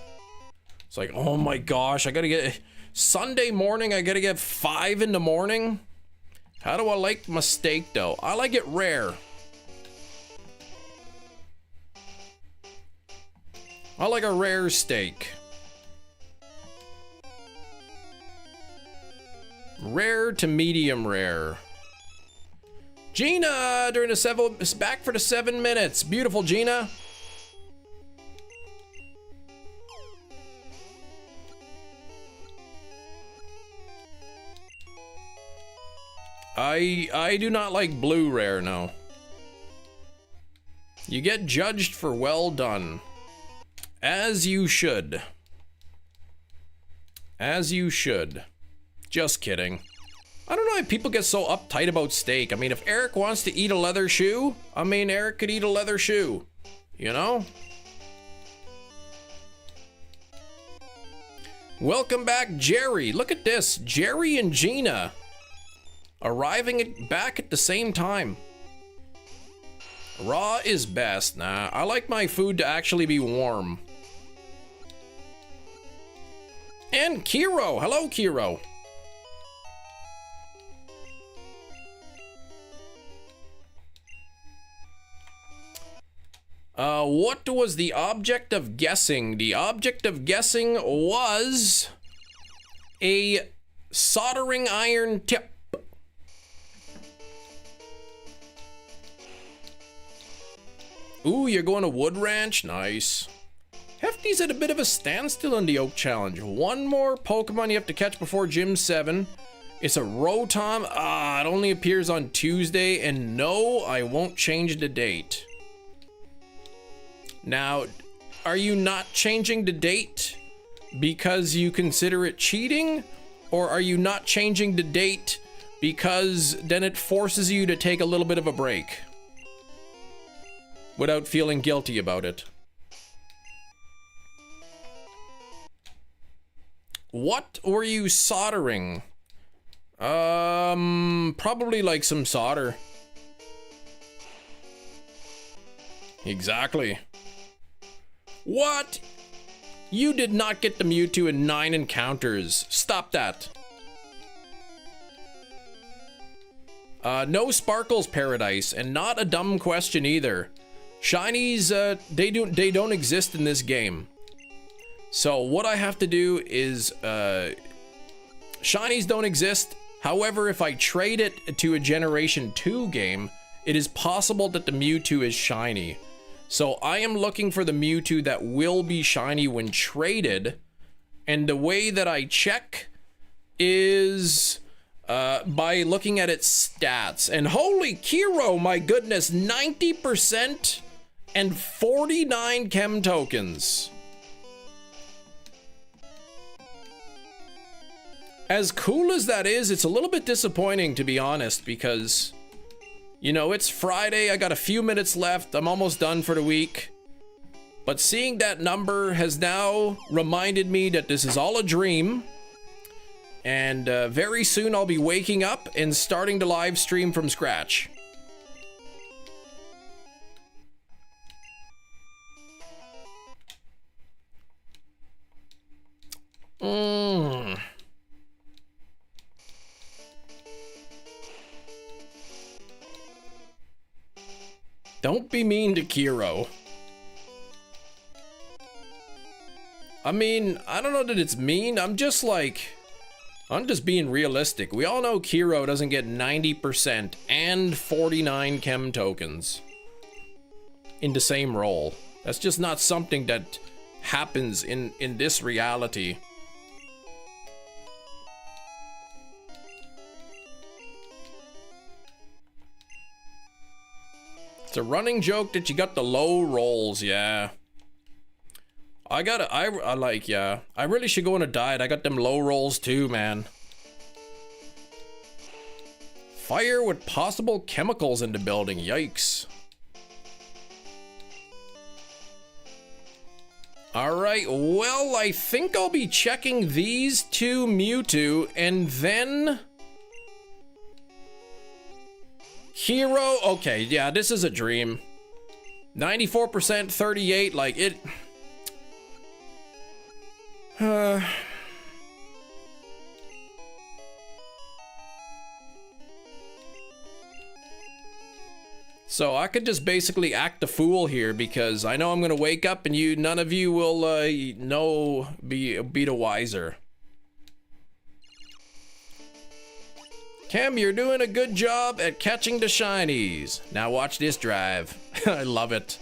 It's like, oh my gosh, I gotta get Sunday morning. I gotta get 5 in the morning. How do I like my steak though? I like it rare. I like a rare steak. Rare to medium rare. Gina during the 7 is back for the 7 minutes. Beautiful, Gina. I do not like blue rare, no. You get judged for well done. As you should. As you should. Just kidding. I don't know why people get so uptight about steak. I mean, if Eric wants to eat a leather shoe, I mean, Eric could eat a leather shoe. You know? Welcome back, Jerry. Look at this. Jerry and Gina arriving back at the same time. Raw is best. Nah, I like my food to actually be warm. And Kiro. Hello, Kiro. What was the object of guessing? The object of guessing was a soldering iron tip. Ooh, you're going to Wood Ranch? Nice. Hefty's at a bit of a standstill in the Oak Challenge. One more Pokemon you have to catch before Gym 7. It's a Rotom. It only appears on Tuesday, and no, I won't change the date. Now, are you not changing the date because you consider it cheating? Or are you not changing the date because then it forces you to take a little bit of a break without feeling guilty about it? What were you soldering? Probably like some solder. Exactly. What? You did not get the Mewtwo in 9 encounters. Stop that. No Sparkles Paradise, and not a dumb question either. Shinies, they don't exist in this game. So what I have to do is, Shinies don't exist. However, if I trade it to a Generation 2 game, it is possible that the Mewtwo is shiny. So I am looking for the Mewtwo that will be shiny when traded. And the way that I check is by looking at its stats. And holy Kiro, my goodness, 90% and 49 chem tokens. As cool as that is, it's a little bit disappointing, to be honest, because, you know, it's Friday, I got a few minutes left, I'm almost done for the week. But seeing that number has now reminded me that this is all a dream. And very soon I'll be waking up and starting to live stream from scratch. Don't be mean to Kiro. I mean, I don't know that it's mean. I'm just being realistic. We all know Kiro doesn't get 90% and 49 chem tokens in the same role. That's just not something that happens in this reality. It's a running joke that you got the low rolls, yeah. I really should go on a diet. I got them low rolls too, man. Fire with possible chemicals in the building, yikes. Alright, well, I think I'll be checking these two Mewtwo, and then... Hero, okay, yeah, this is a dream. 94%, 38, like, it... So I could just basically act a fool here because I know I'm gonna wake up and none of you will be the wiser. Cam, you're doing a good job at catching the shinies. Now watch this drive. I love it.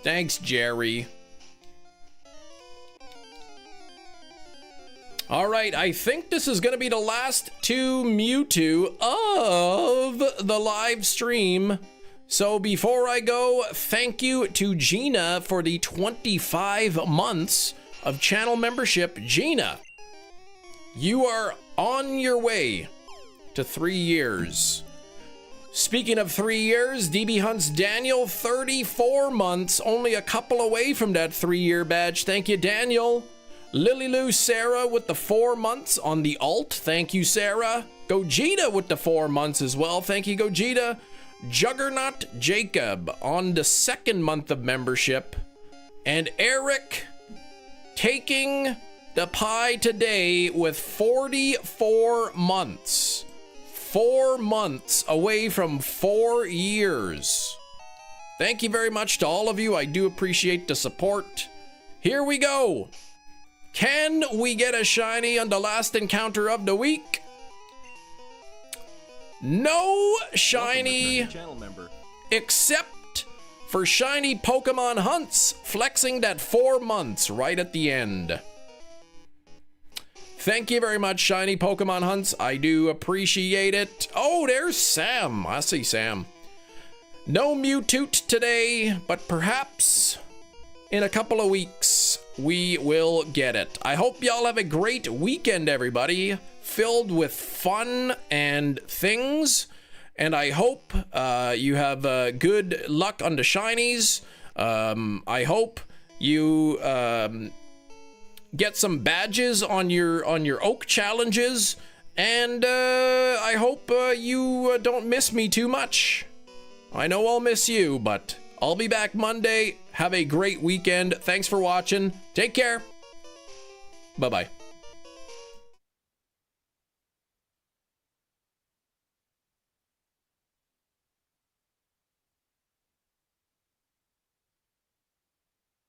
Thanks, Jerry. All right, I think this is gonna be the last two Mewtwo of the live stream. So before I go, thank you to Gina for the 25 months of channel membership. Gina, you are on your way to 3 years. Speaking of 3 years, DB Hunts Daniel, 34 months, only a couple away from that 3-year badge. Thank you, Daniel. Lily Lou Sarah with the 4 months on the alt. Thank you, Sarah. Gogeta with the 4 months as well. Thank you, Gogeta. Juggernaut Jacob on the 2nd month of membership. And Eric taking the pie today with 44 months. 4 months away from 4 years. Thank you very much to all of you. I do appreciate the support. Here we go. Can we get a shiny on the last encounter of the week? No shiny, except for shiny Pokemon Hunts, flexing that 4 months right at the end. Thank you very much, shiny Pokemon Hunts. I do appreciate it. Oh, there's Sam. I see Sam. No Mewtwo today, but perhaps in a couple of weeks we will get it. I hope y'all have a great weekend, everybody, filled with fun and things. And I hope you have good luck on the shinies. I hope you get some badges on your oak challenges, and I hope you don't miss me too much. I know I'll miss you, but I'll be back Monday. Have a great weekend. Thanks for watching. Take care. Bye-bye.